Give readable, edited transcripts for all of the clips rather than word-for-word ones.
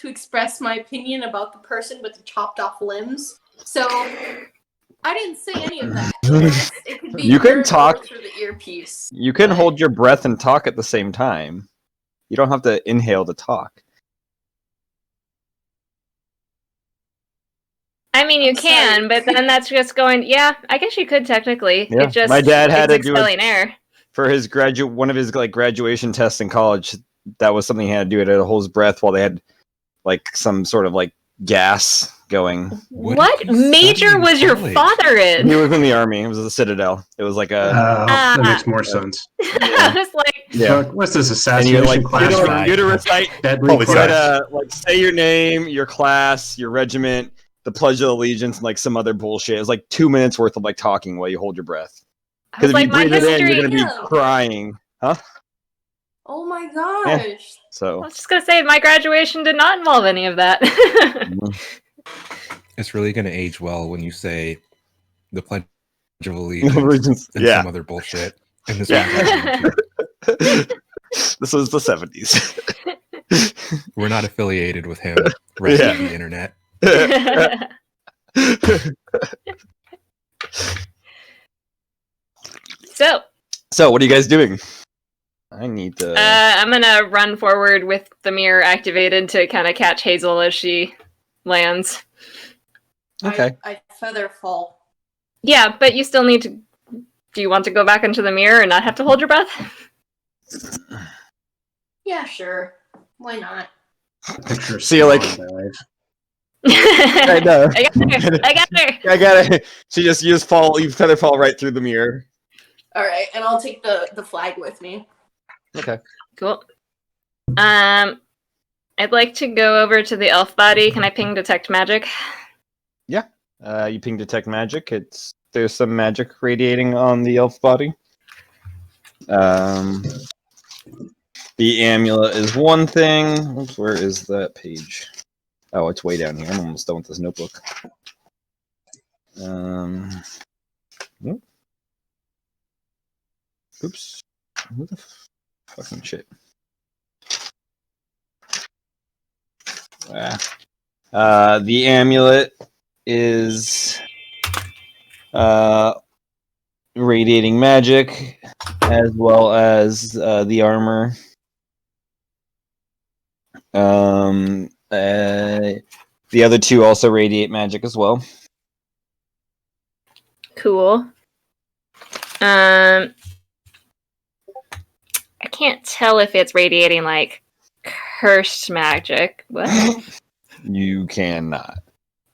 to express my opinion about the person with the chopped off limbs. So I didn't say any of that. It could be You can talk through the earpiece. You can hold your breath and talk at the same time. You don't have to inhale to talk. I mean, you can, but then that's just going. Yeah, I guess you could technically. Yeah. It just My dad had it's to do expelling air for his one of his graduation tests in college. That was something he had to do. It had to hold his breath while they had some sort of gas going. What major was your father in? He was in the army. It was a Citadel. It was like a. That makes more sense. Yeah. I was like, yeah. What's this assassination class? You had to recite. Deadly class. Say your name, your class, your regiment, the Pledge of Allegiance, and some other bullshit. It was 2 minutes worth of talking while you hold your breath. Because if you breathe it in, you're gonna be crying, huh? Oh my gosh! Yeah. So I was just gonna say my graduation did not involve any of that. It's really gonna age well when you say the Pledge of Allegiance and some other bullshit. And this this was the 70s. We're not affiliated with him. Right on the internet. So what are you guys doing? I need to. I'm gonna run forward with the mirror activated to kind of catch Hazel as she lands. Okay. I feather fall. Yeah, but you still need to. Do you want to go back into the mirror and not have to hold your breath? Yeah, sure. Why not? See you I know. I got her. I got it. So you feather fall right through the mirror. All right, and I'll take the flag with me. Okay. Cool. I'd like to go over to the elf body. Can I ping detect magic? Yeah. You ping detect magic. There's some magic radiating on the elf body. The amulet is one thing. Oops, where is that page? Oh, it's way down here. I'm almost done with this notebook. Oops. Who the fucking shit? The amulet is radiating magic, as well as the armor. The other two also radiate magic as well. Cool. I can't tell if it's radiating cursed magic. What? You cannot.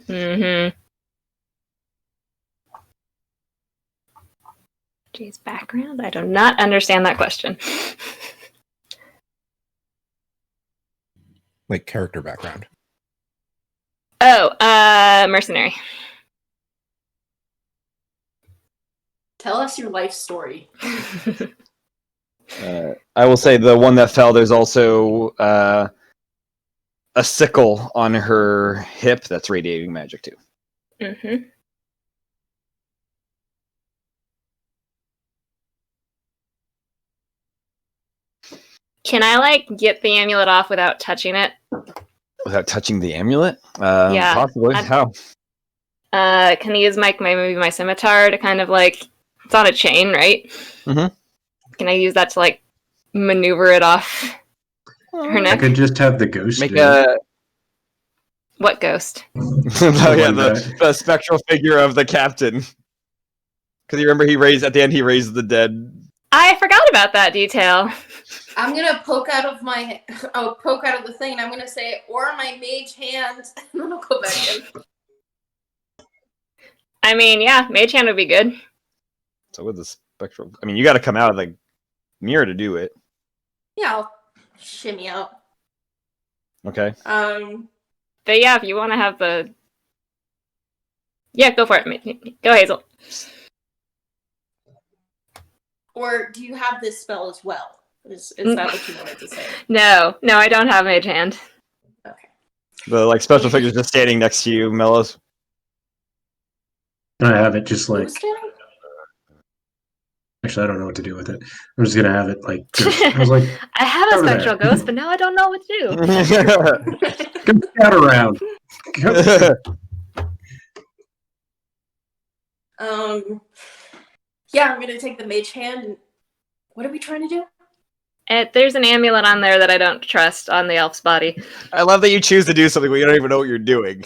Mm-hmm. Jeez, background? I do not understand that question. Character background. Oh, mercenary. Tell us your life story. I will say the one that fell, there's also a sickle on her hip that's radiating magic too. Mm-hmm. Can I get the amulet off without touching it? Without touching the amulet? Yeah. Possibly. How? Can I use maybe my scimitar to kind of it's on a chain, right? Mm-hmm. Can I use that to maneuver it off her neck? I could just have the ghost. Make a. What ghost? Oh yeah, the spectral figure of the captain. Because you remember he raised the dead. I forgot about that detail. I'm gonna poke out of the thing, and I'm gonna say, "Or my mage hand," and then I'll go back in. I mean, yeah, mage hand would be good. So with the spectral, I mean, you got to come out of the mirror to do it. Yeah, I'll shimmy out. Okay. But yeah, if you want to have the, go for it. Go, Hazel. Or do you have this spell as well? Is that what you wanted to say? No, I don't have mage hand. Okay. The special figure's just standing next to you, Mellows. I have it just Who's standing? Actually, I don't know what to do with it. I'm just gonna have it like. I was like, I have a over spectral there. ghost, but now I don't know what to do. Come scout around. Yeah, I'm gonna take the mage hand. And what are we trying to do? There's an amulet on there that I don't trust on the elf's body. I love that you choose to do something when you don't even know what you're doing.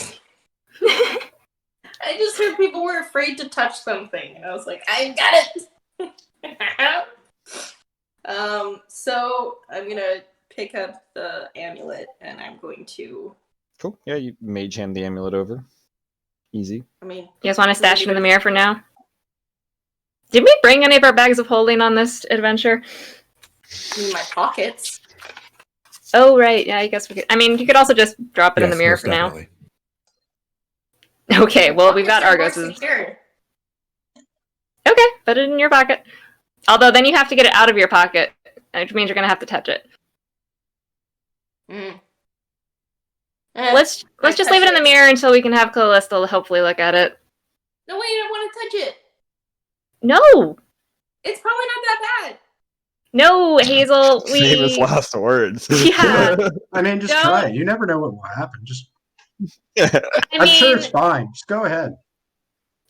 I just heard people were afraid to touch something, and I was like, I got it. So I'm gonna pick up the amulet, and I'm going to. Cool. Yeah, you mage hand the amulet over. Easy. I mean, You guys want to stash it in the mirror for now? Did we bring any of our bags of holding on this adventure? in my pockets. Oh, right. Yeah, I guess we could. I mean, you could also just drop it in the mirror most for now. definitely. Okay, well, we've got Pockets are more Argos's. secure. Okay, put it in your pocket. Although then you have to get it out of your pocket, which means you're going to have to touch it. Mm. Let's I just leave it in the touch mirror until we can have Callista hopefully look at it. No, wait, I want to touch it. No! It's probably not that bad. No, Hazel, Famous last words. Yeah. I mean, just Don't- try it. You never know what will happen. Just, I I'm sure mean, it's fine. Just go ahead.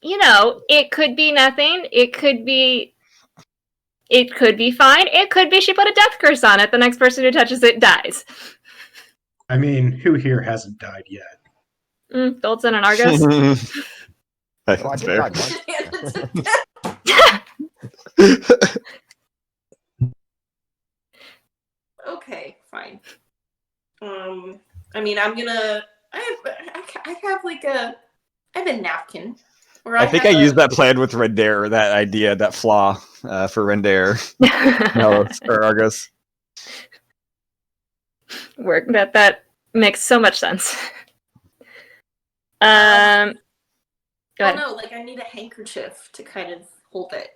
you know, it could be nothing. It could be fine. It could be she put a death curse on it. The next person who touches it dies. I mean, who here hasn't died yet? Goldson and Argos. That's fair. Just hand it to Okay, fine. I mean, I'm gonna. I have a napkin. Or I think I used that plan with Rendare, that idea, that flaw for Rendare. No, for Argos. Work that makes so much sense. Go Oh ahead. no, like I need a handkerchief to kind of hold it.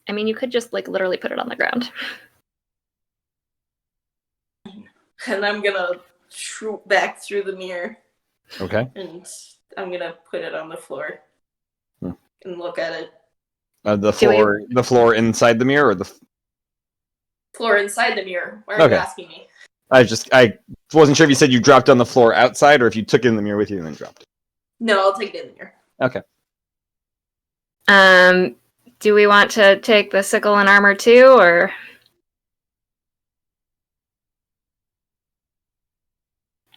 I mean, you could just like literally put it on the ground. And I'm gonna shoot back through the mirror. Okay. And I'm gonna put it on the floor Hmm. and look at it. The floor inside the mirror, or the Floor inside the mirror. Why are you asking me? I wasn't sure if you said you dropped on the floor outside or if you took it in the mirror with you and then dropped it. No, I'll take it in the mirror. Okay. Do we want to take the sickle and armor too, or?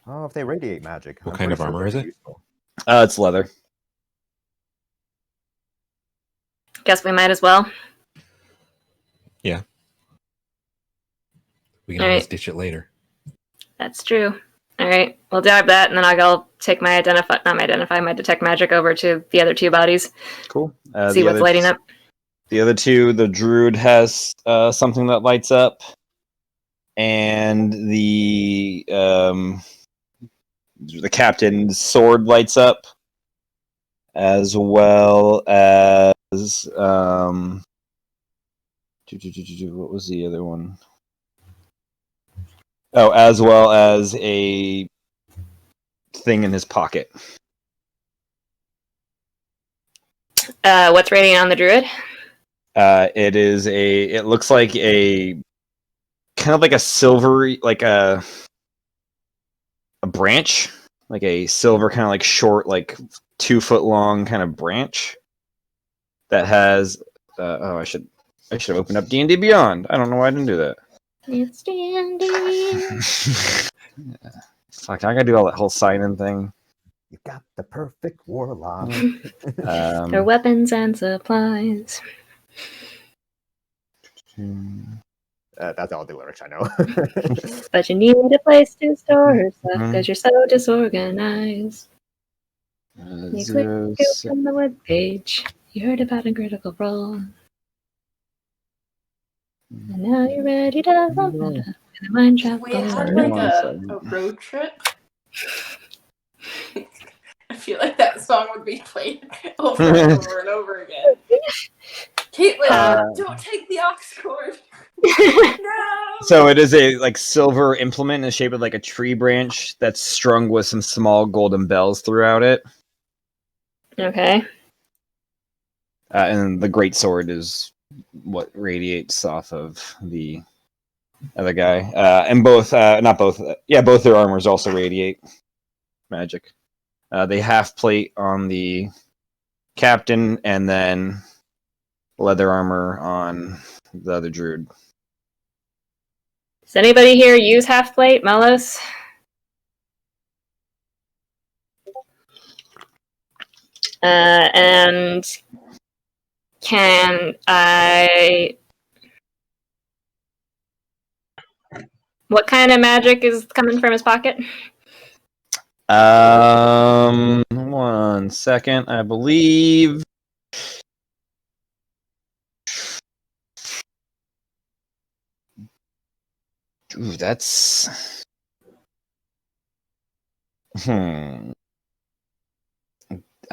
Oh, if they radiate magic. What kind of armor is it? Useful. It's leather. Guess we might as well. Yeah. We can All always right. ditch it later. That's true. All right, we'll grab that, and then I'll take my my detect magic over to the other two bodies. Cool. See what's lighting up. The other two, the druid has something that lights up, and the captain's sword lights up, as well as what was the other one? Oh, as well as a thing in his pocket. What's radiating on the druid? It looks like a kind of like a silvery, like a branch, like a silver kind of like short, like 2 foot long kind of branch that has. I should have opened up D&D Beyond. I don't know why I didn't do that. It's D&D. Fuck, I gotta do all that whole sign-in thing. You got the perfect warlock. Their weapons and supplies. That's all the lyrics I know. But you need a place to store her stuff because you're so disorganized. You click go from the webpage. You heard about a critical role. And now you're ready to love with a mind trap. We had like a road trip. I feel like that song would be played over and over and over again. Caitlin, don't take the aux cord. No. So it is a like silver implement in the shape of like a tree branch that's strung with some small golden bells throughout it. Okay. And the great sword is what radiates off of the other guy. And both, not both, both their armors also radiate magic. They half plate on the captain, and then leather armor on the other druid. Does anybody here use half plate, Melos? And can I... What kind of magic is coming from his pocket? 1 second, I believe. Ooh, that's. I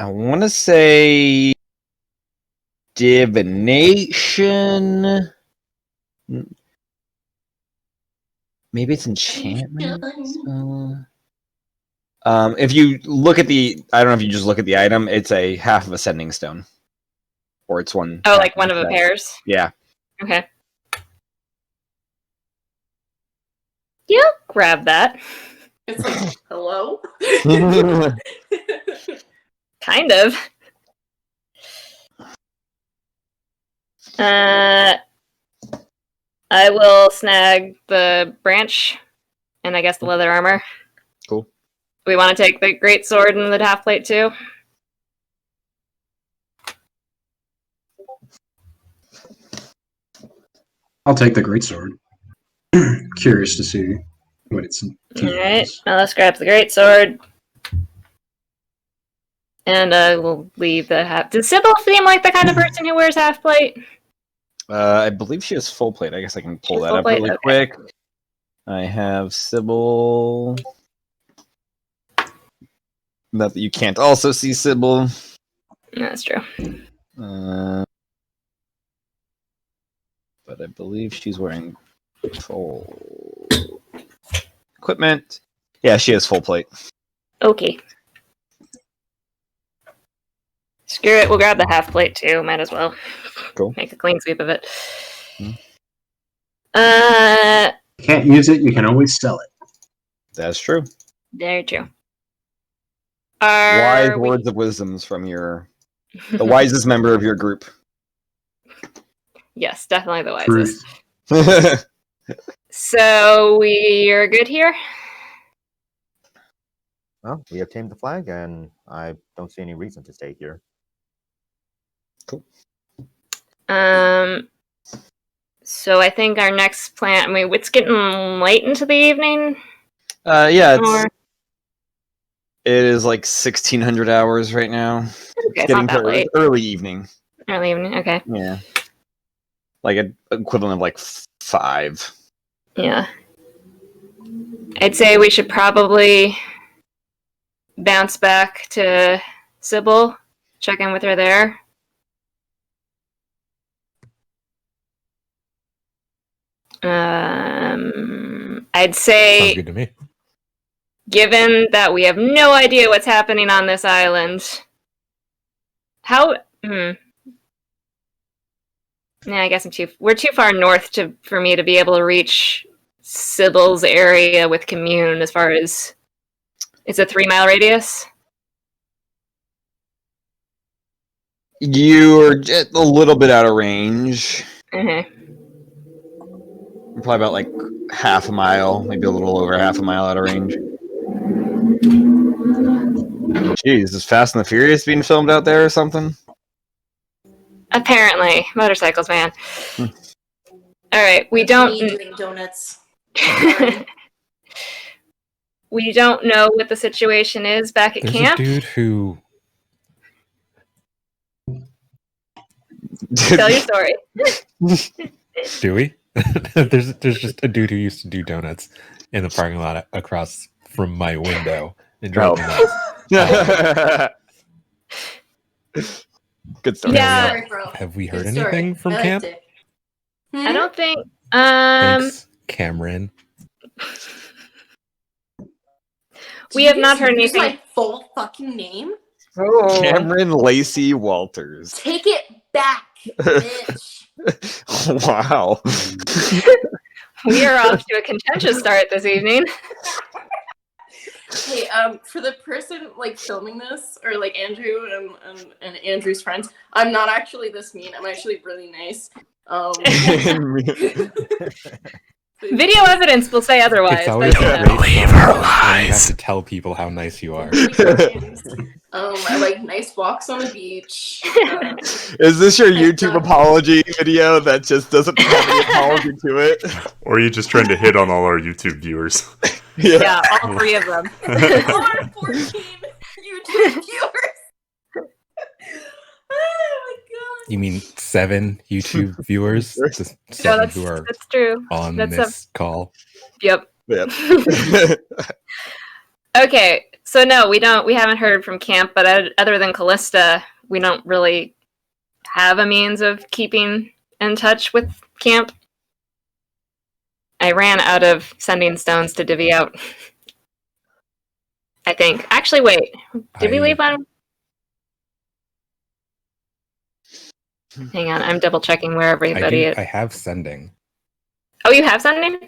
want to say divination. Maybe it's enchantment. If you look at the, I don't know if you just look at the item. It's a half of a sending stone, or it's one. Oh, like one of the pairs. Yeah. Okay. Yeah, grab that. It's like, hello? Kind of. I will snag the branch and I guess the leather armor. Cool. We want to take the great sword and the half plate too? I'll take the greatsword. Curious to see what it's. Alright, Melos grabs the great sword. And we'll leave the half. Does Sybil seem like the kind of person who wears half plate? I believe she has full plate. I guess I can pull that up plate? really Okay. quick. I have Sybil. Not that you can't also see Sybil. That's true. But I believe she's wearing full equipment. Yeah, she has full plate. Okay. Screw it, we'll grab the half plate too, might as well. Cool. Make a clean sweep of it. Hmm. You can't use it, you can always sell it. That's true. Very true. Wise words of wisdoms from the wisest member of your group. Yes, definitely the Truth. wisest. So we are good here? Well, we have tamed the flag, and I don't see any reason to stay here. Cool. So I think our next plan. I mean, it's getting late into the evening. Yeah, it is like 1600 hours right now. Okay, It's getting not that late. early evening. Early evening. Okay. Yeah, like an equivalent of like 5. Yeah. I'd say we should probably bounce back to Sybil, check in with her there. I'd say, Sounds good to me. given that we have no idea what's happening on this island, how? Yeah, I guess we're too far north for me to be able to reach Sybil's area with Commune. As far as it's a 3-mile radius. You're just a little bit out of range. Mm-hmm. Probably about like half a mile, maybe a little over half a mile out of range. Jeez, is Fast and the Furious being filmed out there or something? Apparently, motorcycles, man. Hmm. All right, we Me don't. doing donuts. We don't know what the situation is back at There's camp. a dude who. Tell your story. Do we? there's just a dude who used to do donuts in the parking lot across from my window and drove me nuts. Good story. Yeah. Sorry, bro. Have we heard Good story. anything from I liked camp? it. I don't think. Thanks, Cameron. We have not heard Use anything. my full fucking name. Oh. Cameron Lacey Walters. Take it back, bitch. Wow. We are off to a contentious start this evening. Hey, for the person like filming this, or like Andrew and Andrew's friends, I'm not actually this mean. I'm actually really nice. Video evidence will say otherwise. It's always But, a great her lies. You have to tell people how nice you are. I like nice walks on the beach. Is this your YouTube apology video that just doesn't have any apology to it? Or are you just trying to hit on all our YouTube viewers? yeah, all 3 of them. All our 14 YouTube viewers. Oh my god. You mean 7 YouTube viewers? Just 7 who are that's true. on That's this call. Yep. Yep. Okay, so no, we haven't heard from camp, but other than Callista, we don't really have a means of keeping in touch with camp. I ran out of sending stones to divvy out. I think. Actually, wait. Did we leave on? Hang on, I'm double checking where everybody is. I have sending. Oh, you have sending?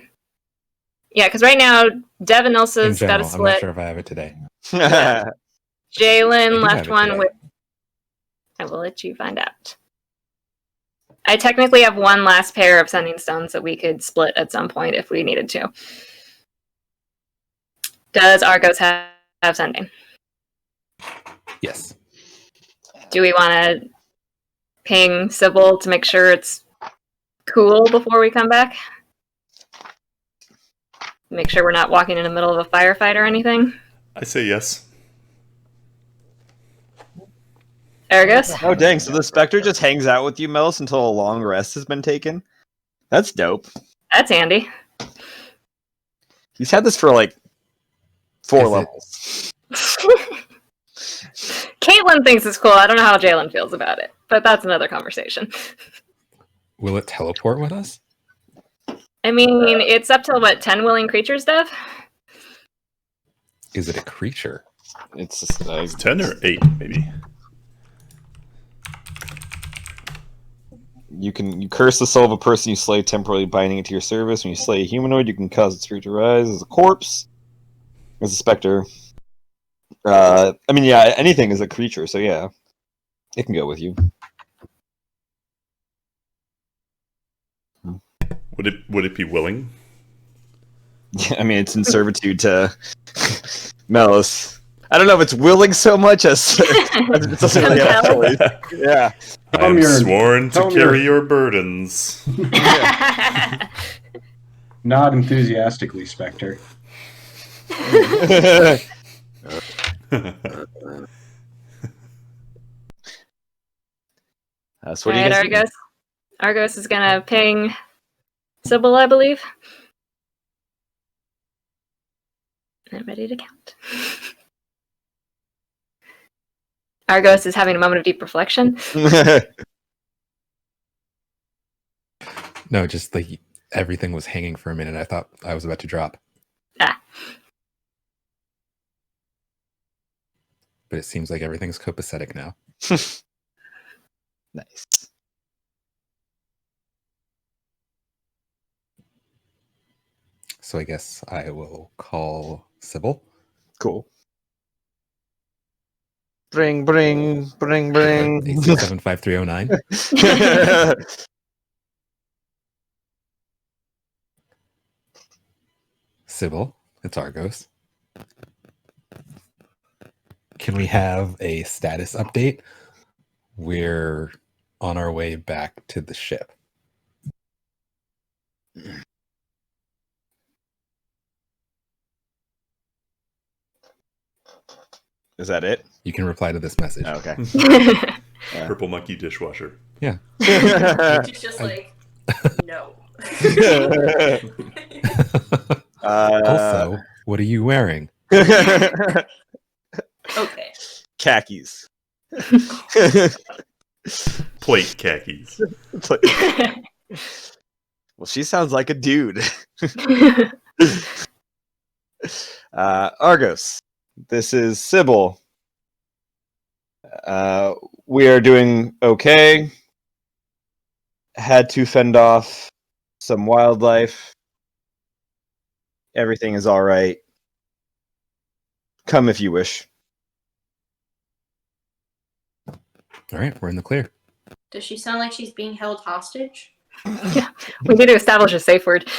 Yeah, because right now, Dev and Ilsa's In got a general, I'm split. not sure if I have it today. Jalen do left have it one today. with... I will let you find out. I technically have one last pair of sending stones that we could split at some point if we needed to. Does Argos have sending? Yes. Do we want to ping Sybil to make sure it's cool before we come back? Make sure we're not walking in the middle of a firefight or anything? I say yes. Argos? Oh dang! So the Spectre just hangs out with you, Melis, until a long rest has been taken. That's dope. That's handy. He's had this for like 4 Is it- levels. Caitlin thinks it's cool. I don't know how Jalen feels about it, but that's another conversation. Will it teleport with us? I mean, it's up to what, 10 willing creatures, Dev? Is it a creature? It's just, It's 10 or 8, maybe. you curse the soul of a person you slay, temporarily binding it to your service. When you slay a humanoid, you can cause its spirit to rise as a corpse, as a specter. I mean, yeah, anything is a creature, so yeah, it can go with you. Would it be willing? Yeah, I mean, it's in servitude to Melis. I don't know if it's willing so much as it doesn't really have a choice. Yeah. I am sworn to tell 'em carry your- your burdens. Not enthusiastically, Spectre. So what do you Alright, guys do? Argos is gonna ping Sybil, I believe. I'm ready to count. Argos is having a moment of deep reflection. No, just like everything was hanging for a minute. I thought I was about to drop. Ah. But it seems like everything's copacetic now. Nice. So I guess I will call Sybil. Cool. Bring, bring, bring, bring. 8675309. Sybil, it's Argos. Can we have a status update? We're on our way back to the ship. Is that it? You can reply to this message. Oh, okay. Purple monkey dishwasher. Yeah. It's just like, no. Also, what are you wearing? Okay. Khakis. Plate khakis. Well, she sounds like a dude. Argos, this is Sybil. We are doing okay. had to fend off some wildlife. Everything is all right. Come if you wish. All right, we're in the clear. Does she sound like she's being held hostage? Yeah, we need to establish a safe word.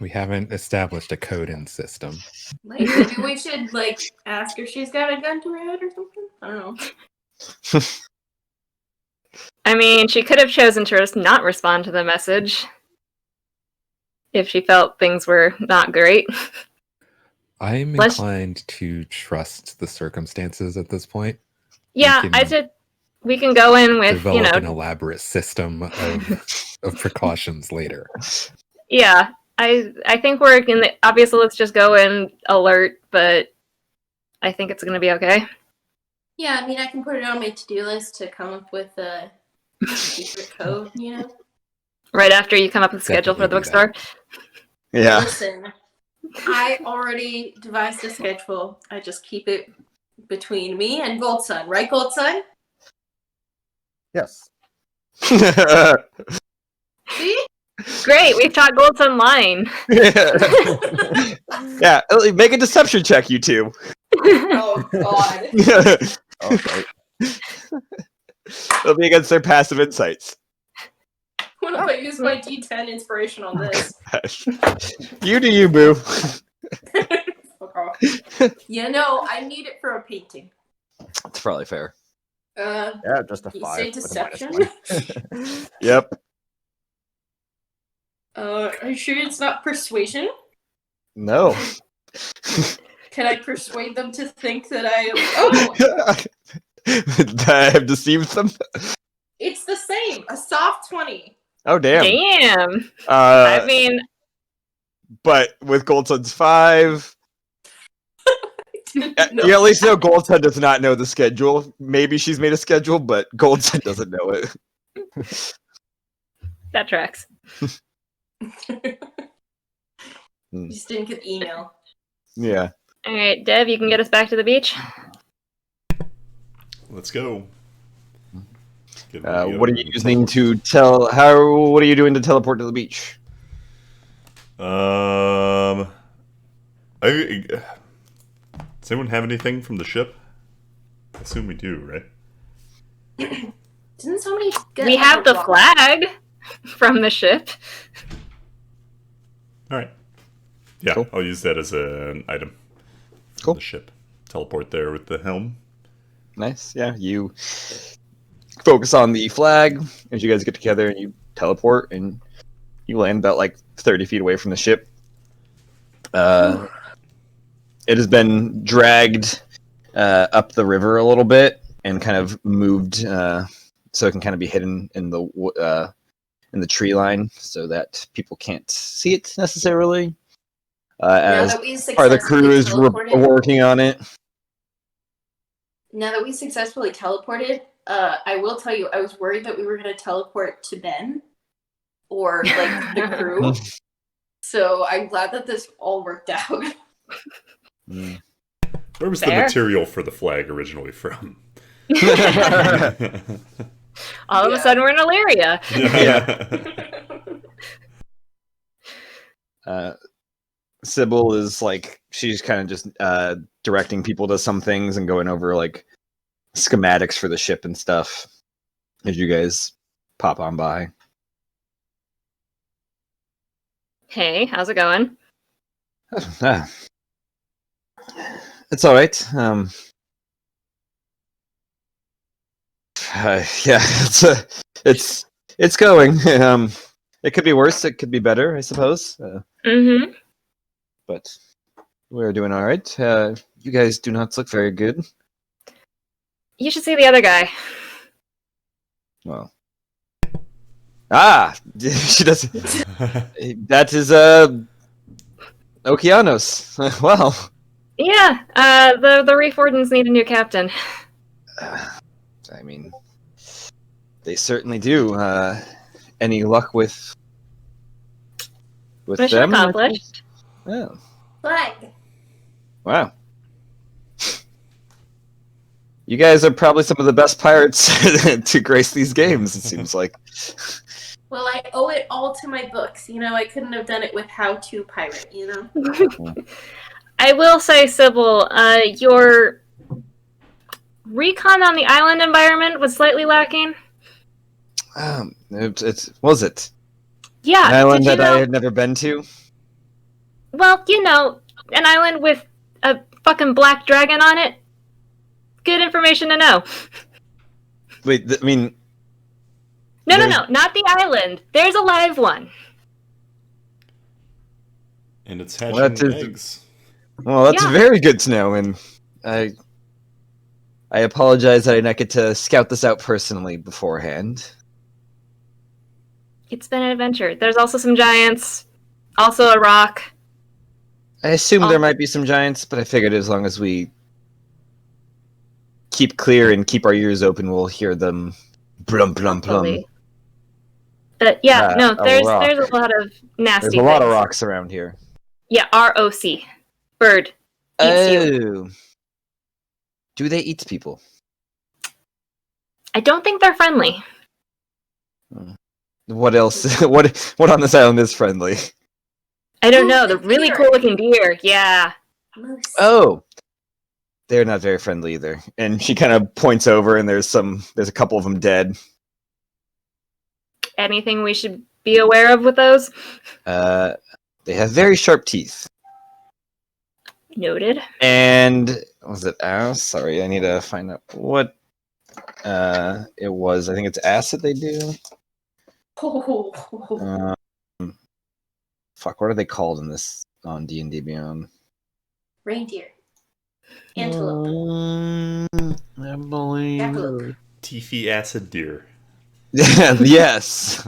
We haven't established a code-in system. Like, maybe we should, like, ask if she's got a gun to her head or something? I don't know. I mean, she could have chosen to just not respond to the message if she felt things were not great. I'm Let's- inclined to trust the circumstances at this point. Yeah, can we can go in with, Develop an elaborate system of precautions later. Yeah, I think we're in the obviously let's just go in alert, but I think it's gonna be okay. Yeah, I mean, I can put it on my to-do list to come up with a secret code, you know? Right after you come up with a schedule for the Definitely bookstore. Yeah. Listen, I already devised a schedule. I just keep it between me and Gold Sun. Right, Gold Sun? Yes. See? Great, we've taught Gold Sun lying. Yeah, make a deception check, you two. Oh, God. Okay. It'll be against their passive insights. What if I use my D10 inspiration on this? You do you, boo. Fuck off. Yeah, no, I need it for a painting. That's probably fair. Yeah, just a You 5. say with a deception? -1. Yep. Are you sure it's not persuasion? No. Can I persuade them to think that I am... Oh! I have deceived them. It's the same! A soft 20. Oh damn. Damn. I mean, but with Goldsun's 5, you at least know Goldsun does not know the schedule. Maybe she's made a schedule, but Goldsun doesn't know it. that tracks. You just didn't get the email. Yeah. All right, Dev, you can get us back to the beach. Let's go. What are you using to what are you doing to teleport to the beach? Does anyone have anything from the ship? I assume we do, right? Didn't somebody get We like, have a the rock? flag from the ship. All right. Yeah, Cool. I'll use that as an item. From Cool. The ship. Teleport there with the helm. Nice. Yeah, you focus on the flag as you guys get together and you teleport and you land about like 30 feet away from the ship. It has been dragged up the river a little bit and kind of moved so it can kind of be hidden in the tree line so that people can't see it necessarily. As Now that we part of the crew is working on it. Now that we successfully teleported, I will tell you, I was worried that we were going to teleport to Ben or like the crew. So I'm glad that this all worked out. Mm. Where was Fair. the material for the flag originally from? All of a sudden, we're in Illyria. Sybil is like she's kind of just directing people to some things and going over like schematics for the ship and stuff as you guys pop on by. Hey, how's it going? It's all right. Yeah, it's going. It could be worse. It could be better, I suppose. Mm-hmm. But we're doing all right. You guys do not look very good. You should see the other guy. Well, she doesn't. That is Okeanos. Well, Yeah, the Reef Wardens need a new captain. I mean, they certainly do. Any luck with Mission them? accomplished. Oh, Flag. wow. You guys are probably some of the best pirates to grace these games, it seems like. Well, I owe it all to my books. I couldn't have done it with How to Pirate, I will say, Sybil, your recon on the island environment was slightly lacking. Was it? Yeah. An island that I had never been to? Well, an island with a fucking black dragon on it. Good information to know. Wait, I mean... No, not the island. There's a live one. And it's hatching eggs. Well, that's very good to know, and I apologize that I did not get to scout this out personally beforehand. It's been an adventure. There's also some giants, also a rock. I assumed there might be some giants, but I figured as long as we keep clear and keep our ears open, we'll hear them blum blum blum. But yeah, there's a lot of nasty There's a lot of rocks around here. Yeah, ROC. Bird. Eats you. Do they eat people? I don't think they're friendly. What else? What on this island is friendly? I don't know. The really cool looking deer. Yeah. Moose. Oh. They're not very friendly either. And she kind of points over and there's a couple of them dead. Anything we should be aware of with those? They have very sharp teeth. Noted. And was it sorry, I need to find out what it was. I think it's acid they do. Fuck, what are they called in this on D&D Beyond? Reindeer. Antelope. I believe. Jackalope. Teethy acid deer. Yes.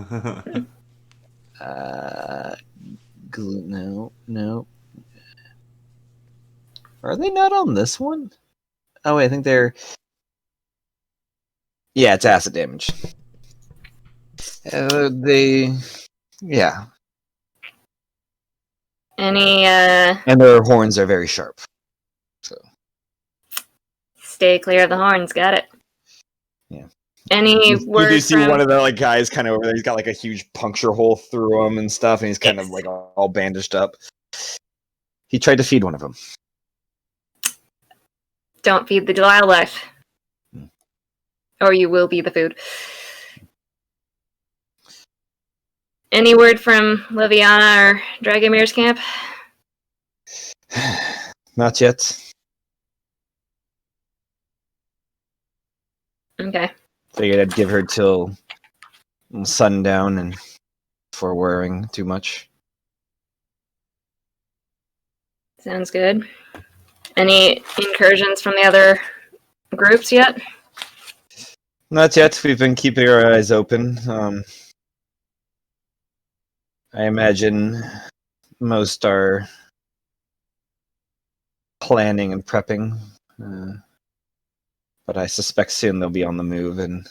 No. Are they not on this one? Oh, wait, I think they're... Yeah, it's acid damage. Yeah. And their horns are very sharp. So. Stay clear of the horns, got it. Yeah. Any words you see one of the guys kind of over there, he's got a huge puncture hole through him and stuff, and he's kind of all bandaged up. He tried to feed one of them. Don't feed the wildlife. Or you will be the food. Any word from Liviana or Dragomir's camp? Not yet. Okay. Figured I'd give her till sundown and before worrying too much. Sounds good. Any incursions from the other groups yet? Not yet. We've been keeping our eyes open. I imagine most are planning and prepping. But I suspect soon they'll be on the move, and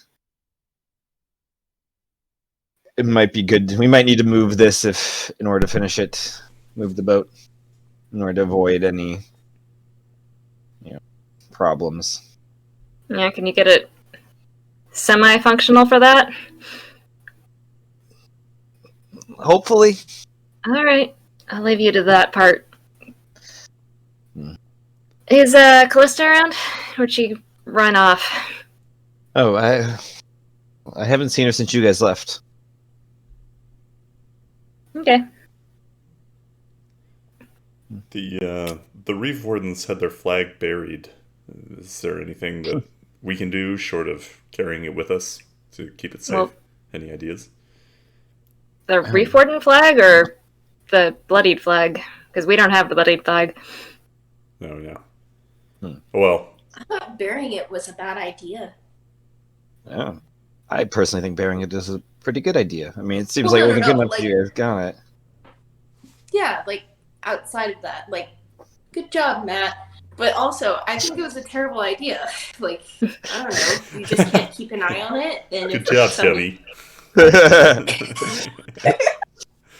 it might be good. We might need to move this in order to finish it. Move the boat in order to avoid any problems. Yeah, can you get it semi-functional for that? Hopefully. All right, I'll leave you to that part. Is Callista around? Where'd she run off? Oh, I haven't seen her since you guys left. Okay. The Reef Wardens had their flag buried. Is there anything that we can do short of carrying it with us to keep it safe? Well, any ideas? The Reef Warden flag or the bloodied flag? Because we don't have the bloodied flag. No. Well, I thought burying it was a bad idea. Yeah. I personally think burying it is a pretty good idea. I mean, it seems like it wasn't good enough for you. Got it. Yeah, outside of that, good job, Matt. But also, I think it was a terrible idea. I don't know. You just can't keep an eye on it. And good job, Shelby.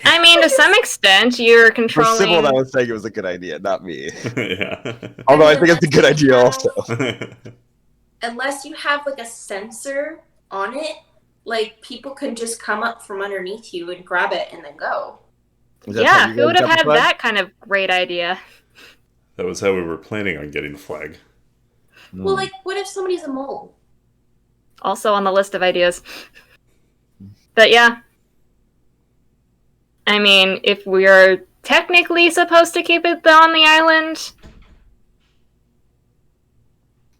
I mean, to some extent, you're controlling... For Sybil, that was saying it was a good idea, not me. Yeah. Although I think it's a good idea also. unless you have like a sensor on it, like people can just come up from underneath you and grab it and then go. Yeah, who would have had that kind of great idea? That was how we were planning on getting the flag. Well, like, what if somebody's a mole? Also on the list of ideas. But yeah. I mean, if we're technically supposed to keep it on the island,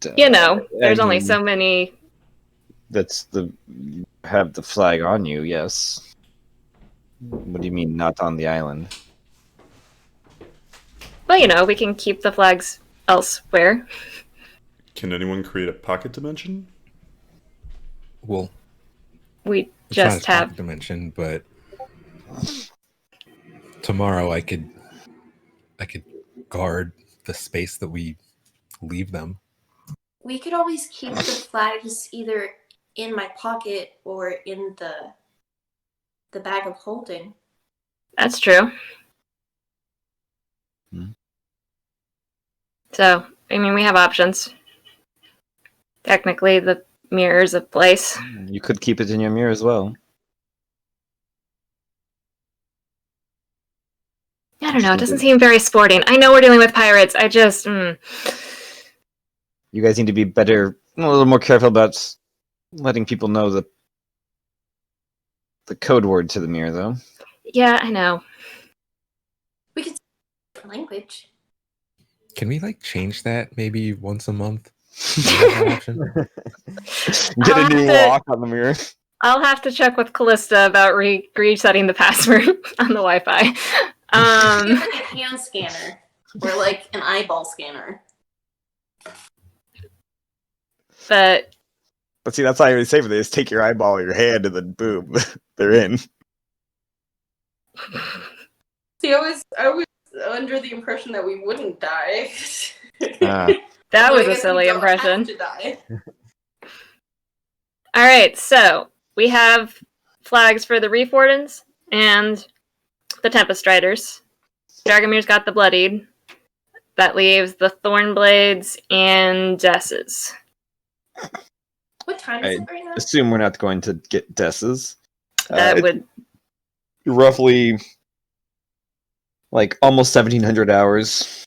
there's only so many. Have the flag on you, yes. What do you mean not on the island? Well, we can keep the flags elsewhere. Can anyone create a pocket dimension? Well, we it's just not a have pocket dimension, but tomorrow I could guard the space that we leave them. We could always keep the flags either in my pocket or in the bag of holding. That's true. So, I mean, we have options. Technically, the mirror's a place. You could keep it in your mirror as well. I don't know. It doesn't seem very sporting. I know we're dealing with pirates. I just... You guys need to be a little more careful about letting people know the code word to the mirror, though. Yeah, I know. We could speak language. Can we change that maybe once a month? Get a new lock on the mirror. I'll have to check with Callista about resetting the password on the Wi-Fi. Like a hand scanner or like an eyeball scanner. But see, that's how you say for this. Take your eyeball or your hand and then boom, they're in. See, I was under the impression that we wouldn't die. That was a silly impression. All right, so we have flags for the Reef Wardens and the Tempest Riders. Dragomir's got the Bloodied. That leaves the Thornblades and Desses. What time is it right now? Assume we're not going to get Desses. That would roughly almost 1700 hours.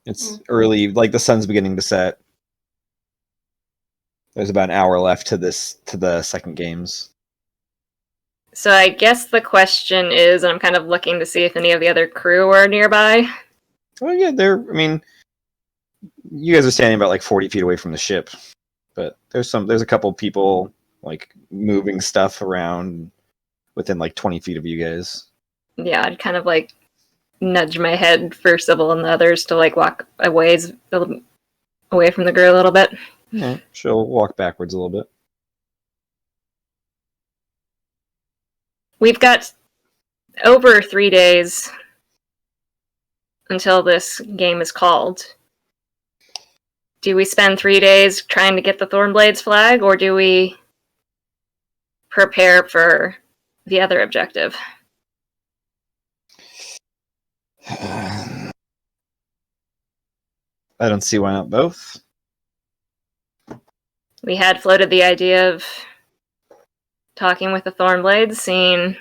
It's early, the sun's beginning to set. There's about an hour left to the second games. So I guess the question is, and I'm kind of looking to see if any of the other crew are nearby. Oh yeah, you guys are standing about 40 feet away from the ship, but there's a couple people moving stuff around within 20 feet of you guys. Yeah, I'd kind of nudge my head for Sybil and the others to walk away from the crew a little bit. Yeah, she'll walk backwards a little bit. We've got over 3 days until this game is called. Do we spend 3 days trying to get the Thornblades flag, or do we prepare for the other objective? I don't see why not both. We had floated the idea of talking with the Thornblades, seeing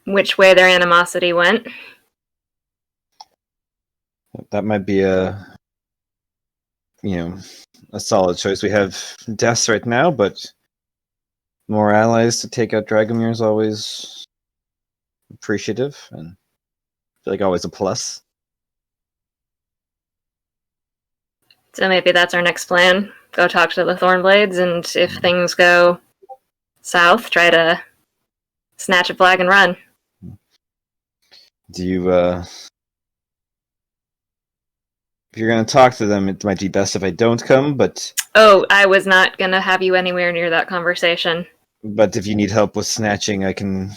which way their animosity went. That might be a solid choice. We have deaths right now, but more allies to take out Dragomir is always appreciative, and I feel always a plus. So maybe that's our next plan. Go talk to the Thornblades, and if things go south, try to snatch a flag and run. Do you, if you're going to talk to them, it might be best if I don't come, but... Oh, I was not going to have you anywhere near that conversation. But if you need help with snatching, I can...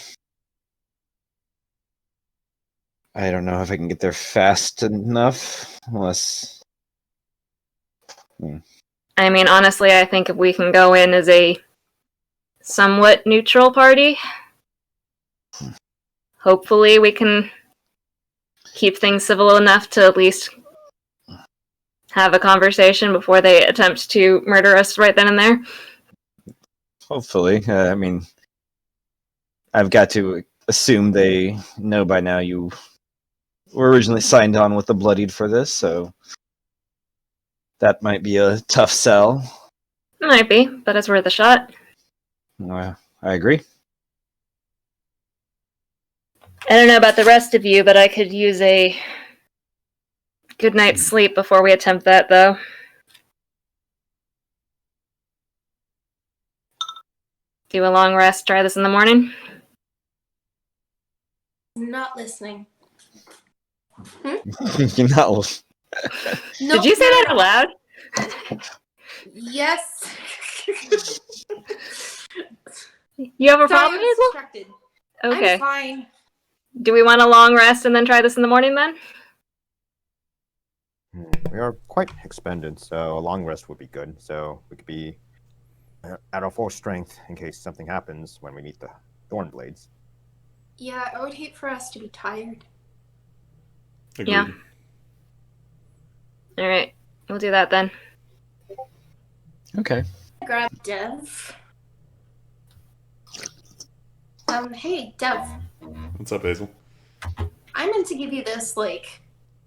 I don't know if I can get there fast enough, unless... I mean, honestly, I think if we can go in as a somewhat neutral party, hopefully we can keep things civil enough to at least have a conversation before they attempt to murder us right then and there. Hopefully. I mean, I've got to assume they know by now you were originally signed on with the Bloodied for this, so that might be a tough sell. Might be, but it's worth a shot. I agree. I don't know about the rest of you, but I could use a good night's sleep before we attempt that, though. Do a long rest, try this in the morning? Not listening. You're not. Did you say that out loud? Yes. You have a Sorry, problem, I was Hazel? distracted. Okay. I'm fine. Do we want a long rest and then try this in the morning, then? We are quite expended, so a long rest would be good. So we could be at our full strength in case something happens when we meet the Thornblades. Yeah, I would hate for us to be tired. Agreed. Yeah. All right. We'll do that then. Okay. Grab Dev. Hey, Dev. What's up, Hazel? I meant to give you this, like,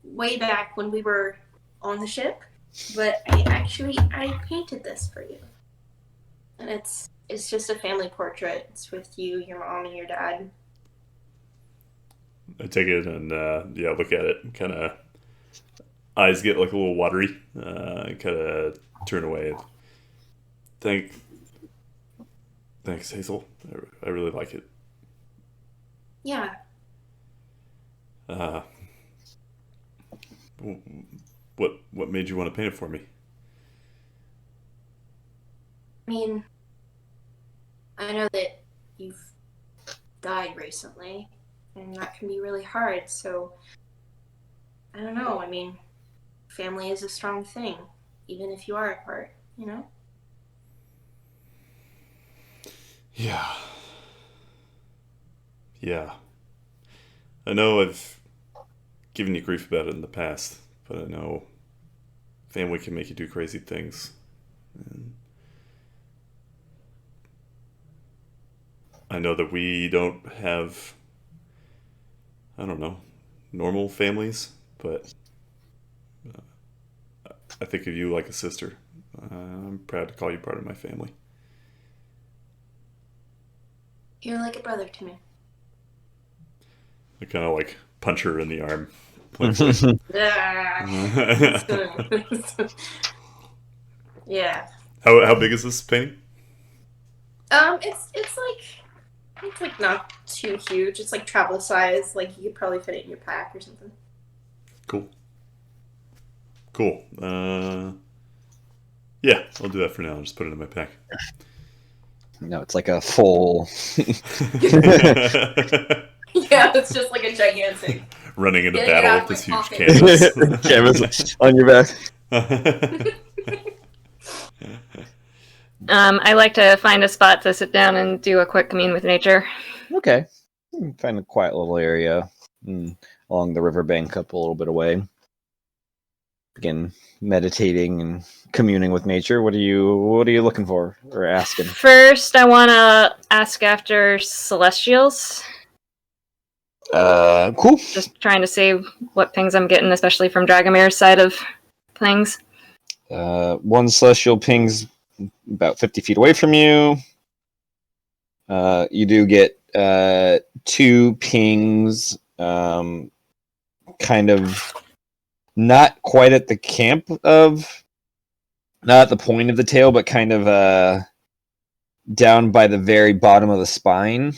way back when we were on the ship, but I painted this for you. And it's just a family portrait. It's with you, your mom, and your dad. I take it and look at it. Kind of eyes get like a little watery. Kind of turn away. Thanks, Hazel. I really like it. Yeah. What made you want to paint it for me? I mean, I know that you've died recently, and that can be really hard, so I don't know. I mean, family is a strong thing, even if you are apart, you know? Yeah. Yeah. I know I've given you grief about it in the past, but I know family can make you do crazy things. And I know that we don't have, I don't know, normal families, but I think of you like a sister. I'm proud to call you part of my family. You're like a brother to me. I kind of like punch her in the arm. Yeah. How big is this painting? It's like not too huge. It's like travel size. Like you could probably fit it in your pack or something. Cool. Yeah, I'll do that for now. I'll just put it in my pack. No, it's like a full. Yeah, it's just like a gigantic. Running into Getting it battle out with of this my huge pocket. Canvas on your back. I like to find a spot to sit down and do a quick commune with nature. Okay. Find a quiet little area along the riverbank up a little bit away. Begin meditating and communing with nature. What are you looking for or asking? First, I want to ask after celestials. Cool. Just trying to see what pings I'm getting, especially from Dragomir's side of things. One celestial pings about 50 feet away from you. You do get 2 pings, kind of not quite at the camp of, not at the point of the tail, but kind of down by the very bottom of the spine.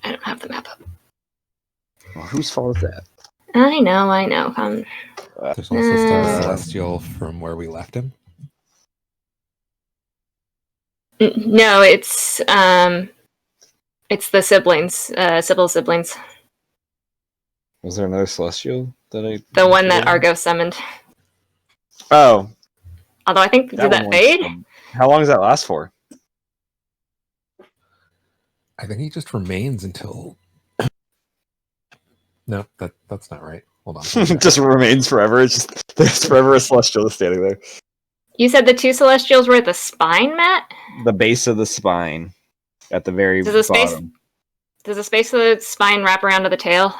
I don't have the map up. Well, whose fault is that? I know. There's also still a celestial from where we left him. No, it's the siblings, Sybil's siblings. Was there another celestial that The one that Argo summoned. Oh. Although I think, did that fade? How long does that last for? I think he just remains until. No, that's not right. Hold on. It just remains forever. It's just there's forever a celestial standing there. You said the two celestials were at the spine, Matt? The base of the spine, at the very Does the space bottom. does the space of the spine wrap around to the tail?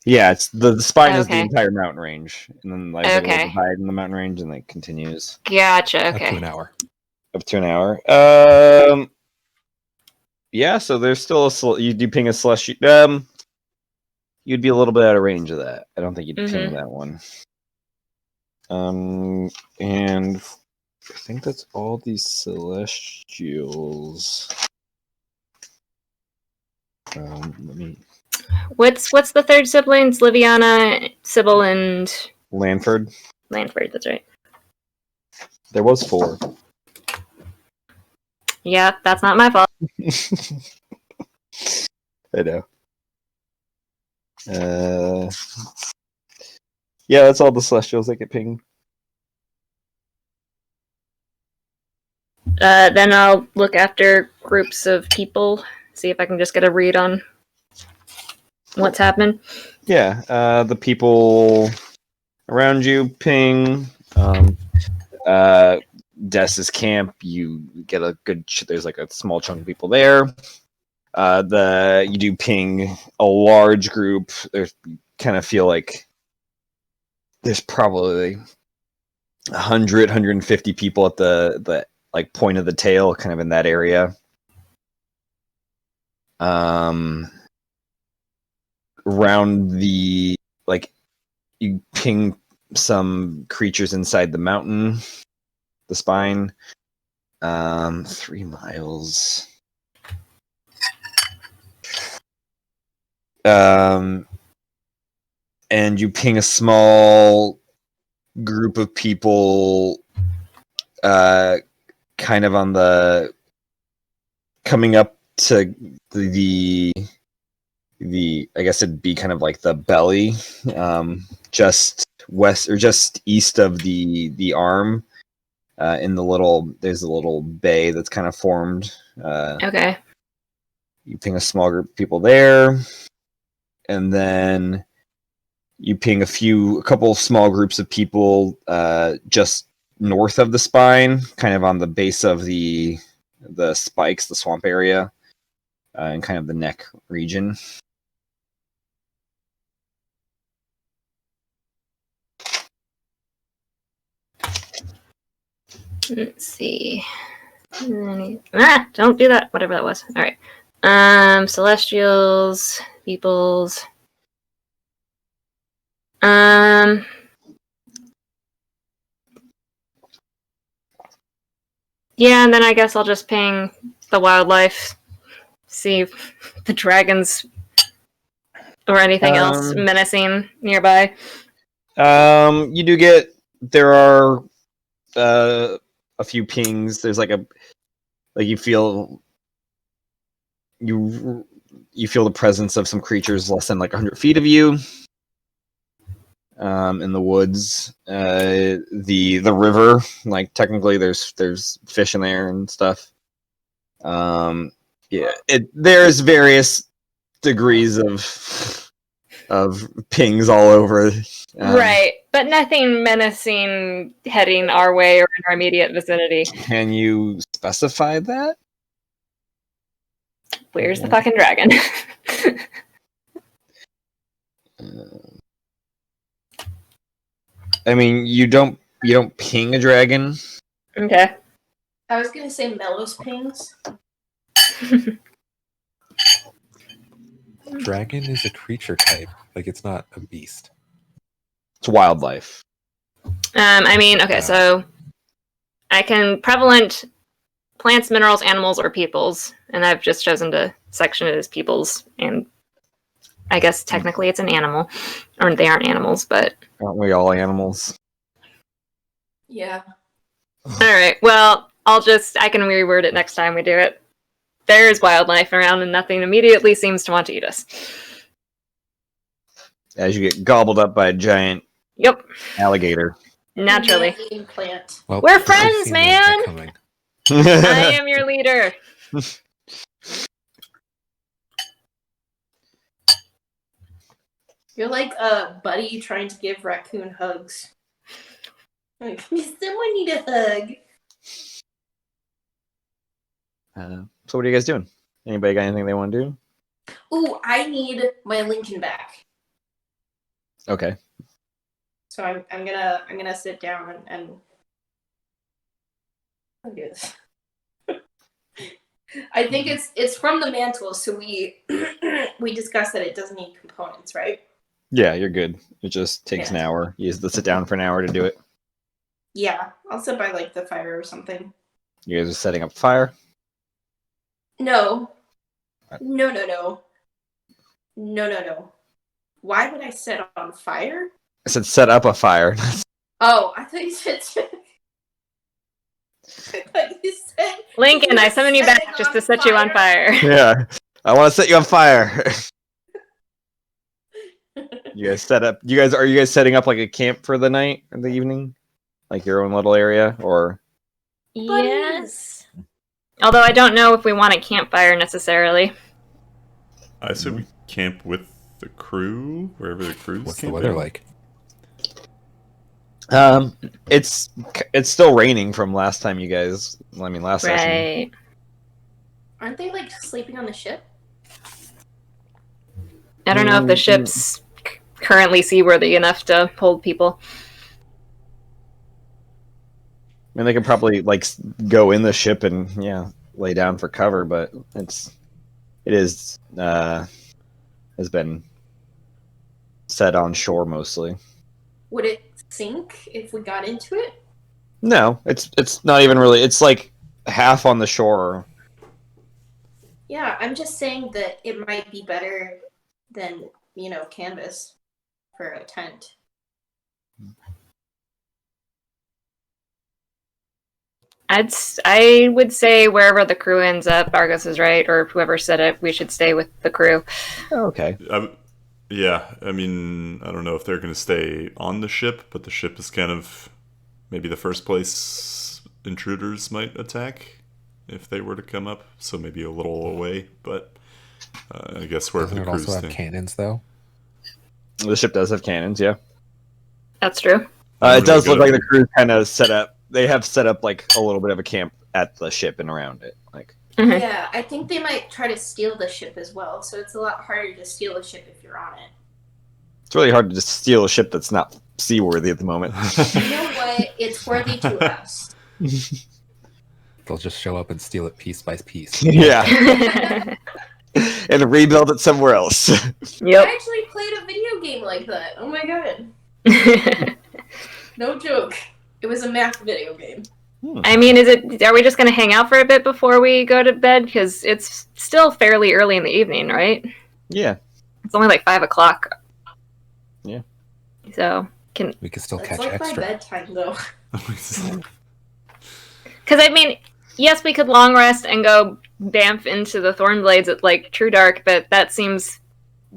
Yeah, it's the spine is the Okay. entire mountain range, and then like a little Okay. divide in the mountain range, and it continues Gotcha. Up to Okay. an hour. up to an hour. Yeah, so there's still you do ping a celestial. You'd be a little bit out of range of that. I don't think you'd ping that one. And I think that's all these celestials. Let me. What's the third siblings? Liviana, Sybil, and Lanford. Lanford. That's right. There was 4. Yeah, that's not my fault. I know. Yeah, that's all the celestials that get pinged. Then I'll look after groups of people, see if I can just get a read on what's happening. Yeah, the people around you ping. Dessa's camp, you get a good. There's like a small chunk of people there. You do ping a large group. There's kind of feel like there's probably 100, 150 people at the like point of the tail, kind of in that area. Around the like, you ping some creatures inside the mountain, the spine. 3 miles. And you ping a small group of people, kind of on the coming up to the I guess it'd be kind of like the belly, just west or just east of the arm. There's a little bay that's kind of formed. Okay. You ping a small group of people there, and then you ping a couple small groups of people just north of the spine, kind of on the base of the spikes, the swamp area, and kind of the neck region. Let's see. Don't do that. Whatever that was. All right. Celestials, peoples. Yeah, and then I guess I'll just ping the wildlife, see if the dragons or anything else menacing nearby. You do get, there are a few pings. There's like you feel the presence of some creatures less than like 100 feet of you. In the woods, the river, like technically there's fish in there and stuff. Yeah, there's various degrees of pings all over. Right, but nothing menacing heading our way or in our immediate vicinity. Can you specify that? Where's the fucking dragon? I mean, you don't ping a dragon. Okay. I was gonna say Mellows pings. Dragon is a creature type. Like, it's not a beast. It's wildlife. I mean, okay, so I can prevalent plants, minerals, animals, or peoples, and I've just chosen to section it as peoples, and I guess technically it's an animal, or they aren't animals, but Aren't we all animals? Yeah. all right. Well, I can reword it next time we do it. There is wildlife around, and nothing immediately seems to want to eat us. As you get gobbled up by a giant Yep, alligator. naturally. Eating plant. Well, We're I've friends, seen that man! coming. I am your leader. You're like a buddy trying to give raccoon hugs. Like, someone need a hug. So what are you guys doing? Anybody got anything they want to do? Ooh, I need my Lincoln back. Okay. So I'm gonna sit down and I'll do this. I think it's from the mantle, so we we discussed that it doesn't need components, right? Yeah, you're good. It just takes an hour. You have to sit down for an hour to do it. Yeah, I'll sit by like the fire or something. You guys are setting up fire? No. No. Why would I set on fire? I said set up a fire. Oh, I thought you said. I thought you said. Lincoln, I summon you back just to set you on fire. Yeah. I want to set you on fire. You guys set up. Are you guys setting up like a camp for the night or the evening? Like your own little area or? Yes. Although I don't know if we want a campfire necessarily. I assume we camp with the crew, wherever the crew's What's the camping. weather like? It's still raining from last time you guys. I mean, last session. Right. Aren't they like sleeping on the ship? I don't know if the ship's currently seaworthy enough to hold people. I mean, they could probably like go in the ship and lay down for cover, but it is has been set on shore mostly. Would it sink if we got into it? No, it's not even really. It's like half on the shore. Yeah, I'm just saying that it might be better than, canvas for a tent. I would say wherever the crew ends up, Argus is right, or whoever said it, we should stay with the crew. Okay. Yeah, I mean, I don't know if they're going to stay on the ship, but the ship is kind of maybe the first place intruders might attack if they were to come up. So maybe a little away, but I guess wherever Doesn't the it crew's also have staying. cannons, though? The ship does have cannons, yeah. That's true. It does look like the crew kind of set up. They have set up like a little bit of a camp at the ship and around it. Like, Mhm. Yeah, I think they might try to steal the ship as well, so it's a lot harder to steal a ship if you're on it. it's really hard to just steal a ship that's not seaworthy at the moment. You know what? It's worthy to us. They'll just show up and steal it piece by piece. Yeah, and rebuild it somewhere else. I Yep. actually played a video game like that. Oh my god. No joke. It was a math video game. I mean, are we just going to hang out for a bit before we go to bed? Because it's still fairly early in the evening, right? Yeah. It's only like 5 o'clock. Yeah. So, We could still It's catch like extra. my bedtime, though. because I mean, yes, we could long rest and go bamf into the Thornblades at like true dark, but that seems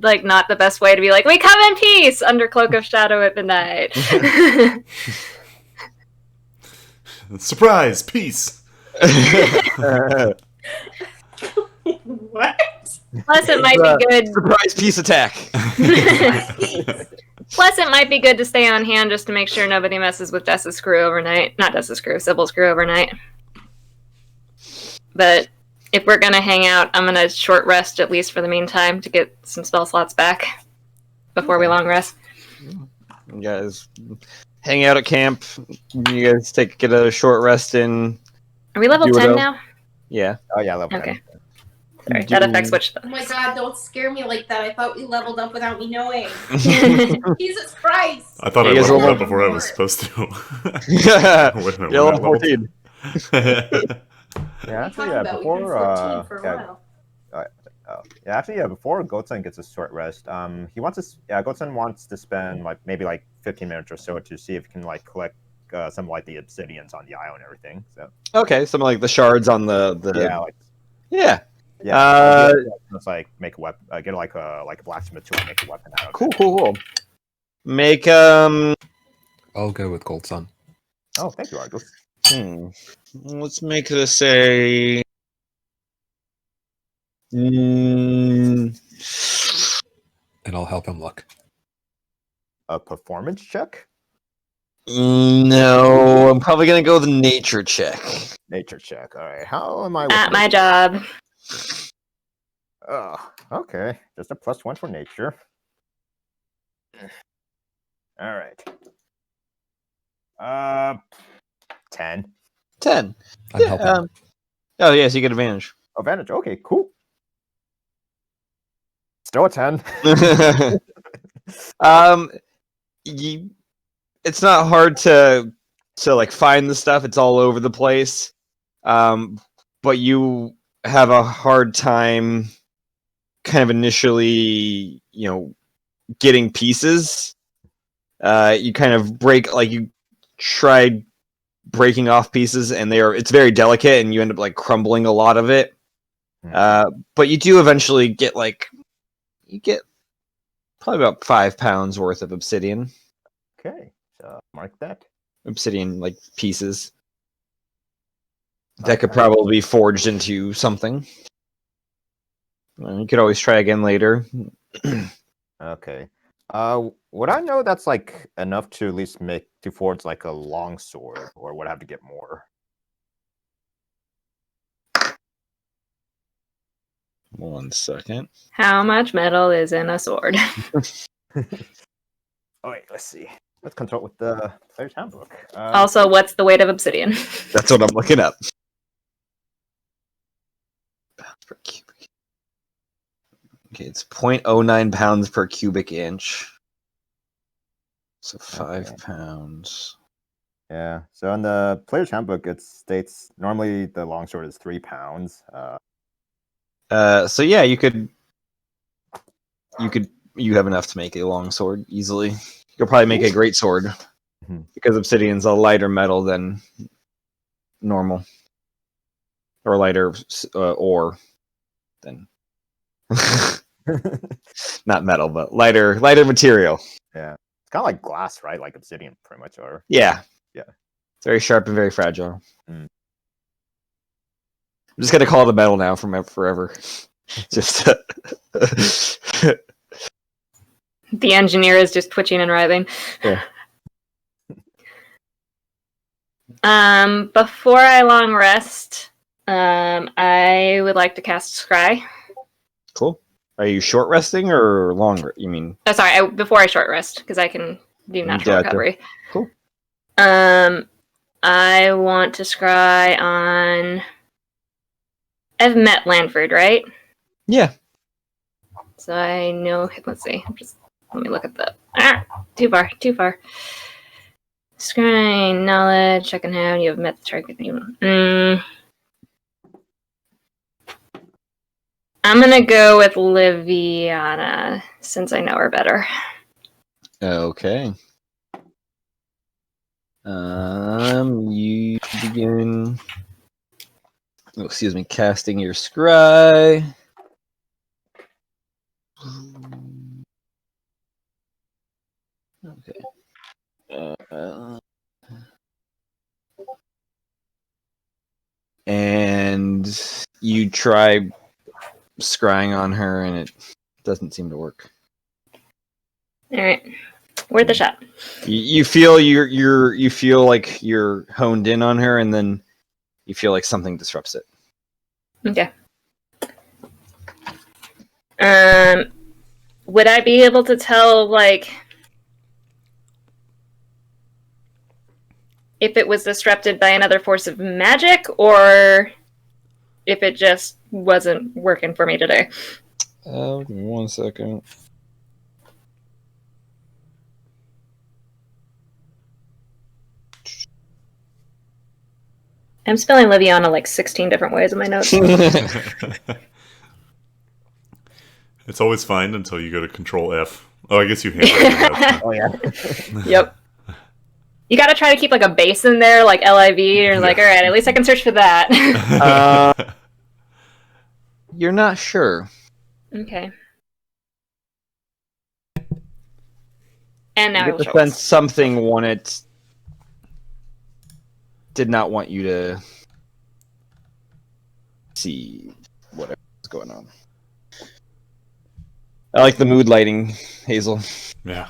like not the best way to be like, we come in peace under cloak of shadow at midnight. Surprise! Peace! What? Plus, it might be good. Surprise peace attack. Plus, it might be good to stay on hand just to make sure nobody messes with Dessa's crew overnight. Not Dessa's crew, Sybil's crew overnight. But if we're gonna hang out, I'm gonna short rest at least for the meantime to get some spell slots back before we long rest. You guys hang out at camp. You guys get a short rest in. Are we level Do 10 whatever. now? Yeah. Oh yeah, level 10. Okay. Sorry, that affects which. Oh my god, don't scare me like that. I thought we leveled up without me knowing. Jesus Christ! I thought I You guys leveled are up before I was supposed to. Yeah. Wait a minute, You're we're level not 14. Yeah, Talking actually, yeah. about we've been Before 14 for a while. before Goatson gets a short rest, Goatson wants to spend maybe 15 minutes or so to see if he can collect some the obsidians on the island and everything. So Okay, some like the shards on the yeah, yeah. just make a weapon, get a blacksmith tool and make a weapon out of Cool. Make I'll go with Gold Sun. Oh, thank you, Argus. Let's make this a. And I'll help him look. a performance check? No, I'm probably gonna go with a nature check. Nature check. All right. How am I? Not my job. Oh, okay. Just a +1 for nature. All right. 10. 10. I'm Yeah. helping. Oh, yes, you get advantage. Advantage. Okay, cool. Still a 10. You, it's not hard to like find the stuff. It's all over the place. But you have a hard time kind of initially, getting pieces. You kind of you try breaking off pieces, and it's very delicate, and you end up like crumbling a lot of it. But you do eventually get probably about 5 pounds worth of obsidian. Okay, so mark that. Obsidian like pieces that could probably be forged into something. You could always try again later. Okay. Would I know that's like enough to at least forge like a long sword, or would I have to get more? One second. How much metal is in a sword? Oh wait, let's see. Let's consult with the player's handbook. Also, what's the weight of obsidian? That's what I'm looking up. Pounds per cubic. Okay, it's 0.09 pounds per cubic inch. So 5 pounds. Yeah. So in the player's handbook, it states normally the longsword is 3 pounds. So yeah, you have enough to make a long sword easily. You'll probably make a great sword because obsidian's a lighter metal than normal, or lighter ore than not metal, but lighter material. Yeah. It's kind of like glass, right? Like obsidian, pretty much. Or Yeah. Yeah. It's very sharp and very fragile. Mm. I'm just gonna call it a metal now from forever. Just The engineer is just twitching and writhing. Yeah. Before I long rest, I would like to cast Scry. Cool. Are you short resting or long? You mean? Oh, sorry. Before I short rest, because I can do natural Gotcha. recovery. Cool. I want to scry on. I've met Lanford, right? Yeah. So I know. Let's see. Let me look at the. Too far. Scrying knowledge. Checking how you have met the target. I'm gonna go with Liviana since I know her better. Okay. You begin. Oh, excuse me. Casting your scry. Okay. And you try scrying on her, and it doesn't seem to work. All right, worth a shot. You feel you feel like you're honed in on her, and then you feel like something disrupts it. Okay. Would I be able to tell, like, if it was disrupted by another force of magic, or if it just wasn't working for me today? Give me 1 second. I'm spelling Liviana like 16 different ways in my notes. It's always fine until you go to Control F. Oh, I guess you handwrite. Oh yeah. Yep. You gotta try to keep like a base in there, like LIV, or like, all right, at least I can search for that. You're not sure. Okay. And now I You will get show the sense us. something did not want you to see whatever's going on. I like the mood lighting, Hazel. Yeah.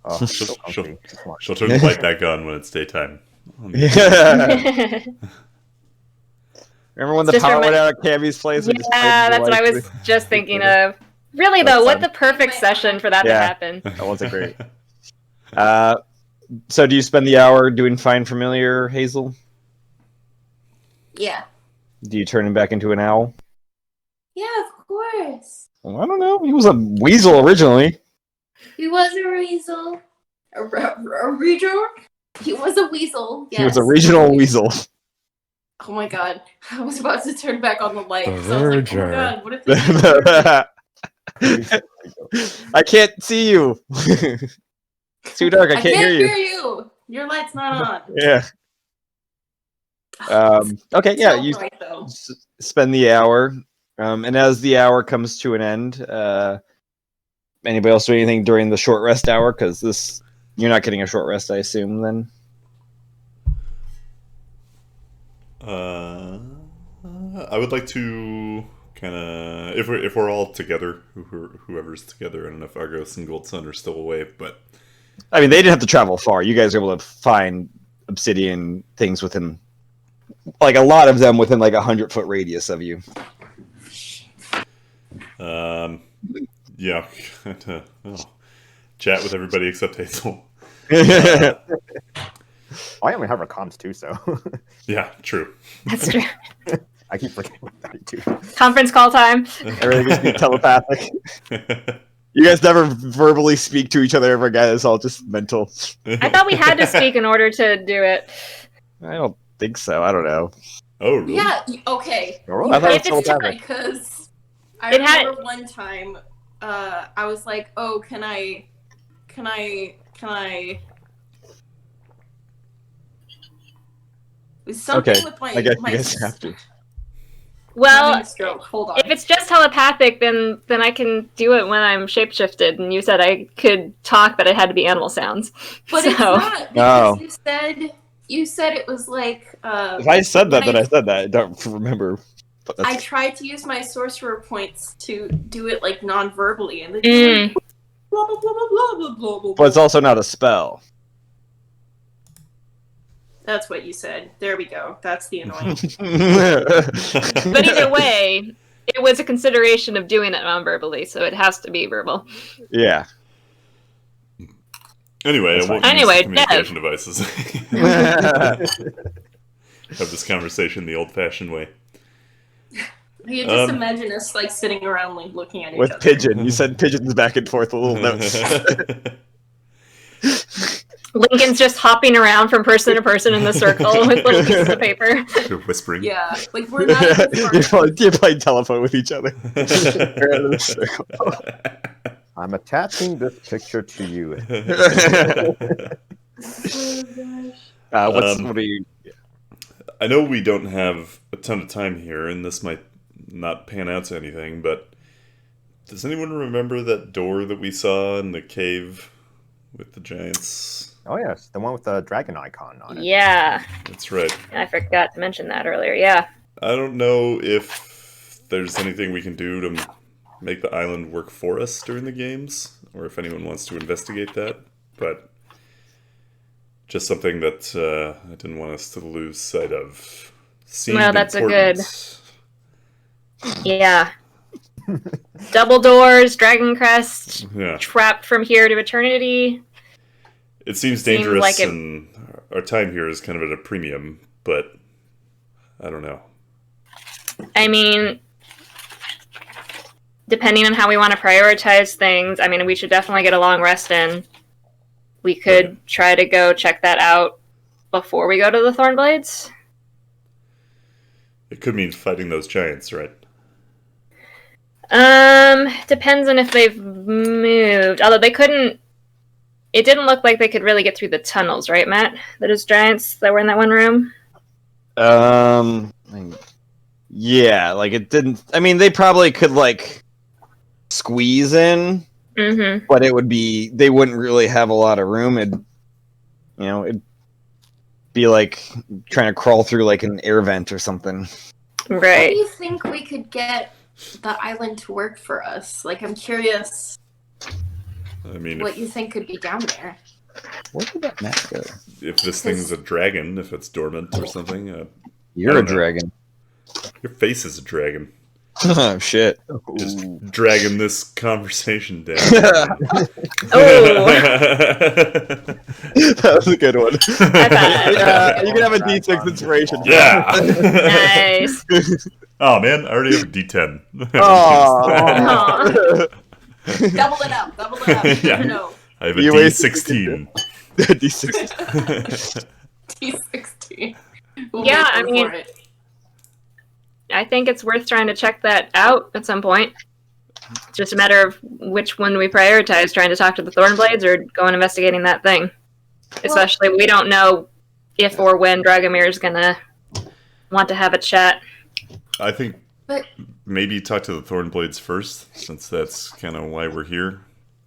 Oh, so comfy. She'll turn the light back on when it's daytime. Yeah. Remember when the Just power went remind- out at Cammy's place? We just Yeah, played the that's what I lights? was just thinking of. Really That's though, what fun. the perfect session for that to Yeah. happen. That wasn't great. So do you spend the hour doing Find Familiar, Hazel? Yeah. Do you turn him back into an owl? Yeah, of course. Well, I don't know. He was a weasel originally. He was a weasel. A weasel? He was a weasel. Yes. He was a regional weasel. Oh my god. I was about to turn back on the light. The So I was like, oh my Verger. god, what if they I can't see you. It's too dark. I can't hear you. you. Your light's not on. Yeah. Okay. Yeah. You Right, though. spend the hour, and as the hour comes to an end, anybody else do anything during the short rest hour? Because you're not getting a short rest, I assume. Then. I would like to kind of if we're all together, whoever's together. I don't know if Argos and Gold Sun are still away, but I mean, they didn't have to travel far. You guys were able to find obsidian things within, like a lot of them within like 100-foot radius of you. Yeah, chat with everybody except Hazel. I only have our comms too, so Yeah, true. That's true. I keep forgetting about that too. Conference call time. Everything is being telepathic. You guys never verbally speak to each other ever again. It's all just mental. I thought we had to speak in order to do it. I don't think so. I don't know. Oh, really? Yeah, okay. You're I thought If it was it's telepathic. Because I It had- remember one time, I was like, oh, can I it was something Okay, with my I guess you my guys have to. Well, having a stroke. Hold on. if it's just telepathic, then I can do it when I'm shapeshifted. And you said I could talk, but it had to be animal sounds. But so it's not No. because you said it was like If I said that, then I said that. I don't remember. But I that's, tried to use my sorcerer points to do it like non-verbally, and then Mm. blah blah blah blah blah blah blah blah. but it's also not a spell. That's what you said. There we go. That's the annoying. But either way, it was a consideration of doing it non-verbally, so it has to be verbal. Yeah. Anyway, That's I won't fine. use Anyway, communication devices. Have this conversation the old-fashioned way. You just imagine us like sitting around like looking at each With other. pigeon. You send pigeons back and forth with little notes. Lincoln's just hopping around from person to person in the circle with little pieces of paper. You're whispering. Yeah, like we're not. You're playing telephone with each other. You're out of the circle. I'm attaching this picture to you. What are you? I know we don't have a ton of time here, and this might not pan out to anything, but does anyone remember that door that we saw in the cave with the giants? Oh yes, the one with the dragon icon on it. Yeah, That's right. I forgot to mention that earlier. Yeah. I don't know if there's anything we can do to make the island work for us during the games, or if anyone wants to investigate that, but just something that I didn't want us to lose sight of. Seemed Well, that's a good- important. Yeah. Double doors, Dragon Crest, Yeah. trapped from here to eternity. It seems Seemed dangerous, like it- and our time here is kind of at a premium, but I don't know. I mean, depending on how we want to prioritize things, I mean, we should definitely get a long rest in. We could try to go check that out before we go to the Thornblades. It could mean fighting those giants, right? Depends on if they've moved. Although they couldn't. It didn't look like they could really get through the tunnels, right, Matt? Those giants that were in that one room. Yeah, like it didn't. I mean, they probably could like squeeze in, Mm-hmm. but it would be they wouldn't really have a lot of room. It'd be like trying to crawl through like an air vent or something. How Right. do you think we could get the island to work for us? Like, I'm curious. I mean, what you think could be down there. Where did that map go? if this thing's a dragon, if it's dormant or something, You're a don't know. dragon. Your face is a dragon. Oh shit! Just dragging this conversation down. Oh, That was a good one. high five. You can have a D6 inspiration. Yeah. Nice. Oh man, I already have a D10. Aw. Double it up. Double it up. Yeah. No. I have a You wasted D16. D6. T16. Yeah, I mean- I think it's worth trying to check that out at some point. It's just a matter of which one we prioritize, trying to talk to the Thornblades or going investigating that thing. Especially, we don't know if or when Dragomir is going to want to have a chat. I think But- maybe talk to the Thornblades first, since that's kind of why we're here.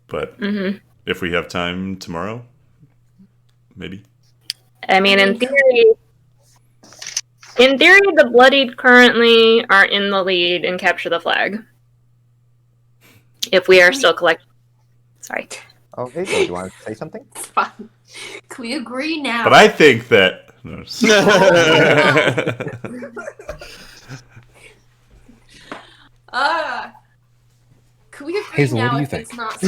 But if we have time tomorrow, maybe. I mean, in theory, the Bloodied currently are in the lead in Capture the Flag. If we are still collecting. Sorry. Oh, hey, do you want to say something? It's fine. Can we agree now? But I think that. No, just- Can we agree Hazel, what now do you if think? it's not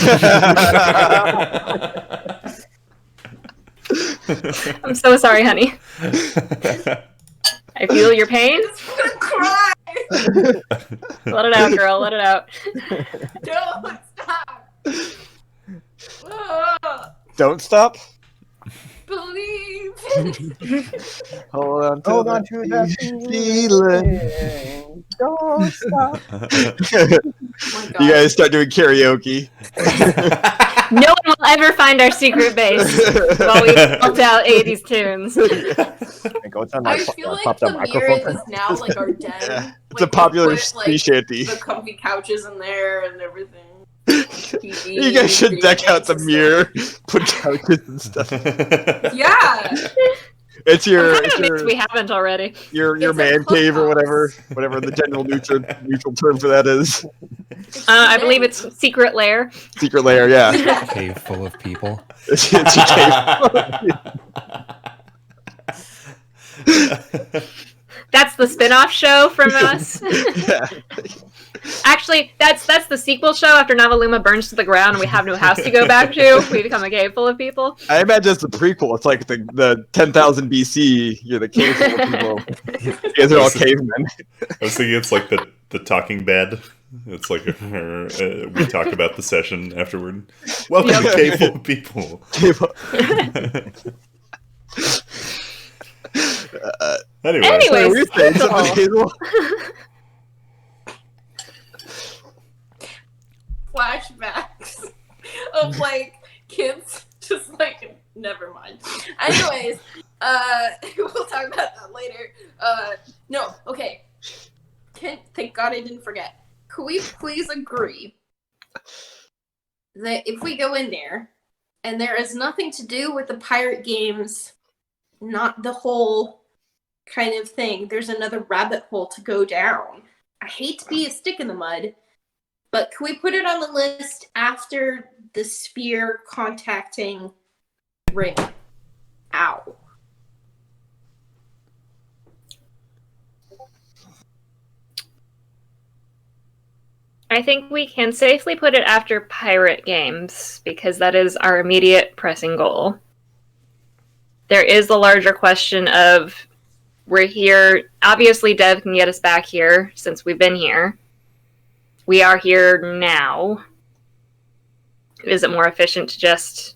I'm so sorry, honey. I feel your pain. I'm gonna cry! Let it out, girl. Let it out. Don't stop! Don't stop. Believe! Hold on to Hold the on to that feeling. Don't stop. Oh my God. You guys start doing karaoke. No one will ever find our secret base while we belt out 80s tunes. It goes on I like feel like popped the up mirrors microphone. is now like our den. Yeah. It's Like, a popular we put, sea shanty. The comfy couches in there and everything. You guys should deck out the mirror, put couches and stuff. Yeah! It's your I'm kind of amazed we haven't already. your It's a man cave or clubhouse. whatever the general neutral term for that is. I believe it's Secret Lair. Secret lair, yeah. Yeah. Cave full of people. It's your cave. That's the spin-off show from us. Yeah. Actually, that's the sequel show after Novi'luma burns to the ground and we have no house to go back to. We become a cave full of people. I imagine it's the prequel. It's like the 10,000 BC. You're the cave full of people. You guys are all cavemen. I was thinking it's like the Talking Bad. It's like we talk about the session afterward. Welcome to Cave Full of People. Anyway, Anyways, Were you saying something, Hazel? Flashbacks of like kids just like never mind. Anyways, we'll talk about that later. No, okay. Thank God I didn't forget. Could we please agree that if we go in there and there is nothing to do with the pirate games, not the whole kind of thing, there's another rabbit hole to go down. I hate to be a stick in the mud, but can we put it on the list after the spear contacting ring? Ow. I think we can safely put it after pirate games because that is our immediate pressing goal. There is the larger question of we're here. Obviously, Dev can get us back here since we've been here. We are here now. Is it more efficient to just...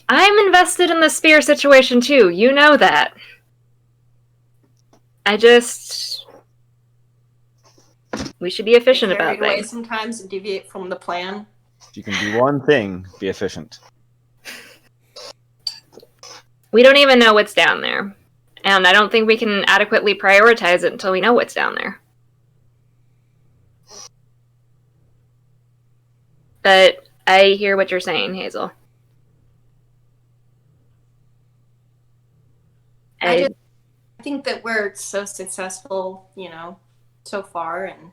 I'm invested in the spear situation too. You know that. We should be efficient about Carried away things. sometimes and deviate from the plan. If you can do one thing, be efficient. We don't even know what's down there. And I don't think we can adequately prioritize it until we know what's down there. But I hear what you're saying, Hazel. I think that we're so successful, so far, and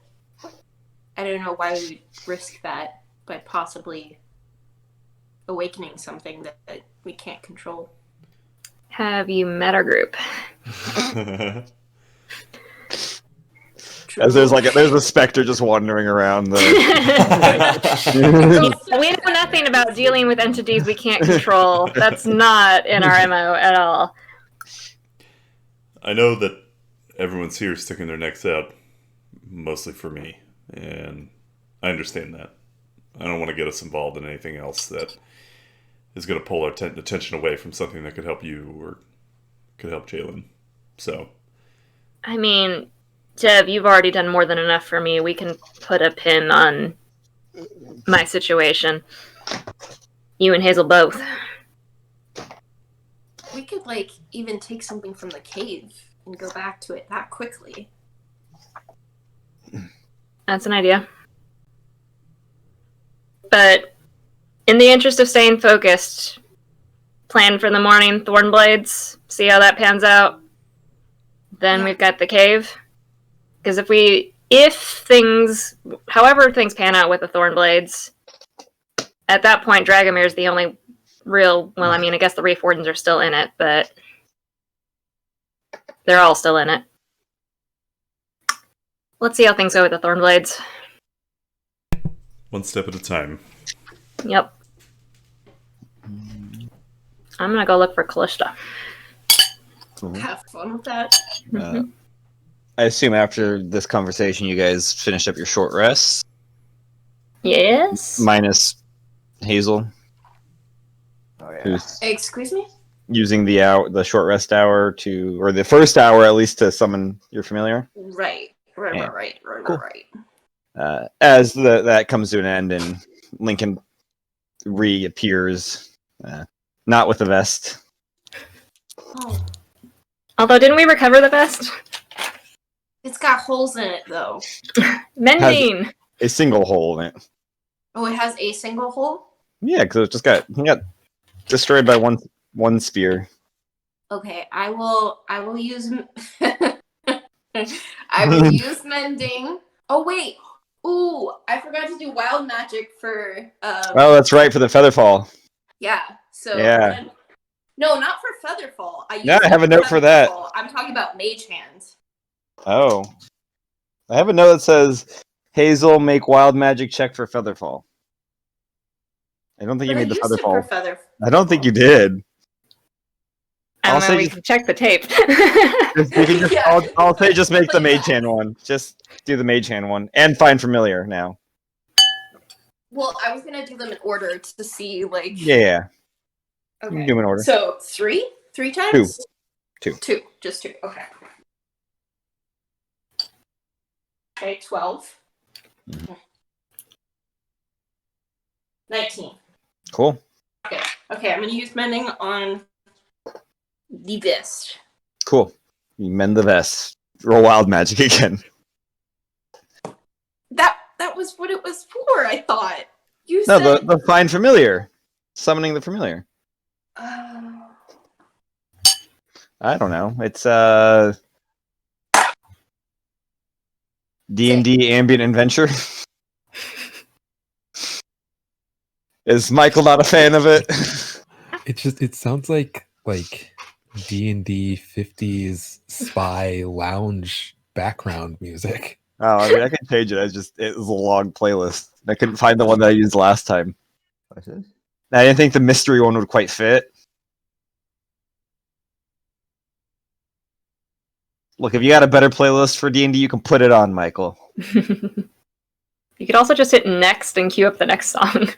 I don't know why we would risk that by possibly awakening something that we can't control. Have you met our group? As there's a specter just wandering around the. We know nothing about dealing with entities we can't control. That's not in our MO at all. I know that everyone's here sticking their necks out, mostly for me, and I understand that. I don't want to get us involved in anything else that is going to pull our attention away from something that could help you or could help Jalen. So, I mean, Dev, you've already done more than enough for me. We can put a pin on my situation. You and Hazel both. We could, even take something from the cave and go back to it that quickly. That's an idea. But in the interest of staying focused, plan for the morning Thornblades, see how that pans out. Then we've got the cave. Because however things pan out with the Thornblades, at that point Dragomir's the only real, well, I mean, I guess the Reef Wardens are still in it, but they're all still in it. Let's see how things go with the Thornblades. one step at a time. Yep. I'm gonna go look for Callista. Have fun with that. I assume after this conversation, you guys finish up your short rests. Yes? Minus Hazel, Oh yeah. who's Excuse me? using the short rest hour or the first hour at least to summon your familiar. Right. Yeah. Right. Cool. As that comes to an end and Lincoln reappears, not with the vest. Oh, Although, didn't we recover the vest? it's got holes in it, though. Mending! A single hole in it. Oh, it has a single hole? Yeah, because he got destroyed by one spear. Okay, I will use I will use mending. Oh wait. Ooh, I forgot to do wild magic for Oh, that's right, for the Featherfall. yeah. So Yeah. no, not for Featherfall. Yeah, I have a note for that. Featherfall. I'm talking about Mage Hand. Oh. I have a note that says Hazel make wild magic check for Featherfall. I don't think you But I made the used it for Featherfall. I don't think you did. I don't I'll know, say we just- can check the tape. Yeah. I'll say just make the Play Mage that. Hand one. Just do the Mage Hand one. And find familiar now. Well, I was gonna do them in order to see Yeah. Okay. You can do them in order. So 3 times? Two. Just 2. Okay. Okay, 12. Mhm. 19. Cool. Okay, I'm gonna use mending on the vest. Cool. You mend the vest. Roll wild magic again. That was what it was for, I thought. You No, said the find familiar. Summoning the familiar. I don't know. It's D&D ambient adventure. Is Michael not a fan of it? It sounds like D&D 50s spy lounge background music. Oh, I mean, I can change it. It was a long playlist. I couldn't find the one that I used last time. What's this? I didn't think the mystery one would quite fit. Look, if you got a better playlist for D&D, you can put it on, Michael. You could also just hit next and queue up the next song.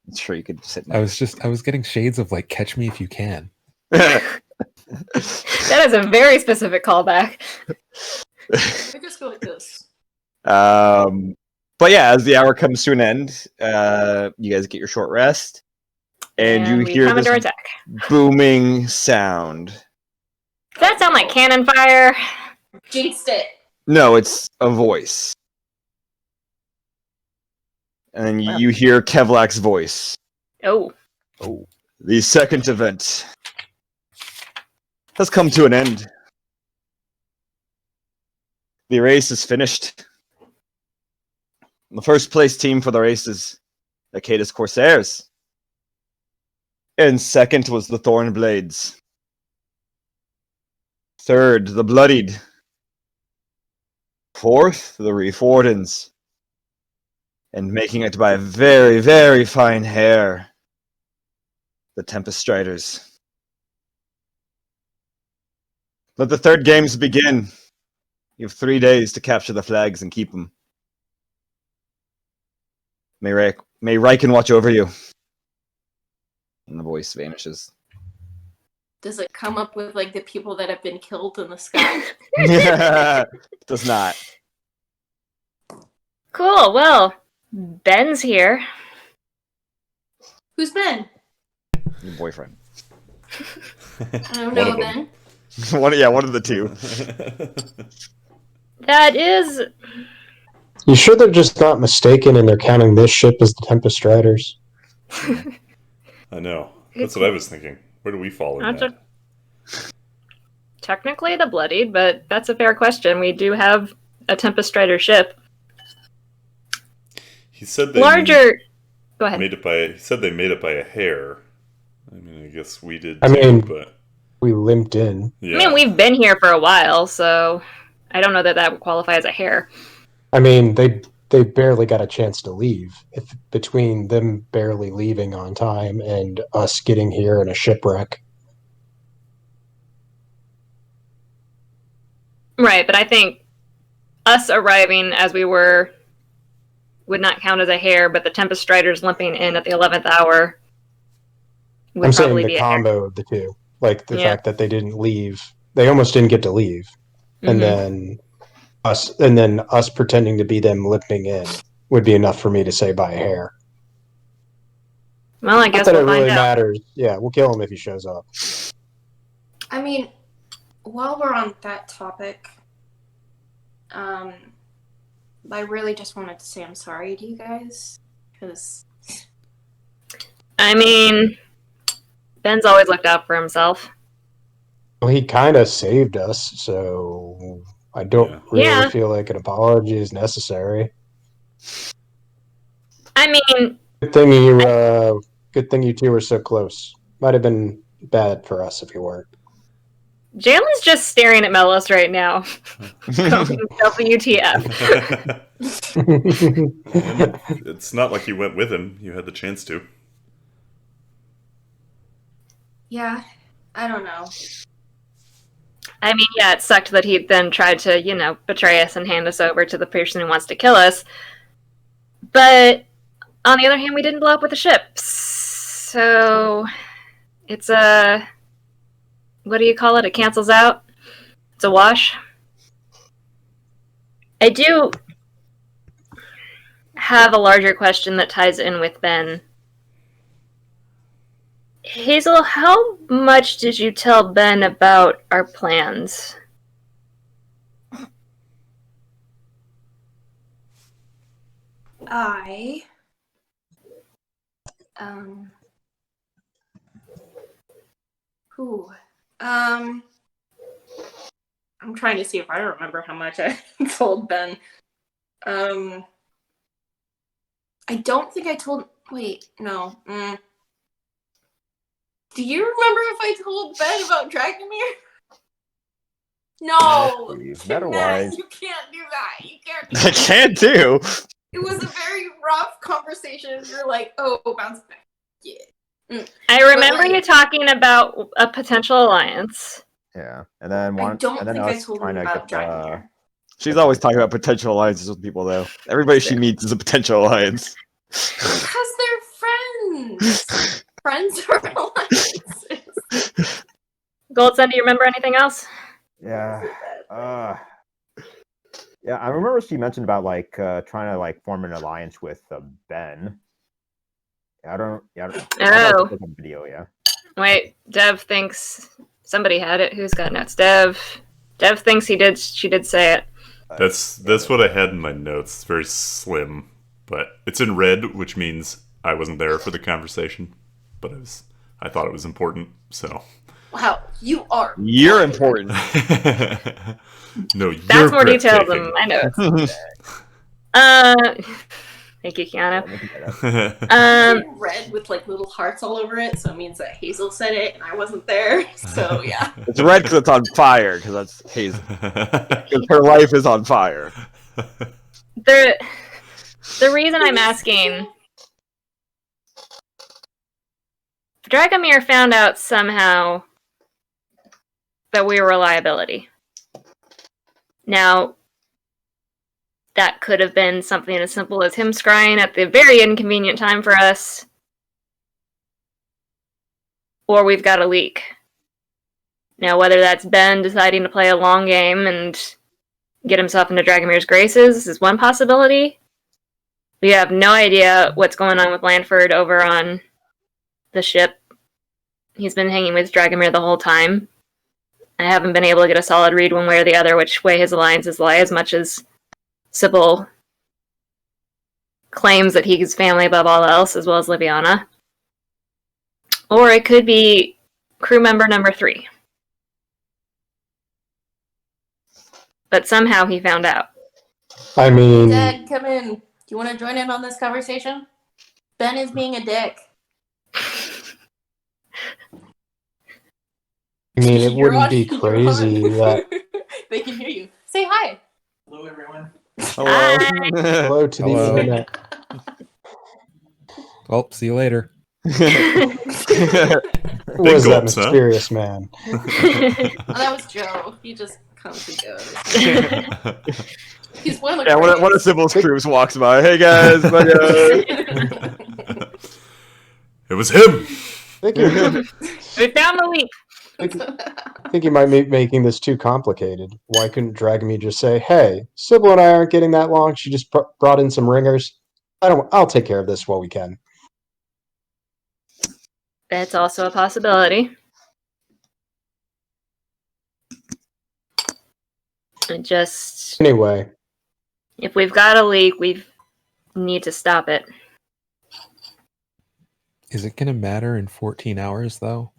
I'm sure you could sit. I was getting shades of Catch Me If You Can. That is a very specific callback. I just go like this. But yeah, as the hour comes to an end, you guys get your short rest, and you we hear come this under attack. booming sound. Does that sound like cannon fire? Jinxed it. No, it's a voice. And then you hear Kevlak's voice. Oh. The second event has come to an end. The race is finished. The first place team for the race is Acatus Corsairs. And second was the Thorn Blades. Third, the Bloodied. Fourth, the Reef Wardens. And making it by a very, very fine hair, the Tempest Striders. Let the third games begin. You have 3 days to capture the flags and keep them. May Riken watch over you. And the voice vanishes. Does it come up with like the people that have been killed in the sky? Does not. Cool. Well, Ben's here. Who's Ben? Your boyfriend. I don't One know of them. Ben. One of the two. That is. You sure they're just not mistaken and they're counting this ship as the Tempest Riders? I know. That's what I was thinking. Where do we fall in that? Technically the Bloodied, but that's a fair question. We do have a Tempest Strider ship. He said they Larger. Go ahead. he said they made it by a hair. I mean, I guess we did I too, mean- but We limped in. yeah. I mean, we've been here for a while, so I don't know that that would qualify as a hair. I mean, they barely got a chance to leave. If between them barely leaving on time and us getting here in a shipwreck. Right, but I think us arriving as we were would not count as a hair, but the Tempest Striders limping in at the 11th hour would I'm saying probably the be a hair. combo of the two. Like the Yeah. fact that they didn't leave. They almost didn't get to leave. And Mhm. then us pretending to be them limping in would be enough for me to say by a hair. Well, I Not guess that we'll it really find out. matters. Yeah, we'll kill him if he shows up. I mean, while we're on that topic, I really just wanted to say I'm sorry to you guys because I mean, Ben's always looked out for himself. Well, he kind of saved us, so I don't Yeah. really Yeah. feel like an apology is necessary. I mean, Good thing you two were so close. Might have been bad for us if you weren't. Jalen's just staring at Melos right now. Going WTF. It's not like you went with him. You had the chance to. yeah, I don't know. I mean, yeah, it sucked that he then tried to, betray us and hand us over to the person who wants to kill us. But on the other hand, we didn't blow up with the ship. So it's what do you call it? It cancels out. It's a wash. I do have a larger question that ties in with Ben. Hazel, how much did you tell Ben about our plans? I who I'm trying to see if I remember how much I told Ben. I don't think I told. Wait, no. Do you remember if I told Ben about Dragomir? No, Better Matt, wise. you can't do that. You can't do I that. can't do. It was a very rough conversation. You're like, oh, bounce back. Yeah. I remember like- you talking about a potential alliance. Yeah, and then I don't and then think I us told trying him to about get Dragomir. She's always talking about potential alliances with people, though. Everybody she meets is a potential alliance. Because they're friends. Friends are alliances. Goldson, do you remember anything else? yeah. Yeah, I remember she mentioned about trying to form an alliance with Ben. I don't. Yeah. I Oh. think it was a video. Yeah. Wait, Dev thinks somebody had it. Who's got notes? Dev thinks she did say it. That's what I had in my notes. It's very slim, but it's in red, which means I wasn't there for the conversation, but I thought it was important. So Wow, you are. You're important. no, That's you're more detailed than breathtaking. my notes. Thank you, Kiana. We can do that. Red with like little hearts all over it, so it means that Hazel said it and I wasn't there. So yeah. It's red because it's on fire, because that's Hazel. Because her life is on fire. The reason I'm asking, Dragomir found out somehow that we were a liability. Now, that could have been something as simple as him scrying at the very inconvenient time for us, or we've got a leak. Now, whether that's Ben deciding to play a long game and get himself into Dragomir's graces is one possibility. We have no idea what's going on with Lanford over on the ship. He's been hanging with Dragomir the whole time. I haven't been able to get a solid read one way or the other which way his alliances lie, as much as Sybil claims that he's family above all else, as well as Liviana. Or it could be crew member number 3. But somehow he found out. I mean, Dad, come in. Do you want to join in on this conversation? Ben is being a dick. it You're wouldn't on- be you're crazy on. that They can hear you. Say hi. Hello, everyone. Hello. Hi. hello to Hello. the internet. Well, see you later. Who was that gulps, huh? mysterious man? Oh, that was Joe. He just comes and goes. He's one of the Yeah, one of Sybil's crews walks by. Hey guys, bye guys. It was him. I think you, We found the leak. I think you might be making this too complicated. Why couldn't Dragomir just say, "Hey, Sybil and I aren't getting that long. She just brought in some ringers. I'll take care of this while we can." That's also a possibility. It just, Anyway, if we've got a leak, we need to stop it. Is it going to matter in 14 hours, though?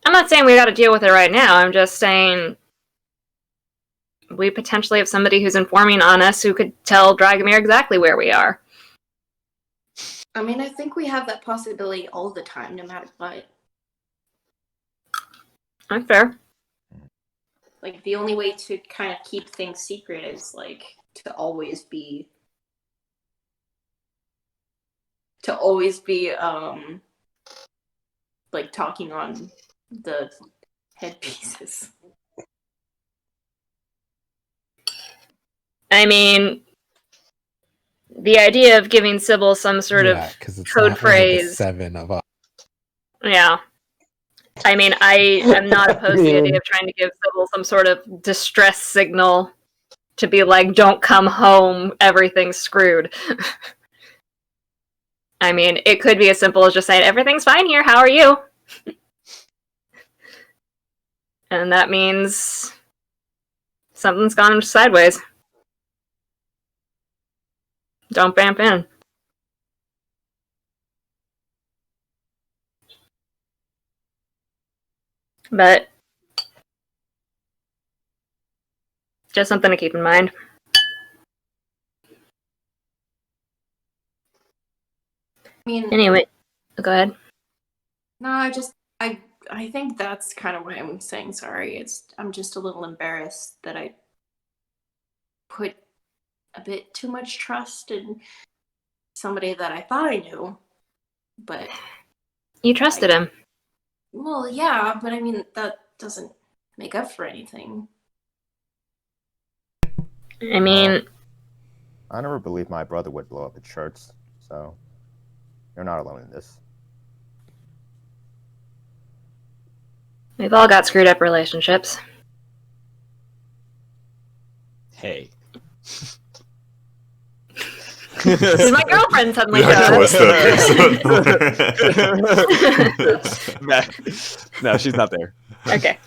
I'm not saying we got to deal with it right now. I'm just saying we potentially have somebody who's informing on us who could tell Dragomir exactly where we are. I mean, I think we have that possibility all the time, no matter what. That's fair. Like, the only way to kind of keep things secret is, like, to always be, like, talking on the headpieces. I mean, the idea of giving Sybil some sort of 'cause it's code not one of the phrase. 7 of us. Yeah. I mean, I am not opposed to the idea of trying to give Sybil some sort of distress signal to be like, don't come home, everything's screwed. I mean, it could be as simple as just saying, everything's fine here, how are you? And that means something's gone sideways. Don't vamp in. But just something to keep in mind. I mean, Anyway, go ahead. no, I think that's kind of why I'm saying sorry. I'm just a little embarrassed that I put a bit too much trust in somebody that I thought I knew, but You trusted him. well, yeah, but I mean that doesn't make up for anything. I mean, I never believed my brother would blow up at shirts, so you're not alone in this. we've all got screwed up relationships. Hey. Because my girlfriend suddenly Yeah, goes. Calista. No, she's not there. Okay.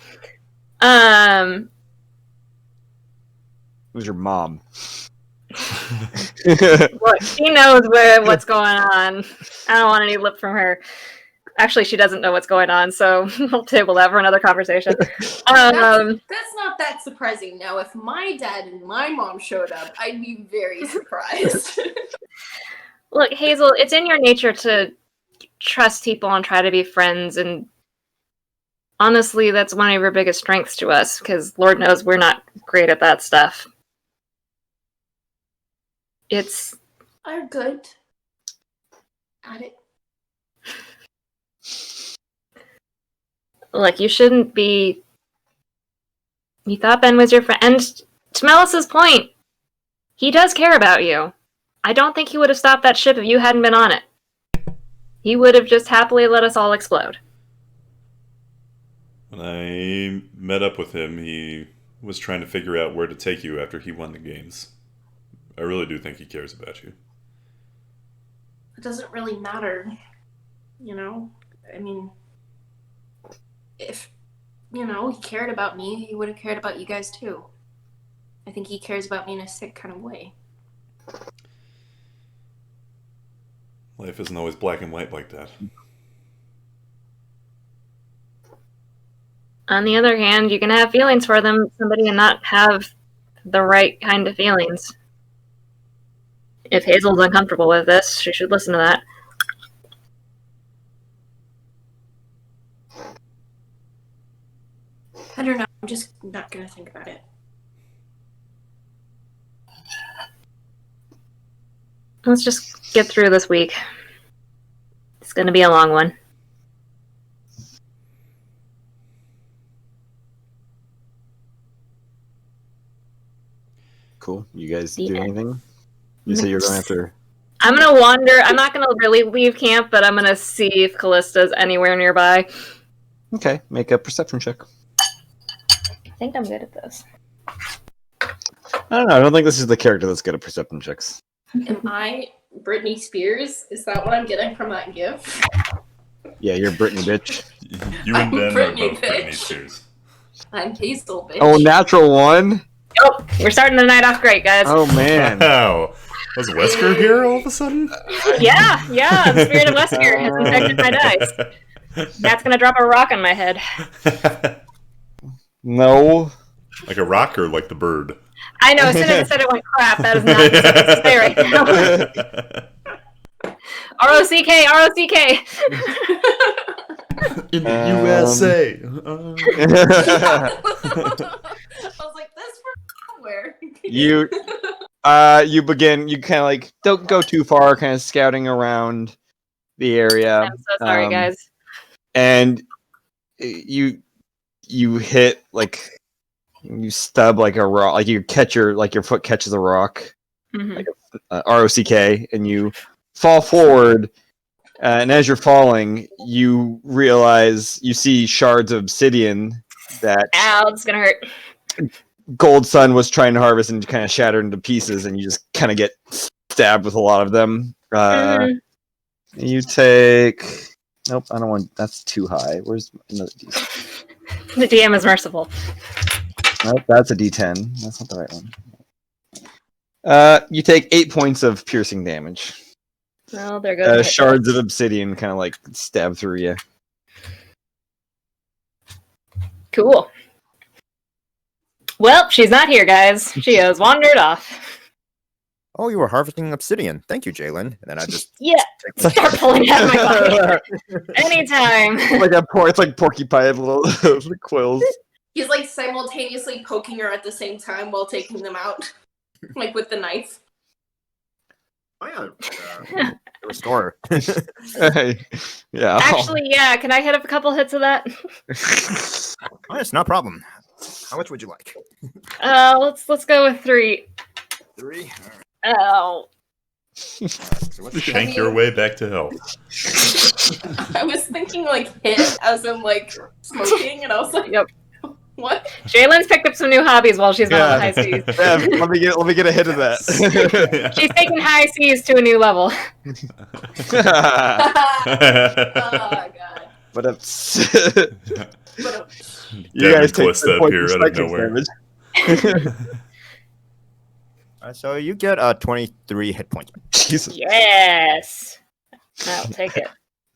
It was your mom. Look, she knows what's going on. I don't want any lip from her. Actually, she doesn't know what's going on, so we'll table that for another conversation. That's not that surprising. Now, if my dad and my mom showed up, I'd be very surprised. Look, Hazel, it's in your nature to trust people and try to be friends, and honestly, that's one of your biggest strengths to us, because Lord knows we're not great at that stuff. I'm good at it. Look, you shouldn't be... You thought Ben was your friend. And to Melissa's point, he does care about you. I don't think he would have stopped that ship if you hadn't been on it. He would have just happily let us all explode. When I met up with him, he was trying to figure out where to take you after he won the games. I really do think he cares about you. It doesn't really matter, you know? I mean, if, you know, he cared about me, he would have cared about you guys too. I think he cares about me in a sick kind of way. Life isn't always black and white like that. On the other hand, you can have feelings for somebody and not have the right kind of feelings. If Hazel's uncomfortable with this, she should listen to that. I don't know, I'm just not gonna think about it. Let's just get through this week. It's gonna be a long one. Cool. You guys do Yeah. anything? You said you're going after... I'm gonna wander. I'm not gonna really leave camp, but I'm gonna see if Callista's anywhere nearby. Okay, make a perception check. I think I'm good at this. I don't know. I don't think this is the character that's good at perception checks. Am I Britney Spears? Is that what I'm getting from that gift? Yeah, you're Britney, bitch. You I'm and Ben are Britney, both Britney bitch. Spears. I'm Hazel, bitch. Oh, natural one? Oh, we're starting the night off great, guys. Oh, man. Wow. Was Wesker here all of a sudden? Yeah, the spirit of Wesker has infected my dice. Matt's gonna drop a rock on my head. No. Like a rock or like the bird? I know, as soon as I said it went crap, that is not what to say right now. R-O-C-K, R-O-C-K. In the USA. I was like, that's from nowhere. You begin, you kind of like, don't go too far, kind of scouting around the area. I'm so sorry, guys. And you hit, like, you stub like a rock, like you catch your foot catches a rock, like R-O-C-K, and you fall forward. And as you're falling, you realize you see shards of obsidian that Ow, it's gonna hurt. Gold Sun was trying to harvest and kind of shattered into pieces, and you just kind of get stabbed with a lot of them. You take... Nope, I don't want... That's too high. Where's another D10? The DM is merciful. Nope, that's a D10. That's not the right one. You take 8 points of piercing damage. Well, there goes shards of obsidian kind of like stab through you. Cool. Well, she's not here, guys. She has wandered off. Oh, you were harvesting obsidian. Thank you, Jalen. And then I just Start pulling out of my body. Anytime. It's like porcupine little quills. He's like simultaneously poking her at the same time while taking them out, like with the knife. Oh yeah, restore. Yeah. Actually, yeah. Can I hit up a couple hits of that? Oh, it's no problem. How much would you like? Let's go with 3. 3. Oh. Shank your way back to hell. I was thinking like hit as in like smoking, and I was like, Yep. What? Jalen's picked up some new hobbies while she's on the high seas. Yeah, let me get a hit of that. She's taking high seas to a new level. Oh god. But it's But you guys take Calista appear out of nowhere. So you get 23 hit points. Jesus. Yes. I'll take it.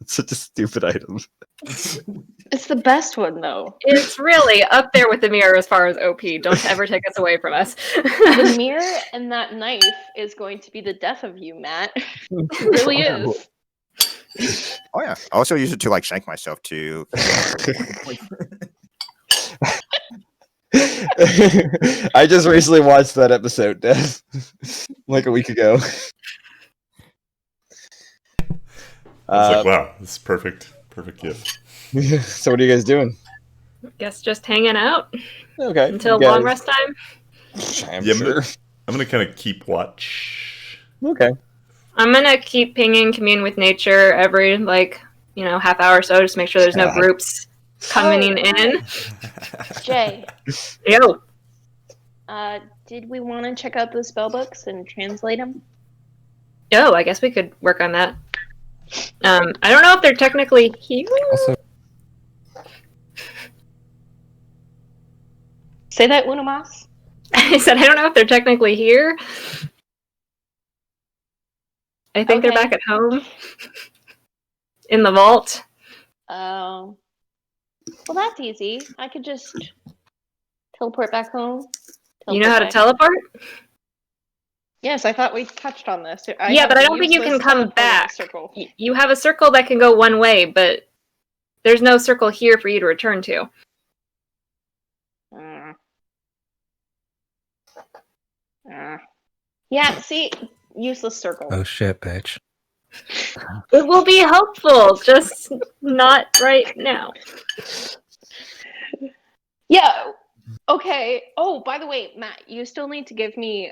Such a stupid item. It's the best one, though. It's really up there with the mirror as far as OP. Don't ever take us away from us. The mirror and that knife is going to be the death of you, Matt. It really is. Oh yeah. I also use it to like shank myself too. I just recently watched that episode, Dev, like a week ago. I was like, wow, this is perfect gift. So what are you guys doing? Guess just hanging out Okay. until you long guys- rest time. I'm Yeah, sure. I'm gonna kind of keep watch. Okay. I'm gonna keep pinging commune with nature every half hour or so, just make sure there's no God. groups coming in. Jay, Yo, did we want to check out the spell books and translate them? oh, I guess we could work on that. I don't know if they're technically here. Also, Say that, Unamas. I said I don't know if they're technically here. I think they're Okay. back at home in the vault. Well, that's easy. I could just teleport back home. You know how to back. teleport? Yes, I thought we touched on this. Yeah, but I don't think you can come back. Circle. You have a circle that can go one way, but there's no circle here for you to return to. Yeah, see, useless circle. oh shit, bitch. It will be helpful, just not right now. Yeah. Okay. Oh, by the way, Matt, you still need to give me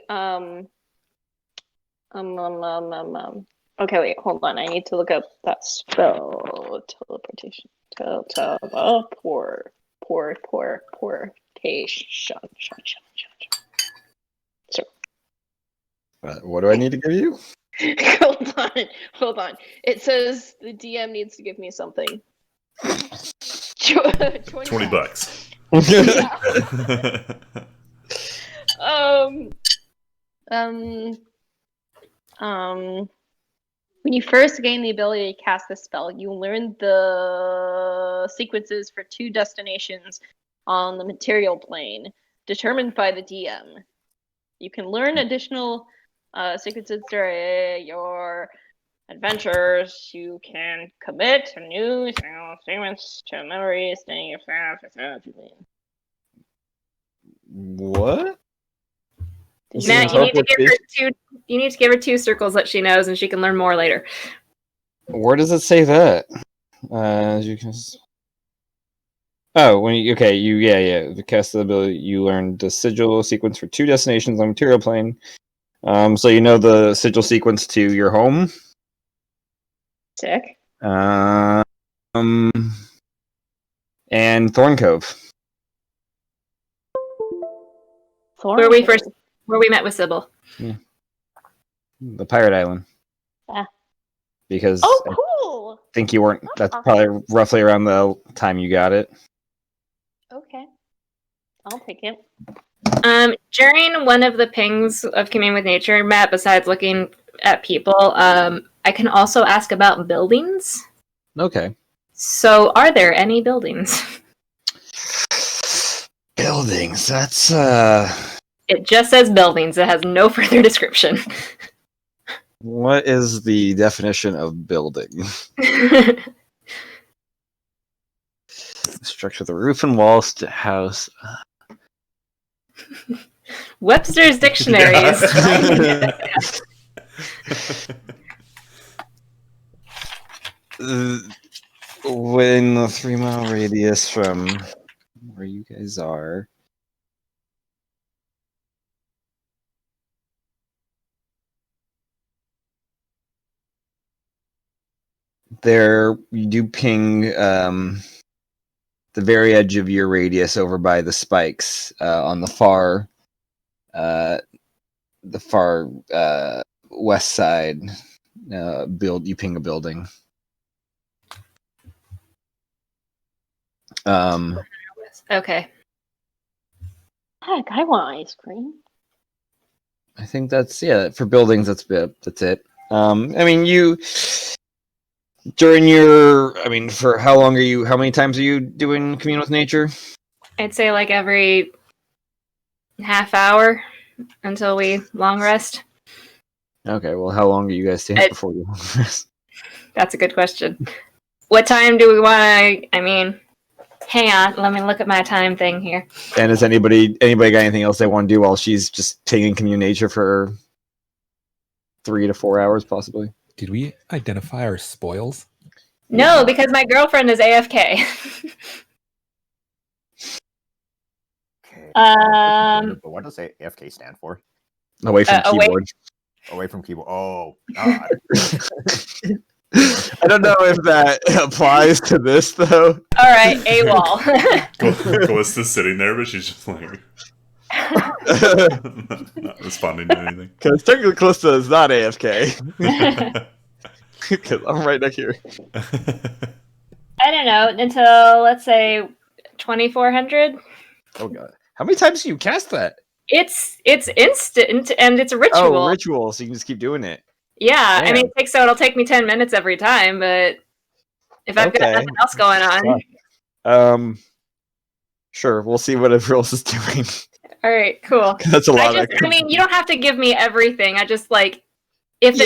Okay, wait, hold on. I need to look up that spell. Teleportation. Portation. So, What do I need to give you? hold on. It says the DM needs to give me something. 20 bucks. Yeah. When you first gain the ability to cast this spell, you learn the sequences for 2 destinations on the material plane, determined by the DM. You can learn additional sequences during your adventures. You can commit new sequence to memory, staying your fast. What? Matt, you need to give her two. You need to give her 2 circles that she knows, and she can learn more later. Where does it say that? You can. Oh, the cast the ability. You learn the sigil sequence for 2 destinations on material plane. So you know the sigil sequence to your home. Sick. And Thorn Cove. Where we met with Sybil. The pirate island. Yeah. Because Oh, I cool. think you weren't. That's awesome. probably roughly around the time you got it. Okay. I'll take it. During one of the pings of Commune with Nature, Matt, besides looking at people, I can also ask about buildings. Okay. So, are there any buildings? Buildings. That's It just says buildings. It has no further description. What is the definition of building? Structure the roof and walls to house. Webster's Dictionary is Within the 3-mile radius from where you guys are. There, you do ping the very edge of your radius over by the spikes on the far west side. You ping a building. okay. Heck, I want ice cream. I think that's for buildings. That's it. I mean, you during your, I mean, for how long are you? How many times are you doing commune with nature? I'd say like every half hour until we long rest. Okay, well, how long do you guys stay before you long rest? That's a good question. What time do we want to? I mean, hang on. Let me look at my time thing here. And is anybody got anything else they want to do while she's just taking commune nature for 3 to 4 hours, possibly? Did we identify our spoils? No, because my girlfriend is AFK. Okay. Um, But what does AFK stand for? Away from keyboard. Away from keyboard. Oh, God. I don't know if that applies to this though. All right, AWOL. Callista's sitting there, but she's just like not responding to anything. Because technically Callista is not AFK. Because I'm right next here. I don't know, until let's say 2400. Oh god. How many times do you cast that? It's instant and it's a ritual. Oh, ritual, so you can just keep doing it. Yeah, Damn. I mean it'll take me 10 minutes every time, but if I've got nothing else going on. Sure, we'll see what everyone else is doing. All right, cool. That's a lot. I mean, you don't have to give me everything. I just like if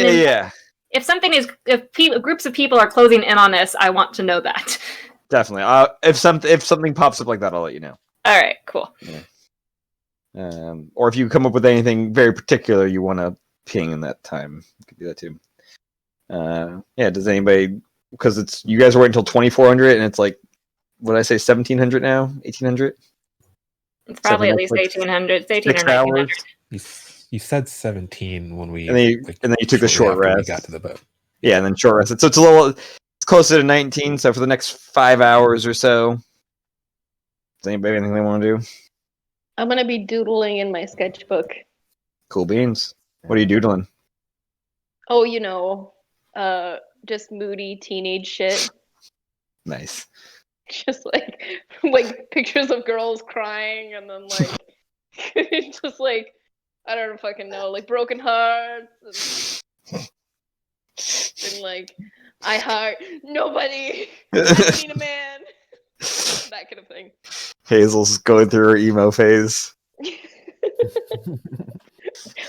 groups of people are closing in on this, I want to know that. Definitely. If something pops up like that, I'll let you know. All right, cool. Yeah. Or if you come up with anything very particular you want to ping in that time, you could do that too. Yeah. Does anybody? Because it's you guys are waiting until 2400, and it's like, what did I say, 1700 now, 1800? It's probably at least 1800. It's 18 or 1900. You said 17 when we and then you took the short rest. We got to the boat. Yeah, and then short rest. So it's closer to 19. So for the next 5 hours or so, does anybody have anything they want to do? I'm gonna be doodling in my sketchbook. Cool beans. What are you doodling? Oh, just moody teenage shit. Nice. Just like pictures of girls crying, and then just like I don't fucking know, like broken hearts, and like I heart nobody. I need a man. That kind of thing. Hazel's going through her emo phase.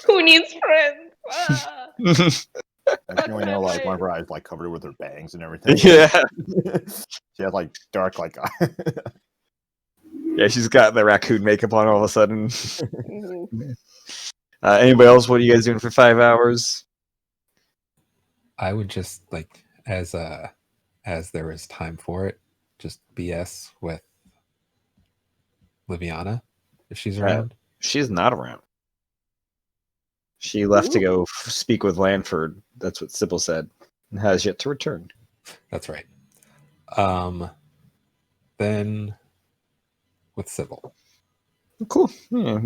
Who needs friends? Ah. I only know one of her eyes covered with her bangs and everything. Yeah. She has dark Yeah, she's got the raccoon makeup on all of a sudden. Anybody else? What are you guys doing for 5 hours? I would just as there is time for it, just BS with Liviana if she's around. She's not around. She left to go speak with Lanford. That's what Sybil said, and has yet to return. That's right. Then with Sybil. Cool. Yeah.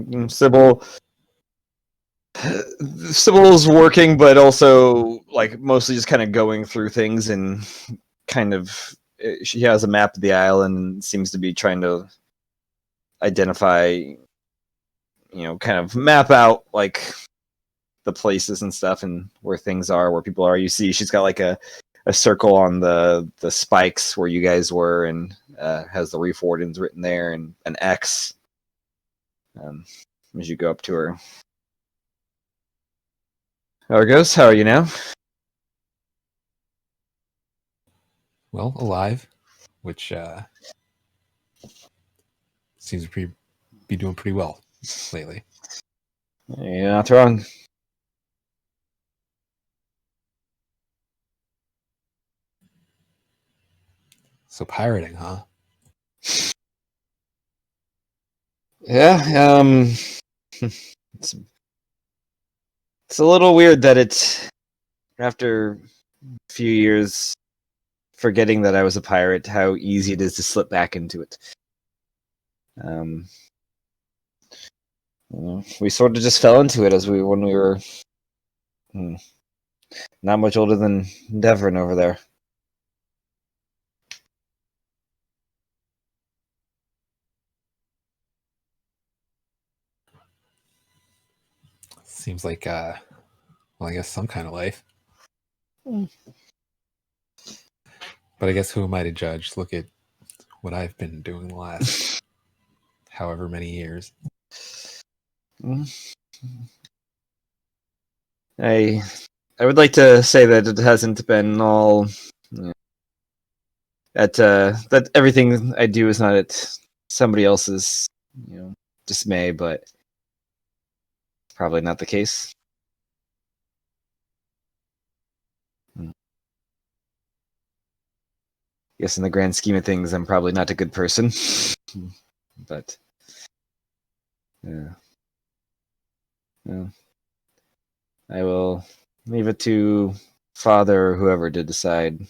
Sybil's working, but also mostly just kind of going through things, and kind of she has a map of the island and seems to be trying to identify, kind of map out the places and stuff and where things are, where people are. You see she's got a circle on the spikes where you guys were, and has the Reef Wardens written there, and an X as you go up to her. Argos, how are you now? Well, alive, which seems to be doing pretty well lately. You're not wrong. So pirating, huh? Yeah, it's a little weird that it's after a few years forgetting that I was a pirate, how easy it is to slip back into it. We sort of just fell into it when we were not much older than Devon over there. Seems like I guess some kind of life. But I guess who am I to judge? Look at what I've been doing the last however many years. I would like to say that it hasn't been all that everything I do is not at somebody else's dismay, but probably not the case. I guess in the grand scheme of things, I'm probably not a good person, but yeah. I will leave it to Father or whoever to decide.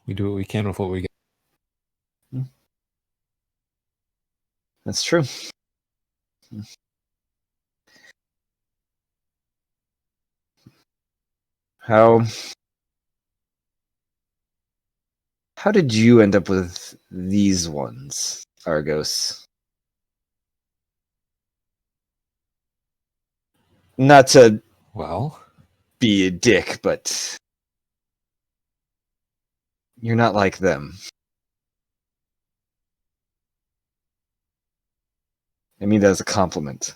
We do what we can with what we get. That's true. How did you end up with these ones, Argos? Not to be a dick, but you're not like them. I mean that as a compliment.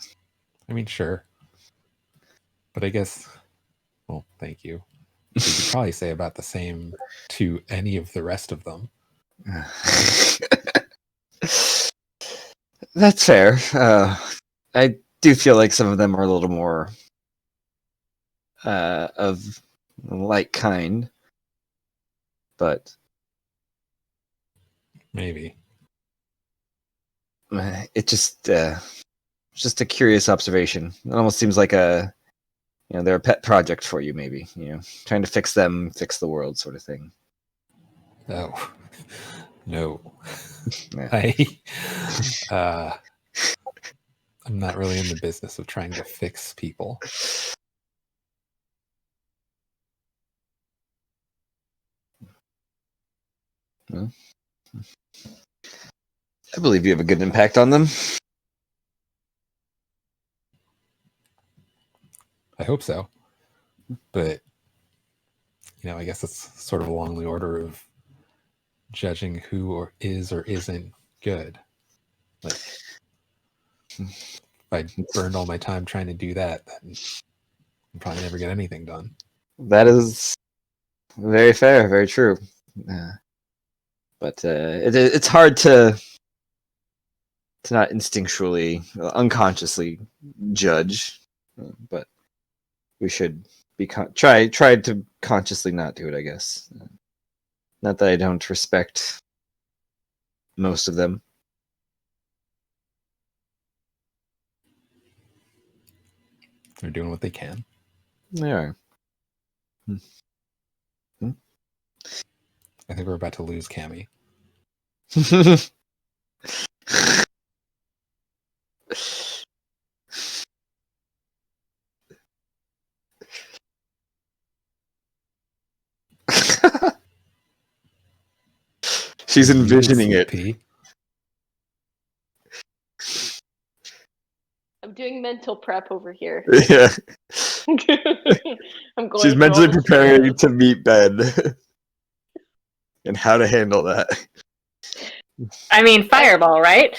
I mean, sure. But I guess, well, thank you. You could probably say about the same to any of the rest of them. That's fair. I do feel like some of them are a little more of like kind, but maybe it just a curious observation. It almost seems like they're a pet project for you, maybe. Trying to fix them, fix the world, sort of thing. Oh, no. Yeah. I'm not really in the business of trying to fix people. Well, I believe you have a good impact on them. I hope so. But, I guess it's sort of along the order of judging who is or isn't good. Like, if I burned all my time trying to do that, then I'd probably never get anything done. That is very fair, very true. But it's hard to not instinctually, unconsciously judge. But we should be try to consciously not do it, I guess. Not that I don't respect most of them. They're doing what they can. They are. I think we're about to lose Cammy. She's envisioning it. I'm doing mental prep over here. Yeah. I'm going. She's mentally through all the preparing scenarios. to meet Ben and how to handle that. I mean, fireball, right?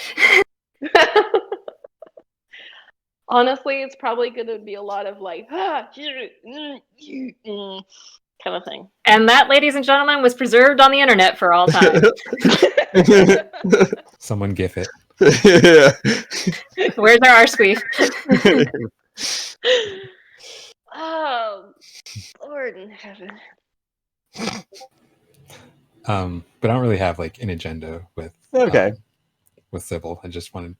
Honestly, it's probably going to be a lot of like, kind of thing. And that, ladies and gentlemen, was preserved on the internet for all time. Someone gif it. Yeah. Where's our R-squeef? Oh, Lord in heaven. But I don't really have like an agenda with with Sybil. I just wanted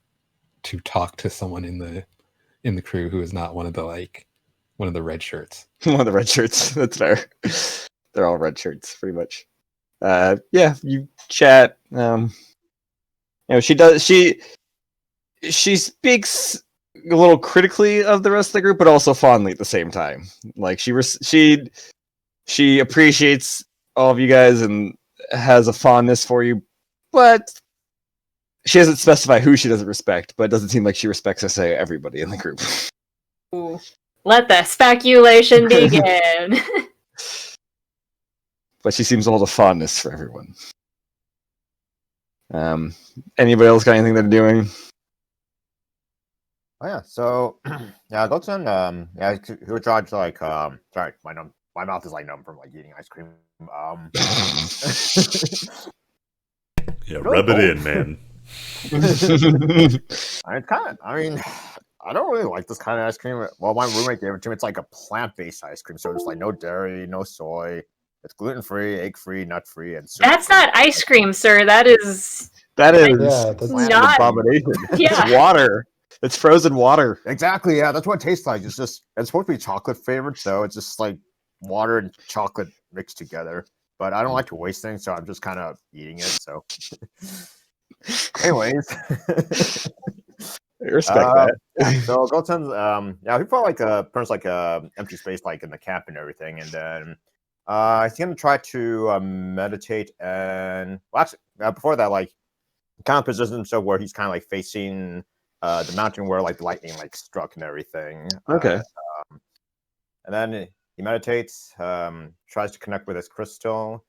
to talk to someone in the crew who is not one of the red shirts. One of the red shirts. That's fair. They're all red shirts, pretty much. Yeah, you chat. She does. She speaks a little critically of the rest of the group, but also fondly at the same time. Like she appreciates all of you guys and has a fondness for you, but she doesn't specify who she doesn't respect. But it doesn't seem like she respects, everybody in the group. Ooh. Let the speculation begin. But she seems all the fondness for everyone. Anybody else got anything they're doing? Oh yeah, so yeah, Goldson, yeah, he would charge like sorry, my mouth is like numb from like eating ice cream. Yeah, Really rub it cold. in, man. I mean, I don't really like this kind of ice cream. Well, my roommate gave it to me. It's like a plant-based ice cream, so it's like no dairy, no soy. It's gluten-free, egg-free, nut-free, and sugar. That's not ice cream, sir. That is That is Yeah, that's an not. abomination. Yeah. It's water. It's frozen water. Exactly, yeah, that's what it tastes like. It's supposed to be chocolate flavored, so it's just like water and chocolate mixed together. But I don't like to waste things, so I'm just kind of eating it. So, anyways, I respect that. yeah. So Goldson's, yeah, he felt like pretty much like a empty space, like in the camp and everything, and then he's gonna try to meditate and well, actually, before that, like, kind of positions himself where he's kind of like facing the mountain where like the lightning like struck and everything. Okay. And then he meditates, tries to connect with his crystal,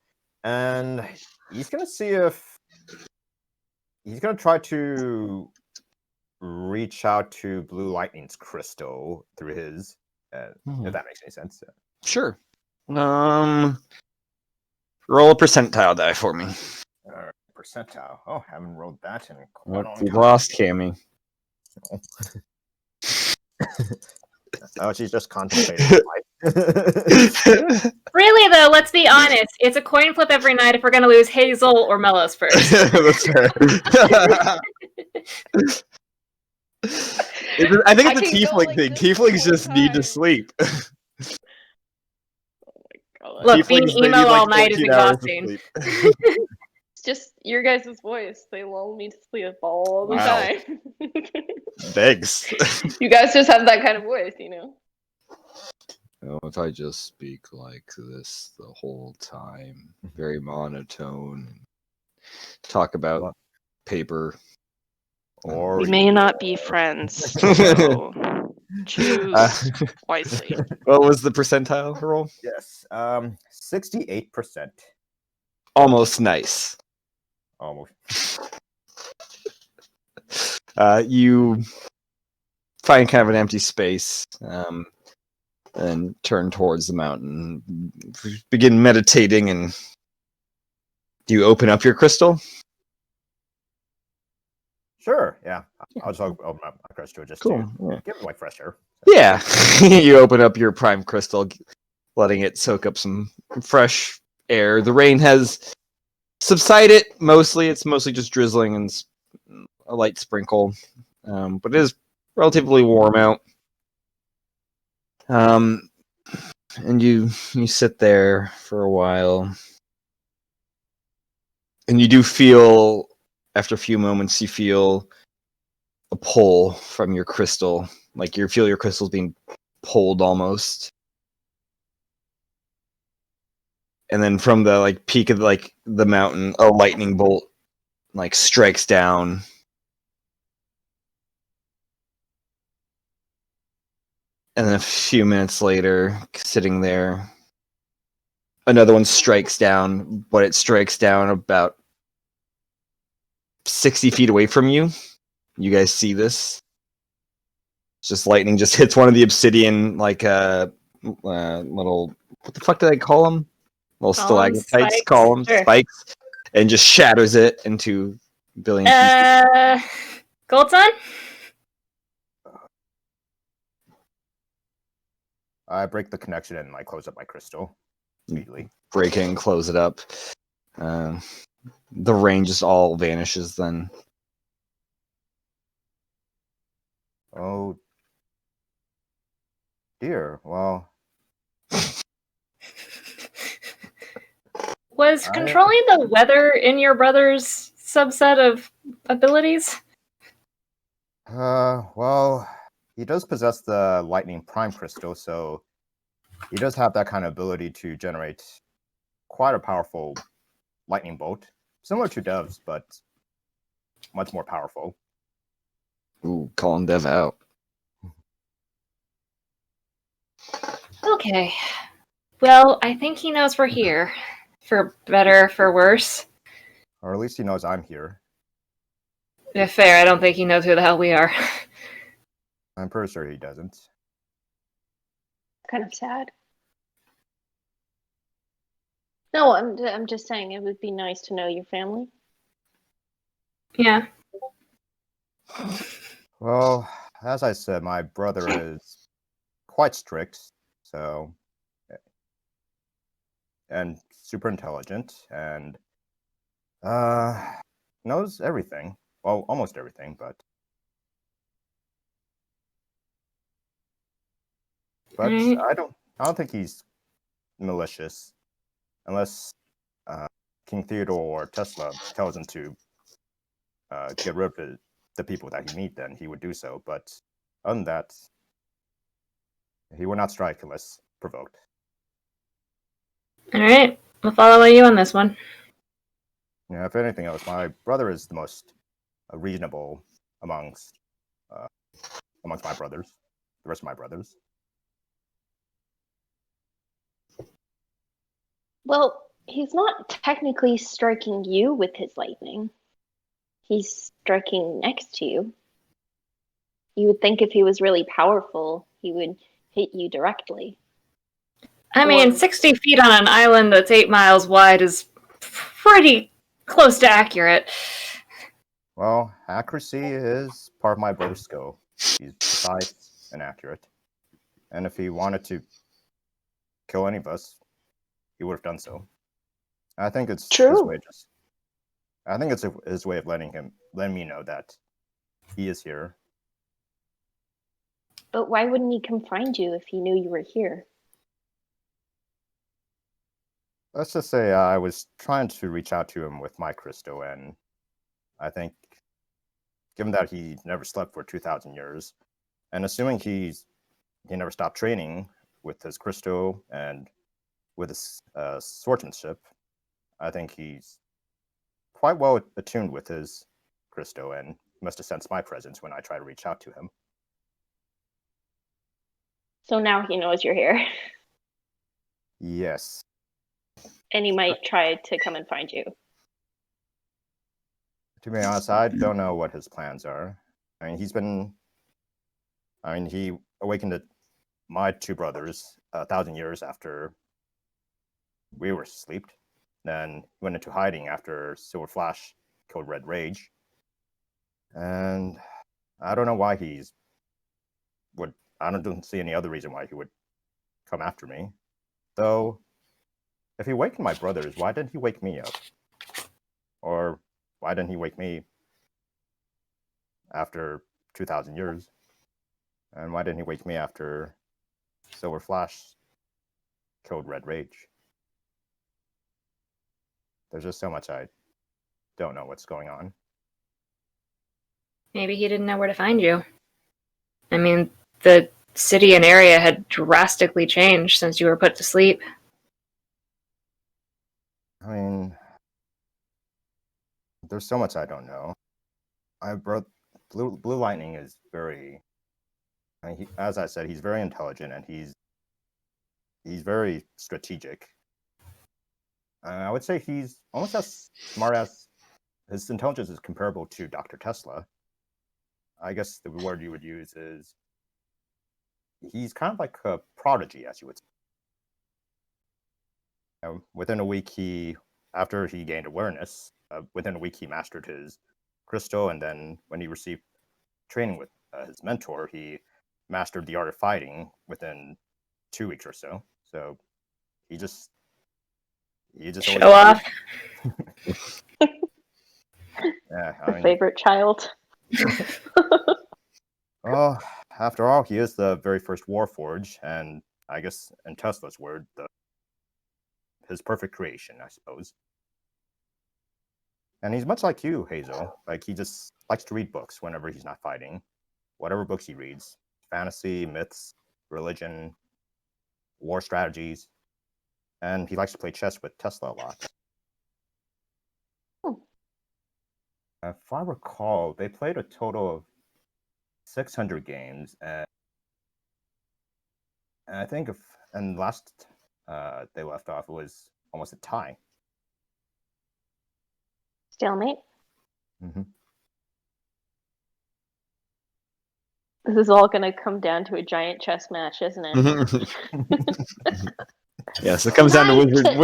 and he's gonna see if he's gonna try to reach out to Blue Lightning's crystal through his. If that makes any sense. Sure. Roll a percentile die for me. Percentile. Oh, haven't rolled that in quite a long We time. lost Cammy. Oh, she's just contemplating life. Really, though, let's be honest. It's a coin flip every night if we're going to lose Hazel or Mellos first. That's fair. I think it's a can go tiefling like thing. this Tieflings the just whole need to time. sleep. God. Look, being Tieflings, they emo need, like, all night is 14 hours of exhausting. sleep. It's just your guys' voice. They lull me to sleep all the Wow. time. Thanks. You guys just have that kind of voice, you know? Oh, if I just speak like this the whole time, very monotone, talk about paper. Or We may not be friends, so choose wisely. What was the percentile roll? yes, 68%. Almost nice. Almost. You find kind of an empty space and turn towards the mountain. Begin meditating, and do you open up your crystal? Sure, yeah. I'll just open up my crystal just Cool. to Yeah. give it like fresh air. Yeah. You open up your prime crystal, letting it soak up some fresh air. The rain has subsided mostly. It's mostly just drizzling and a light sprinkle, but it is relatively warm out. And you sit there for a while, and you do feel, after a few moments, you feel a pull from your crystal, like you feel your crystals being pulled almost. And then from the like peak of like the mountain, a lightning bolt like strikes down. And then a few minutes later, sitting there, another one strikes down, but it strikes down about 60 feet away from you. You guys see this? It's just lightning just hits one of the obsidian, like little, what the fuck do they call them? Little Columns, stalactites, spikes? columns, Sure. spikes, and just shatters it into a billion pieces. Goldson? I break the connection and like close up my crystal immediately. Break it and close it up. The rain just all vanishes then. Oh dear. Well, Was controlling the weather in your brother's subset of abilities? well, he does possess the lightning prime crystal, so he does have that kind of ability to generate quite a powerful lightning bolt, similar to Dev's, but much more powerful. Ooh, calling Dev out. Okay. Well, I think he knows we're here. For better, for worse. Or at least he knows I'm here. If fair, I don't think he knows who the hell we are. I'm pretty sure he doesn't. Kind of sad. No, I'm just saying it would be nice to know your family. Yeah. Well, as I said, my brother is quite strict, so and super intelligent, and knows everything. Well, almost everything, but Right. I don't think he's malicious, unless King Theodore or Tesla tells him to get rid of the people that he need. Then he would do so. But other than that, he would not strike unless provoked. All right. We'll follow you on this one. Yeah, if anything else, my brother is the most reasonable amongst my brothers, the rest of my brothers. Well, he's not technically striking you with his lightning. He's striking next to you. You would think if he was really powerful, he would hit you directly. I mean, 60 feet on an island that's 8 miles wide is pretty close to accurate. Well, accuracy is part of my brother's skill. He's precise and accurate. And if he wanted to kill any of us, he would have done so. I think it's his way. I think it's his way of letting me know that he is here. But why wouldn't he come find you if he knew you were here? Let's just say I was trying to reach out to him with my crystal, and I think, given that he never slept for 2,000 years, and assuming he never stopped training with his crystal and with his swordsmanship, I think he's quite well attuned with his crystal, and must have sensed my presence when I try to reach out to him. So now he knows you're here. Yes. And he might try to come and find you. To be honest, I don't know what his plans are. He awakened my two brothers 1,000 years after we were asleep. Then went into hiding after Silver Flash killed Red Rage. And I don't know why I don't see any other reason why he would come after me. Though, if he awakened my brothers, why didn't he wake me up? Or why didn't he wake me after 2,000 years? And why didn't he wake me after Silver Flash killed Red Rage? There's just so much I don't know what's going on. Maybe he didn't know where to find you. I mean, the city and area had drastically changed since you were put to sleep. I mean, there's so much I don't know. Blue Lightning is very, as I said, he's very intelligent and he's very strategic. I would say he's almost as smart as his intelligence is comparable to Dr. Tesla. I guess the word you would use is he's kind of like a prodigy, as you would say. Within a week, after he gained awareness, within a week he mastered his crystal, and then when he received training with his mentor, he mastered the art of fighting within 2 weeks or so. So he just show off. Yeah, favorite child. Oh, after all, he is the very first Warforge, and I guess in Tesla's word, his perfect creation, I suppose. And he's much like you, Hazel. Like, he just likes to read books whenever he's not fighting. Whatever books he reads, fantasy, myths, religion, war strategies, and he likes to play chess with Tesla a lot. If I recall, they played a total of 600 games, and I think And last they left off, it was almost a tie. Stalemate. Mm-hmm. This is all going to come down to a giant chess match, isn't it? Yes, it comes down to Knight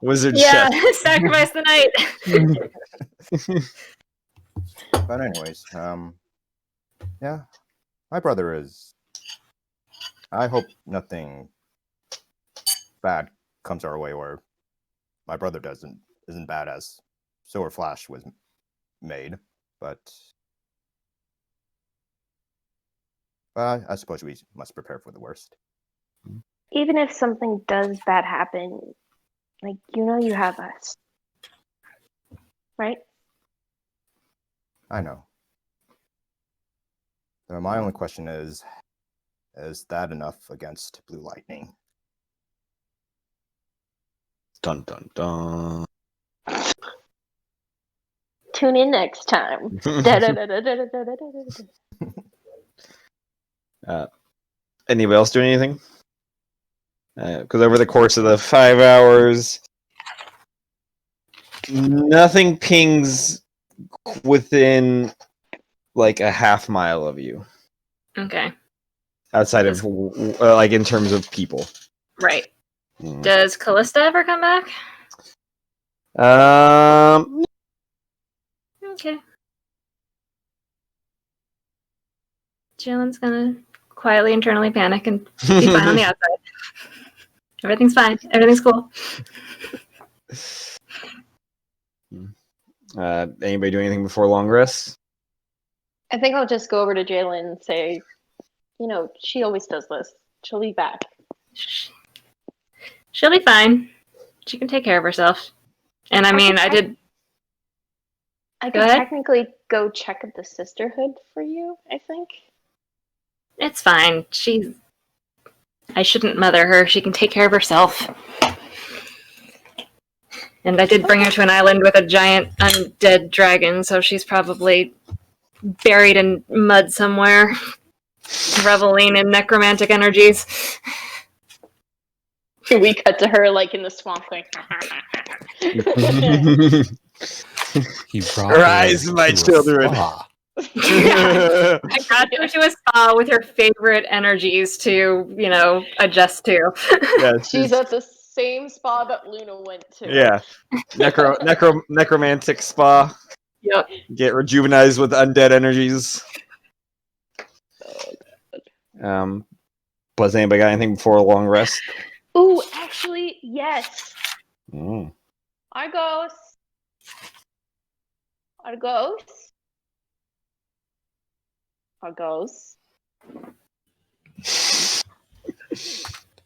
wizard Yeah, chess. sacrifice the knight. But anyways, yeah, my brother is. I hope nothing bad comes our way, where my brother isn't bad as Silver Flash was made, but I suppose we must prepare for the worst. Even if something does bad happen, like, you have us. Right? I know. My only question is that enough against Blue Lightning? Dun dun dun. Tune in next time. Anybody else do anything? Because over the course of the 5 hours, nothing pings within like a half mile of you, Okay, outside of like in terms of people. right. Mm. Does Callista ever come back? Okay. Jalen's gonna quietly internally panic and be fine on the outside. Everything's fine. Everything's cool. Anybody do anything before long rest? I think I'll just go over to Jalen and say, she always does this. She'll be back. She'll be fine. She can take care of herself. And I mean, I did. I Go could ahead. technically go check up the sisterhood for you, I think. It's fine. I shouldn't mother her. She can take care of herself. And I did bring her to an island with a giant undead dragon, so she's probably buried in mud somewhere, reveling in necromantic energies. We cut to her like in the swamp going. He brought Rise, her my to a children. spa. Yeah. I got her to a spa with her favorite energies to, adjust to. Yeah, She's at the same spa that Luna went to. Yeah, necromantic spa. Yep. Get rejuvenized with undead energies. Was anybody got anything before a long rest? Ooh, actually, yes. Mm. Argos.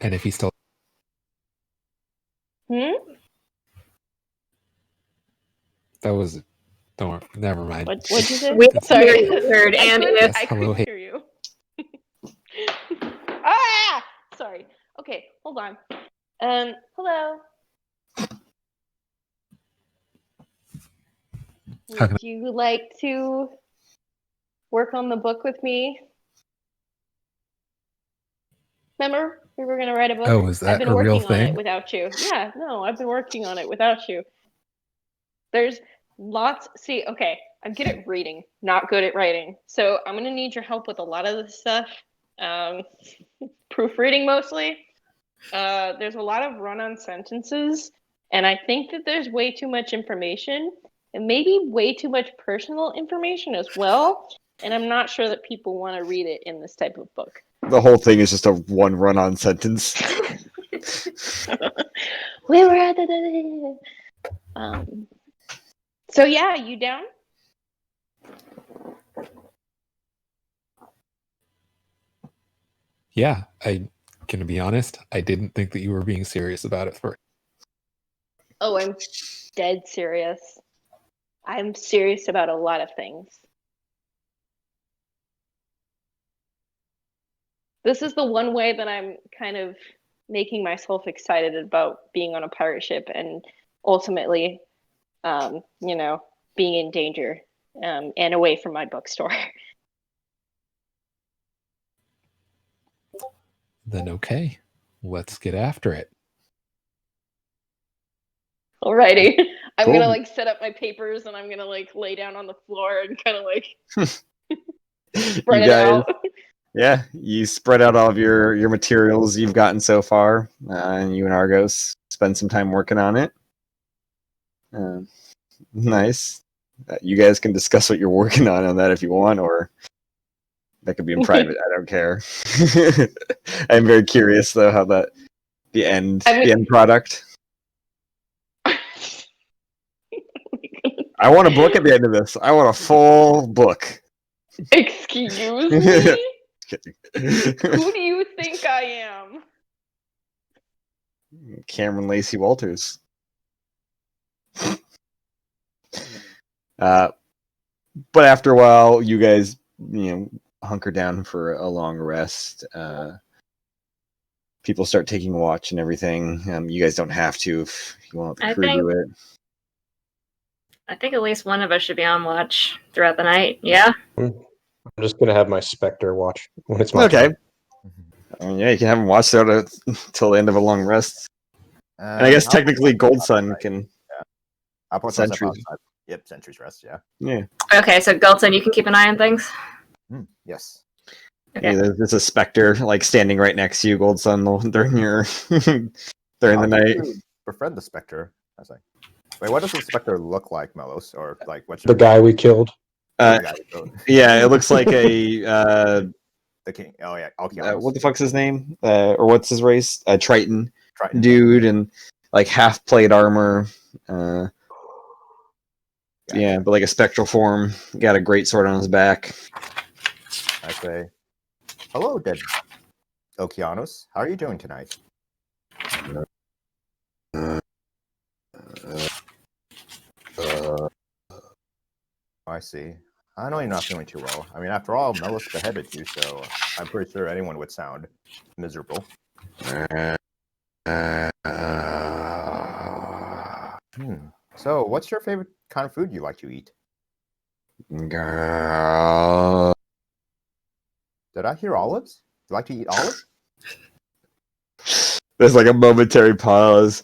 And if he still that was never mind. What'd you say? Sorry. Weird. And if I couldn't hear you. Ah! Sorry. Okay, hold on. Hello. Would you like to work on the book with me? Remember, we were going to write a book? Oh, is that I've been a real working on it thing? without you. Yeah, no, I've been working on it without you. There's lots. See, okay, I'm good at reading, not good at writing. So I'm going to need your help with a lot of this stuff. Proofreading mostly. There's a lot of run-on sentences, and I think that there's way too much information, and maybe way too much personal information as well. And I'm not sure that people want to read it in this type of book. The whole thing is just a one run-on sentence. We were at the. So yeah, you down? Yeah, I gonna be honest, I didn't think that you were being serious about it first. Oh, I'm dead serious. I'm serious about a lot of things. This is the one way that I'm kind of making myself excited about being on a pirate ship and ultimately, being in danger and away from my bookstore. Then okay. let's get after it. Alrighty. I'm Cool. gonna like set up my papers and I'm gonna like lay down on the floor and kind of like spread You it guys, out. yeah, you spread out all of your materials you've gotten so far, and you and Argos spend some time working on it. Nice. You guys can discuss what you're working on that if you want, or that could be in private. I don't care. I'm very curious though how the end product. I want a book at the end of this. I want a full book. Excuse me? Who do you think I am? Cameron Lacey Walters. But after a while, you guys, hunker down for a long rest. People start taking watch and everything. You guys don't have to if you want the crew to do it. I think at least one of us should be on watch throughout the night. Yeah. I'm just gonna have my Spectre watch when it's my Okay. turn. Yeah, you can have them watch till the end of a long rest. And I guess technically Gold Sun can. I'll put Sentries. outside. Yep, Sentries Rest. Yeah. Yeah. Okay, so Goldson, you can keep an eye on things. Yes. Okay. Yeah, there's a Spectre like standing right next to you, Gold Sun, during your during the night. Befriend the Spectre. I was like, wait, what does the Spectre look like, Melos? Or like what's The guy we killed. Yeah, it looks like a the king. Oh yeah, Alkianos. what the fuck's his name? Or what's his race? Triton dude, and like half plate armor. Yeah, but like a spectral form. Got a great sword on his back. I say, hello, dead Okeanos. How are you doing tonight? I see. I know you're not feeling too well. I mean, after all, Melis beheaded you, so I'm pretty sure anyone would sound miserable. So, what's your favorite kind of food you like to eat? Girl. Did I hear olives? Do you like to eat olives? There's like a momentary pause.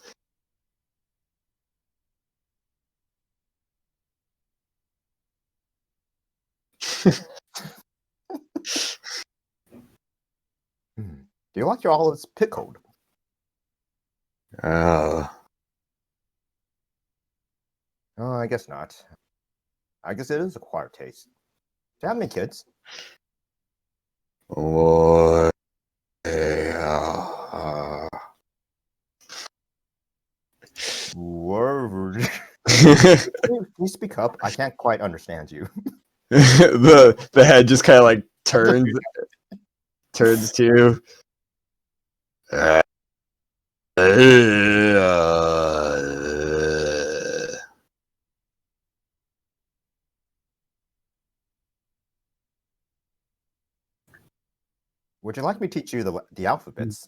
Do you like your olives pickled? Oh, I guess not. I guess it is a acquired taste. Do you have any kids? What? Word. Can you speak up? I can't quite understand you. the head just kind of like turns to you. Would you like me to teach you the alphabets?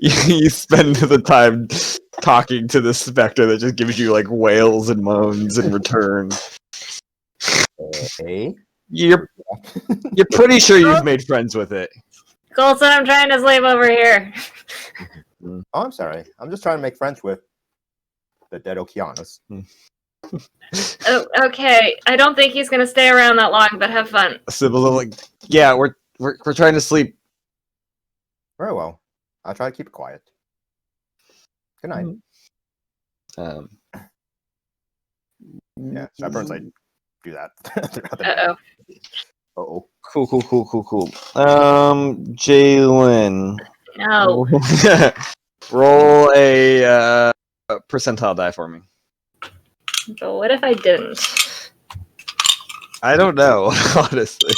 You spend the time talking to the specter that just gives you like wails and moans in return. A? You're pretty sure you've made friends with it. Colson, I'm trying to sleep over here. Oh, I'm sorry. I'm just trying to make friends with the dead Okeanos. Oh, okay. I don't think he's gonna stay around that long, but have fun. Sybil's like, yeah, we're trying to sleep. Very well. I'll try to keep it quiet. Good night. Yeah, Shepard's like do that throughout the night. Uh-oh. Cool. Jalen. No. Roll a percentile die for me. But what if I didn't? I don't know, honestly.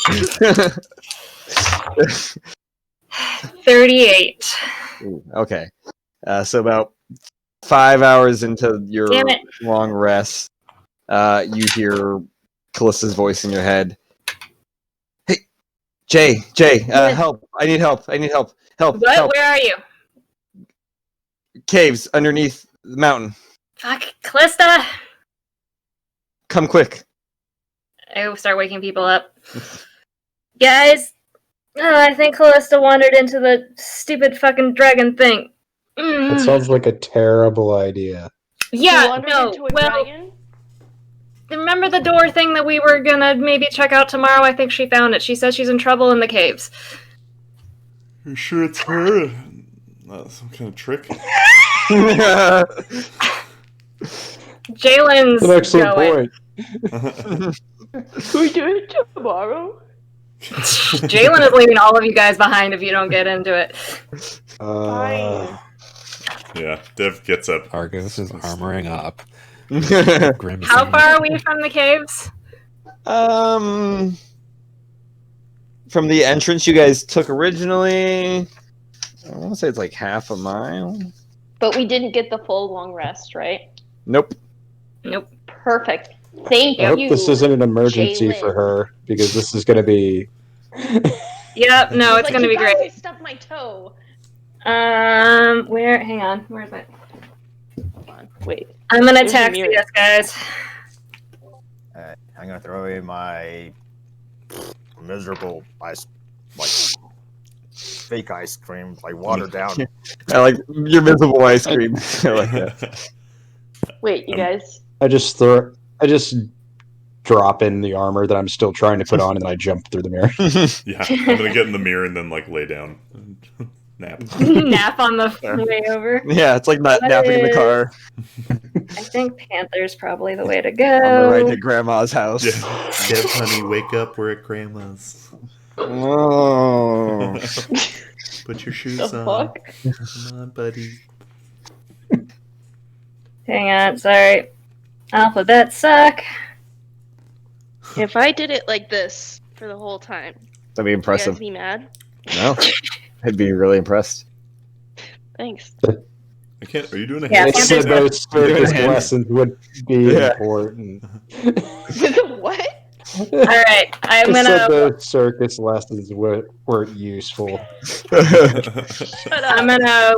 38. Ooh, okay. So about 5 hours into your long rest, you hear Callista's voice in your head. Hey, Jay, help! I need help! Help! What? Help. Where are you? Caves underneath the mountain. Fuck, Callista! Come quick. I start waking people up. Guys, Oh, I think Callista wandered into the stupid fucking dragon thing. That sounds like a terrible idea. She Yeah, wandered no. into a Well, dragon? remember the door thing that we were gonna maybe check out tomorrow? I think she found it. She says she's in trouble in the caves. You sure it's her? Not some kind of trick? Jalen's That's an excellent going. point. We do it tomorrow? Jalen is leaving all of you guys behind if you don't get into it. Fine. Yeah, Dev gets up. Argos is armoring up. How Grimacing. far are we from the caves? From the entrance you guys took originally, I want to say it's like half a mile. But we didn't get the full long rest, right? Nope. Nope. Perfect. Thank I hope you. this isn't an emergency Jalen. for her, because this is going to be... Yep, no, it's Like, gonna you be guys, great. I stubbed my toe. Where? Hang on. Where's my? Hold on. Wait. I'm gonna There's a taxi mirror. us, guys. Alright, I'm gonna throw away my miserable fake ice cream, watered down. I like your miserable ice cream. I like that. Wait, you guys. I just drop in the armor that I'm still trying to put on, and then I jump through the mirror. Yeah, I'm gonna get in the mirror and then lay down. Nap. Nap on the way over. Yeah, it's like napping in the car I think Panther's probably the way to on the right go. to Grandma's house. Yeah. Dev, honey, wake up. We're at Grandma's. Oh. Put your shoes The on. fuck? Come on, buddy. Hang on, sorry. Alphabet suck. If I did it like this for the whole time, That'd be you impressive. guys be mad? No, I'd be really impressed. Thanks. I can't. Are you doing a Yeah, hand? Panther's Said good. those circus Hand. lessons would be Yeah. important. What? Alright, I'm Just said gonna those circus lessons weren't useful. Shut I'm up. gonna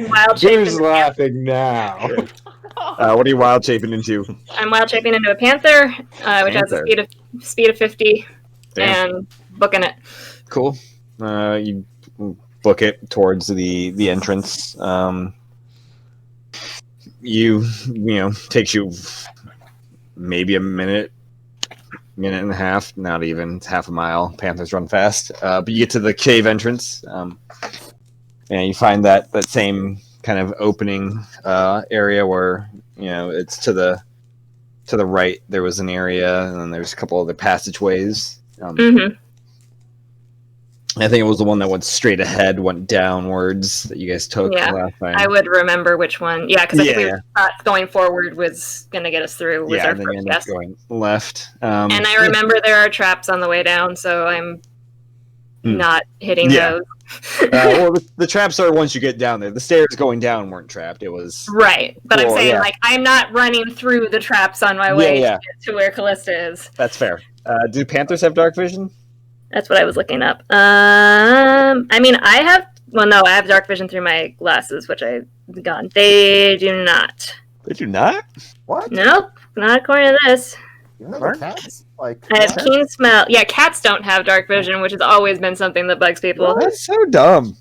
wild shape Who's into laughing now? What are you wild shaping into? I'm wild shaping into a panther, which has a Panther. speed of 50, Damn. and booking it. Cool. You book it towards the entrance. Takes you maybe a minute and a half. Not even. It's half a mile. Panthers run fast. But you get to the cave entrance, and you find that same kind of opening area where it's to the right. There was an area, and then there's a couple other passageways. Mm-hmm. I think it was the one that went straight ahead, went downwards that you guys took Yeah, last time. I would remember which one. Yeah, because I think we Yeah. thought going forward was going to get us through. Was Yeah, our and then you first end up guess. going left. And I remember there are traps on the way down, so I'm not hitting Yeah. those. well, the traps are once you get down there. The stairs going down weren't trapped. It was Right, but I'm Cool, saying yeah. I'm not running through the traps on my way yeah. to where Callista is. That's fair. Do Panthers have dark vision? That's what I was looking up. I have dark vision through my glasses, which I've gotten. They do not. They do not. What? Nope, not according to this. You know the cats? I have keen smell. Yeah, cats don't have dark vision, which has always been something that bugs people. That's so dumb.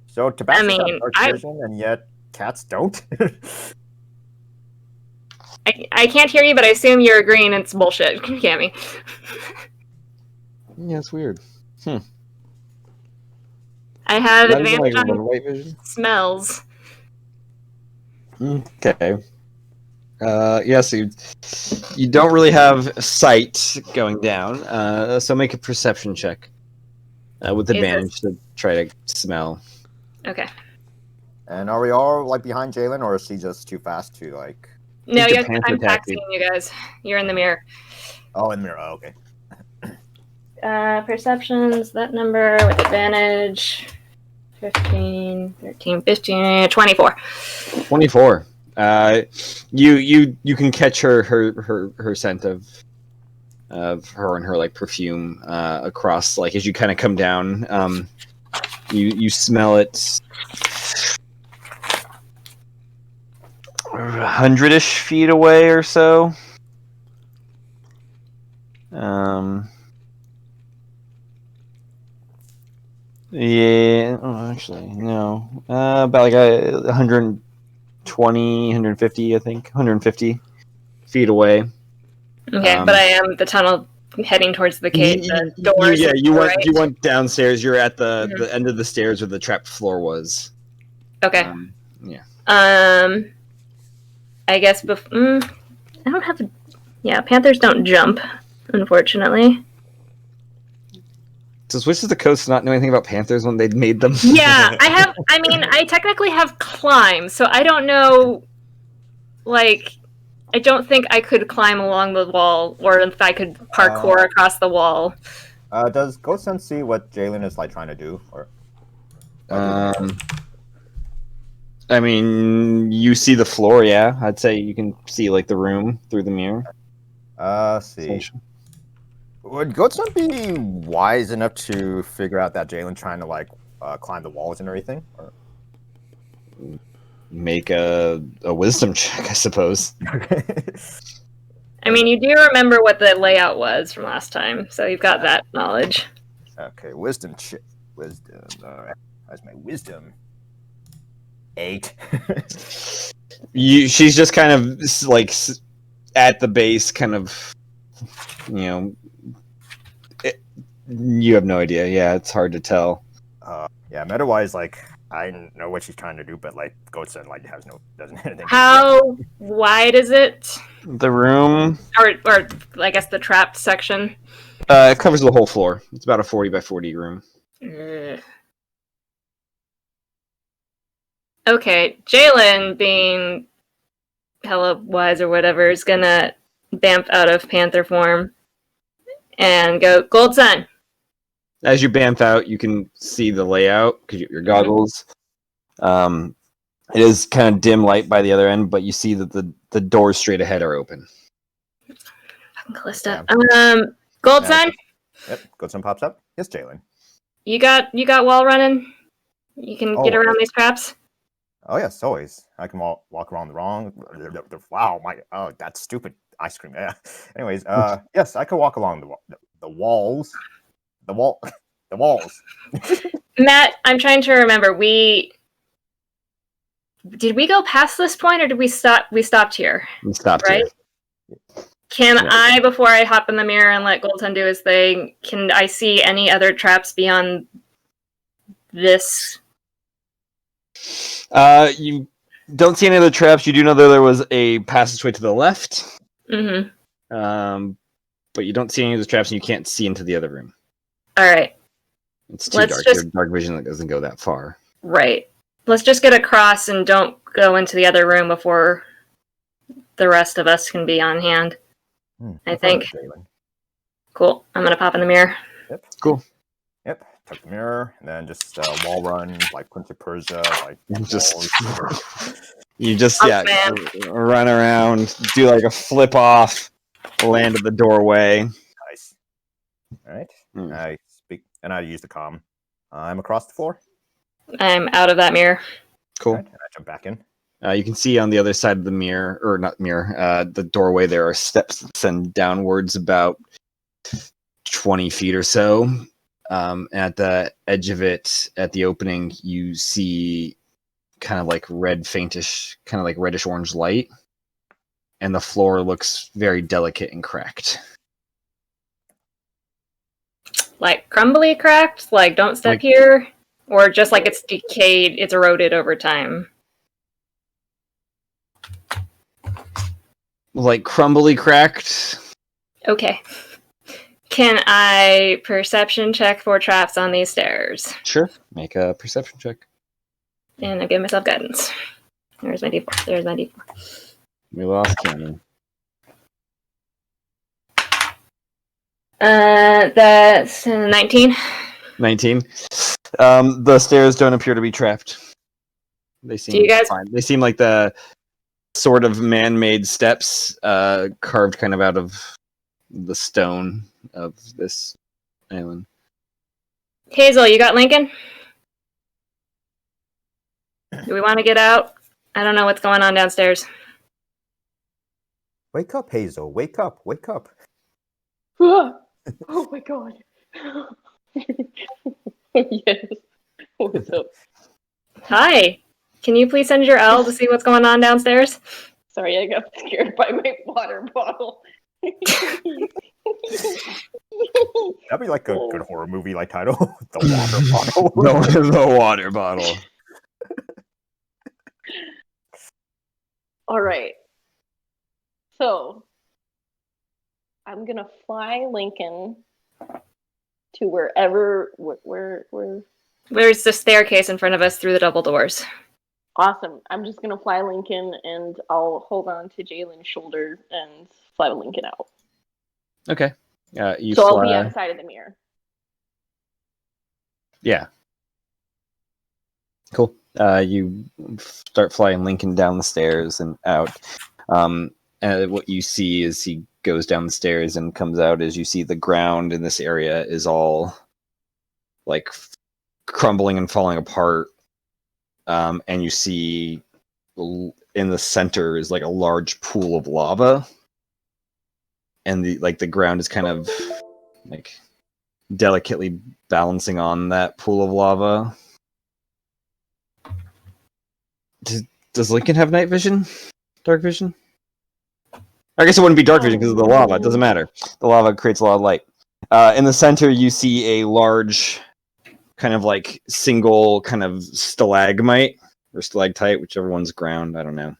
So Tabasco's I mean, have dark I- vision, and yet cats don't? I can't hear you, but I assume you're agreeing it's bullshit, Cammy. Yeah, it's weird. I have Not even advantage like on white vision. smells. Okay. So you don't really have sight going down. So make a perception check with Is advantage to try to smell. Okay. And are we all behind Jalen, or is he just too fast to No, It's a yes, panther I'm tactic. taxiing you guys. You're in the mirror. Oh, in the mirror. Oh, okay. Perceptions, that number with advantage. 15, 13, 15, 24. 24. You can catch her scent of her and her perfume across as you kind of come down. You smell it 100-ish feet away or so. Yeah. Oh, actually, no. About like 120, 150, I think. 150 feet away. Okay, but I am the tunnel heading towards the cave. The doors. You went downstairs. You're at the Mhm. the end of the stairs where the trapped floor was. Okay. Yeah. I guess I don't have. Yeah, panthers don't jump, unfortunately. Does Witches of the Coast not know anything about panthers when they made them? Yeah, I have. I mean, I technically have climb, so I don't know. Like, I don't think I could climb along the wall, or if I could parkour across the wall. Does Gosen see what Jalen is like trying to do, or? I mean, you see the floor. Yeah, I'd say you can see like the room through the mirror. See. Would Gosen be wise enough to figure out that Jalen trying to like climb the walls and everything? Or? Make a wisdom check, I suppose. I mean, you do remember what the layout was from last time, so you've got that knowledge. Okay, wisdom check. Wisdom. All right. That's my wisdom. 8. She's just kind of like at the base, kind of, you have no idea. Yeah, it's hard to tell. Yeah, meta-wise, like I know what she's trying to do, but like Gosen like doesn't have anything. How wide is it? The room, or I guess the trapped section. It covers the whole floor. It's about a 40 by 40 room. Okay, Jalen, being hella wise or whatever, is gonna bamf out of panther form and go, Gold Sun. As you bamf out, you can see the layout because you have your goggles. It is kind of dim light by the other end, but you see that the doors straight ahead are open. Callista. Gold Sun. Yep, Gosen pops up. Yes, Jalen. You got wall running. You can get around these traps. Oh yes, always. I can walk around the wrong. Wow, that's stupid ice cream. Yeah. Anyways, yes, I could walk along the walls. The walls. Matt, I'm trying to remember. Did we go past this point, or did we stop? We stopped here. We stopped right? Here. Can I, before I hop in the mirror and let Goldton do his thing, can I see any other traps beyond this? You don't see any other traps. You do know that there was a passageway to the left. Mm-hmm. But you don't see any of the traps, and you can't see into the other room. All right. It's too dark. You have dark vision that doesn't go that far. Right. Let's just get across and don't go into the other room before the rest of us can be on hand. I think. Cool. I'm gonna pop in the mirror. Yep. Cool. Yep. Tuck the mirror, and then just wall run like Prince of Persia, like you just run around, do like a flip off, land at the doorway. Nice. All right. I speak, and I use the comm. I'm across the floor. I'm out of that mirror. Cool. Right, and I jump back in. You can see on the other side of the mirror, or not mirror, the doorway, there are steps that send downwards about 20 feet or so. At the edge of it, at the opening, you see kind of like reddish orange light. And the floor looks very delicate and cracked. Like crumbly cracked? Like don't step here? Or just like it's decayed, it's eroded over time? Like crumbly cracked. Okay. Can I perception check for traps on these stairs? Sure. Make a perception check. And I give myself guidance. There's my D4. There's my D4. We lost Cameron. That's 19. 19. The stairs don't appear to be trapped. They seem fine. They seem like the sort of man-made steps carved kind of out of the stone of this island. Hazel, you got Lincoln? Do we want to get out? I don't know what's going on downstairs. Wake up, Hazel. Wake up. Wake up. Oh my god. Yes. What's up? Hi. Can you please send your L to see what's going on downstairs? Sorry, I got scared by my water bottle. That'd be like a good horror movie like title. The water bottle. The water bottle. All right. So I'm gonna fly Lincoln to wherever where. There's the staircase in front of us through the double doors. Awesome. I'm just gonna fly Lincoln, and I'll hold on to Jalen's shoulder and fly Lincoln out. Okay. You So fly. I'll be outside of the mirror. Yeah. Cool. You start flying Lincoln down the stairs and out. And what you see as he goes down the stairs and comes out is you see the ground in this area is all like crumbling and falling apart. And you see in the center is like a large pool of lava. And the ground is kind of like delicately balancing on that pool of lava. Does Lincoln have night vision? Dark vision? I guess it wouldn't be dark vision because of the lava. It doesn't matter. The lava creates a lot of light. In the center, you see a large kind of like single kind of stalagmite or stalactite, whichever one's ground. I don't know.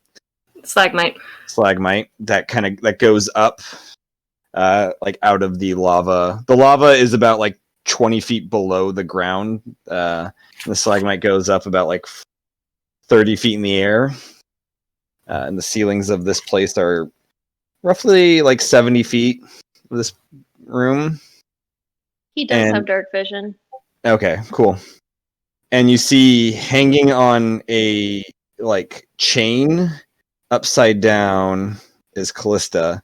Stalagmite. Stalagmite that goes up like out of the lava. The lava is about like 20 feet below the ground. The stalagmite goes up about like 30 feet in the air. And the ceilings of this place are roughly like 70 feet of this room. He does have dark vision. Okay, cool. And you see hanging on a like chain upside down is Callista.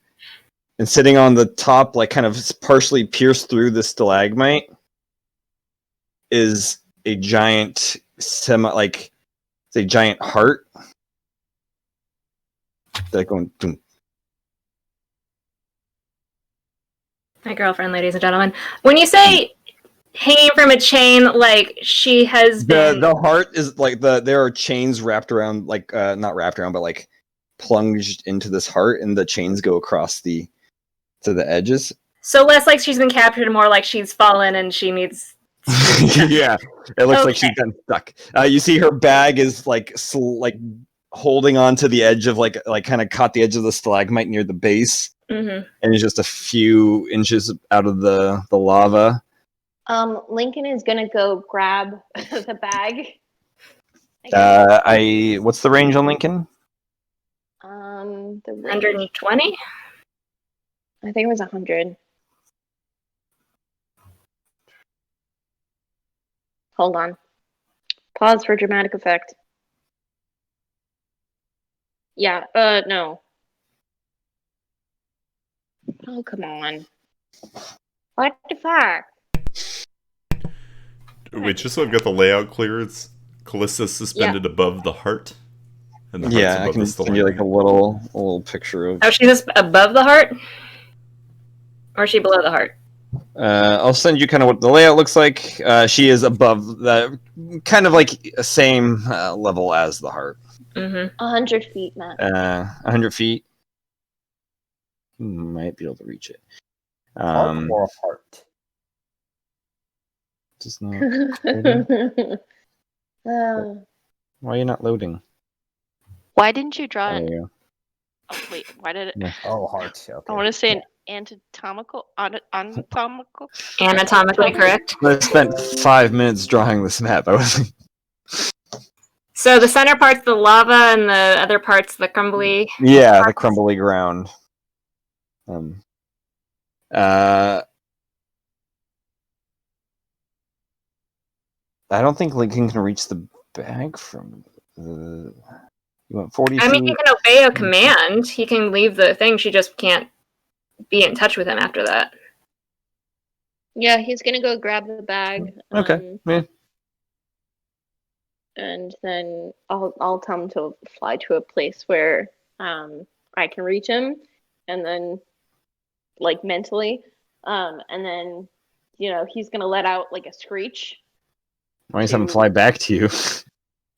And sitting on the top, like kind of partially pierced through the stalagmite, is a giant it's a giant heart. That going boom. My girlfriend, ladies and gentlemen. When you say hanging from a chain, like she has been. The heart is like there are chains wrapped around, like not wrapped around, but like plunged into this heart, and the chains go across to the edges. So less like she's been captured, more like she's fallen and she needs. Yeah, it looks like she's been stuck. You see her bag is like holding on to the edge of like kind of caught the edge of the stalagmite near the base, and it's just a few inches out of the lava. Lincoln is gonna go grab the bag. What's the range on Lincoln? The range, 120. I think it was 100. Hold on. Pause for dramatic effect. Yeah. No. Oh, come on. What the fuck? Wait, just so I've got the layout clear, it's Callista's suspended above the heart. And the heart's Yeah, I above can the send you like a little picture of. Oh, she's above the heart? Or is she below the heart? I'll send you kind of what the layout looks like. She is above the, kind of like the same level as the heart. 100 feet, Matt. 100 feet. Might be able to reach it. Heart or heart? Just not loading. Why are you not loading? Why didn't you draw There it? you go. Oh, wait, why did it? Yeah. Oh, heart. Okay. I want to say an anatomical. Anatomical. Anatomically correct. I spent 5 minutes drawing this map. I was. So the center part's the lava and the other part's the crumbly. Yeah, the crumbly ground. I don't think Lincoln can reach the bag from the. You went 40 feet. I mean, he can obey a command. He can leave the thing. She just can't be in touch with him after that. Yeah, he's gonna go grab the bag. Okay. Yeah. And then I'll tell him to fly to a place where I can reach him, and then like mentally, and then he's gonna let out like a screech, Why don't you have him fly back to you?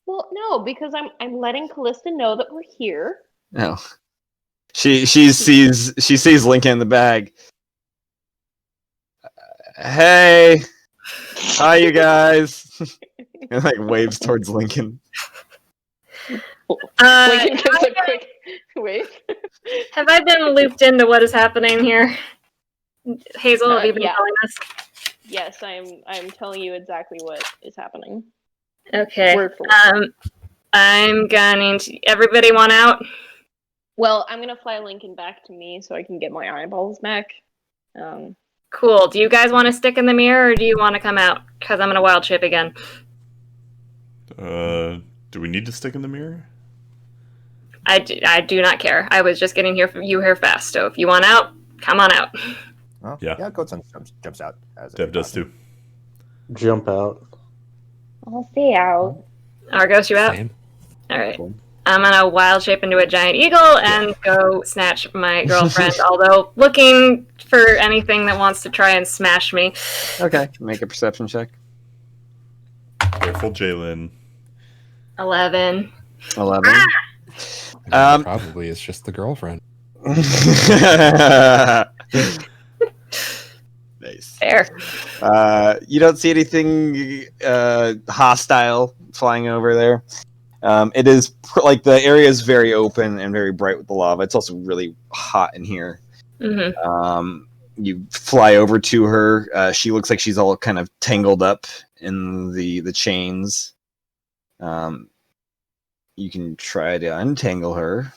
Well, no, because I'm letting Callista know that we're here. No. She sees Lincoln in the bag. Hey, hi you guys. And like waves towards Lincoln. Lincoln gives a quick wave. Have I been looped into what is happening here? Hazel, have you been Yeah. telling us? Yes, I'm telling you exactly what is happening. Okay. Word for word. I'm going to. Everybody want out? Well, I'm gonna fly Lincoln back to me so I can get my eyeballs back. Cool. Do you guys want to stick in the mirror, or do you want to come out? Because I'm gonna wild shape again. Do we need to stick in the mirror? I do not care. I was just getting you here fast. So if you want out, come on out. Well, Yeah. Goatson jumps out. As Dev does too. Jump out. I'll stay out. Argos, you out? Same. All right. Cool. I'm gonna wild shape into a giant eagle and go snatch my girlfriend. Although looking for anything that wants to try and smash me. Okay, make a perception check. Careful, Jalen. 11. 11. Probably it's just the girlfriend. Nice. Fair. You don't see anything hostile flying over there. It is like the area is very open and very bright with the lava. It's also really hot in here. Mm-hmm. You fly over to her. She looks like she's all kind of tangled up in the chains. You can try to untangle her.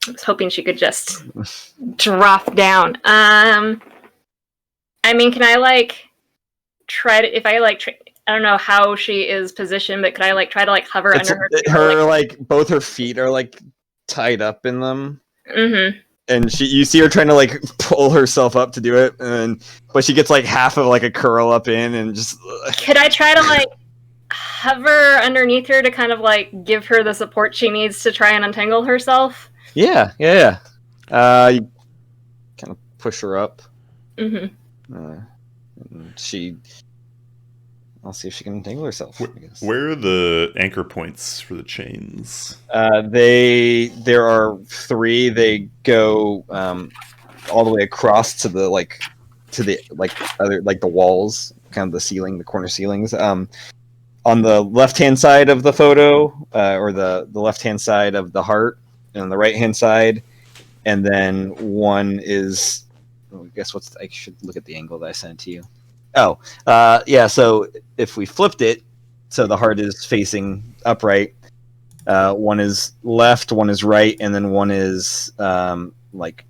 I was hoping she could just drop down. I mean, can I like try to? If I like, I don't know how she is positioned, but could I like try to like hover under her? Her like both her feet are like tied up in them. Mm-hmm. And you see her trying to like pull herself up to do it, but she gets like half of like a curl up in and just. Could I try to like hover underneath her to kind of like give her the support she needs to try and untangle herself? Yeah. You kind of push her up. Mm-hmm. And I'll see if she can entangle herself. I guess. Where are the anchor points for the chains? There are 3. They go all the way across to the other like the walls, kind of the ceiling, the corner ceilings. On the left-hand side of the photo, or the left-hand side of the heart, and on the right-hand side, and then one is. I guess I should look at the angle that I sent to you. Oh, yeah. So if we flipped it, so the heart is facing upright. One is left, one is right, and then one is like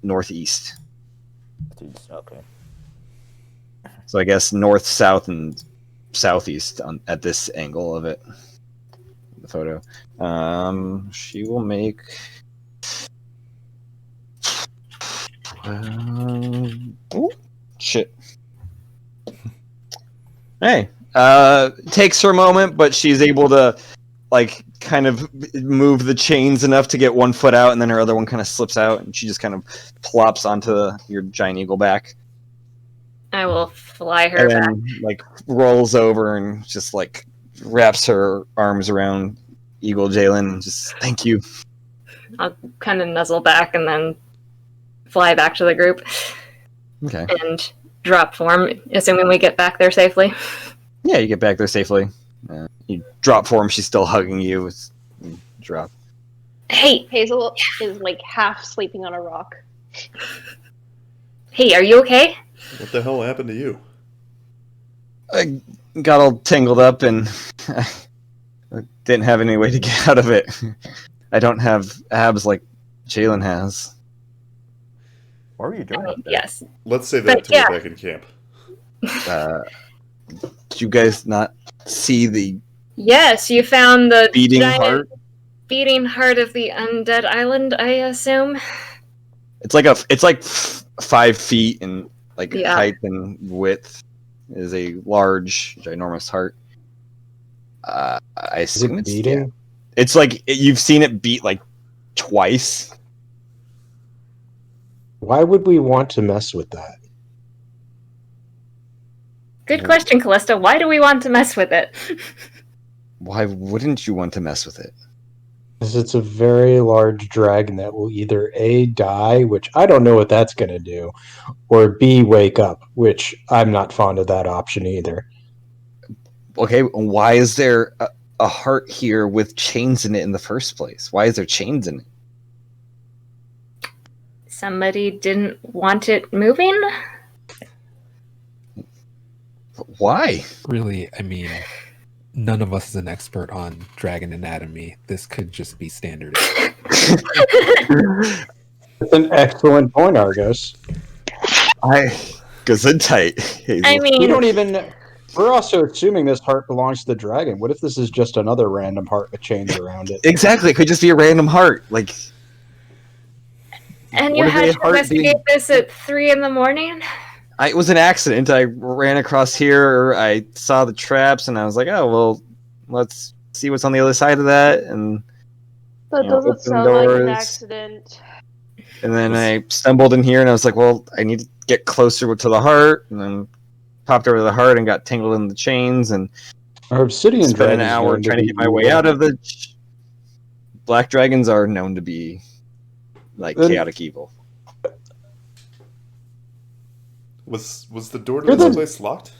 northeast. Okay. So I guess north, south, and southeast at this angle of it. The photo. She will make. Ooh, shit. Hey, takes her a moment, but she's able to like kind of move the chains enough to get one foot out, and then her other one kind of slips out, and she just kind of plops onto your giant eagle back. I will fly her And back. then like rolls over and just like wraps her arms around Eagle Jalen and just thank you. I'll kind of nuzzle back and then fly back to the group. Okay. And drop form, assuming we get back there safely. Yeah, you get back there safely. You drop form. She's still hugging you. Drop. Hey, Hazel is like half sleeping on a rock. Hey, are you okay? What the hell happened to you? I got all tangled up and I didn't have any way to get out of it. I don't have abs like Jalen has. What were you doing up there? Yes. Let's say that But, to yeah. get back in camp. Did you guys not see the Yes, you found the beating giant heart? beating heart of the undead island, I assume. It's like 5 feet in like Yeah. height and width. It is a large, ginormous heart. I Is assume it it's beating? yeah. It's like you've seen it beat like twice. Why would we want to mess with that? Good question, Callista. Why do we want to mess with it? Why wouldn't you want to mess with it? Because it's a very large dragon that will either A, die, which I don't know what that's going to do, or B, wake up, which I'm not fond of that option either. Okay, why is there a heart here with chains in it in the first place? Why is there chains in it? Somebody didn't want it moving? Why? Really, I mean, none of us is an expert on dragon anatomy. This could just be standard. That's an excellent point, Argos. Gesundheit, Hazel. I mean, We don't even. We're also assuming this heart belongs to the dragon. What if this is just another random heart with chains around it? Exactly, it could just be a random heart. Like, and what you if had a to heart investigate this at 3 a.m? It was an accident. I ran across here. I saw the traps, and I was like, "Oh well, let's see what's on the other side of that." And That you know, doesn't open sound like an doors. accident. And then I stumbled in here, and I was like, "Well, I need to get closer to the heart." And then popped over to the heart and got tangled in the chains, and Our obsidian spent an dragon is hour known to trying to be get my way evil. out of the. Black dragons are known to be like chaotic evil. Was the door to You're this the- place locked?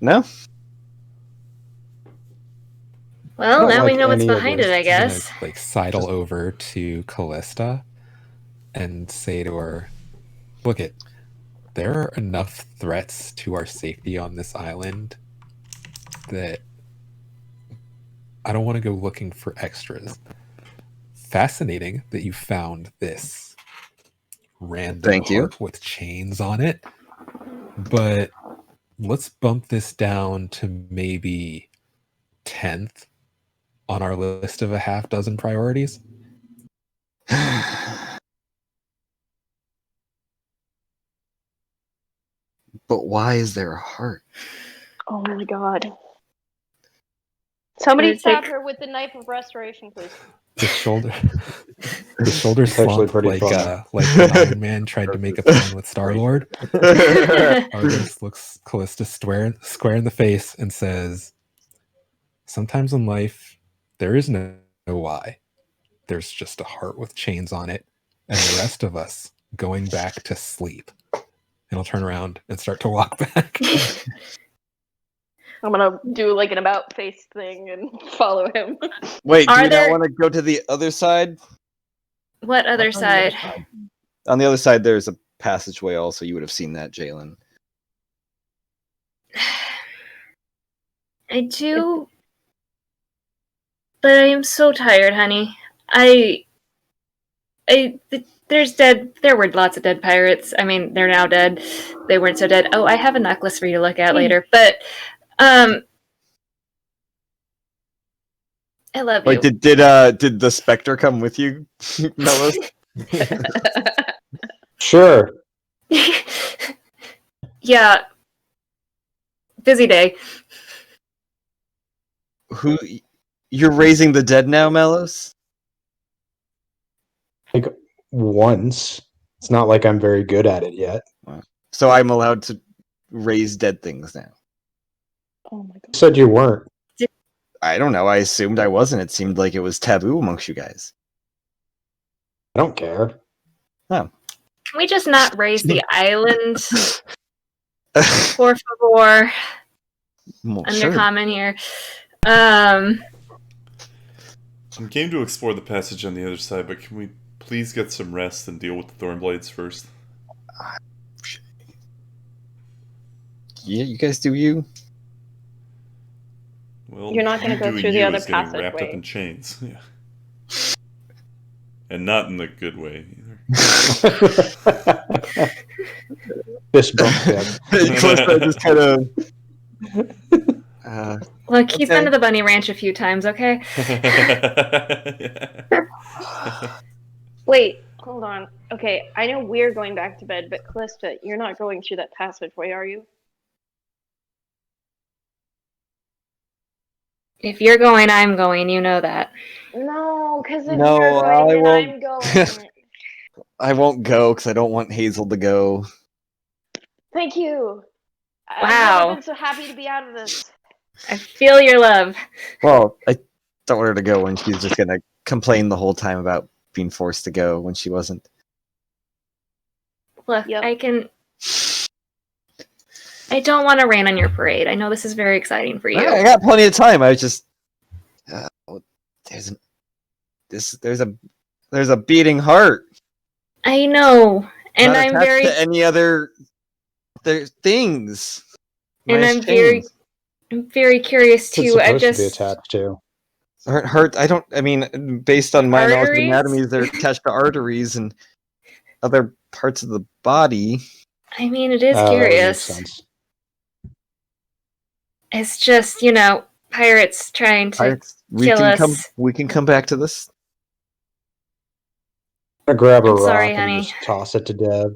No, Well, don't now we like know what's any of behind this. it, I I'm guess. gonna sidle over to Callista and say to her, "Look it, there are enough threats to our safety on this island that I don't want to go looking for extras. Fascinating that you found this random Thank you. heart with chains on it, but let's bump this down to maybe 10th on our list of a half dozen priorities." but why is there a heart? Oh my god. Somebody It's stab like- her with the knife of restoration, please. The shoulder, the shoulder It's actually slump pretty like funny. when Iron Man tried to make a plan with Star Lord. Argus looks Callista square in the face and says, "Sometimes in life, there is no why. There's just a heart with chains on it, and the rest of us going back to sleep." And I'll turn around and start to walk back. I'm gonna do like an about face thing and follow him. Wait, do Are you there- not want to go to the other side? What other side? On the other side, there's a passageway. Also, you would have seen that, Jalen. I do, but I am so tired, honey. There were lots of dead pirates. I mean, they're now dead. They weren't so dead. Oh, I have a necklace for you to look at later. But, I love you. Wait, did the specter come with you, Mellos? Sure. Yeah. Busy day. Who? You're raising the dead now, Mellos? Like once. It's not like I'm very good at it yet. So I'm allowed to raise dead things now. Oh my god. You said you weren't. I don't know. I assumed I wasn't. It seemed like it was taboo amongst you guys. I don't care. Can we just not raise the island? Por favor. Well, sure. Undercommon here. I'm game to explore the passage on the other side, but can we please get some rest and deal with the Thornblades first? Yeah, you guys do you. Well, You're not gonna you go doing through the you other is getting wrapped up passageway. in chains. Yeah. And not in the good way either. Fist bump him. Calista just kind of. Look, he's Okay. been to the bunny ranch a few times, okay? Wait, hold on. Okay, I know we're going back to bed, but Callista, you're not going through that passageway, are you? If you're going, I'm going. You know that. No, because if No, you're I going, then won't. I'm going. I won't go because I don't want Hazel to go. Thank you. I've Wow. never been so happy to be out of this. I feel your love. Well, I don't want her to go when she's just gonna complain the whole time about being forced to go when she wasn't. Look, Yep. I don't want to rain on your parade. I know this is very exciting for you. I got plenty of time. I was just there's a beating heart. I know, and Not I'm attached very to any other things. and Minus I'm chains. very curious It's too. supposed to be attached to. Heart. I mean, based on my knowledge of Arteries? anatomy, they're attached to arteries and other parts of the body. I mean, it is That would make curious. sense. It's just, pirates trying to kill us. We can come back to this. I'm gonna grab a I'm rock sorry, and honey. just toss it to Deb.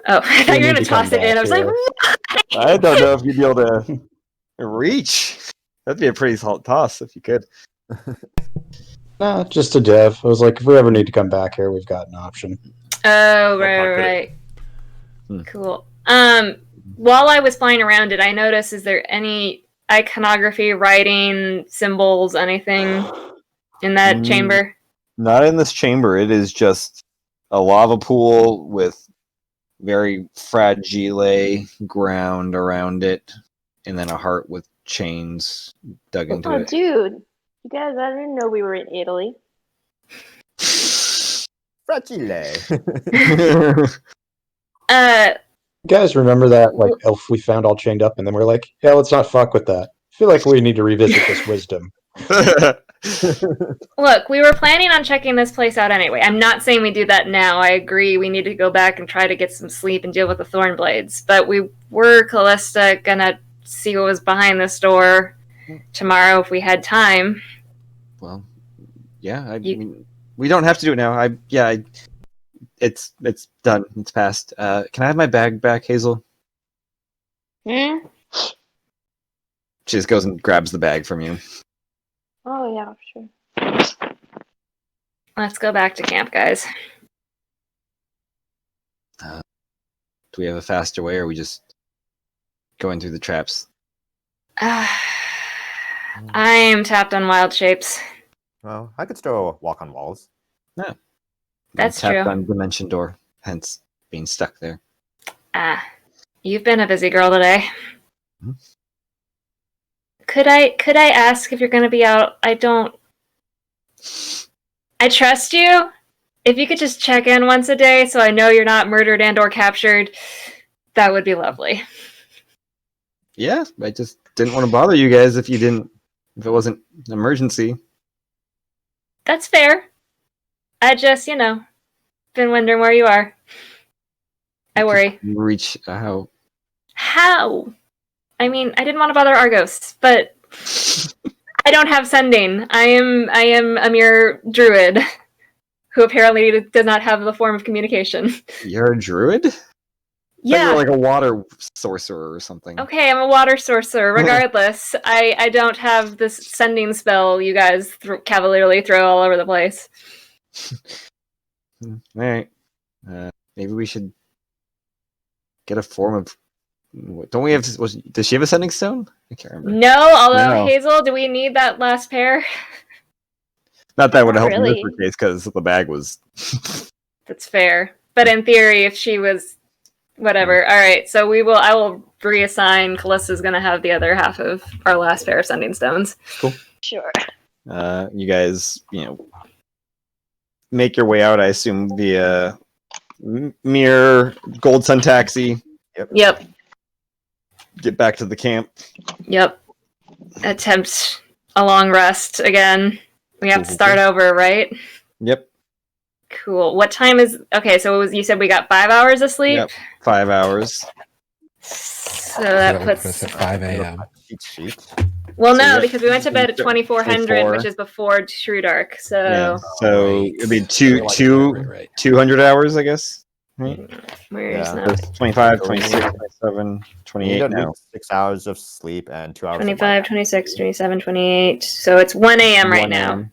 Oh, I thought you were need going to to come toss it in. I was back like, here. I don't know if you'd be able to reach. That'd be a pretty solid toss if you could. Nah, just to Dev. I was like, if we ever need to come back here, we've got an option. oh, I'll pocket right. Hmm. Cool. While I was flying around, did I notice, is there any iconography, writing, symbols, anything in that chamber? Not in this chamber. It is just a lava pool with very fragile ground around it, and then a heart with chains dug into Oh, it. dude. You guys, I didn't know we were in Italy. Fragile. You guys remember that elf we found all chained up, and then we're like, yeah, let's not fuck with that. I feel like we need to revisit this wisdom. Look, we were planning on checking this place out anyway. I'm not saying we do that now. I agree we need to go back and try to get some sleep and deal with the thorn blades. But we were, Callista, gonna see what was behind this door tomorrow if we had time. Well, yeah. I mean, we don't have to do it now. It's done. It's passed. Can I have my bag back, Hazel? Hmm? She just goes and grabs the bag from you. Oh, yeah, sure. Let's go back to camp, guys. Do we have a faster way, or are we just going through the traps? I am tapped on wild shapes. Well, I could still walk on walls. No. That's tapped true. on dimension door, hence being stuck there. You've been a busy girl today. Hmm? Could I ask if you're going to be out? I trust you. If you could just check in once a day so I know you're not murdered and or captured, that would be lovely. Yeah, I just didn't want to bother you guys if it wasn't an emergency. That's fair. I just, been wondering where you are. I worry. Reach how? How? I mean, I didn't want to bother Argos, but I don't have sending. I am a mere druid who apparently does not have the form of communication. You're a druid? Yeah. You're like a water sorcerer or something. Okay, I'm a water sorcerer. Regardless, I don't have this sending spell you guys cavalierly throw all over the place. All right. Maybe we should get a form of. Don't we have? Does she have a sending stone? I can't remember. No, although No. Hazel, do we need that last pair? Not that would Not help in really. this case because the bag was. That's fair. But in theory, if she was whatever. All right, so I will reassign. Callista's going to have the other half of our last pair of sending stones. Cool. Sure. You guys, make your way out. I assume via mere Gold Sun taxi. Yep. Get back to the camp. Yep. Attempt a long rest again. We have to start over, right? Yep. Cool. What time is... Okay, so you said we got 5 hours of sleep? Yep. 5 hours. So that Put us puts... at 5 a.m. Cheat sheet. Well, So no, yep. because we went to bed at 2400, 24. which is before True Dark. So Yeah. So Right. it'd be Right. 200 hours, I guess. Right? where's Yeah. that? So 25, 26, 27, You need 28 at now. least 6 hours of sleep and 2 hours of 25, light. 26, 27, 28. So it's 1 a.m. right 1 now. a.m.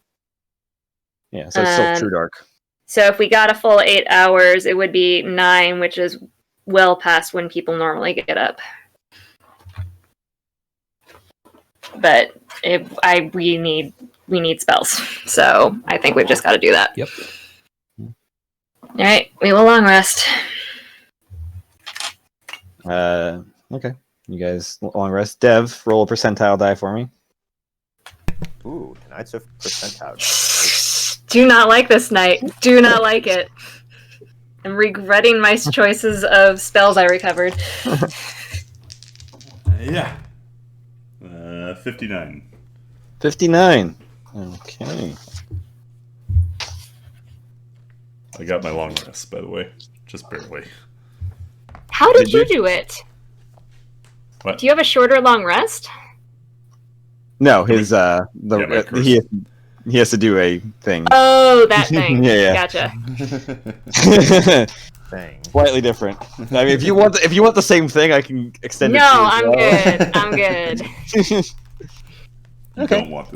Yeah, so it's still true dark. So if we got a full 8 hours, it would be 9, which is well past when people normally get up. but we need spells, so I think we've just got to do that. Yep. All right, we will long rest. Okay. You guys long rest. Dev, roll a percentile die for me. Ooh, tonight's a percentile. Do not like this night. Do not like it. I'm regretting my choices of spells I recovered. Yeah. 59. 59. Okay. I got my long rest, by the way. Just barely. How did Did you you? do it? What? Do you have a shorter long rest? No, his my curse. he has to do a thing. Oh, that thing. Yeah. Gotcha. Thing. Slightly different. I mean, if you want the same thing, I can extend it. No, to you as I'm well. good. I'm good. You Okay. don't want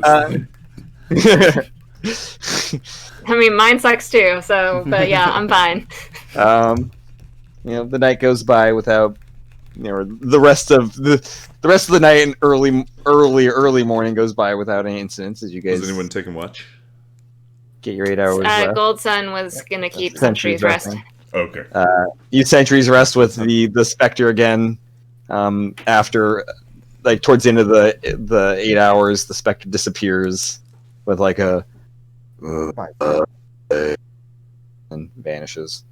this thing. I mean, mine sucks too. So, but yeah, I'm fine. The night goes by without, the rest of the night and early morning goes by without any incidents as you guys Was anyone taking watch? get your 8 hours left. Gold Sun was gonna keep Sentry's Sentry's rest. resting. Okay. You sentries rest with the specter again. After, like, towards the end of the 8 hours, the specter disappears with like a and vanishes.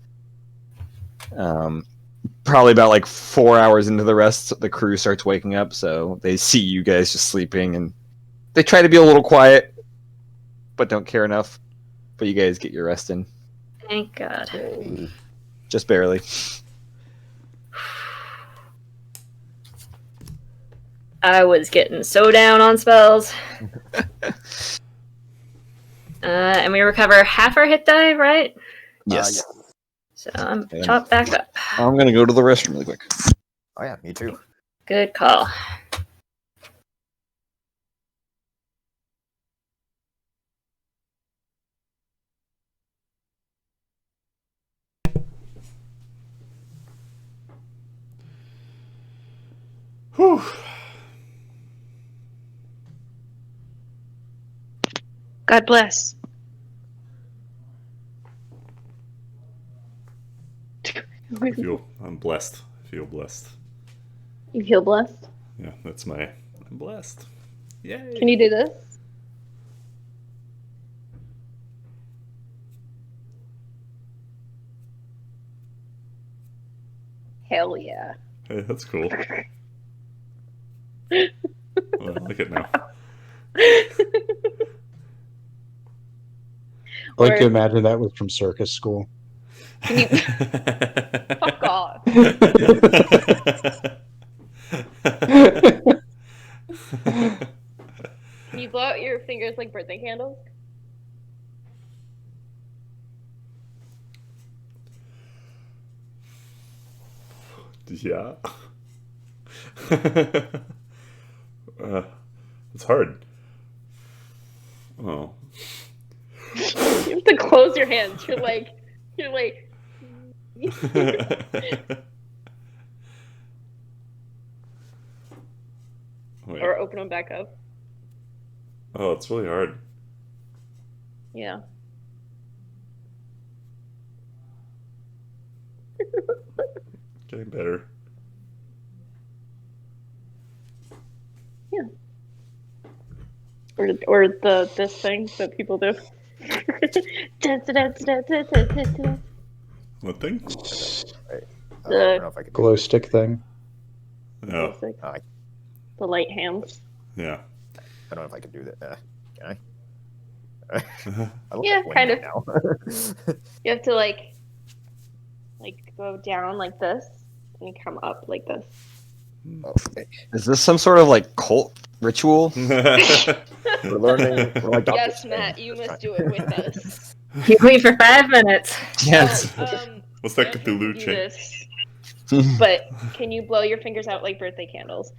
Probably about like 4 hours into the rest, the crew starts waking up, so they see you guys just sleeping, and they try to be a little quiet, but don't care enough. But you guys get your rest in, Thank God. just barely. I was getting so down on spells. And we recover half our hit die, right? Yes. So I'm Yeah. top back up. I'm gonna go to the restroom really quick. Oh yeah, me too. Good call. Whew. God bless. I'm blessed. I feel blessed. You feel blessed? Yeah, I'm blessed. Yay. Can you do this? Hell yeah. Hey, that's cool. Oh, I like it now. I like Or- to imagine that was from circus school. Can you fuck off? Can you blow out your fingers like birthday candles? Yeah. It's hard. Oh. You have to close your hands. You're like Wait. or open them back up. Oh, it's really hard. Yeah. Getting better. Or this thing that people do. What thing? I don't know if I can. Glow stick thing. No. The light hands. Yeah. I don't know if I can do that. Can I? I look Yeah, like kind Wendy of. now. You have to like go down like this and come up like this. Okay. Is this some sort of like cult ritual? We're learning. We're like Yes, doctors. Matt, you must do it with us. You wait for 5 minutes. Yes. What's that Matt can Cthulhu do chant? this, but can you blow your fingers out like birthday candles?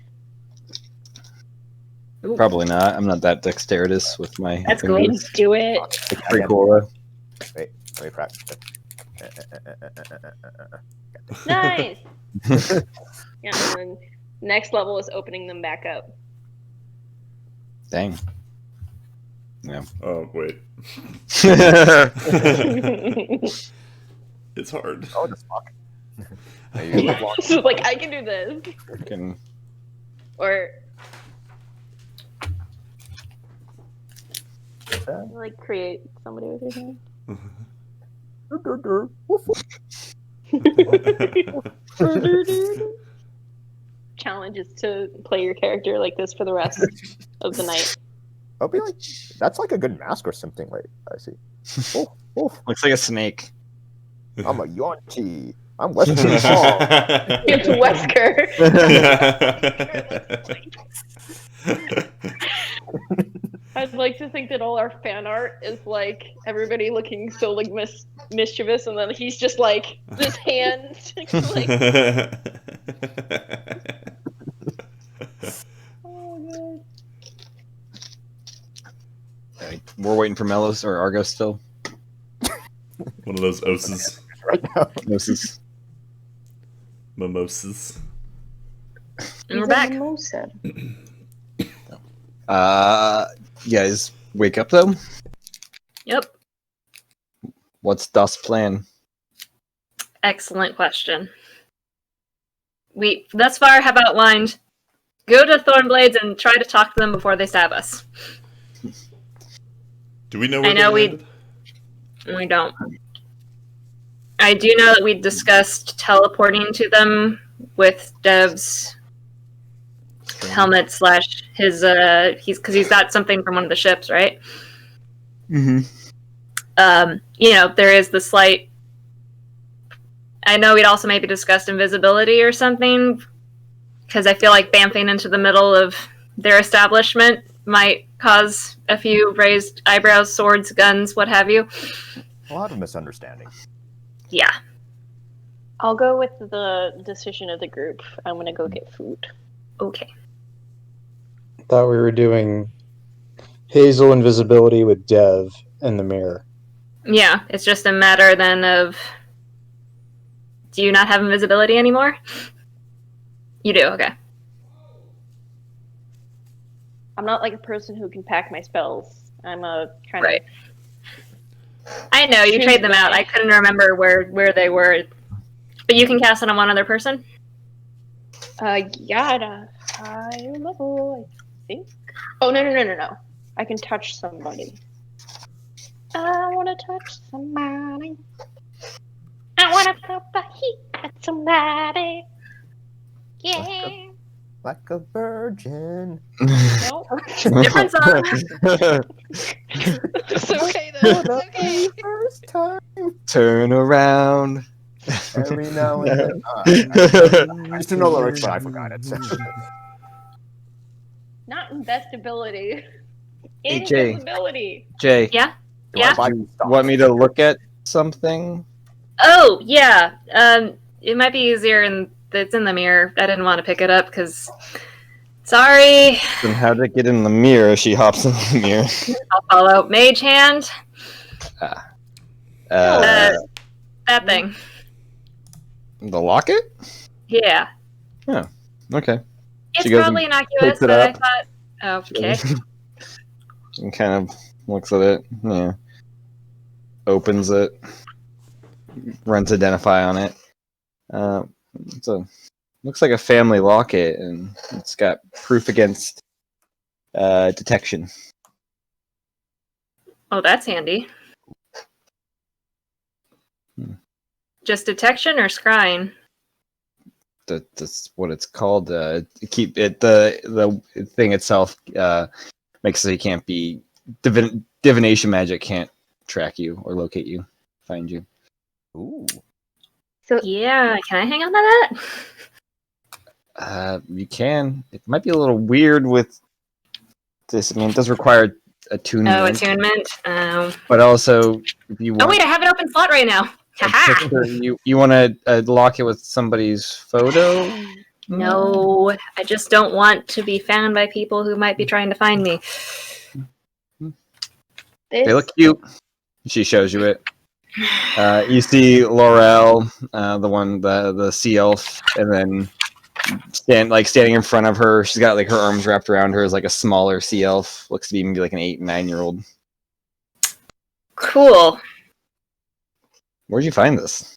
Probably not. I'm not that dexterous with my That's cool. fingers. Do it. It's pretty cool though. Wait, let me practice. Nice. Yeah, and then next level is opening them back up. Dang. Yeah. Oh wait, it's hard. Oh, the fuck. You live long. So, like, I can do this. Can- Or like create somebody with your hand. Challenge is to play your character like this for the rest of the night. I'll be like, that's like a good mask or something. Wait, I see. Oh, oh, Looks like a snake. I'm a Yonti. I'm Western Paul. It's Wesker. I'd like to think that all our fan art is like everybody looking so like mischievous, and then he's just like this hand, like, oh god. Okay, we're waiting for Melos or Argos still. One of those oses, Right now. Moses. mimosas. And we're back. You guys wake up though? Yep. What's Dust's plan? Excellent question. We thus far have outlined go to Thornblades and try to talk to them before they stab us. Do we know where I know they landed? We don't. I do know that we discussed teleporting to them with Dev's helmet / his he's got something from one of the ships, right? Mm-hmm. There is the slight. I know we'd also maybe discussed invisibility or something, because I feel like bamfing into the middle of their establishment might cause a few raised eyebrows, swords, guns, what have you. A lot of misunderstanding. Yeah. I'll go with the decision of the group. I'm gonna go get food. Okay. Thought we were doing Hazel invisibility with Dev in the mirror. Yeah, it's just a matter then of, do you not have invisibility anymore? You do, okay. I'm not like a person who can pack my spells. I'm a kind Right. I know, you trade them out. I couldn't remember where they were. But you can cast it on one other person? Yeah, at a higher level, I think. Oh, no. I can touch somebody. I want to touch somebody. I want to put the heat at somebody. Yeah. Like a virgin. No. Different song. It's okay, though. It's okay. First time. Turn around. Every now and then. I just know the lyrics, but I forgot it. Not investability. Hey, Jay. Invisibility. Jay. Yeah? Do I Yeah? buy You stock? want me to look at something? Oh, yeah. It might be easier, and it's in the mirror. I didn't want to pick it up, because... Sorry. Then how did it get in the mirror? She hops in the mirror. I'll follow. Mage hand. That thing. The locket? Yeah. Okay. It's She goes probably and innocuous, picks it but I up. thought... Okay. And kind of looks at it. Yeah. Opens it. Runs identify on it. Looks like a family locket, and it's got proof against detection. Oh, that's handy. Hmm. Just detection or scrying? That's what it's called. Keep it the thing itself makes it so you can't be divination magic can't track you or locate you, find you. Ooh. So Yeah, can I hang on to that? You can. It might be a little weird with this. I mean, it does require attunement. Oh, attunement. But also, if you want, Oh wait, I have an open slot right now. a Haha. picture, you want to lock it with somebody's photo? No, I just don't want to be found by people who might be trying to find me. They look cute. She shows you it. You see Laurel, the sea elf, and then standing in front of her. She's got like her arms wrapped around her as like a smaller sea elf. Looks to be maybe like an 8, 9-year-old. Cool. Where'd you find this?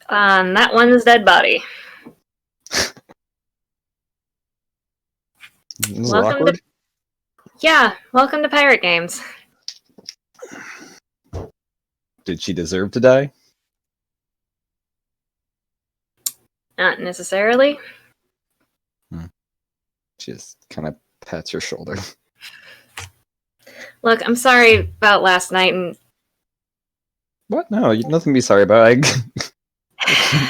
On that one's dead body. This is Welcome awkward. welcome to Pirate Games. Did she deserve to die? Not necessarily. She just kind of pats your shoulder. Look, I'm sorry about last night, and What? No, nothing to be sorry about. I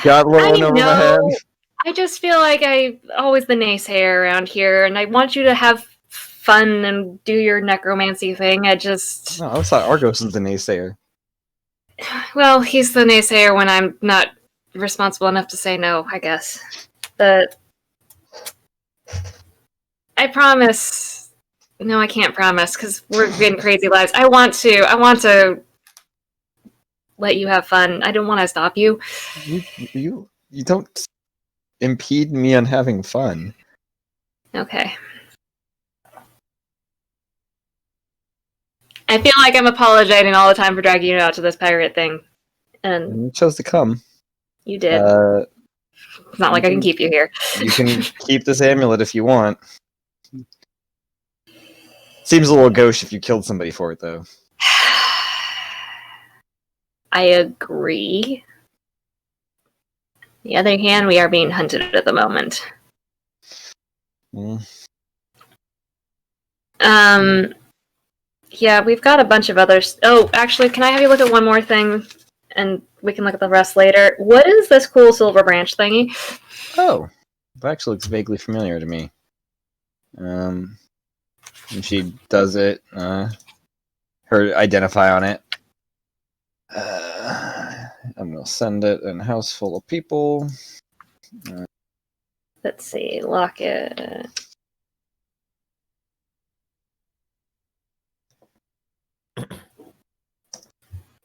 got a little I one over my head. know. I just feel like I'm always the naysayer around here, and I want you to have fun and do your necromancy thing. I just... No, I thought Argos is the naysayer. Well, he's the naysayer when I'm not responsible enough to say no, I guess. But I promise... No, I can't promise, because we're getting crazy lives. I want to let you have fun. I don't want to stop you. You don't impede me on having fun. Okay. I feel like I'm apologizing all the time for dragging you out to this pirate thing. And You chose to come. you did. It's not like I can keep you here. You can keep this amulet if you want. Seems a little gauche if you killed somebody for it, though. I agree. On the other hand, we are being hunted at the moment. Mm. Yeah, we've got a bunch of others. Oh, actually, can I have you look at one more thing? And we can look at the rest later. What is this cool silver branch thingy? Oh, that actually looks vaguely familiar to me. And she does it. Her identify on it. I'm gonna send it in a house full of people. Let's see, lock it.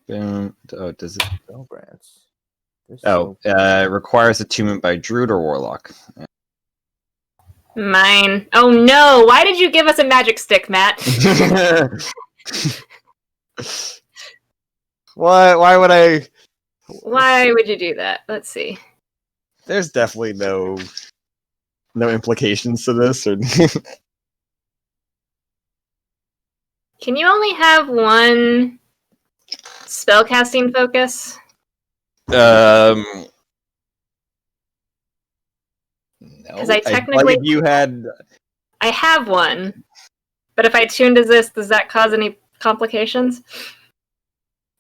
Boom. Oh, does it? Spell brands. Oh, requires attunement by druid or warlock. Mine. Oh no! Why did you give us a magic stick, Matt? Why would I? Why would you do that? Let's see. There's definitely no implications to this, or Can you only have one spellcasting focus? no. 'Cause I technically- like if you had. I have one, but if I tune to this, does that cause any complications?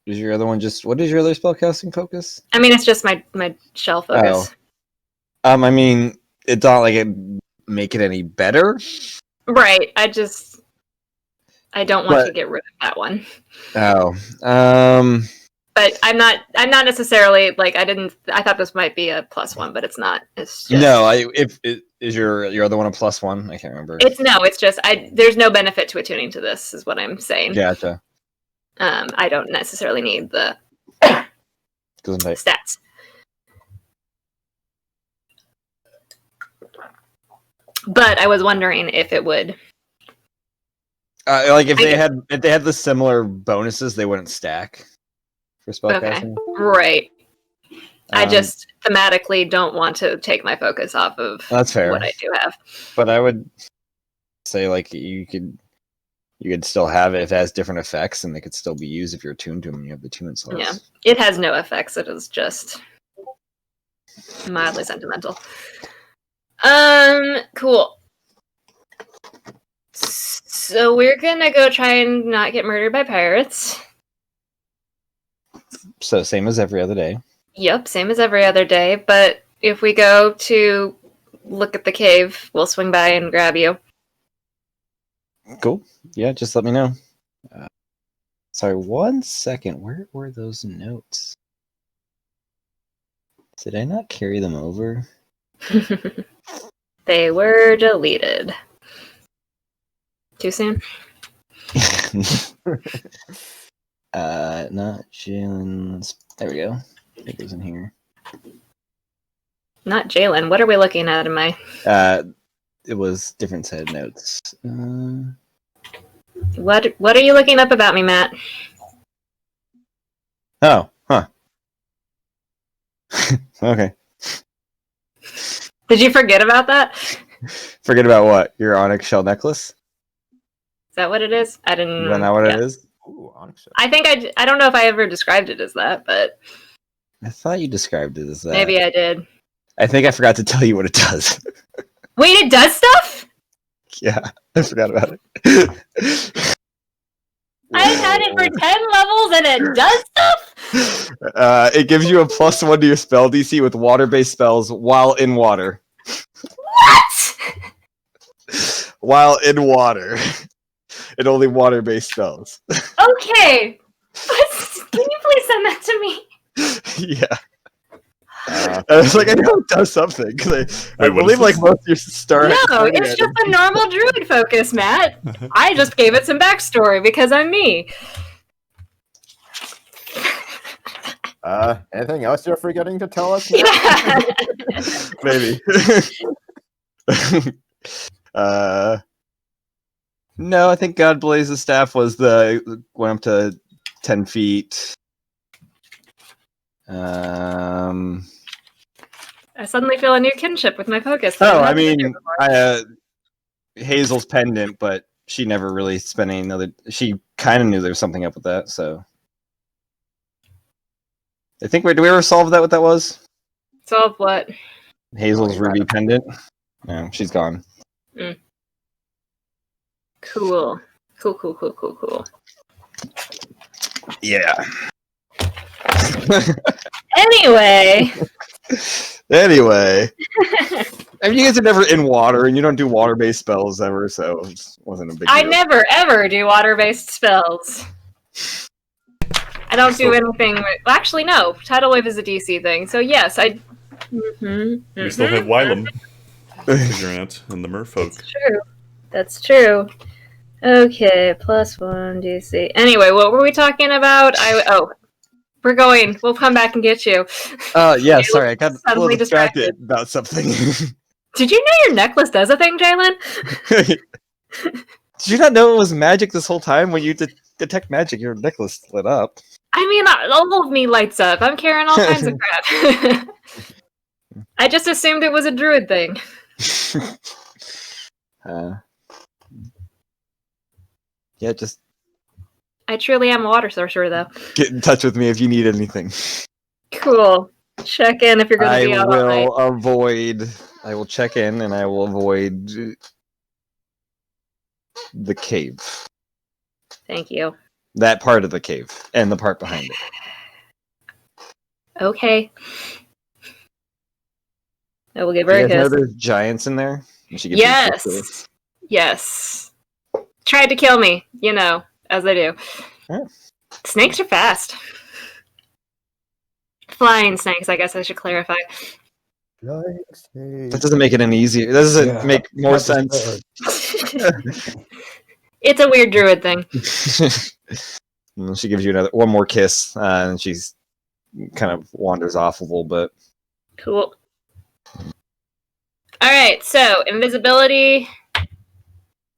Is your other one just? What is your other spellcasting focus? I mean, it's just my shell focus. I mean, it's not like it make it any better. Right. I don't want But- to get rid of that one. Oh, But I'm not necessarily like I thought this might be a +1, but it's not. It's just no. Is your other one a +1? I can't remember. it's just there's no benefit to attuning to this, is what I'm saying. Gotcha. I don't necessarily need the stats. But I was wondering if it would. Like if they had the similar bonuses, they wouldn't stack for spellcasting. Okay. Right. I just thematically don't want to take my focus off of That's fair. what I do have. But I would say like you could still have it if it has different effects, and they could still be used if you're attuned to them and you have the attunement slots. Yeah. It has no effects. It is just mildly sentimental. Cool. So we're gonna go try and not get murdered by pirates. So same as every other day. Yep, same as every other day. But if we go to look at the cave, we'll swing by and grab you. Cool. Yeah, just let me know. Sorry, 1 second. Where were those notes? Did I not carry them over? They were deleted. Too soon? Not Jalen's. There we go. It goes in here. Not Jalen. What are we looking at in my... It was different set of notes. What are you looking up about me, Matt? Oh, huh. Okay. Did you forget about that? Forget about what? Your onyx shell necklace? Is that what it is? I didn't... Is that not what it is? Ooh, onyx. I think I don't know if I ever described it as that, but... I thought you described it as that. Maybe I did. I think I forgot to tell you what it does. Wait, it does stuff? Yeah, I forgot about it. I've had it for 10 levels and it does stuff? It gives you a +1 to your spell DC with water-based spells while in water. What? While in water. And only water-based spells. Okay. Can you please send that to me? Yeah. I was like, I know it does something because I Wait, what believe is like this? most of your start. No, it's just a normal druid focus, Matt. I just gave it some backstory because I'm me. Anything else you're forgetting to tell us? Yeah. Maybe. No, I think God Blaze's staff was went up to 10 feet. I suddenly feel a new kinship with my focus. Oh, I mean, Hazel's pendant, but she never really spent any other. She kind of knew there was something up with that, so. I think, did we ever solve that? What that was? Solve what? Hazel's ruby pendant. No, she's gone. Cool. Cool. Yeah. Anyway. I mean, you guys are never in water, and you don't do water-based spells ever, so it just wasn't a big deal. I never, ever do water-based spells. I don't do anything... Well, actually, no. Tidal Wave is a DC thing, so yes, I... We still have Wylam figuring out and the merfolk. That's true. Okay, +1 DC. Anyway, what were we talking about? We're going. We'll come back and get you. Yeah, sorry, I got a little distracted distracted. about something. Did you know your necklace does a thing, Jalen? Did you not know it was magic this whole time? When you detect magic, your necklace lit up. I mean, all of me lights up. I'm carrying all kinds of crap. I just assumed it was a druid thing. Yeah, just I truly am a water sorcerer, though. get in touch with me if you need anything. Cool. Check in if you're going to be out all night. I will check in and I will avoid the cave. Thank you. That part of the cave and the part behind it. Okay. I will get Do you very guys know pissed. there's giants in there? Yes. Yes. Tried to kill me, as they do. Yeah. Snakes are fast. Flying snakes, I guess I should clarify. That doesn't make it any easier. That doesn't make more sense. It's a weird druid thing. She gives you one more kiss, and she's kind of wanders off a little bit. Cool. Alright, so invisibility.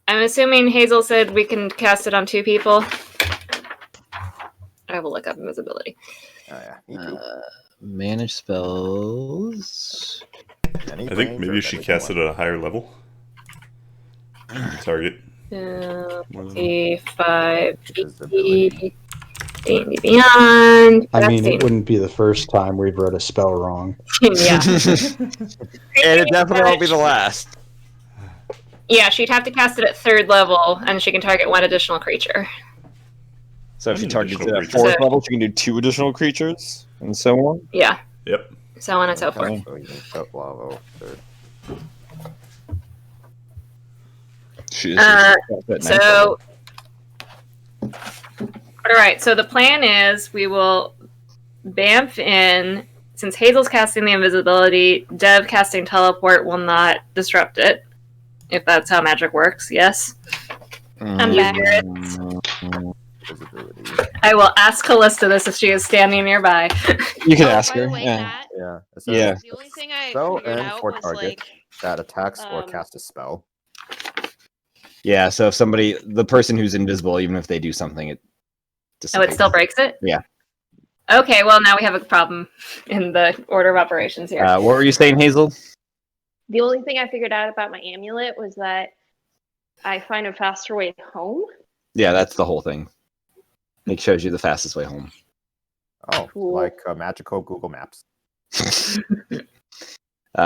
I'm assuming Hazel said we can cast it on 2 people. I will look up invisibility. Oh yeah, me too. Manage spells. I think maybe she cast it at a higher level. Target. 5, 50, D&D Beyond. I mean, it wouldn't be the first time we've read a spell wrong. Yeah. And it definitely won't be the last. Yeah, she'd have to cast it at 3rd level, and she can target 1 additional creature. So if you target it additional at creature. 4th level, she can do 2 additional creatures, and so on. Yeah, Yep. so on and so forth. So you can set level third. So, alright, so the plan is we will bamf in, since Hazel's casting the invisibility, Dev casting teleport will not disrupt it, if that's how magic works, yes? I'm Yeah. Visibility. I will ask Callista this if she is standing nearby. You can Oh, ask by her. the way, Yeah. Matt, Yeah. It Yeah. says The only thing I spell figured and out for was target like, that attacks or um, cast a spell. Yeah, so if the person who's invisible, even if they do something, it Oh, dissipates. it still breaks it? Yeah. Okay, well, now we have a problem in the order of operations here. What were you saying, Hazel? the only thing I figured out about my amulet was that I find a faster way home. Yeah, that's the whole thing. It shows you the fastest way home. Oh, Cool. like magical Google Maps. To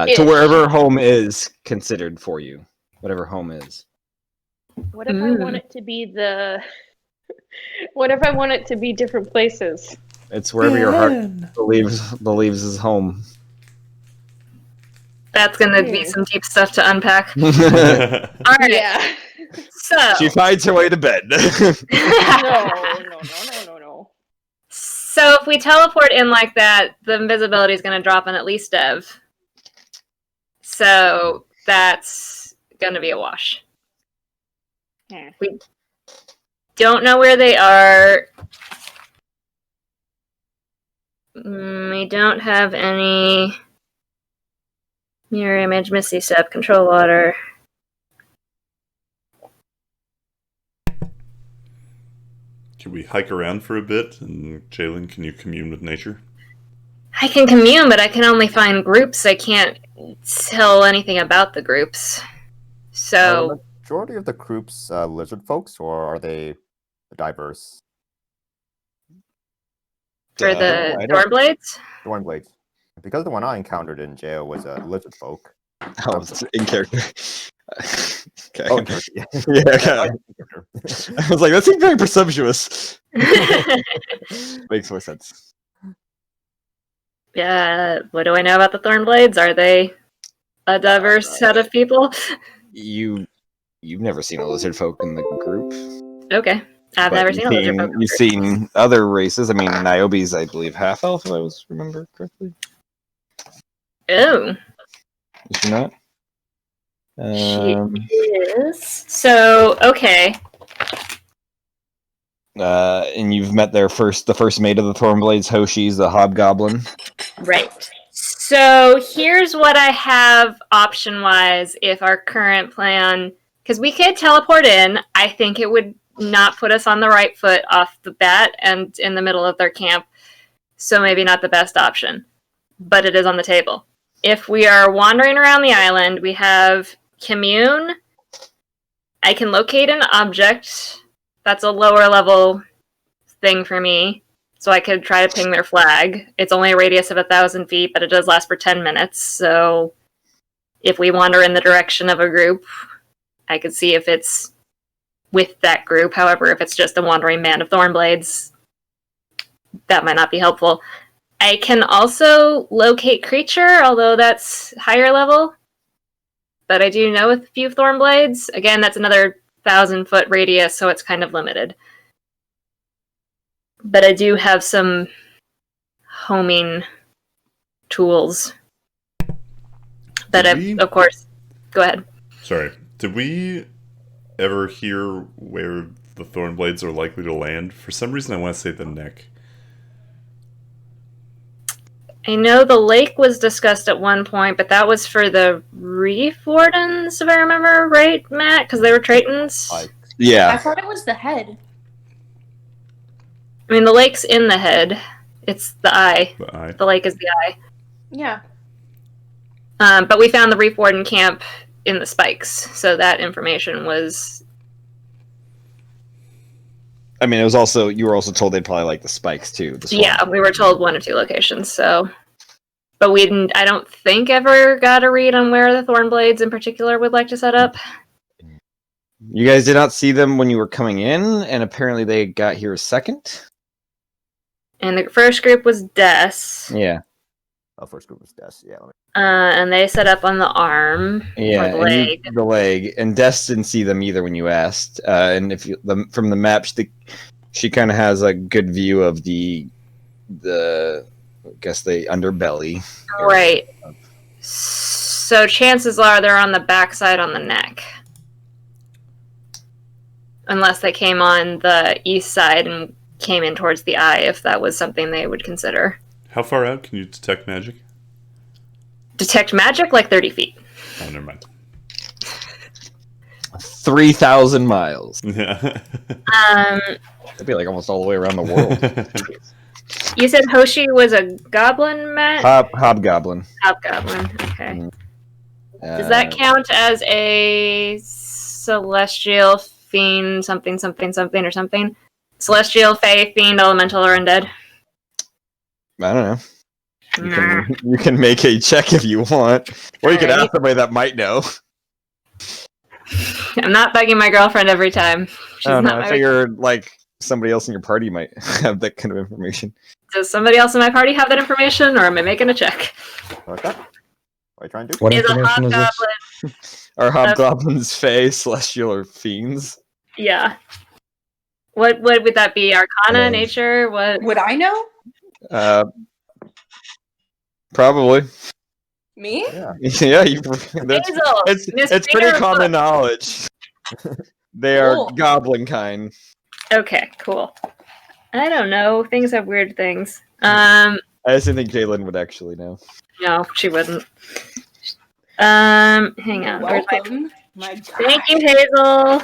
Ish. wherever home is considered for you. Whatever home is. What if I want it to be what if I want it to be different places? It's wherever your heart believes is home. That's going to be some deep stuff to unpack. She All right, Yeah. so finds her way to bed. No. so if we teleport in like that, the invisibility is going to drop on at least Dev. So that's going to be a wash. We don't know where they are. We don't have any mirror image, Misty Step, control water. Can we hike around for a bit? And Jalen, can you commune with nature? I can commune, but I can only find groups. I can't tell anything about the groups. Are So the majority of the groups lizard folks, or are they diverse? for the I don't- Thornblades, Thornblades. Because the one I encountered in jail was a lizard folk. Oh, it's in character. Okay. Oh, in character, yeah. Yeah, okay. I was like, that seems very presumptuous. Makes more sense. yeah. What do I know about the Thornblades? Are they a diverse set of people? You've never seen a lizard folk in the group. Okay, I've But never seen a lizard folk. You've seen other races. I mean, Niobe's, I believe, half elf, if I was remember correctly. Oh, Is she not? she is. So okay. And you've met the first mate of the Thornblades, Hoshi's the hobgoblin. Right. So here's what I have option wise if our current plan, because we could teleport in. I think it would not put us on the right foot off the bat and in the middle of their camp. So maybe not the best option, but it is on the table. If we are wandering around the island, we have commune. I can locate an object. That's a lower level thing for me. So I could try to ping their flag. It's only a radius of 1,000 feet, but it does last for 10 minutes. So if we wander in the direction of a group, I could see if it's with that group. However, if it's just a wandering band of Thornblades, that might not be helpful. I can also locate creature, although that's higher level. But I do know a few Thornblades. Again, that's another 1,000-foot radius, so it's kind of limited. But I do have some homing tools. But of course, go ahead. Sorry. Did we ever hear where the Thornblades are likely to land? For some reason, I want to say the neck. I know the lake was discussed at one point, but that was for the Reef Wardens, if I remember right, Matt? Because they were Tritons. I Yeah. thought it was the head. I mean, the lake's in the head. It's the eye. The eye. The lake is the eye. Yeah. But we found the Reef Warden camp in the spikes, so that information was... I mean, you were also told they'd probably like the spikes too. The swamp. Yeah, we were told 1 or 2 locations, so... But I don't think ever got a read on where the Thornblades in particular would like to set up. You guys did not see them when you were coming in, and apparently they got here second. And the first group was Des. Yeah. Oh, first group was Des. Yeah. And they set up on the arm. Yeah, Or the leg. the leg, and Des didn't see them either when you asked. And if from the map, she kind of has a good view of the I guess the underbelly. Right. So chances are they're on the backside on the neck. Unless they came on the east side and came in towards the eye, if that was something they would consider. How far out can you detect magic? Detect magic like 30 feet. Oh, never mind. 3,000 miles. Yeah. That'd be like almost all the way around the world. You said Hoshi was a goblin, Matt? Hobgoblin. Hobgoblin, okay. Does Uh, that count as a celestial fiend, something, or something? Celestial, fae, fiend, elemental, or undead? I don't know. You can make a check if you want, or you could Alright. ask somebody that might know. I'm not bugging my girlfriend every time. She's I don't know. not I my- figured like somebody else in your party might have that kind of information. Does somebody else in my party have that information, or am I making a check? Okay. What are you trying to do? What Is a information is this? hobgoblin? Are hobgoblins fae, celestial, or fiends? Yeah. What would that be? Arcana, Yeah. nature? What? Would I know? Probably. Me? Yeah. Yeah, that's, Hazel, Miss it's pretty Finger common Book. knowledge. They are Cool. goblin kind. Okay, cool. I don't know. Things have weird things. I just didn't think Jalen would actually know. No, she wouldn't. Hang on. Where's my? Welcome. My God. Thank you, Hazel.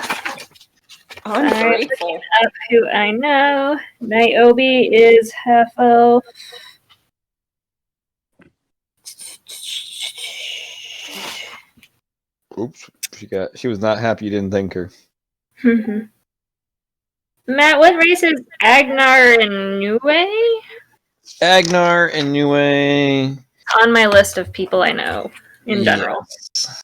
Ungrateful. Up who I know. Niobe is half elf. Oops, she was not happy you didn't thank her. Matt, what race is Agnar and Nue? Agnar and Nue. On my list of people I know in general. Yes.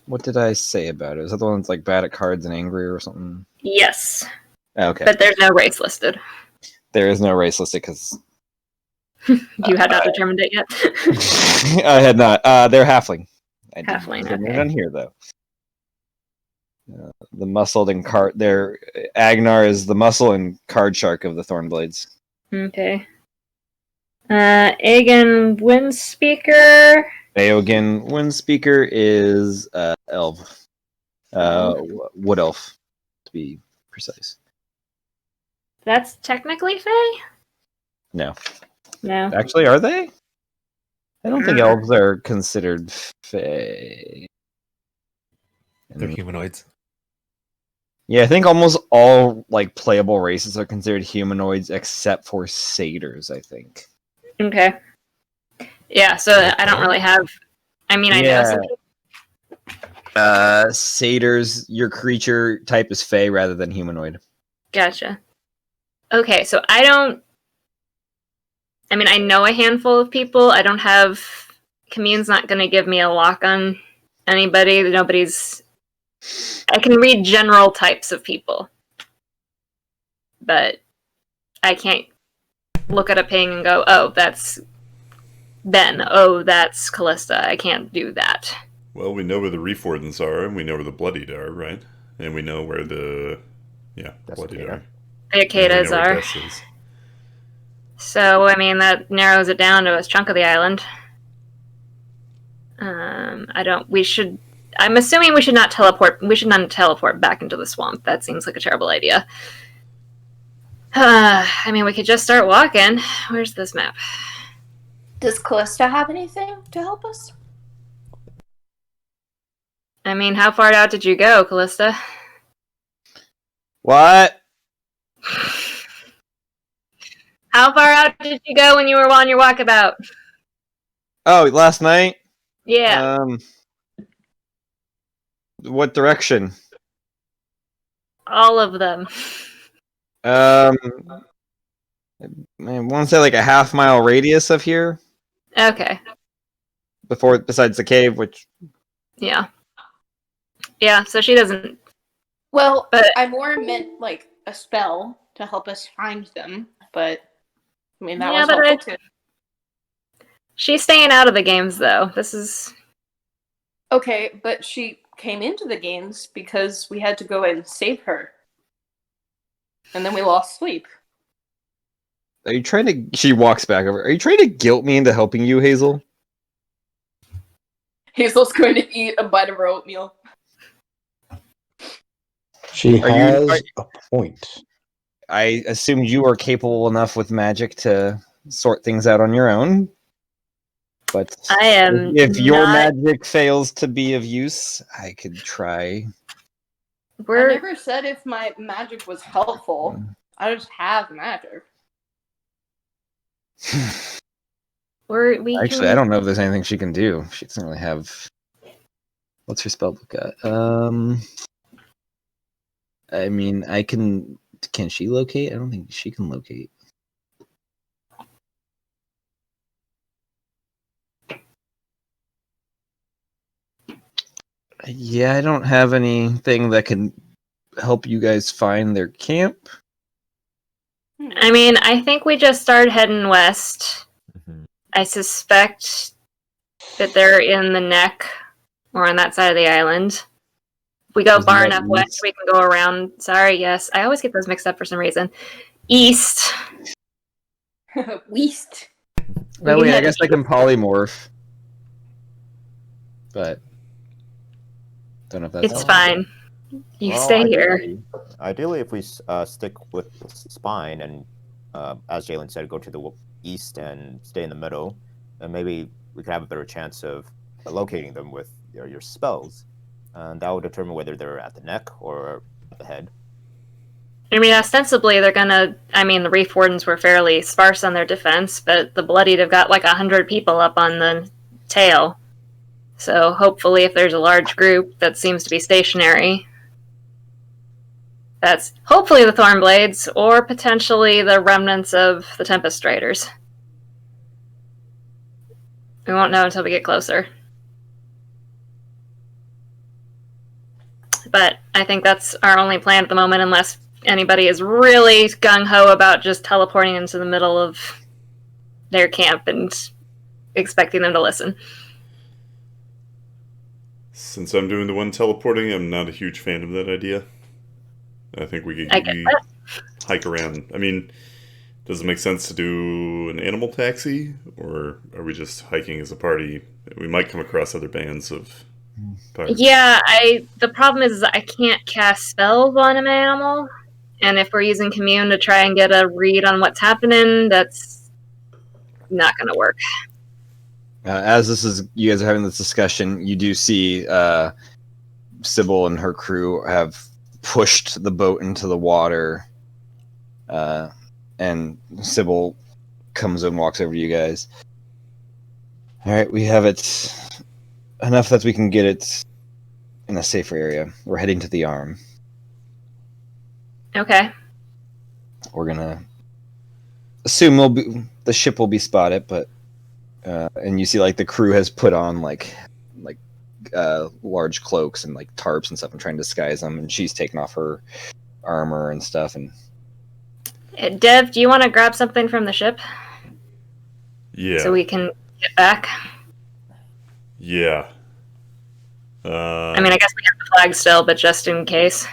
What did I say about it? Is that the one that's like bad at cards and angry or something? Yes, Okay. but there's no race listed. There is no race listed because You had not determined it yet. I had not. They're halfling. I Halfling, didn't okay. on here though. The muscled and card. Their Agnar is the muscle and card shark of the Thornblades. Okay. Aegon Windspeaker. Aogen Windspeaker is elf, wood elf, to be precise. That's technically Fae? No, No. actually, are they? I don't think elves are considered fae. They're humanoids. Yeah, I think almost all like playable races are considered humanoids except for satyrs, I think. Okay. Yeah, so I don't really have. I mean, I know some people. Satyrs, your creature type is fae rather than humanoid. Gotcha. Okay, so I don't. I mean, I know a handful of people. I don't have. Commune's not going to give me a lock on anybody. Nobody's. I can read general types of people, but I can't look at a ping and go, "Oh, that's Ben. Oh, that's Callista." I can't do that. Well, we know where the Refordens are, and we know where the Bloodied are, right? And we know where the Bloodied are. The And we know Acadas where are. Des is. So, I mean, that narrows it down to a chunk of the island. I'm assuming we should not teleport. We should not teleport back into the swamp. That seems like a terrible idea. I mean, we could just start walking. Where's this map? Does Callista have anything to help us? I mean, how far out did you go, Callista? What? How far out did you go when you were on your walkabout? Oh, last night? Yeah. What direction? All of them. I want to say like a half-mile radius of here. Okay. Besides the cave, which Yeah. Yeah, so she doesn't. Well, But- I more meant like a spell to help us find them, but I mean that Yeah, was but helpful too. She's staying out of the games, though. This is. Okay, but she came into the games because we had to go and save her. And then we lost sleep. are you trying to? She walks back over. Are you trying to guilt me into helping you, Hazel? Hazel's going to eat a bite of her oatmeal. She Are you- has a point. I assumed you are capable enough with magic to sort things out on your own. But I am if your not- magic fails to be of use, I could try. I We're never said if my magic was helpful. I just have magic. we Actually, can. I don't know if there's anything she can do. She doesn't really have. What's her spell book at? I mean, I can. Can she locate? I don't think she can locate. Yeah, I don't have anything that can help you guys find their camp. I mean, I think we just started heading west. Mhm. I suspect that they're in the neck or on that side of the island. If we go Isn't far that enough west, east? we can go around. Sorry, yes. I always get those mixed up for some reason. East. Weast. That can way, I head guess I can polymorph. But don't know if that's It's fine. You stay here. Ideally, if we stick with the spine and, as Jalen said, go to the east and stay in the middle, then maybe we could have a better chance of locating them with your spells. And that will determine whether they're at the neck or at the head. I mean, ostensibly, they're gonna. I mean, the Reef Wardens were fairly sparse on their defense, but the Bloodied have got like 100 people up on the tail. So hopefully, if there's a large group that seems to be stationary, that's hopefully the Thornblades or potentially the remnants of the Tempest Raiders. We won't know until we get closer. But I think that's our only plan at the moment, unless anybody is really gung-ho about just teleporting into the middle of their camp and expecting them to listen. Since I'm doing the one teleporting, I'm not a huge fan of that idea. I think we I get that. hike around. I mean, does it make sense to do an animal taxi, or are we just hiking as a party? We might come across other bands of pirates. Yeah, the problem is I can't cast spells on an animal, and if we're using Commune to try and get a read on what's happening, that's not going to work. As you guys are having this discussion, you do see Sybil and her crew have pushed the boat into the water, and Sybil comes and walks over to you guys. All right, we have it enough that we can get it in a safer area. We're heading to the arm. Okay. We're gonna assume the ship will be spotted, but and you see like the crew has put on like large cloaks and like tarps and stuff and trying to disguise them, and she's taken off her armor and stuff. And Dev, do you want to grab something from the ship Yeah. so we can get back? Yeah. I mean, I guess we have the flag still, but just in case.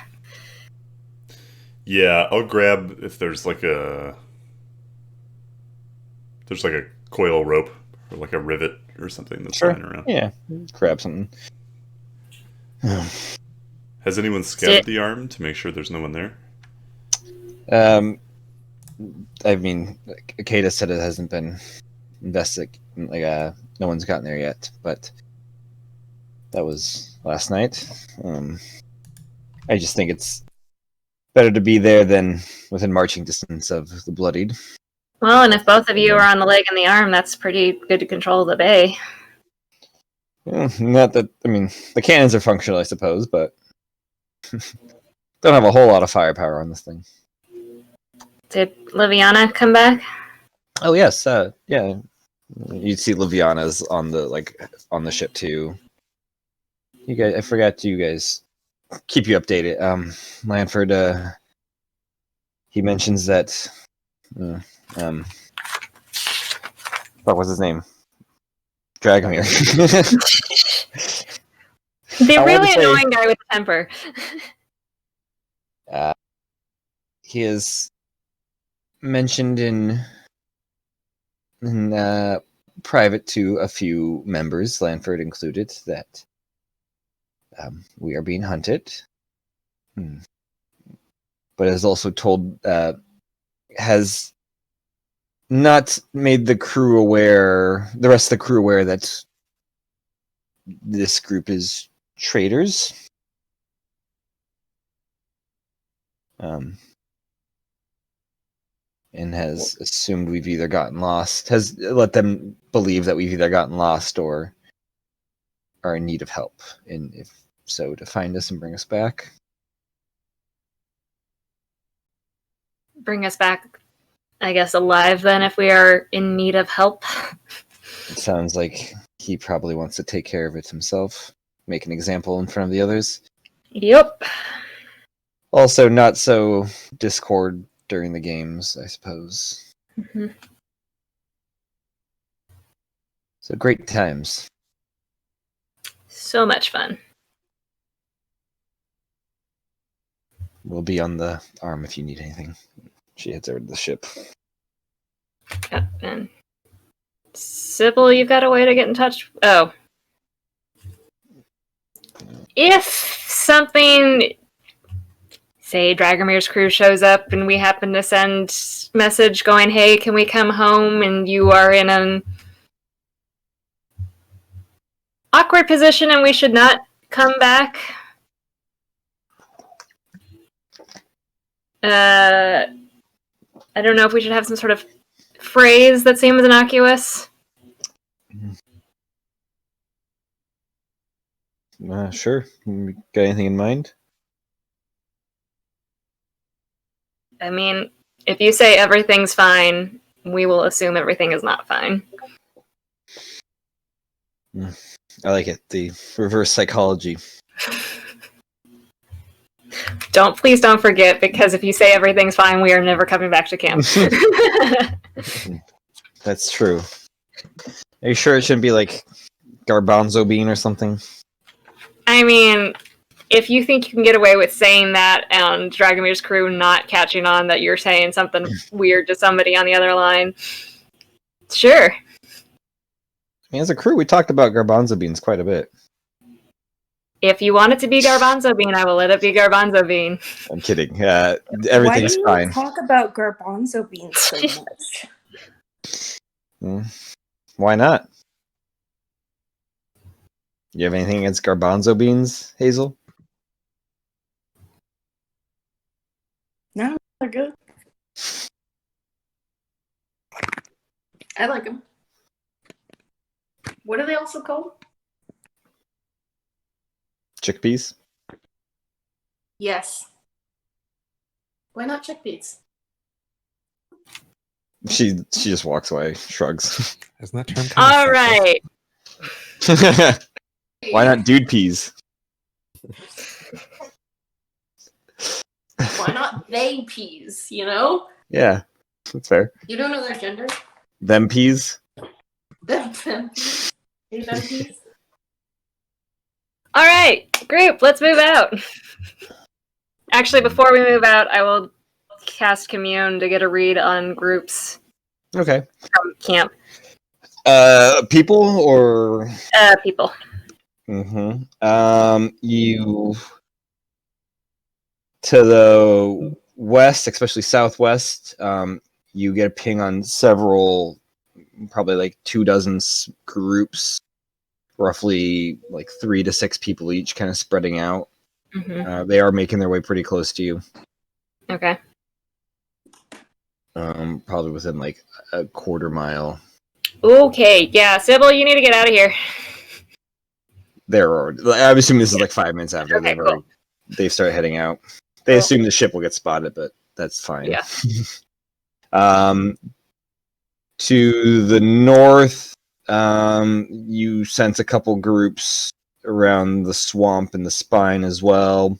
Yeah, I'll grab if there's like a coil rope or like a rivet or something that's lying around. Yeah, grab something. Has anyone scouted the arm to make sure there's no one there? I mean, Akeda said it hasn't been investigated. Like, no one's gotten there yet, but that was last night. I just think it's better to be there than within marching distance of the Bloodied. Well, and if both of you are on the leg and the arm, that's pretty good to control the bay. Yeah, not that, I mean, the cannons are functional, I suppose, but don't have a whole lot of firepower on this thing. Did Liviana come back? Oh yes, yeah. You'd see Liviana's on the ship too. You guys, I forgot to you guys keep you updated. Lanford, he mentions that. What was his name? Dragomir. The I wanted really to say- annoying guy with the temper. He is mentioned in private to a few members, Lanford included, that we are being hunted. But is also told has not made the crew aware, the rest of the crew aware that this group is traitors. And has assumed we've either gotten lost, has let them believe that we've either gotten lost or are in need of help, and if so, to find us and bring us back. Bring us back, I guess, alive then if we are in need of help. It sounds like he probably wants to take care of it himself, make an example in front of the others. Yep. Also, not so discord during the games, I suppose. Mm-hmm. So great times. So much fun. We'll be on the arm if you need anything. She heads over to the ship. Yep. And Sybil, you've got a way to get in touch. Oh. If something, say Dragomir's crew shows up and we happen to send message going, hey, can we come home, and you are in an awkward position and we should not come back. I don't know if we should have some sort of phrase that seems innocuous. Sure. Got anything in mind? I mean, if you say everything's fine, we will assume everything is not fine. I like it. The reverse psychology. Please don't forget, because if you say everything's fine, we are never coming back to camp. That's true. Are you sure it shouldn't be like garbanzo bean or something? I mean, if you think you can get away with saying that and Dragomir's crew not catching on that you're saying something weird to somebody on the other line, sure. I mean, as a crew, we talked about garbanzo beans quite a bit. If you want it to be garbanzo bean, I will let it be garbanzo bean. I'm kidding. Everything's Why do fine. you talk about garbanzo beans so much? Why not? You have anything against garbanzo beans, Hazel? No, they're good. I like them. What are they also called? Chickpeas? Yes. Why not chickpeas? She just walks away, shrugs. Isn't that term kind All of right. Why not dude peas? Why not they peas, you know? Yeah, that's fair. You don't know their gender? Them peas? Them peas. They them peas? All right, group, let's move out. Actually, before we move out, I will cast Commune to get a read on groups Okay. from camp. People or People. You to the west, especially southwest, you get a ping on several, probably like 24 groups, roughly like 3 to 6 people each, kind of spreading out. Mm-hmm. They are making their way pretty close to you. Okay. Probably within like a quarter mile. Okay, yeah, Sybil, you need to get out of here. They're already, I'm assuming this is like 5 minutes after Okay, cool. They've started heading out. They Cool. assume the ship will get spotted, but that's fine. Yeah. To the north, you sense a couple groups around the swamp and the spine as well.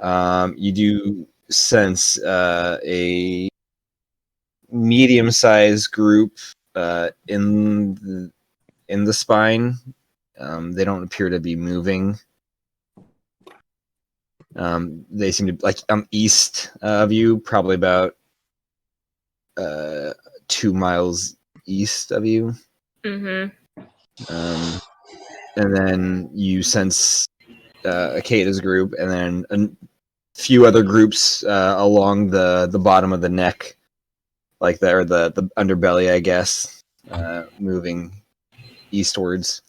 You do sense a medium-sized group in the spine. They don't appear to be moving. They seem to like east of you, probably about 2 miles east of you. Mm-hmm. And then you sense Akata's group, and then a few other groups along the bottom of the neck like the underbelly, I guess, moving eastwards.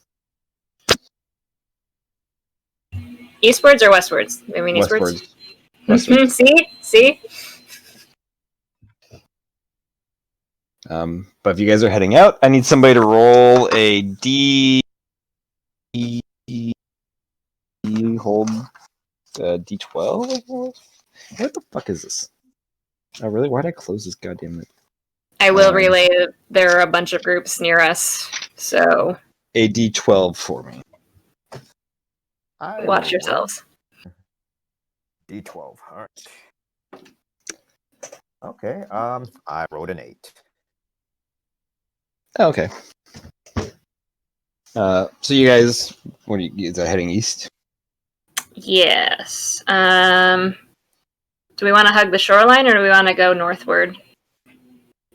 Eastwards or westwards? I mean eastwards. Westwards. See? But if you guys are heading out, I need somebody to roll a D. Hold D12. What the fuck is this? Oh, really? Why did I close this goddamn thing? I will relay that there are a bunch of groups near us, so A D12 for me. watch yourselves. D12. All right. Okay. I rolled an 8. Oh, okay. So you guys, is that heading east? Yes. Do we want to hug the shoreline or do we want to go northward?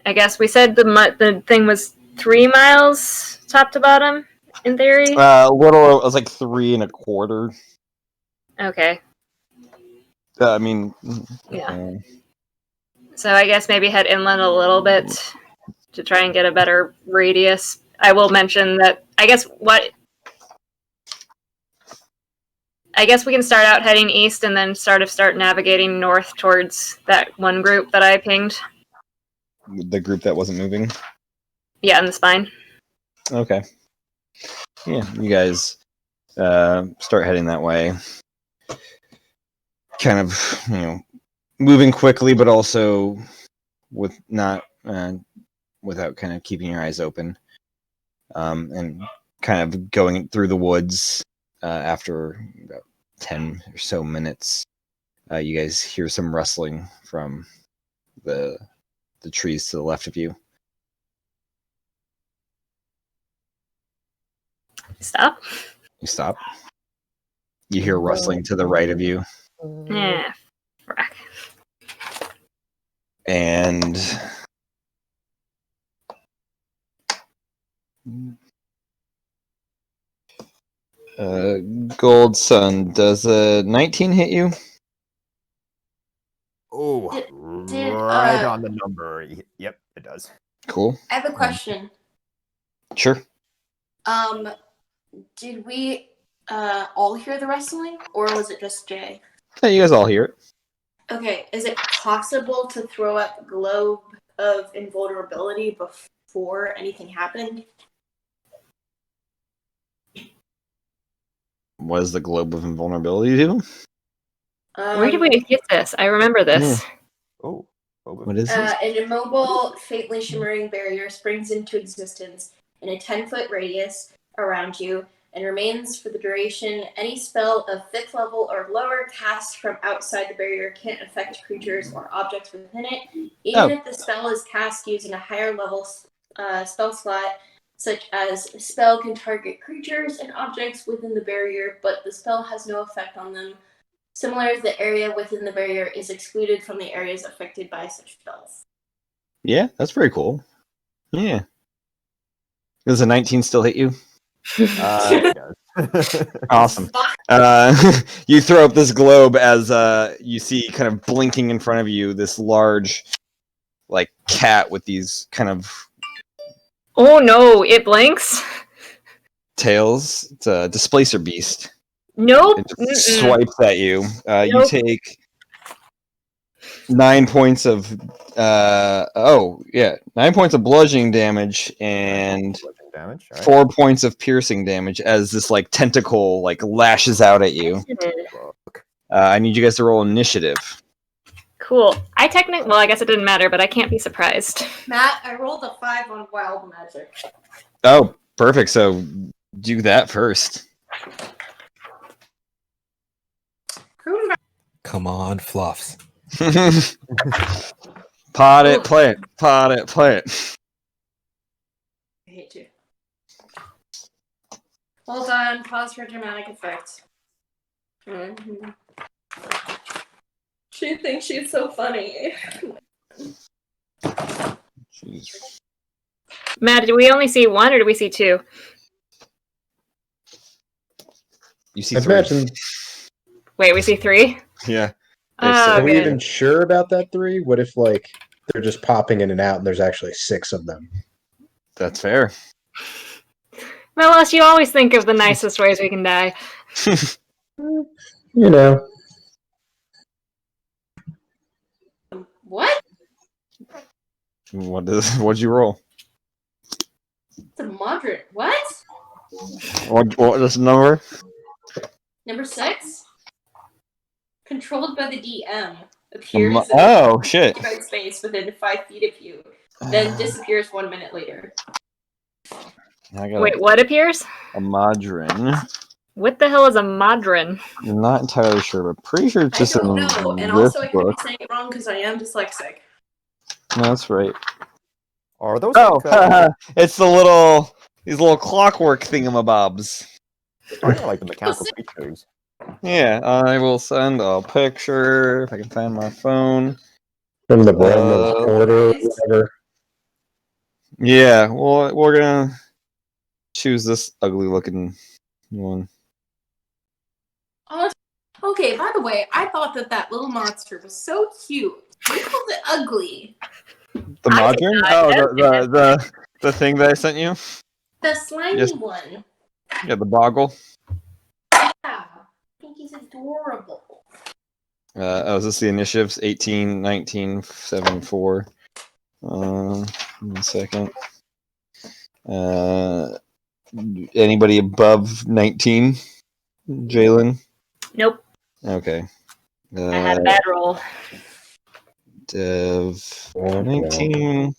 I guess we said the thing was 3 miles top to bottom, in theory. A little. It was like 3 1/4. Okay. I mean, Yeah. So I guess maybe head inland a little bit to try and get a better radius. I will mention that I guess we can start out heading east and then start navigating north towards that one group that I pinged. the group that wasn't moving. Yeah, in the spine. Okay. Yeah, you guys start heading that way. Kind of, moving quickly, but also with not without kind of keeping your eyes open, and kind of going through the woods. After about 10 or so minutes, you guys hear some rustling from the trees to the left of you. Stop. You stop. You hear rustling to the right of you. Yeah. Frack. And Gold Sun, does a 19 hit you? Oh, Did, right on the number. Yep, it does. Cool. I have a question. Sure. Did we all hear the wrestling, or was it just Jay? Yeah, you guys all hear it. Okay, is it possible to throw up the globe of invulnerability before anything happened? What does the globe of invulnerability do? Where did we get this? I remember this. Oh, What is this? An immobile, faintly shimmering barrier springs into existence in a 10-foot radius around you and remains for the duration. Any spell of 5th level or lower cast from outside the barrier can't affect creatures or objects within it, even if the spell is cast using a higher level spell slot, such as a spell can target creatures and objects within the barrier, but the spell has no effect on them. Similar, the area within the barrier is excluded from the areas affected by such spells. Yeah, that's very cool. Yeah. Does a 19 still hit you? it does. Awesome. You throw up this globe as you see kind of blinking in front of you this large like cat with these kind of Oh no, it blinks? tails. It's a displacer beast. Nope. It just swipes at you. You Nope. take 9 points of 9 points of bludgeoning damage and damage. All right. 4 points of piercing damage as this like tentacle like lashes out at you. I need you guys to roll initiative. Cool. I guess it didn't matter, but I can't be surprised. Matt, I rolled a 5 on Wild Magic. Oh, perfect. So do that first. Come on, Fluffs. Pot it, play it. Pot it, play it. I hate you. Hold on, pause for dramatic effect. Mm-hmm. She thinks she's so funny. Jeez. Matt, do we only see 1 or do we see 2? You see I 3. imagine. Wait, we see 3? Yeah. Oh, Are we good. even sure about that 3? What if, like, they're just popping in and out, and there's actually 6 of them. That's fair. Melos, you always think of the nicest ways we can die. You know. What? What'd you roll? It's a moderate. What? What is the number? Number 6? Controlled by the DM. Appears in Oh shit! occupied space within 5 feet of you. Then disappears 1 minute later. I got Wait, what appears? a Modron. What the hell is a Modron? I'm not entirely sure, but pretty sure it's I just don't in know. And this also, I could book. be saying it wrong because I am dyslexic. No, that's right. Are those Oh, like, it's these little clockwork thingamabobs. like the mechanical creatures? Yeah, I will send a picture if I can find my phone. From the bottom of the order, whatever. Yeah, well, we're gonna choose this ugly looking one. Oh, okay, by the way, I thought that little monster was so cute. You called it ugly. The I did Modron? not. Oh, the thing that I sent you? The slimy Yes. one. Yeah, the boggle. Yeah. I think he's adorable. Is this the initiatives? 18, 19, 7, 4. 1 second. Anybody above 19? Jalen? Nope. Okay. I had a bad roll. Dev 19.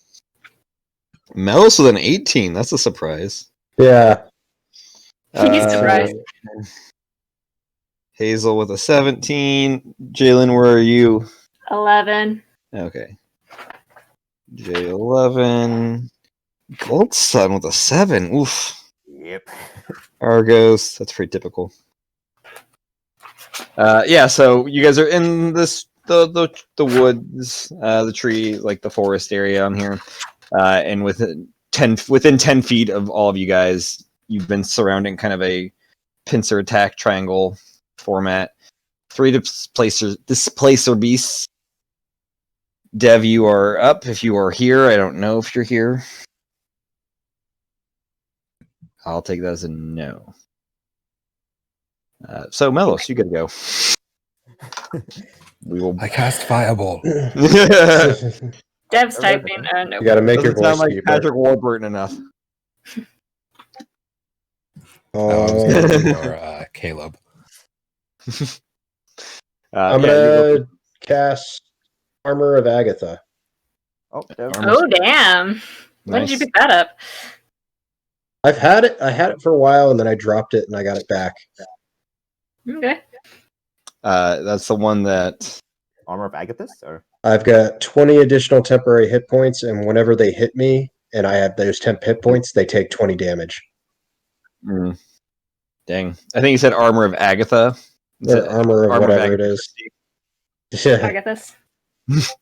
Melos with an 18. That's a surprise. Yeah. He's surprised. Hazel with a 17. Jalen, where are you? 11. Okay. J11. Gold Sun with a 7. Oof. Yep. Argos. That's pretty typical. Yeah, so you guys are in the woods, the tree, like the forest area on here, and within 10 feet of all of you guys, you've been surrounding kind of a pincer attack triangle format. 3 displacer beasts. Dev, you are up. If you are here, I don't know if you're here. I'll take that as a no. So Melos, you gotta go. We will. I cast Fireball. Dev's typing. No. You got to make your Doesn't voice sound like deeper. Patrick Warburton enough. I was thinking more Caleb. I'm you're gonna cast Armor of Agatha. Oh, Dev. Oh, damn. When did you Nice. pick that up? I've had it. I had it for a while, and then I dropped it, and I got it back. Okay. That's the one that. Armor of Agathis? Or? I've got 20 additional temporary hit points, and whenever they hit me, and I have those 10 hit points, they take 20 damage. Dang. I think you said Armor of Agatha. Is Or it armor of whatever it is. I Yeah, get this.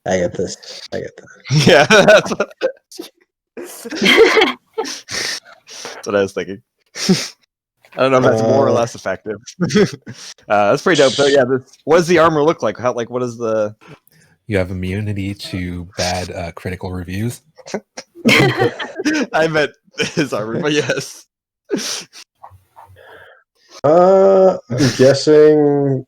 I get this. I get that. Yeah, that's what I was thinking. I don't know if that's more or less effective. That's pretty dope. So yeah, what does the armor look like? What is the? You have immunity to bad critical reviews. I meant his armor, but yes. I'm guessing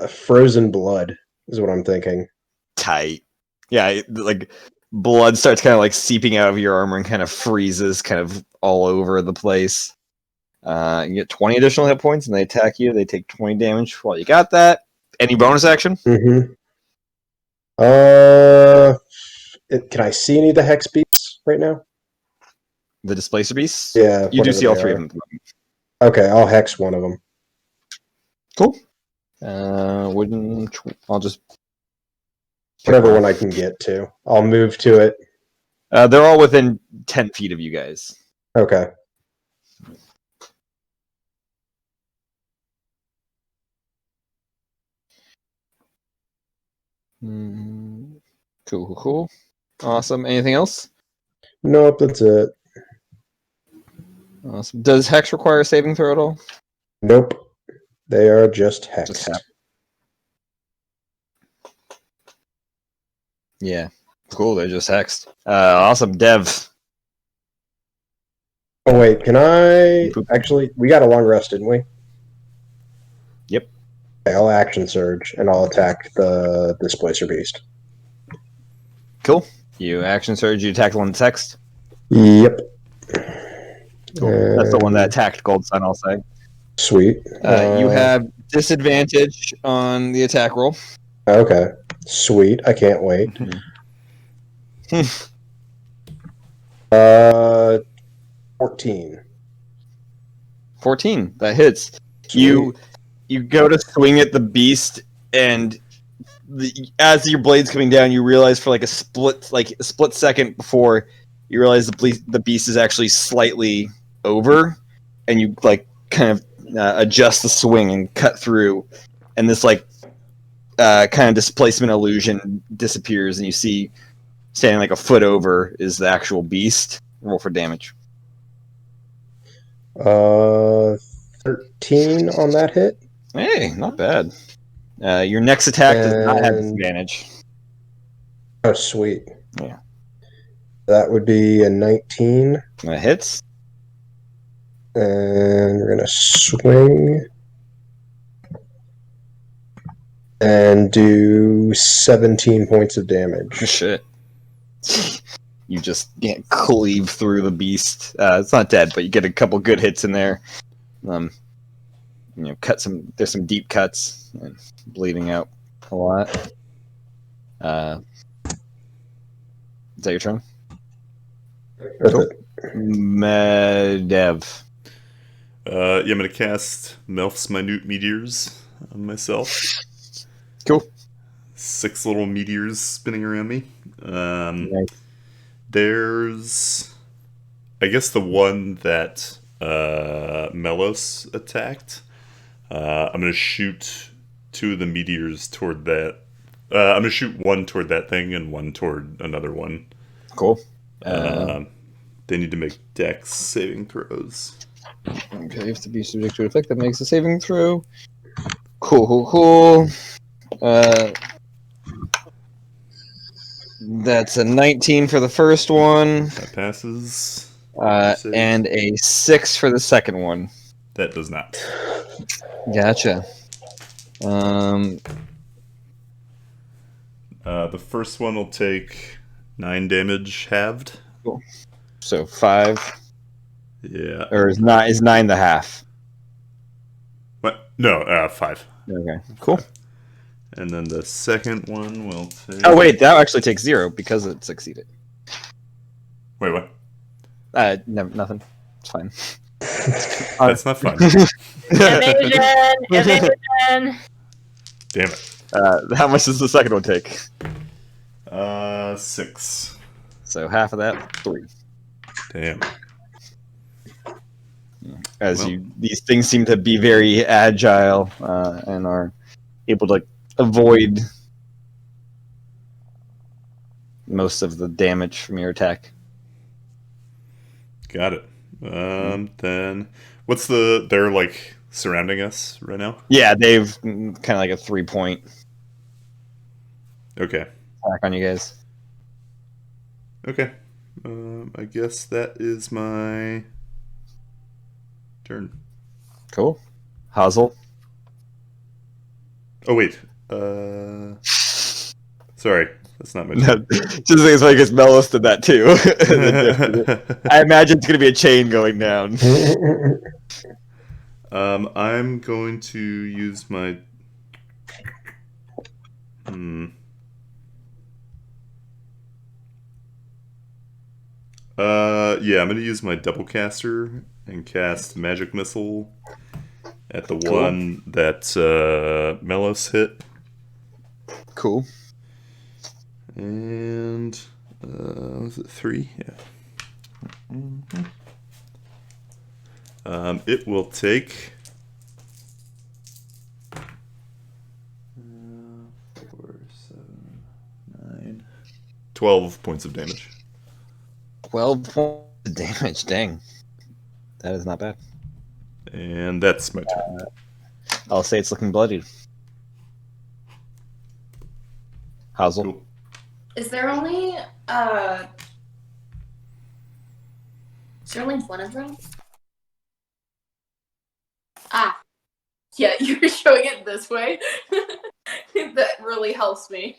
frozen blood is what I'm thinking. Tight. Yeah, like blood starts kind of like seeping out of your armor and kind of freezes kind of all over the place. You get 20 additional hit points and they attack you. They take 20 damage while you got that. Any bonus action? Mm-hmm. Can I see any of the hex beasts right now? The displacer beasts? Yeah. You do whatever see all they 3 are. of them. Okay, I'll hex one of them. Cool. I'll just Whatever one I can get to. I'll move to it. they're all within 10 feet of you guys. Okay. Cool. Awesome. Anything else? Nope, that's it. Awesome. Does Hex require a saving throw at all? Nope. They are just hexed. Yeah. Cool. They just hexed. Awesome, Dev. Oh wait, can I actually? We got a long rest, didn't we? Yep. Okay, I'll action surge and I'll attack the Displacer Beast. Cool. You action surge. You attack the one that's hexed. Yep. Cool. That's the one that attacked Gold Sun. I'll say. Sweet. You have disadvantage on the attack roll. Okay. Sweet. I can't wait. 14. 14. That hits. Sweet. You go to swing at the beast, and as your blade's coming down, you realize for a split second before you realize the beast is actually slightly over, and you kind of adjust the swing and cut through, and this kind of displacement illusion disappears, and you see standing a foot over is the actual beast. Roll for damage. 13 on that hit. Hey, not bad. Your next attack does not have disadvantage. Oh, sweet. Yeah. That would be a 19. That hits. And we're going to swing and do 17 points of damage. Shit. You just cleave through the beast. It's not dead, but you get a couple good hits in there. Cut some. There's some deep cuts and bleeding out a lot. Is that your turn? Cool. Dev. Yeah, I'm gonna cast Melf's Minute Meteors on myself. Cool. 6 little meteors spinning around me. Nice. There's, I guess, the one that Melos attacked. I'm gonna shoot 2 of the meteors toward that. I'm gonna shoot one toward that thing and one toward another one. Cool. They need to make dex saving throws. Okay, if the beast subject to an effect that makes a saving throw. Cool. That's a 19 for the first one. That passes. And a 6 for the second one. That does not. Gotcha. The first one will take 9 damage halved. Cool. So 5. Yeah. Or is 9 the half? What? No, 5. Okay. Cool. And then the second one will take... Oh wait, that actually takes 0 because it succeeded. Wait, what? No, nothing. It's fine. That's not fun. Evasion! Damn it. How much does the second one take? 6. So half of that, 3. Damn. These things seem to be very agile and are able to avoid most of the damage from your attack. Got it. Then what's they're surrounding us right now? Yeah, they've kind of a 3-point Okay. attack on you guys. Okay. I guess that is my turn. Cool. Hazel. Oh wait. Sorry, that's not my turn. Just think it's funny because Melos did that too. I imagine it's going to be a chain going down. I'm going to use my. Yeah, I'm going to use my double caster and cast Magic Missile at the one that Melos hit. Cool. And was it 3? Yeah. It will take 4, 7, 9, 12 points of damage. 12 points of damage. Dang, that is not bad. And that's my turn. I'll say it's looking bloodied. Hazel. Cool. Is there only one of them? Ah, yeah, you're showing it this way. That really helps me.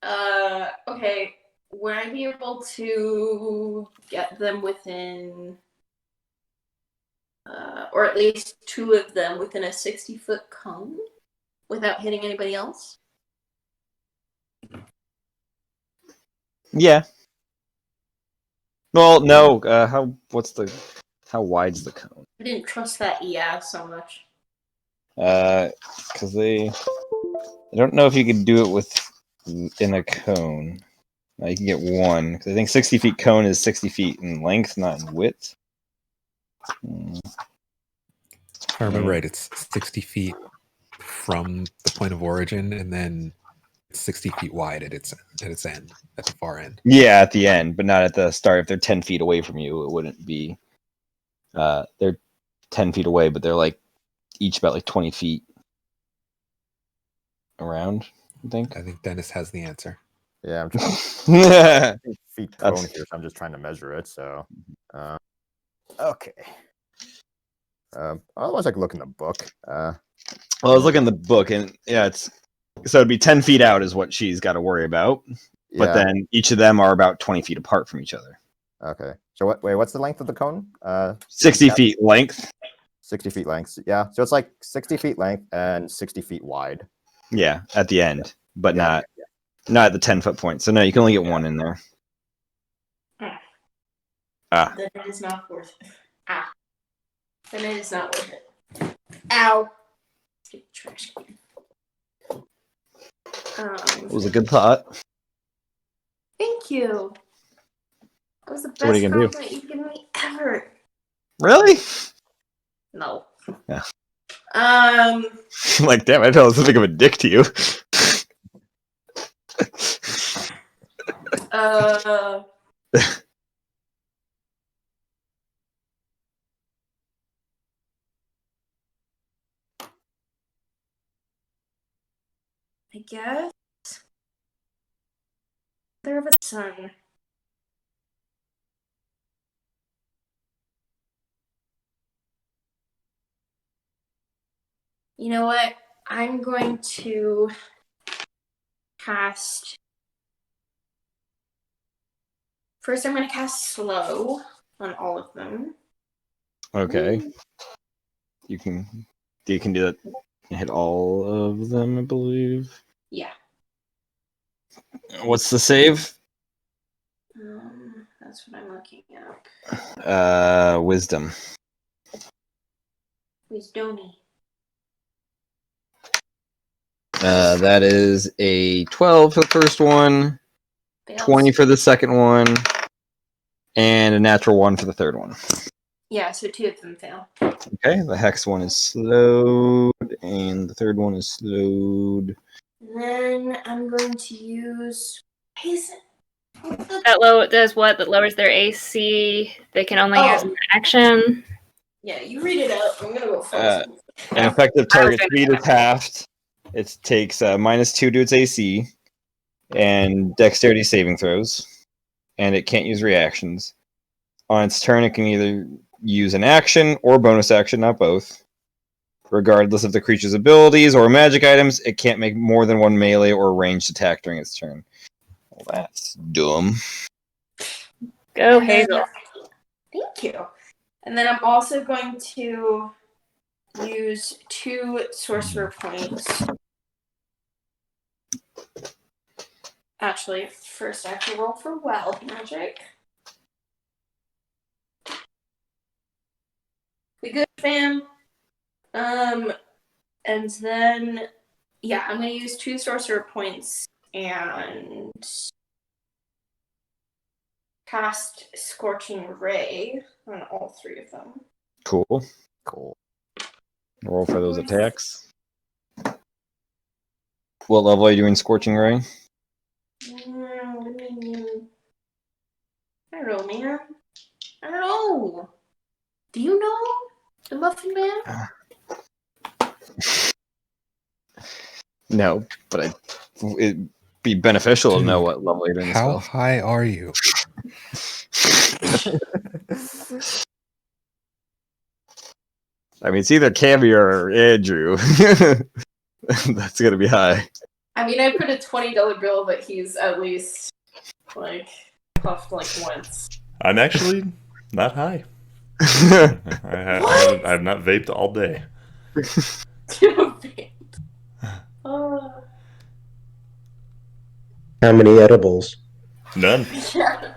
Okay. Would I be able to get them within, or at least two of them within a 60-foot cone without hitting anybody else? Yeah. Well, no. How wide's the cone? I didn't trust that so much. Because I don't know if you could do it in a cone. You can get one. Because I think 60 feet cone is 60 feet in length, not in width. If I remember right, it's 60 feet from the point of origin, and then 60 feet wide at its end, at the far end. Yeah, at the end, but not at the start. If they're 10 feet away from you, it wouldn't be. They're 10 feet away, but they're like each about like 20 feet around. I think. I think Dennis has the answer. Yeah, I'm trying feet cone here, so I'm just trying to measure it. So, okay. Otherwise, I could look in the book. Well, I was looking in the book, and yeah, so it'd be 10 feet out is what she's got to worry about. But Yeah. then each of them are about 20 feet apart from each other. Okay. So what's the length of the cone? 60 feet length. 60 feet length. Yeah. So it's like 60 feet length and 60 feet wide. Yeah, at the end, but not at the 10-foot point. So no, you can only get one in there. Then it is not worth it. Then it is not worth it. Ow. Stupid trash can. It was a good thought. Thank you. That was the So what are best you gonna do? compliment you've given me ever. Really? No. Yeah. Like, damn, I felt something of a dick to you. I guess there of a son. You know what? I'm going to cast. First, I'm going to cast slow on all of them. Okay. You can do that. Hit all of them, I believe. Yeah. What's the save? That's what I'm looking at. Wisdom. Wisdomy. That is a 12 for the first one, Fails. 20 for the second one, and a natural 1 for the third one. Yeah, so two of them fail. Okay, the hex one is slowed, and the third one is slowed. Then I'm going to use. That does what? That lowers their AC. They can only use an action. Yeah, you read it out. I'm gonna go first. An effective target speed is halved. It takes -2 to its AC and dexterity saving throws, and it can't use reactions. On its turn, it can either use an action or bonus action, not both. Regardless of the creature's abilities or magic items, it can't make more than one melee or ranged attack during its turn. Well, that's dumb. Go, Hazel. Thank you. And then I'm also going to use 2 sorcerer points. Actually, first I have to roll for wild magic. We good, fam? And then, yeah, I'm going to use 2 sorcerer points and cast Scorching Ray on all 3 of them. Cool. Cool. Roll for those attacks. What level are you doing Scorching Ray? I don't know, man. I don't know. Do you know the Muffin Man? No, but be beneficial to know Dude, what level you're doing the How spell. high are you? I mean, it's either Caviar or Andrew. That's gonna be high. I mean, I put a $20 bill that he's at least like puffed like once. I'm actually not high. What? I have not vaped all day. Oh, How many edibles? None. yeah.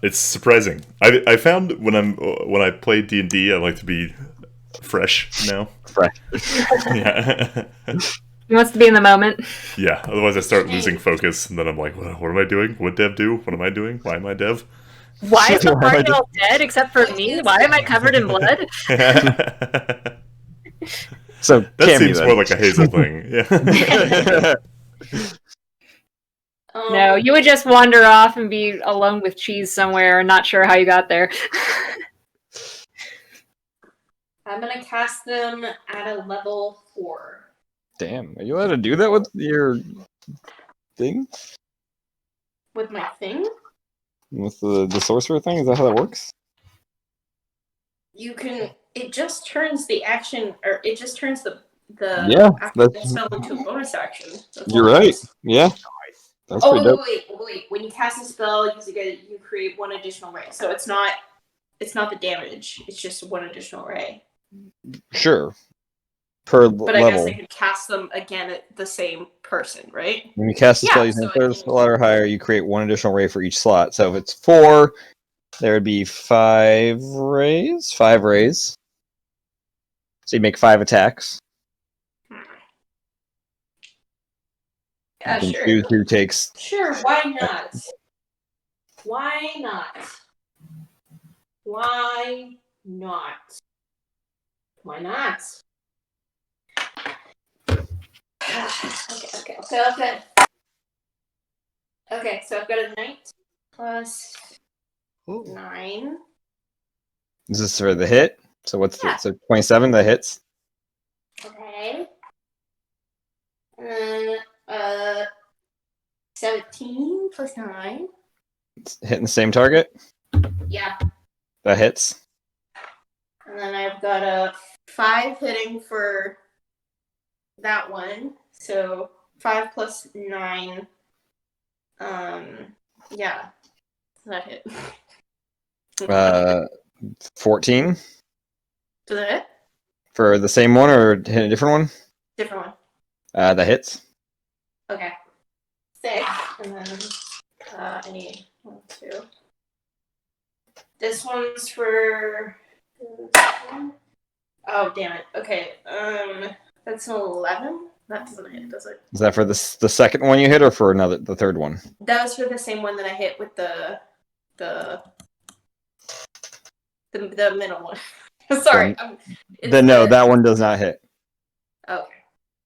It's surprising. I found when I play D&D, I like to be fresh now. Fresh. Yeah. He wants to be in the moment. Yeah. Otherwise, I start losing focus, and then I'm like, what am I doing? What dev do? What am I doing? Why am I dev? Why is the party all dead except for me? Why am I covered in blood? So That Cammy, seems then. more like a Hazel thing. Yeah. No, you would just wander off and be alone with cheese somewhere and not sure how you got there. I'm gonna cast them at a level 4. Damn, are you allowed to do that with your thing? With my thing? With the sorcerer thing? Is that how that works? You can. It just turns the action, or it just turns the Yeah, action that's- spell into a bonus action. That's You're all it right. is. Yeah. That's Oh, pretty dope. wait. When you cast a spell, you create one additional ray. So it's not the damage. It's just one additional ray. Sure. Per But I level. guess I could cast them again at the same person, right? When you cast a spell Yeah, using so a I third can- slot or higher, you create one additional ray for each slot. So if it's 4, there would be 5 rays. 5 rays. So you make 5 attacks. Yeah, You can sure. choose who takes. Sure, why not? Why not? Why not? Why not? Okay. Okay, so I've got a 9 plus 9. Is this for the hit? So what's Yeah. so 27 that hits? Okay. And then 17 plus 9. It's hitting the same target? Yeah. That hits. And then I've got a 5 hitting for that one. So 5 plus 9. Yeah. That hit. 14 Does that hit? for the same one or hit a different one? Different one. That hits. Okay. 6. And then I need 1, 2. This one's for. Oh, damn it. Okay. That's an 11. That doesn't hit, does it? Is that for the second one you hit or for the third one? That was for the same one that I hit with the middle one. Sorry. That one does not hit. Okay.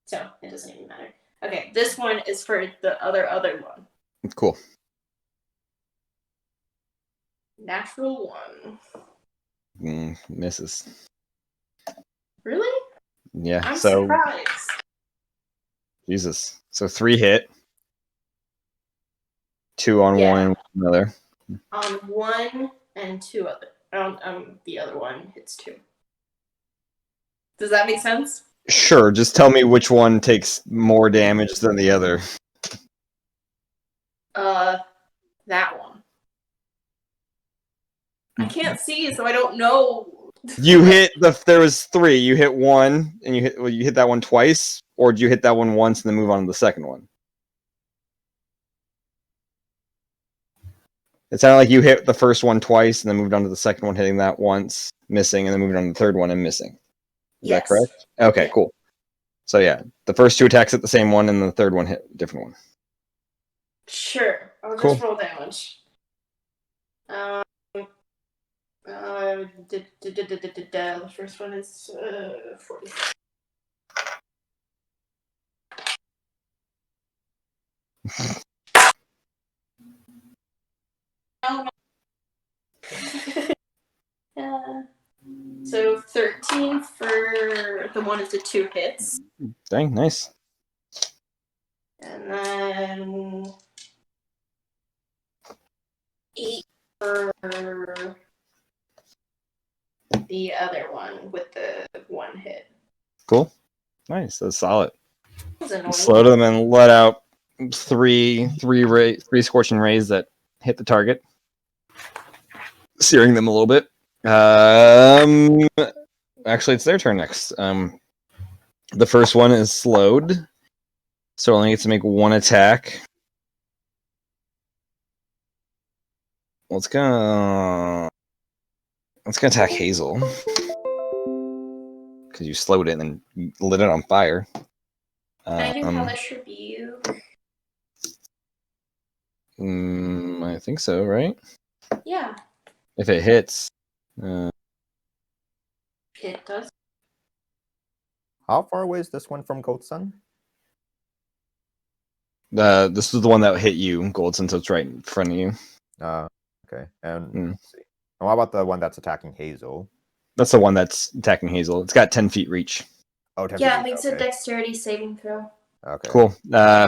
So it doesn't even matter. Okay, this one is for the other one. Cool. Natural 1. Misses. Really? Yeah. I'm so surprised. Jesus. So 3 hit. 2 on Yeah. one and another. On 1 and 2 other. The other one hits 2. Does that make sense? Sure. Just tell me which one takes more damage than the other. That one. I can't see, so I don't know. You hit there was 3. You hit 1 and you hit that one twice, or did you hit that one once and then move on to the second one? It sounded like you hit the first one twice and then moved on to the second one, hitting that once, missing, and then moving on to the third one and missing. Is that correct? Okay, Yeah. cool. So yeah, the first 2 attacks hit the same one, and the third one hit a different one. Sure. I'll Cool. just roll damage. The first one is 40. Oh, no. So 13 for the one of the 2 hits. Dang, nice. And then 8 for the other one with the 1 hit. Cool. Nice. That's solid. That was annoying. Slow them and let out three scorching rays that hit the target, searing them a little bit. Actually, it's their turn next. The first one is slowed, so only gets to make 1 attack. Well, it's gonna attack Hazel because you slowed it and then lit it on fire. I do Hellish Rebuke. I think so, right? Yeah, If it hits, it does. How far away is this one from Gold Sun? this is the one that hit you, Goldson, so it's right in front of you. Okay. And let's see. And what about the one that's attacking Hazel? That's the one that's attacking Hazel. It's got 10 feet reach. Oh, 10 Yeah, it feet, makes a okay. dexterity saving throw. Okay. Cool.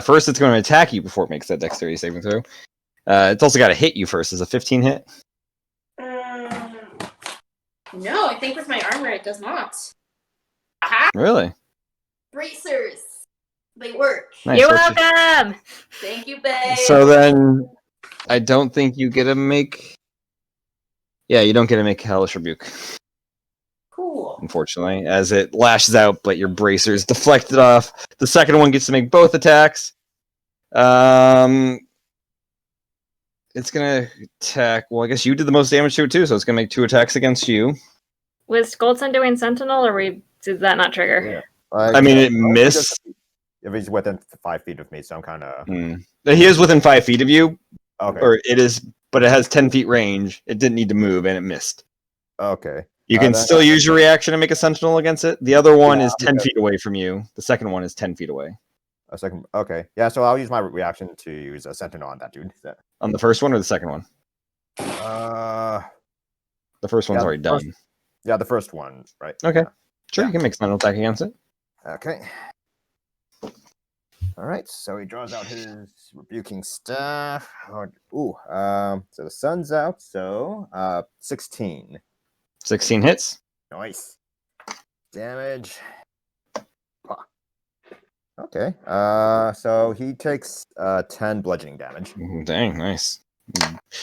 First, it's going to attack you before it makes that dexterity saving throw. It's also got to hit you first. Is a 15 hit? No, I think with my armor it does not. Aha! Really? Bracers! They work. Nice. You're What's your- welcome. Thank you, babe. So then, I don't think you get to make. Yeah, you don't get to make Hellish Rebuke, Cool. unfortunately, as it lashes out, but your bracers deflect it off. The second one gets to make both attacks. It's gonna attack. Well, I guess you did the most damage to it too, so it's gonna make 2 attacks against you. Was Goldson doing Sentinel, or did that not trigger? Yeah. I mean, it missed. If he's within 5 feet of me, so I'm kind of... He is within 5 feet of you, Okay. or it is, but it has 10 feet range. It didn't need to move, and it missed. Okay. You can then- still use your reaction to make a sentinel against it. The other one Yeah, is 10 okay. feet away from you. The second one is 10 feet away. A second. Okay. Yeah, so I'll use my reaction to use a Sentinel on that dude. On the first one or the second one? Uh, The first one's Yeah, already the first- done. yeah, the first one, right? Okay. Yeah. Sure, Yeah. you can make a sentinel attack against it. Okay. All right, so he draws out his rebuking staff. So the sun's out, so 16. 16 hits. Nice. Damage. Okay. So he takes 10 bludgeoning damage. Dang, nice.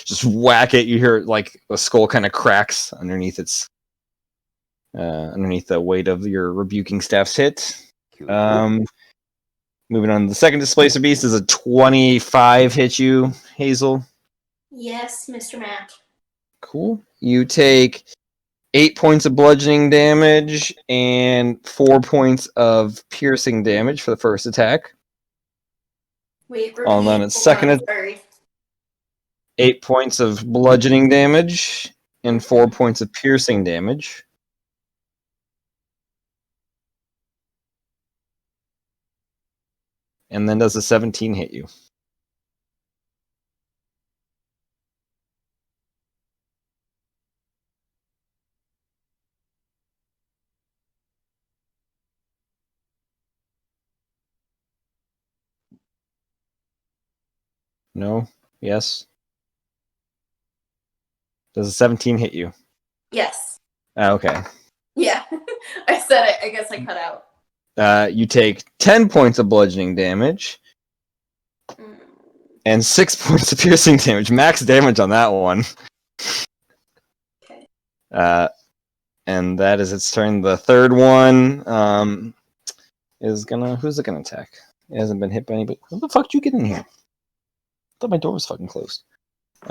Just whack it. You hear like a skull kind of cracks underneath its underneath the weight of your rebuking staff's hit. Cool. Moving on, the second displacer beast is a 25 hit you, Hazel. Yes, Mr. Mac. Cool. You take 8 points of bludgeoning damage and 4 points of piercing damage for the first attack. Wait, repeat. On then its second Sorry. 8 points of bludgeoning damage and 4 points of piercing damage. And then does a 17 hit you? No? Yes? Does a 17 hit you? Yes. Okay. Yeah. I said it. I guess I cut out. You take 10 points of bludgeoning damage and 6 points of piercing damage. Max damage on that one. Okay. And that is its turn. The third one is gonna. Who's it gonna attack? It hasn't been hit by anybody. How the fuck did you get in here? I thought my door was fucking closed. The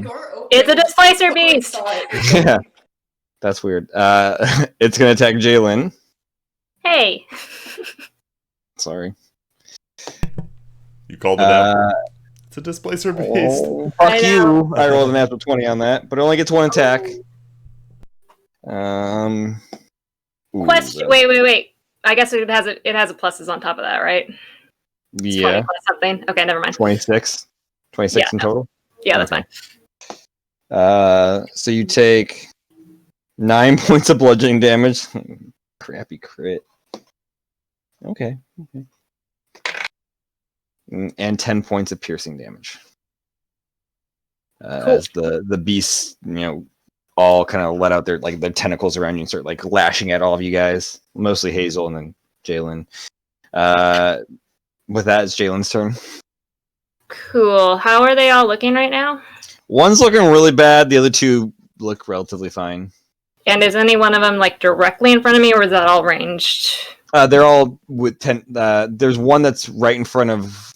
door opened. It's a displacer beast. Yeah, that's weird. It's gonna attack Jalen. Hey. Sorry. You called it out. It's a displacer beast. Oh, fuck I you! know. I rolled a natural 20 on that, but it only gets 1 attack. Ooh, Question. Wait. I guess it has a pluses on top of that, right? It's 20 Yeah, plus something. Okay, never mind. 26. 26 Yeah. in total. Yeah, that's Okay. fine. So you take 9 points of bludgeoning damage. Crappy crit. Okay. and 10 points of piercing damage. Cool. As the beasts, all kind of let out their tentacles around you and start lashing at all of you guys. Mostly Hazel and then Jalen. With that, it's Jalen's turn. Cool. How are they all looking right now? One's looking really bad. The other two look relatively fine. And is any one of them directly in front of me, or is that all ranged? They're all with 10. There's one that's right in front of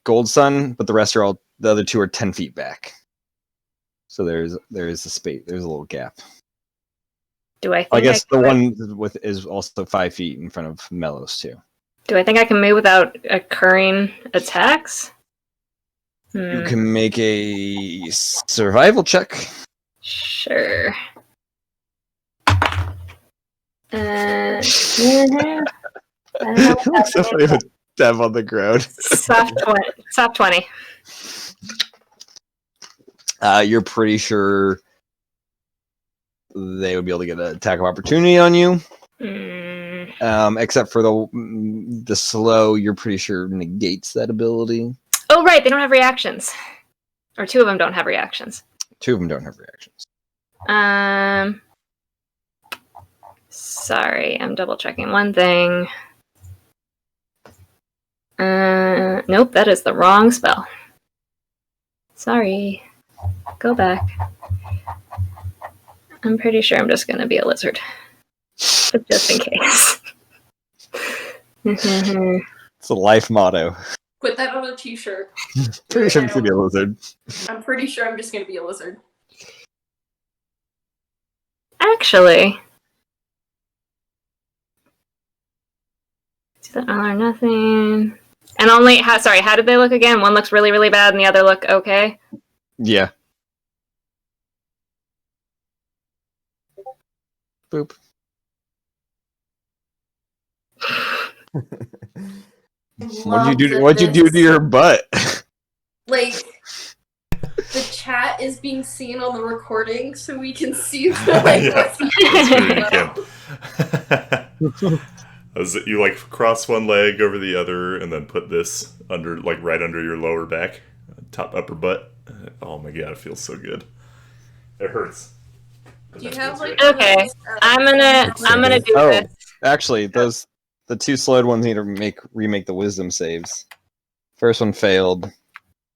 Gold Sun, but the other two are 10 feet back. So there is a space. There's a little gap. Do I? I guess the one is also 5 feet in front of Mellows too. Do I think I can move without occurring attacks? You can make a survival check. Sure. Yeah. So funny with Dev on the ground. Soft 20. You're pretty sure they would be able to get an attack of opportunity on you. Except for the slow, you're pretty sure negates that ability. Oh, right. They don't have reactions. Or two of them don't have reactions. Two of them don't have reactions. Sorry, I'm double checking one thing. Nope, that is the wrong spell. Sorry. Go back. I'm pretty sure I'm just gonna be a lizard. But just in case. It's a life motto. Put that on a t-shirt. Pretty sure I'm gonna be a lizard. I'm pretty sure I'm just gonna be a lizard. Actually. Is that all or nothing? And only, how did they look again? One looks really, really bad and the other look okay? Yeah. Boop. What'd you do to your butt? Like, the chat is being seen on the recording, so we can see what's You cross one leg over the other, and then put this under, right under your lower back, top upper butt. Oh my god, it feels so good. It hurts. Do you have okay? I'm gonna do this. Actually, the two slowed ones need to remake the wisdom saves. First one failed.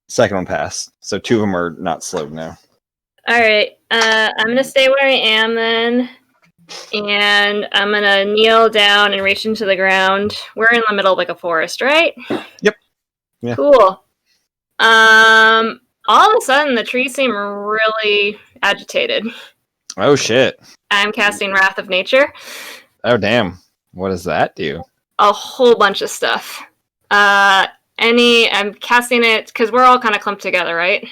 Second one passed. So two of them are not slowed now. All right. I'm gonna stay where I am then, and I'm gonna kneel down and reach into the ground. We're in the middle of a forest, right? Yep. Yeah. Cool. All of a sudden, the trees seem really agitated. Oh shit! I'm casting Wrath of Nature. Oh damn! What does that do? A whole bunch of stuff. I'm casting it because we're all kind of clumped together, right?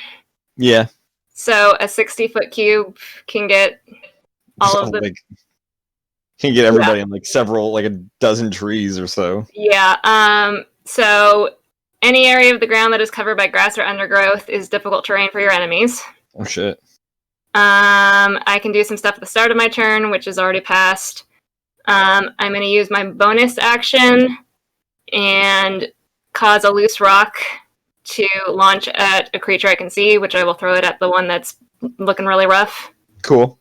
Yeah. So a 60-foot cube can get all of the. Can get everybody in a dozen trees or so. Yeah. So any area of the ground that is covered by grass or undergrowth is difficult terrain for your enemies. Oh shit. I can do some stuff at the start of my turn, which is already passed. I'm going to use my bonus action and cause a loose rock to launch at a creature I can see, which I will throw it at the one that's looking really rough. Cool.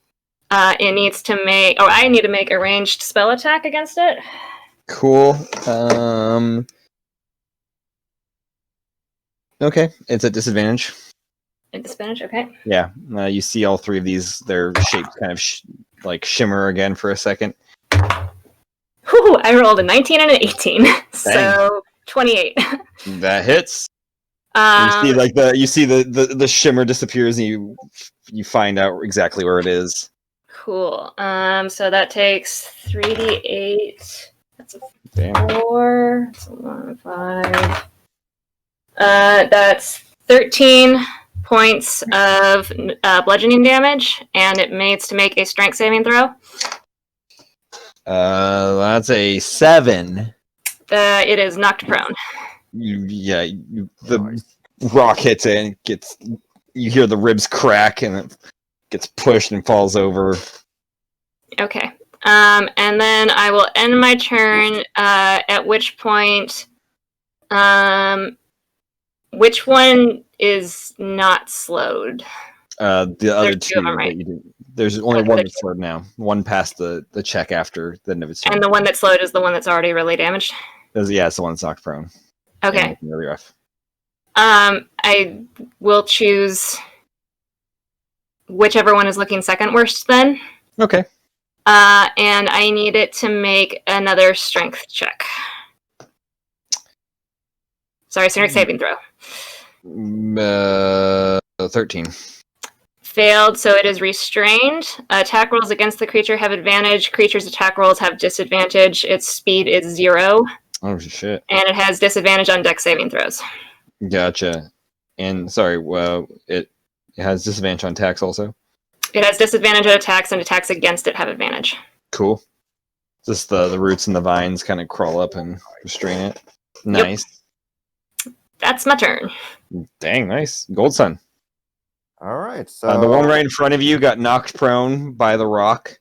It needs to make... Oh, I need to make a ranged spell attack against it. Cool. Okay, it's at disadvantage. At disadvantage, okay. Yeah, you see all three of these, their shapes kind of shimmer again for a second. Whew, I rolled a 19 and an 18, so 28. That hits. You see the shimmer disappears, and you find out exactly where it is. Cool. So that takes 3d8. That's a Damn. 4. That's a 1, 5. That's 13 points of bludgeoning damage, and it needs to make a strength saving throw. That's a 7. It is knocked prone. The rock hits it and you hear the ribs crack and it gets pushed and falls over. Okay. And then I will end my turn, at which point Which one is not slowed? The other two of two them, right? that you did. There's only the one other that's slowed now. One passed the check after the end of its turn. And the one that's slowed is the one that's already really damaged? Yeah, it's the one that's knocked prone. Okay. And looking really rough. I will choose whichever one is looking second worst then. Okay. And I need it to make another strength check. Sorry, strength saving throw. 13. Failed, so it is restrained. Attack rolls against the creature have advantage. Creature's attack rolls have disadvantage. Its speed is 0. Oh, shit. And it has disadvantage on dex saving throws. Gotcha. And sorry, well, it has disadvantage on attacks also? It has disadvantage on attacks, and attacks against it have advantage. Cool. Just the roots and the vines kind of crawl up and restrain it. Nice. Yep. That's my turn. Dang, nice. Gold Sun. All right. So the one right in front of you got knocked prone by the rock.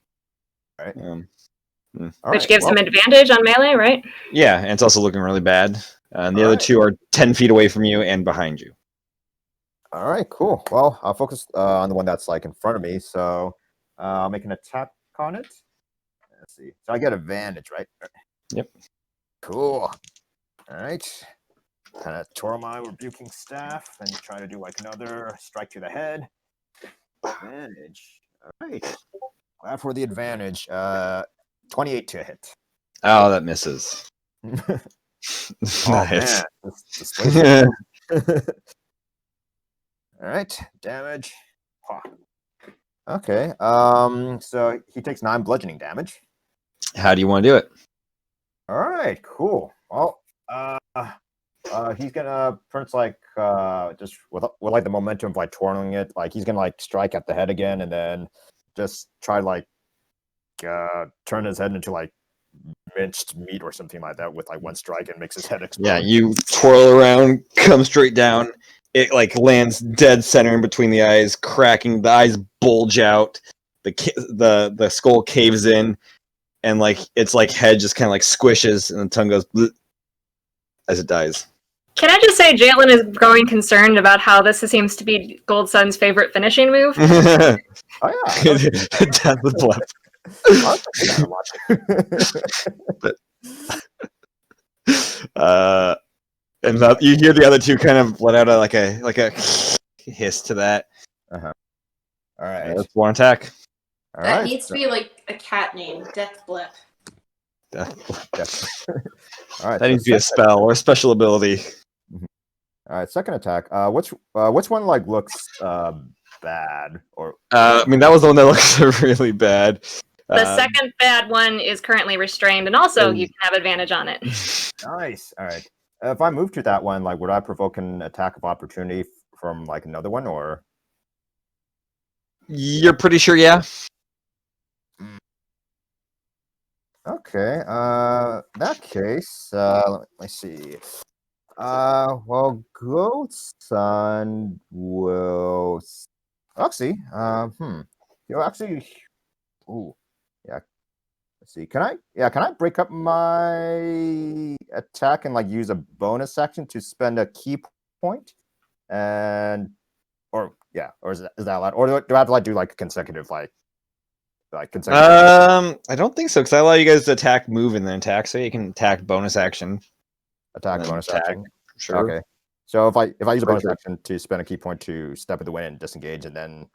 All right. Which gives him advantage on melee, right? Yeah, and it's also looking really bad. And the All other right. two are 10 feet away from you and behind you. All right, cool. Well, I'll focus on the one that's like in front of me. So I'll make an attack on it. Let's see. So I get advantage, right? Yep. Cool. All right. Kind of twirl my rebuking staff and try to do like another strike to the head. Advantage. All right. Glad for the advantage. 28 to hit. Oh, that misses. Oh Nice. man. All right, damage. Okay. So he takes 9 bludgeoning damage. How do you want to do it? All right, cool. Well, he's gonna pretty much like just with like the momentum of like twirling it, like he's gonna like strike at the head again, and then just try like turn his head into like minced meat or something like that with like one strike and makes his head explode. Yeah, you twirl around, come straight down. It like lands dead center in between the eyes, cracking. The eyes bulge out. The skull caves in, and like its like head just kind of like squishes, and the tongue goes bleh, as it dies. Can I just say Jalen is growing concerned about how this seems to be Gold Sun's favorite finishing move? Oh yeah, Death with left. But, and you hear the other two kind of let out like a hiss to that. All right, that's one attack. That needs to be like a cat name, Death Blip. Death. All right, that needs to be a spell or a special ability. All right, second attack. Which one like looks bad or? I mean, that was the one that looks really bad. The second bad one is currently restrained, and also you can have advantage on it. Nice. All right. If I move to that one, like, would I provoke an attack of opportunity from like another one, or? You're pretty sure, yeah. Okay. That case, let me see. Well, Ghost Sun will actually. Actually. Ooh. Yeah. Let's see. Can I break up my attack and like use a bonus action to spend a key point? Or is that allowed? Or do I have to like do like a consecutive consecutive? I don't think so, because I allow you guys to attack, move, and then attack, so you can attack bonus action. Attack bonus action. Sure. Okay. So if I use a bonus action to spend a key point to step of the wind and disengage, and then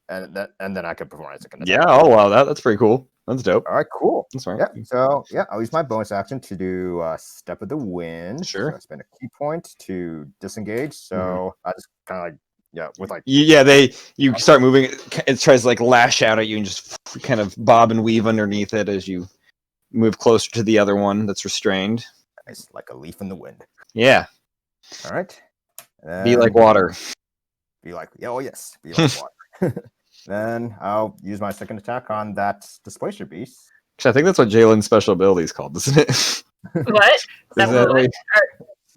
and then I could perform as a second attack. Yeah, I'll allow that. That's pretty cool. That's dope. All right, cool. That's fine. Yeah. So I'll use my bonus action to do step of the wind. Sure. So I spend a key point to disengage. So I just kind of like with like you start moving. It tries to like lash out at you and just kind of bob and weave underneath it as you move closer to the other one that's restrained. Nice, like a leaf in the wind. Yeah. All right. Be like water. Be like yes. Be like water. Then I'll use my second attack on that displacer beast. I think that's what Jalen's special ability is called, isn't it? What?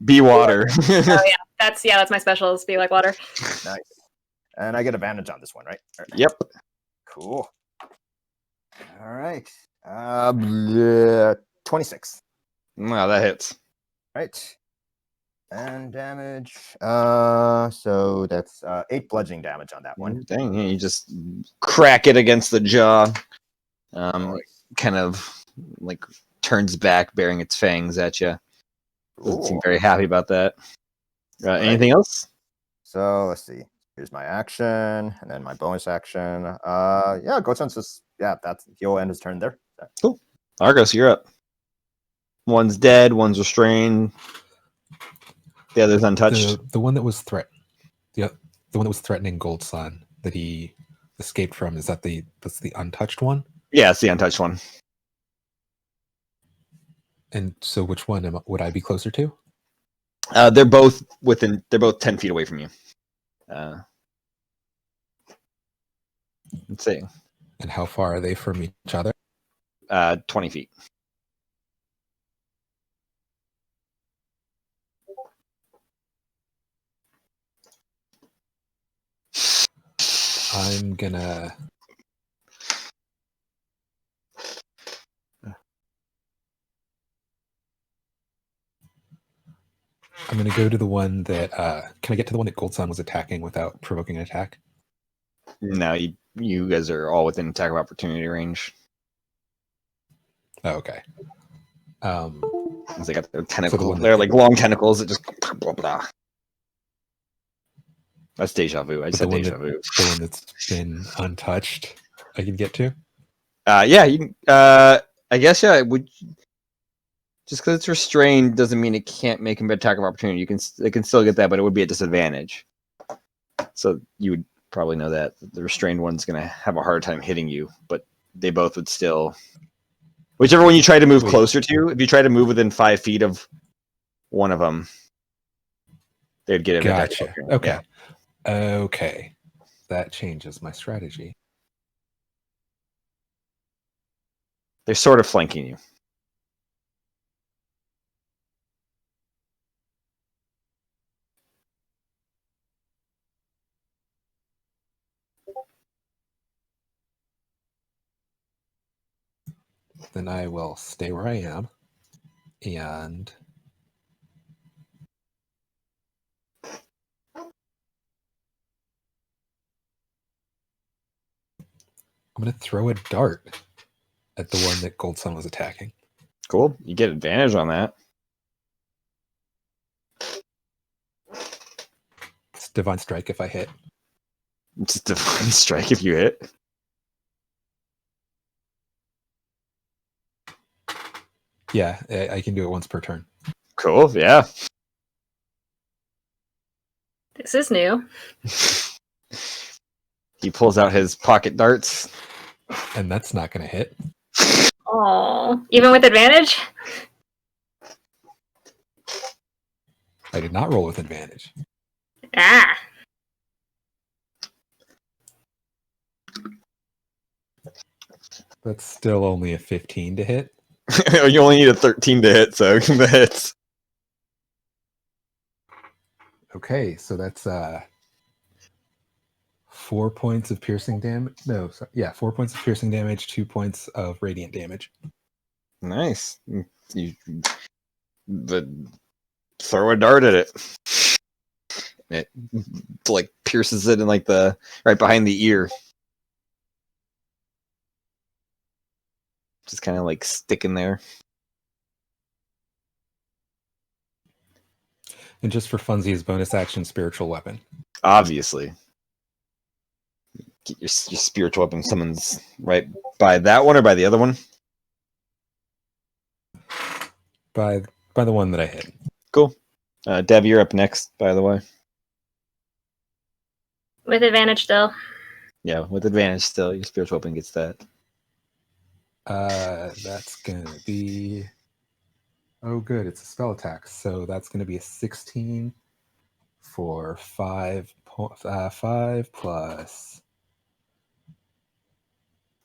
Be water. Oh yeah, that's my special. Is be like water. Nice. And I get advantage on this one, right? Yep. Cool. All right. 26. Wow, that hits. Right. And damage. So that's 8 bludgeoning damage on that one. Dang, yeah, you just crack it against the jaw. Nice. Kind of like turns back, bearing its fangs at you. Doesn't seem Cool. very happy about that. Right. Anything else? So let's see. Here's my action, and then my bonus action. Yeah, Goten's just he'll end his turn there. Cool. Argos, you're up. One's dead, one's restrained. The other's untouched. The one that was the one that was threatening Gold Sun that he escaped from, that's the untouched one? Yeah, it's the untouched one. And so which one would I be closer to? They're both 10 feet away from you. Let's see. And how far are they from each other? 20 feet. I'm gonna go to the one that can I get to the one that Gold Sun was attacking without provoking an attack? No, you guys are all within attack of opportunity range. Oh, okay. They got their tentacles. So They're like long tentacles that just blah, blah. That's deja vu. I said deja vu. The one that's been untouched, I can get to. Yeah, you can. I guess yeah. It would just because it's restrained doesn't mean it can't make an attack of opportunity. It can still get that, but it would be a disadvantage. So you would probably know that the restrained one's going to have a hard time hitting you, but they both would still. Whichever one you try to move closer to, if you try to move within 5 feet of one of them, they'd get it. Gotcha. Okay. Yeah. Okay. That changes my strategy. They're sort of flanking you. Then I will stay where I am and I'm going to throw a dart at the one that Gold Sun was attacking. Cool. You get advantage on that. It's Divine Strike if I hit. It's Divine Strike if you hit. Yeah, I can do it once per turn. Cool, yeah. This is new. He pulls out his pocket darts. And that's not going to hit. Oh, even with advantage? I did not roll with advantage. Ah. That's still only a 15 to hit. You only need a 13 to hit, so that hits. Okay, so that's 4 points of piercing damage. No, sorry. Yeah, 4 points of piercing damage, 2 points of radiant damage. Nice. Throw a dart at it. It like pierces it in like the right behind the ear. Just kind of like sticking there. And just for funsies, bonus action, spiritual weapon. Obviously. Get your spiritual weapon summons right by that one or by the other one? By the one that I hit. Cool. Deb, you're up next, by the way. With advantage still. Yeah, with advantage still. Your spiritual weapon gets that. That's gonna be. Oh, good. It's a spell attack, so that's gonna be a 16 for 5 plus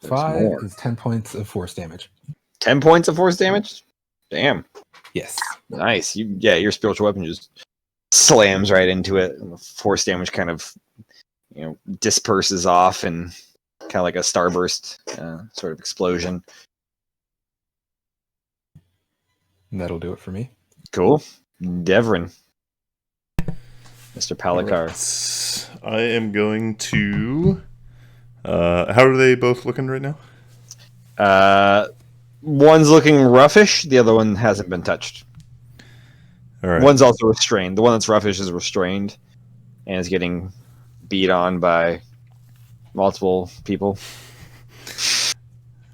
5 is 10 points of force damage. 10 points of force damage? Damn. Yes. Nice. Your spiritual weapon just slams right into it, and the force damage kind of disperses off and kind of like a starburst sort of explosion. And that'll do it for me. Cool. Devrin. Mr. Palikar. Right. I am going to. How are they both looking right now? One's looking roughish. The other one hasn't been touched. All right. One's also restrained. The one that's roughish is restrained and is getting beat on by multiple people.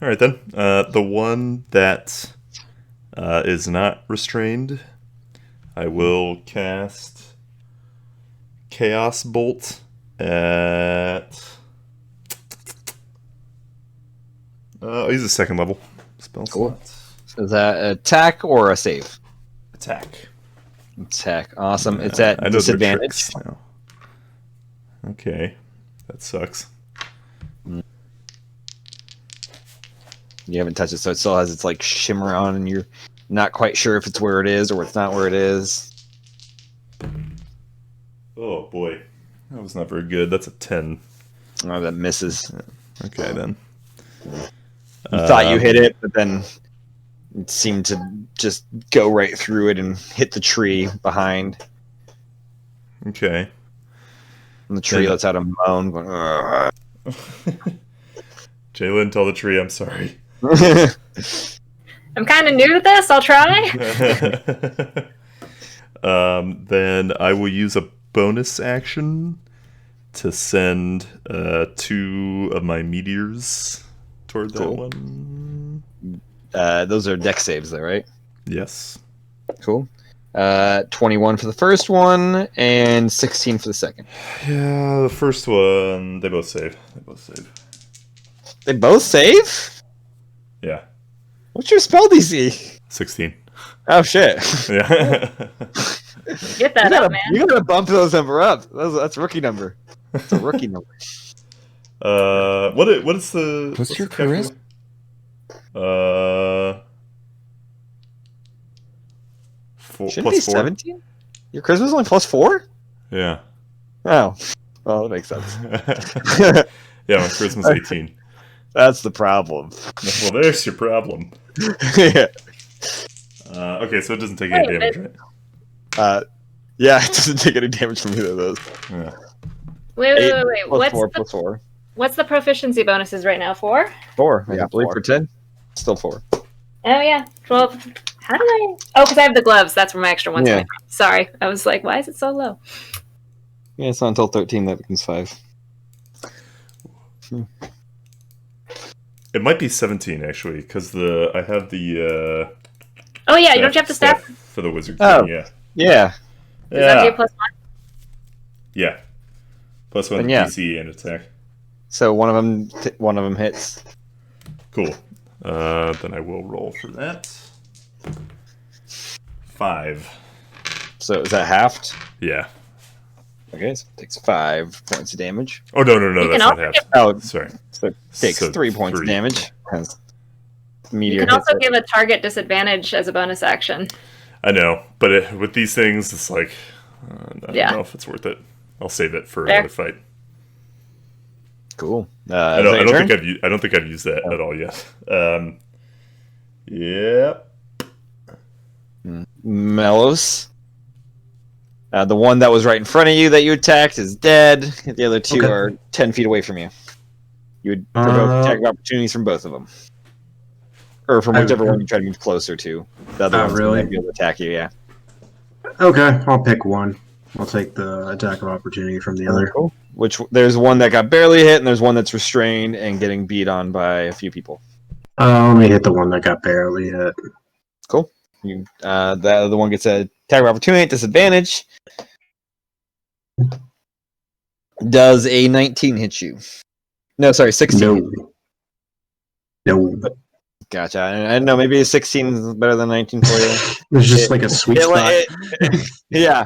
All right then. The one that is not restrained, I will cast Chaos Bolt at. I'll use a second level spell slot. Is that an attack or a save? Attack. Attack. Awesome. It's at I know their disadvantage. tricks now. Okay, that sucks. You haven't touched it, so it still has its like shimmer on, and you're not quite sure if it's where it is or it's not where it is. Oh boy, that was not very good. That's a 10. Oh, that misses. Okay then. You thought you hit it, but then it seemed to just go right through it and hit the tree behind. Okay. And the tree lets out a moan, going, "Ugh." Jalen, tell the tree I'm sorry. I'm kind of new to this. I'll try. Then I will use a bonus action to send 2 of my meteors toward that Cool. one. Those are deck saves, though, right? Yes. Cool. 21 for the first one and 16 for the second. Yeah, the first one, they both save. They both save? Yeah. What's your spell DC? 16. Oh, shit. Yeah. Get that up, man. You gotta bump those number up. That's rookie number. That's a rookie number. What is the... What's your the calculator? Shouldn't it be plus 4? 17? Your charisma's only plus 4? Yeah. Oh. Well, that makes sense. Yeah, my charisma's 18. That's the problem. Well, there's your problem. Yeah. Okay, so it doesn't take any damage, right? Yeah, it doesn't take any damage from either of those. Yeah. Wait. Plus 4, plus 4. What's the proficiency bonuses right now? 4? 4. I Yeah, believe 4. for 10. Still 4. Oh yeah, 12. How do I? Oh, because I have the gloves. That's where my extra one's Yeah. coming from. Sorry, I was like, why is it so low? Yeah, it's not until 13 that becomes 5. It might be 17 actually, because I have the Oh yeah, you don't have to staff. for the wizard Oh. king. Yeah. Yeah. Is that do +1? Yeah. Plus 1 Then yeah. DC and attack. So one of them hits. Cool. Then I will roll for that. 5. So is that halved? Yeah. Okay, so it takes 5 points of damage. Oh no, You that's can not also half. give- Oh, Sorry. so it takes So 3 points of 3. damage. As You meteor can hits also it. give a target disadvantage as a bonus action. I know, but with these things, it's like I don't Yeah. know if it's worth it. I'll save it for Fair. another fight. Cool. I Is that don't your turn? think I've used that at all yet. Yeah. Melos. The one that was right in front of you that you attacked is dead. The other 2 Okay. are 10 feet away from you. You would provoke attack of opportunities from both of them. Or from whichever one you try to move closer to. The other Oh, one's really? going to be able to attack you, yeah. Okay, I'll pick one. I'll take the attack of opportunity from the other. Cool. There's one that got barely hit, and there's one that's restrained and getting beat on by a few people. Let me hit the one that got barely hit. Cool. The other one gets a attack of opportunity at disadvantage. Does a 19 hit you? No, sorry, 16. No. Gotcha. I don't know. Maybe a 16 is better than 19 for you. It's just like a sweet spot. Yeah.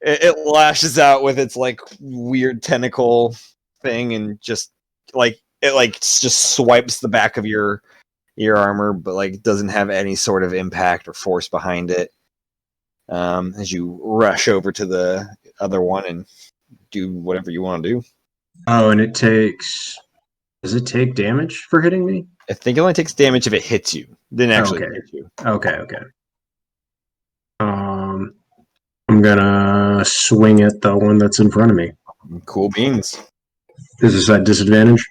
It lashes out with its like weird tentacle thing and just like it just swipes the back of your armor, but like doesn't have any sort of impact or force behind it. As you rush over to the other one and do whatever you want to do. Oh, and it takes... Does it take damage for hitting me? I think it only takes damage if it hits you. Didn't actually Okay. hit you. Okay. I'm gonna swing at the one that's in front of me. Cool beans. Is this at disadvantage?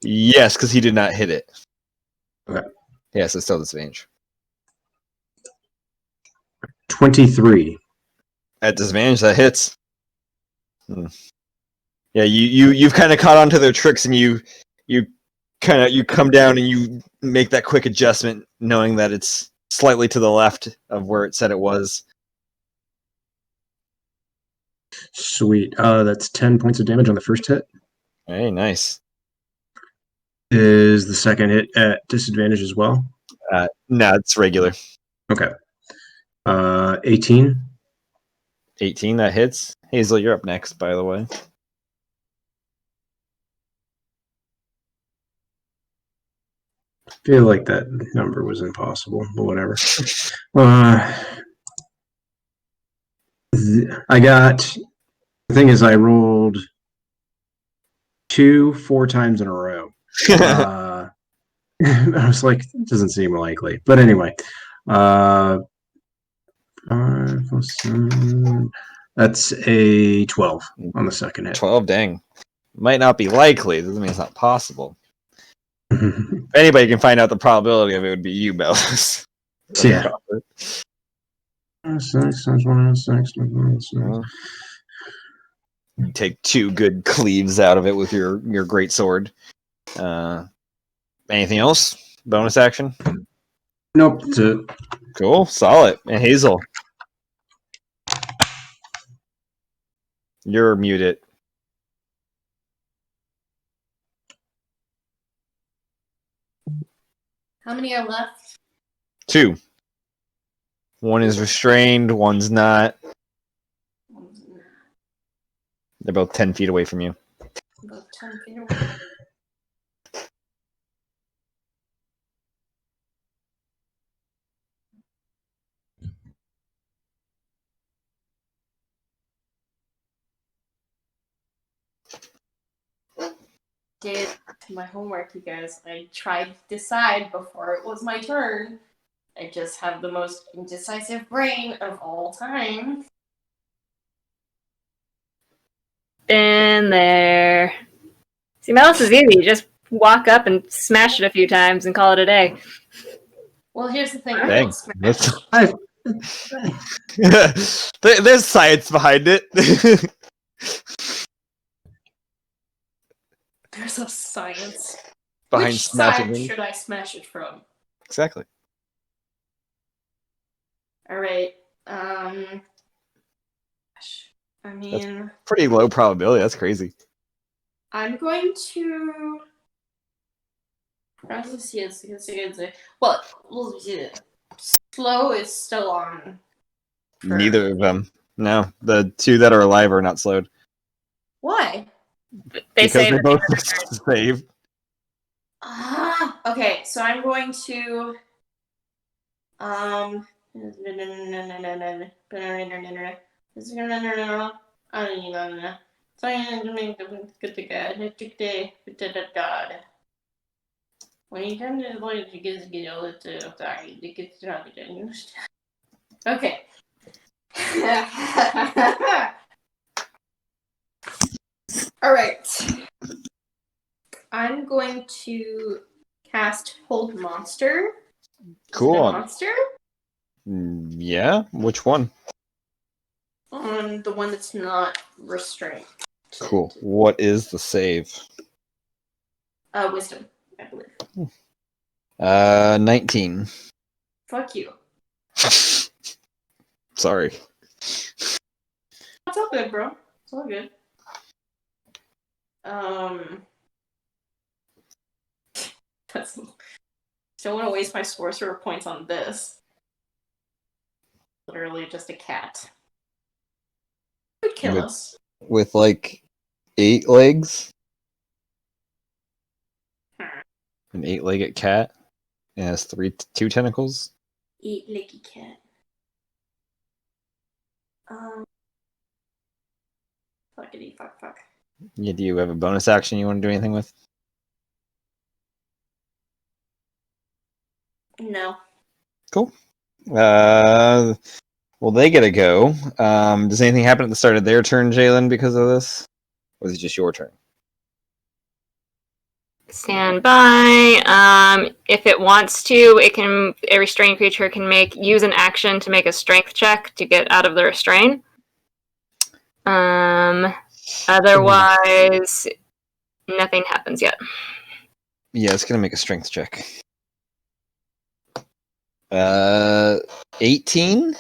Yes, because he did not hit it. Okay. Yes, it's still disadvantage. 23. At disadvantage, that hits. Yeah, you've kind of caught on to their tricks, and you come down and you make that quick adjustment, knowing that it's slightly to the left of where it said it was. Sweet. That's 10 points of damage on the first hit. Hey, nice. Is the second hit at disadvantage as well? No, it's regular. Okay. 18. 18, that hits. Hazel, you're up next, by the way. I feel like that number was impossible, but whatever. The thing is, I rolled 4 times in a row. I was like, it doesn't seem likely. But anyway, 5 plus 7, that's a 12 on the second hit. 12, dang. Might not be likely. Doesn't mean it's not possible. If anybody can find out the probability of it, would be you, Bellis. Yeah. 6 times 1, 6 times 1, 6. You take 2 good cleaves out of it with your great sword. Anything else? Bonus action? Nope, that's it. Cool, solid. And Hazel, you're muted. How many are left? 2. One is restrained, one's not. They're both 10 feet away from you. About 10 feet away. Did my homework, you guys. I tried to decide before it was my turn. I just have the most indecisive brain of all time. Been there. See, Malice is easy. Just walk up and smash it a few times and call it a day. Well, here's the thing. Dang. I There's science behind it. There's a science. Behind Which smashing side things. should I smash it from? Exactly. All right. I mean, Pretty low probability. That's crazy. I'm going to. Well, slow is still on. Neither of them. No, the 2 that are alive are not slowed. Why? They Because say they that both they save. Okay, so I'm going to okay. All right. I'm going to cast Hold Monster. Cool. Is it a monster? Yeah? Which one? On the one that's not restrained. Cool. What is the save? Wisdom, I believe. 19. Fuck you. Sorry. It's all good, bro. It's all good. That's. Don't want to waste my sorcerer points on this. Literally just a cat. Could kill With- us. With like 8 legs? An 8-legged cat? It has 2 tentacles? Eat licky cat. Fuckity fuck. Yeah, do you have a bonus action you want to do anything with? No. Cool. Well, they get to go. Does anything happen at the start of their turn, Jalen, because of this? Or is it just your turn? Stand by. If it wants to, a restrained creature can use an action to make a strength check to get out of the restraint. Otherwise, nothing happens yet. Yeah, it's gonna make a strength check. 18?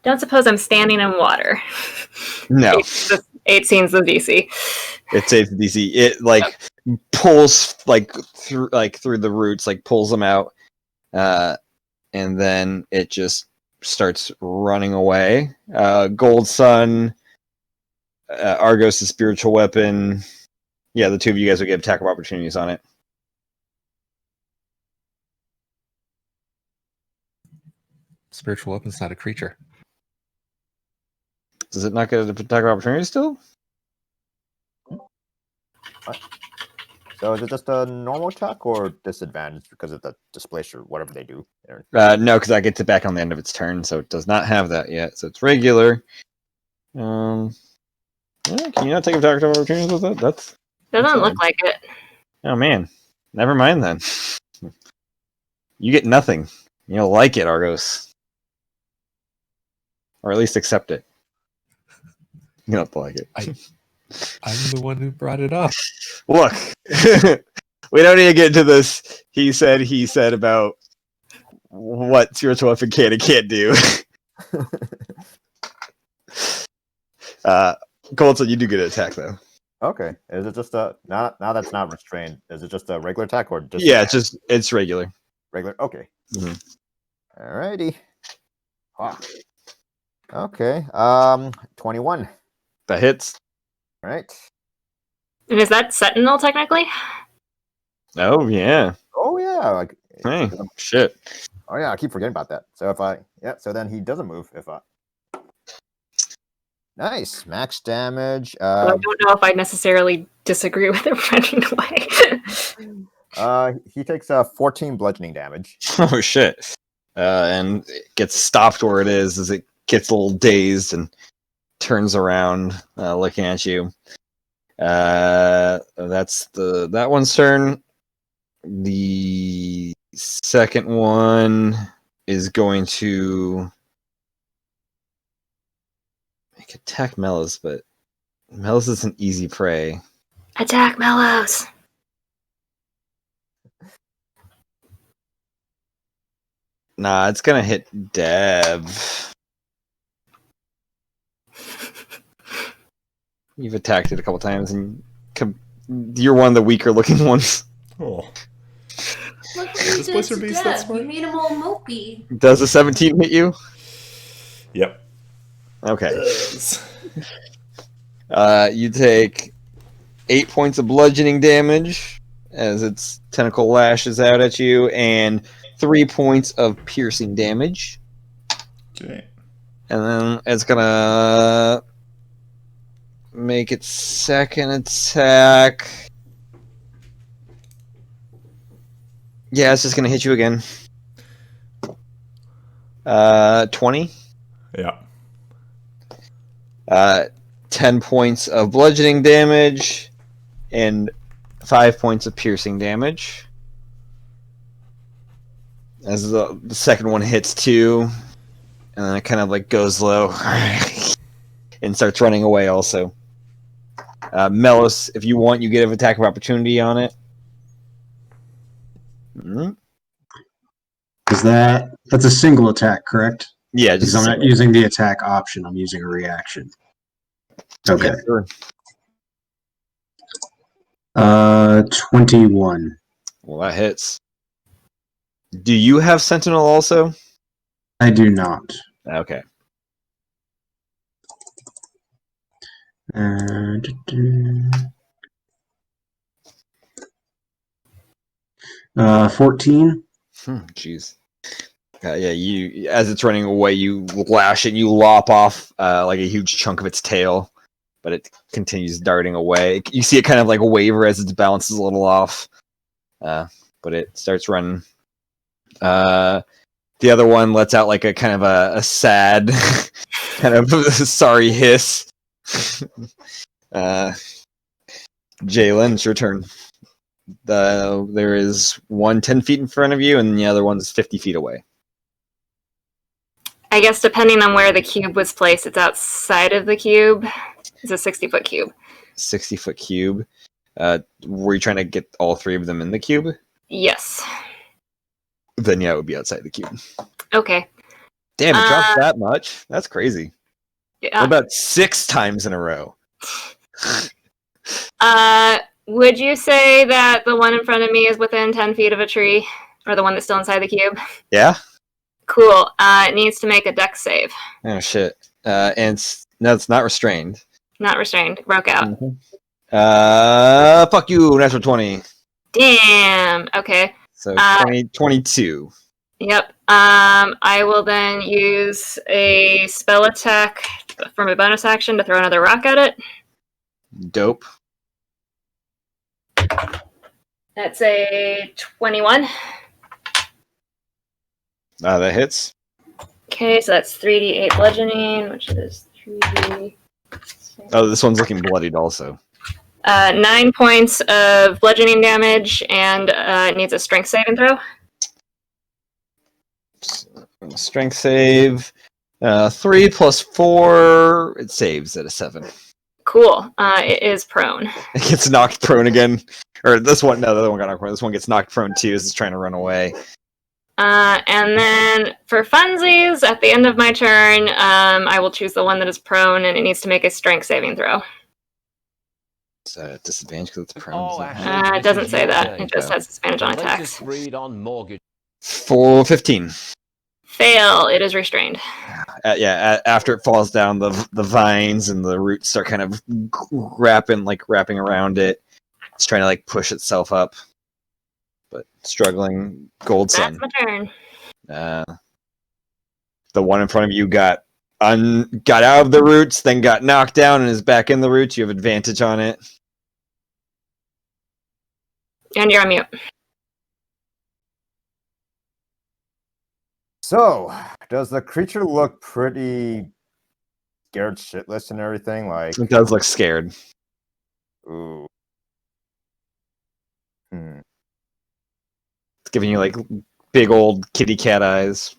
Don't suppose I'm standing in water. No. 18's the DC. It's safe to DC. It pulls through the roots, pulls them out, and then it just starts running away. Gold Sun, Argos' spiritual weapon. Yeah, the two of you guys will get attack of opportunities on it. Spiritual weapon's not a creature. Does it not get an attack of opportunity still? So is it just a normal attack or disadvantage because of the displace or whatever they do? No, because I get to back on the end of its turn, so it does not have that yet. So it's regular. Yeah, can you not take attack of opportunities with it? Doesn't look like it. Oh man, never mind then. You get nothing. You don't like it, Argos, or at least accept it. You don't like it. I'm the one who brought it up. Look, we don't need to get into this. He said about what spiritual weapon can and can't do. Colton, you do get an attack though. Okay. Is it just a now that's not restrained? Is it just a regular attack or just Yeah, it's regular. regular? Okay. Mhm. Alrighty. Ah. Okay. 21. That hits. All right. And is that Sentinel technically? Oh yeah. Oh yeah. Hey, shit. Oh yeah. I keep forgetting about that. So so then he doesn't move if I. Nice max damage. I don't know if I necessarily disagree with it running away. He takes 14 bludgeoning damage. Oh shit. And it gets stopped where it is as it gets a little dazed and turns around, looking at you. That's that one's turn. The second one is going to attack Melos, but Melos is an easy prey. Attack Melos! Nah, it's gonna hit Deb. You've attacked it a couple times, and you're one of the weaker looking ones. Oh. Look what you did to Deb. You made him all mopey. Does a 17 hit you? Yep. Okay. You take 8 points of bludgeoning damage as its tentacle lashes out at you, and 3 points of piercing damage. Okay. And then it's gonna make its second attack. Yeah, it's just gonna hit you again. 20. Yeah. 10 points of bludgeoning damage and 5 points of piercing damage. As the second one hits too, and then it kind of goes low and starts running away also. Melos, if you want, you get an attack of opportunity on it. Mm-hmm. That's a single attack, correct? Yeah, Because I'm not using the attack option, I'm using a reaction. Okay. Yeah, sure. 21. Well, that hits. Do you have Sentinel also? I do not. Okay. 14. Jeez. Yeah, you as it's running away, you lash it, you lop off like a huge chunk of its tail, but it continues darting away. You see it kind of waver as its balance is a little off, but it starts running. The other one lets out like a kind of a sad, kind of sorry hiss. Jalen, it's your turn. There is one 10 feet in front of you, and the other one's 50 feet away. I guess depending on where the cube was placed, it's outside of the cube. It's a 60-foot cube. 60-foot cube. Were you trying to get all three of them in the cube? Yes. Then yeah, it would be outside the cube. Okay. Damn, it dropped that much? That's crazy. Yeah. What about 6 times in a row? Would you say that the one in front of me is within 10 feet of a tree? Or the one that's still inside the cube? Yeah? Cool. It needs to make a dex save. Oh, shit. And no, it's not restrained. Not restrained. Broke out. Fuck you, natural 20. Damn. Okay. So 22. Yep. I will then use a spell attack from a bonus action to throw another rock at it. Dope. That's a 21. That hits. Okay, so that's 3d8 bludgeoning, which is 3d. Oh, this one's looking bloodied also. 9 points of bludgeoning damage, and it needs a strength saving throw. Strength save. 3 plus 4. It saves at a 7. Cool. It is prone. It gets knocked prone again. Or this one, no, the other one got knocked prone. This one gets knocked prone too as it's trying to run away. And then for funsies, at the end of my turn, I will choose the one that is prone, and it needs to make a strength saving throw. It's a disadvantage because it's prone. It doesn't say that. It just has disadvantage on attacks. Read on mortgage. 15. Fail. It is restrained. After it falls down, the vines and the roots start kind of wrapping around it. It's trying to like push itself up, but struggling. Gold Sun. That's my turn. The one in front of you got out of the roots, then got knocked down and is back in the roots. You have advantage on it. And you're on mute. So, does the creature look pretty scared shitless and everything? Like, It does look scared. ooh. It's giving you like big old kitty cat eyes.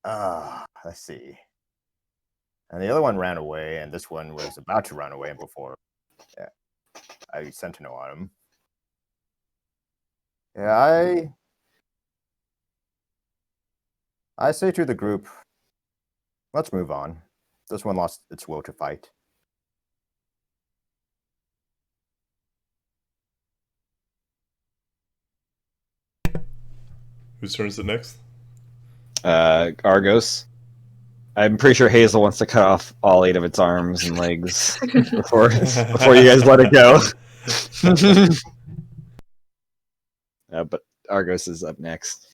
Let's see. And the other one ran away, and this one was about to run away before. Yeah, I sentinel on him. Yeah, I say to the group, let's move on. This one lost its will to fight. Whose turn is it next? Argos. I'm pretty sure Hazel wants to cut off all 8 of its arms and legs before you guys let it go. But Argos is up next.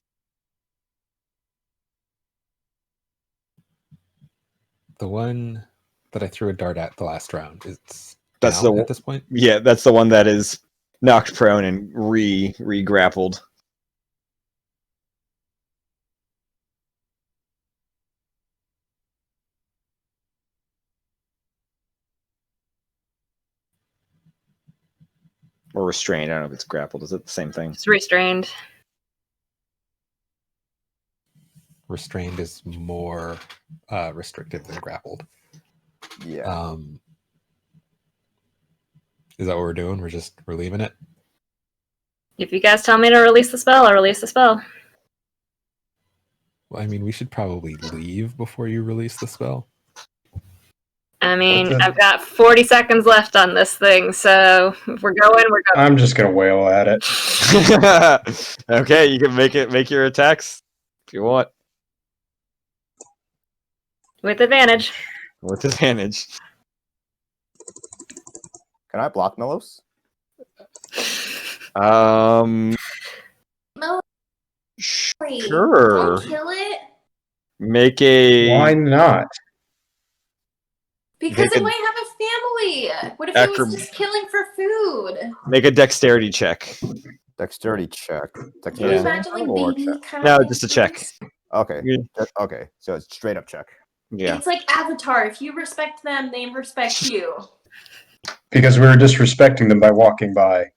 The one that I threw a dart at the last round, it's That's down the at this point. Yeah, that's the one that is knocked prone and re-grappled. Or restrained. I don't know if it's grappled. Is it the same thing? It's restrained. Restrained is more restrictive than grappled. Yeah. Is that what we're doing? We're leaving it? If you guys tell me to release the spell, I'll release the spell. Well, I mean, we should probably leave before you release the spell. I mean, I've got 40 seconds left on this thing, so if we're going, we're going. I'm just gonna wail at it. Okay, you can make your attacks if you want. With advantage. With advantage. Can I block Melos? No, Sure. don't kill it. Make a. Why not? Because Make it a- might have a family. What if it Acro- was just killing for food? Make a dexterity check. Dexterity check. Can you Dexterity imagine saving like throw or baby check? kind No, of just a check. things? Okay. Yeah. Okay. So it's straight up check. Yeah. It's like Avatar. If you respect them, they respect you. Because we were disrespecting them by walking by.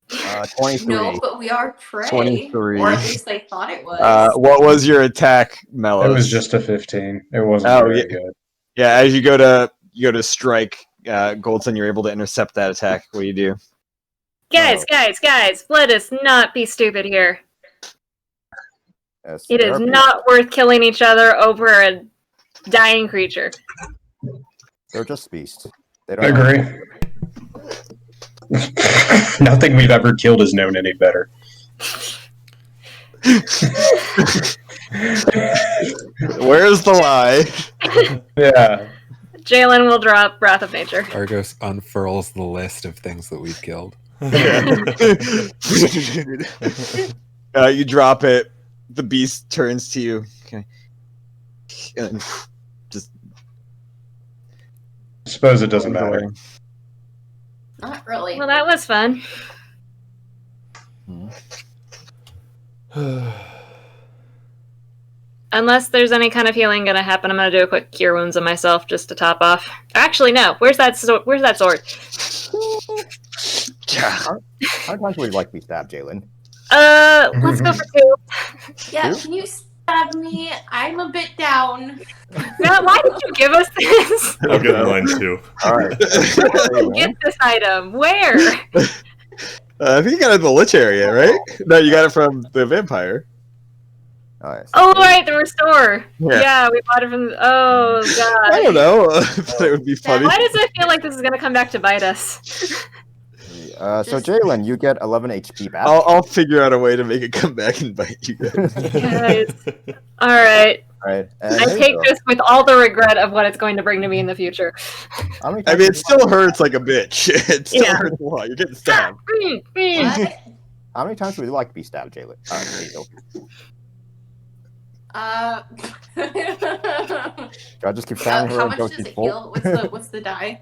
23. No, but we are prey. 23. Or at least they thought it was. What was your attack, Mellows? It was just a 15. It wasn't Oh, very yeah. good. Yeah, as you go to strike Goldson, you're able to intercept that attack. What do you do? Guys, let us not be stupid here. Yes, It there is are not worth killing each other over a dying creature. They're just beasts. They don't I agree. Nothing we've ever killed has known any better. Where's the lie? Yeah. Jalen will drop Wrath of Nature. Argos unfurls the list of things that we've killed. You drop it. The beast turns to you. Okay. And just Suppose it doesn't matter. Not really. Well, that was fun. Unless there's any kind of healing gonna happen, I'm gonna do a quick cure wounds on myself just to top off. Actually, no. Where's that sword? How many times would you like to be stabbed, Jalen? Let's go for 2. Yeah, can you stab me? I'm a bit down. Matt, why did you give us this? I'll get mine too. Alright. Get this item. Where? I think you got it in the Lich area, right? No, you got it from the vampire. Oh, right, the restore. Yeah. Yeah, we bought it from. Oh god. I don't know. But it would be funny. Why does it feel like this is gonna come back to bite us? So Jalen, you get 11 HP back. I'll figure out a way to make it come back and bite you guys. Guys. All right. Right. I take this with all the regret of what it's going to bring to me in the future. How many I times mean, would it you still hurts like a bitch. It still Yeah. hurts a lot. You're getting stabbed. What? How many times would you like to be stabbed, Jalen? Hazel? Do I just keep stabbing her how until much does she's it full? heal? What's the die?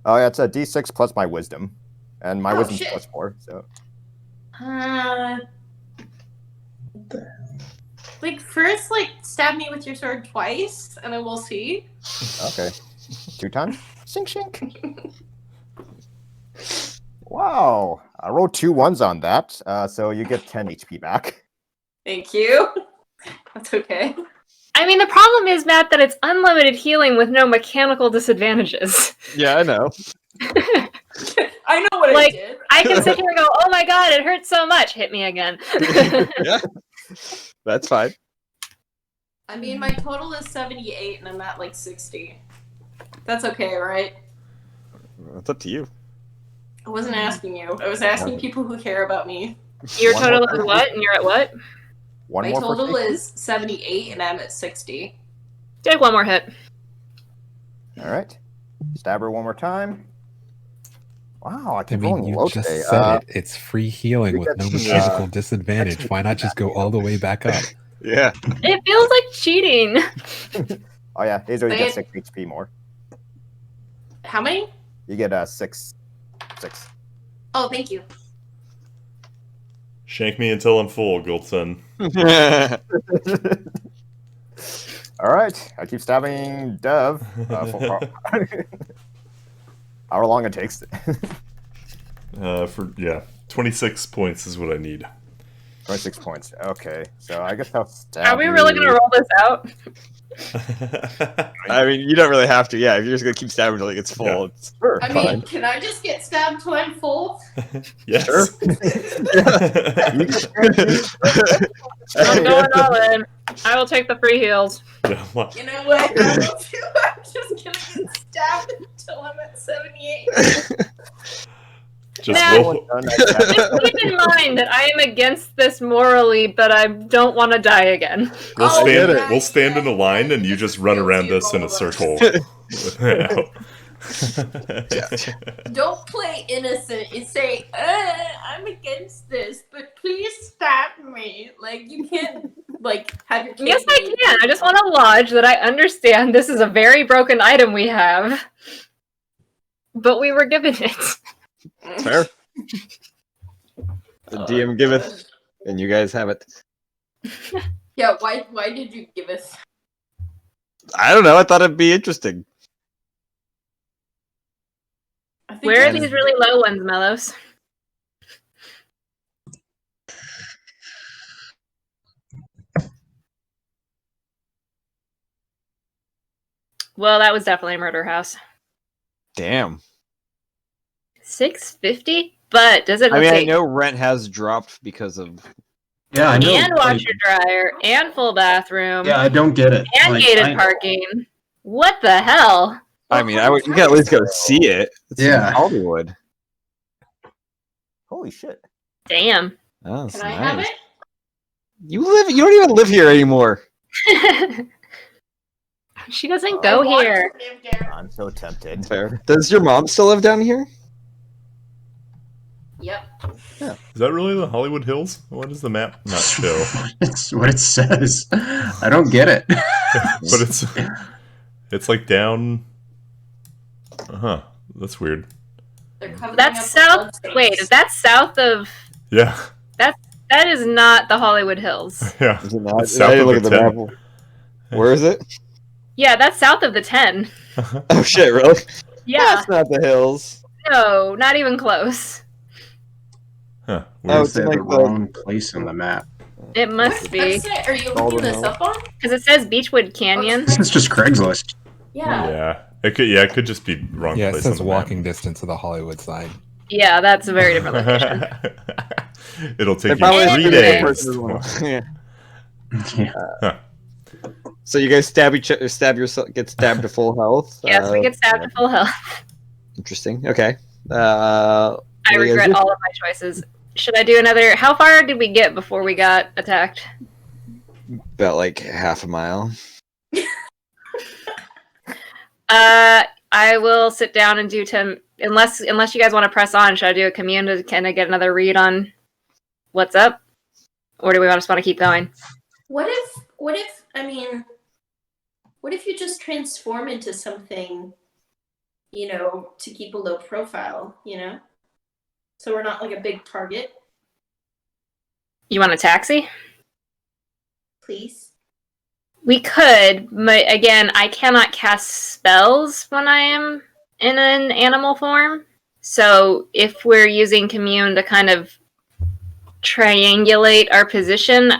Oh, yeah, it's a D6 plus my wisdom. And my Oh, wisdom's shit. plus 4, so. Like first, stab me with your sword twice, and then we'll see. Okay. 2 times? Sink shink. Wow. I rolled 2 1s on that, so you get 10 HP back. Thank you. That's okay. I mean, the problem is, Matt, that it's unlimited healing with no mechanical disadvantages. Yeah, I know. I know what I Like, did. I can sit here and go, oh my god, it hurts so much. Hit me again. Yeah. That's fine. I mean, my total is 78, and I'm at 60. That's okay, right? It's up to you. I wasn't asking you. I was asking people who care about me. Your One total more is what? And you're at what? One My more for total safety? is 78, and I'm at 60. Take one more hit. Alright. Stab her one more time. Wow, I I keep mean, rolling you low just today. said it. It's free healing you with no get- mechanical disadvantage. Why not just go all the way back up? Yeah. It feels like cheating. Oh yeah, Hazel, you Say get it. 6 HP more. How many? You get 6. 6. Oh, thank you. Shank me until I'm full, Goldson. Alright, I keep stabbing Dev. For however long it takes. 26 points is what I need. 26 points. Okay, so I guess I'll stab Are we really you. going to roll this out? I mean, you don't really have to. Yeah, if you're just gonna keep stabbing until it gets full, Yeah. it's Sure. I mean, fine. can I just get stabbed till I'm full? Yes. Sure. I'm going all in. I will take the free heals. Yeah, what? You know what? I will too. I'm just gonna get stabbed until I'm at 78. Just Now- we'll, Just keep in mind that I am against this morally, but I don't want to die again. we'll Oh, stand yeah, we'll stand in a yeah, line and you just just run around guilty us of in all a of us. circle. Don't play innocent and say, I'm against this, but please stop me. Like, you can't, have your Yes, cake I and eat can. it. I just want to lodge that I understand this is a very broken item we have, but we were given it. fair. The DM giveth, and you guys have it. Yeah, why did you give us? I don't know. I thought it'd be interesting. I think Where are that's- these really low ones, Mellows? Well, that was definitely a murder house. Damn. 650? But does it I mean, I okay, know rent has dropped because of. Yeah, I know. and like, washer dryer and full bathroom yeah, I don't get it. and Like, gated I- parking? What the hell? I mean, you can at least go see it. It's Yeah. Hollywood. Holy shit. Damn. Oh, that's Can I nice. have it? You don't even live here anymore. She doesn't I go want here. to live there. I'm so tempted. Fair. Does your mom still live down here? Yep. Is that really the Hollywood Hills? What does the map not show? It's what it says. I don't get it. But it's like down. Huh. That's weird. They're covering That's up the south. bloodstains. Wait, is that south of? Yeah. That is not the Hollywood Hills. Yeah. Is it not? It's south I didn't of look the at 10. map. Where is it? Yeah, that's south of the 10. Oh shit! Really? Yeah. That's not the hills. No, not even close. Huh. Oh, Weird. it's They in have like the the. wrong place on the map. It must What be website are you Golden looking this Hill. up on? because it says Beechwood Canyon. This is just Craigslist. Yeah. Yeah. It could just be wrong Yeah, it place says on the walking distance to the Hollywood sign. Yeah, that's a very different location. map. It'll They take probably you have 3 the same days. person. Yeah. Yeah. Huh. So you guys stab yourself, get stabbed to full health. Yes, we get stabbed to full health. Interesting. Okay. I What do you guys regret do? all of my choices. Should I do another? How far did we get before we got attacked? About like half a mile. I will sit down and do 10. Unless you guys want to press on, should I do a commune to kind of get another read on what's up, or do we just want to keep going? What if you just transform into something, to keep a low profile, So we're not like a big target, You want a taxi? please. We could, but again, I cannot cast spells when I am in an animal form. So if we're using commune to kind of triangulate our position,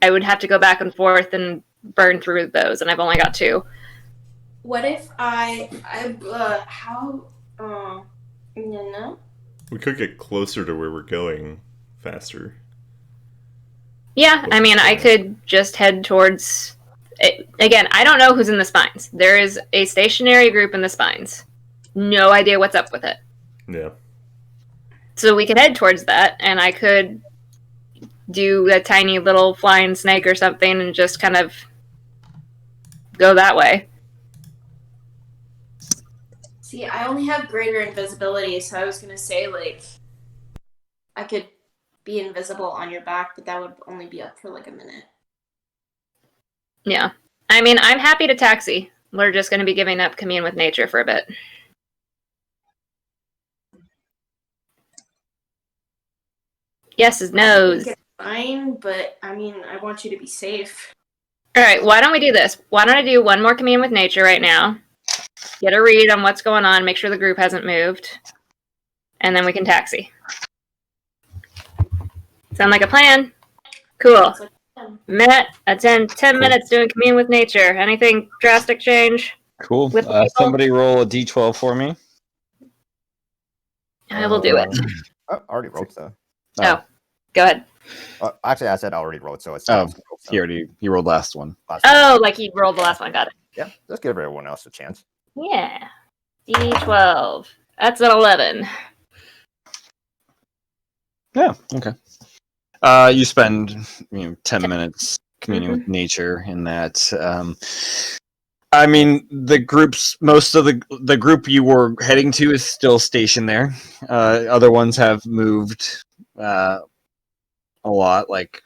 I would have to go back and forth and burn through those, and I've only got 2. What if We could get closer to where we're going faster. Yeah, I mean, I could just head towards. Again, I don't know who's in the spines. There is a stationary group in the spines. No idea what's up with it. Yeah. So we could head towards that, and I could do a tiny little flying snake or something and just kind of go that way. See, I only have greater invisibility, so I was gonna say like I could be invisible on your back, but that would only be up for like a minute. Yeah. I mean, I'm happy to taxi. We're just going to be giving up commune with nature for a bit. Yes is I no's. think it's fine, but I mean, I want you to be safe. All right, why don't we do this? Why don't I do one more commune with nature right now? Get a read on what's going on, make sure the group hasn't moved, and then we can taxi. Sound like a plan? Cool. It's like, Minute, 10 minutes doing commune with nature. Anything drastic change? Cool. With people? Somebody roll a d12 for me. I will do it. I already wrote so. Oh, go ahead. Actually, I said I already wrote, so it's. Oh, he rolled last one. Oh, like he rolled the last one. Got it. Yeah, let's give everyone else a chance. Yeah. D12. That's an 11. Yeah. Okay. You spend 10 minutes communing with nature in that. I mean, most of the group you were heading to is still stationed there. Other ones have moved a lot. Like,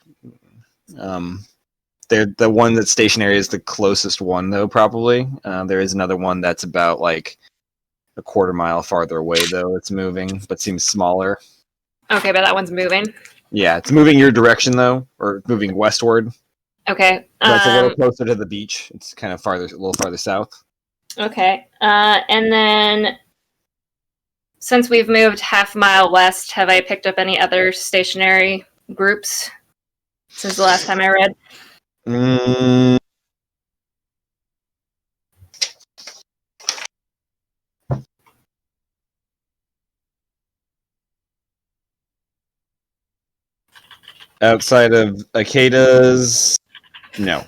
the one that's stationary is the closest one, though. Probably there is another one that's about like a quarter mile farther away, though. It's moving, but seems smaller. Okay, but that one's moving. Yeah, it's moving your direction though, or moving westward. Okay. That's a little closer to the beach. It's kind of a little farther south. Okay. And then, since we've moved half mile west, have I picked up any other stationary groups since the last time I read? Outside of Akeda's, no.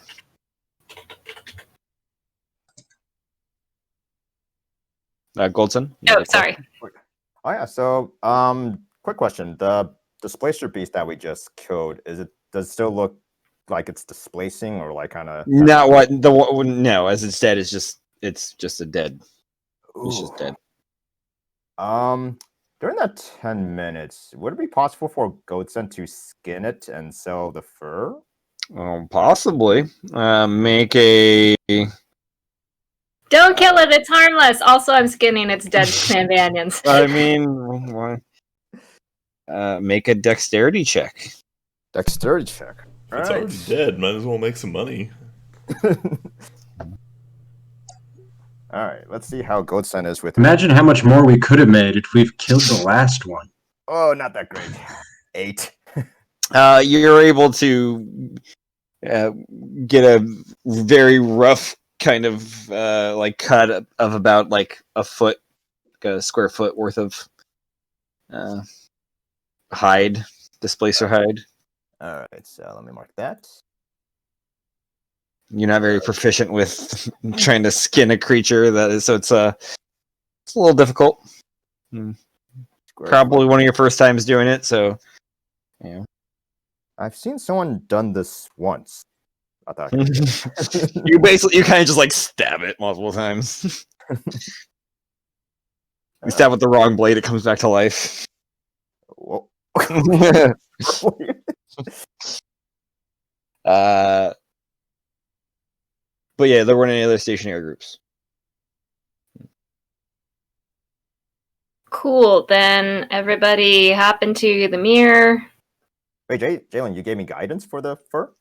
Goldson? Oh, sorry. Oh yeah. So, quick question: the displacer beast that we just killed, does it still look like it's displacing, or like kind of? Not what the one. No, as it's dead, it's just a dead. It's just dead. During that 10 minutes, would it be possible for Goatson to skin it and sell the fur? Possibly. Make a. Don't kill it, it's harmless. Also, I'm skinning its dead companions. I mean, why? Make a dexterity check. Dexterity check. It's already dead. Might as well make some money. Alright, let's see how Goatson is with. Imagine how much more we could have made if we've killed the last one. Oh, not that great. 8. You're able to get a very rough kind of like cut of about like a foot, like a square foot worth of hide, displacer hide. Alright, so let me mark that. You're not very proficient with trying to skin a creature, so it's a little difficult. Probably one of your first times doing it, so yeah. I've seen someone done this once. I thought you kind of just like stab it multiple times. You stab with the wrong blade, it comes back to life. Whoa. But yeah, there weren't any other stationary groups. Cool. Then everybody hop into the mirror. Wait, Jalen, you gave me guidance for the fur?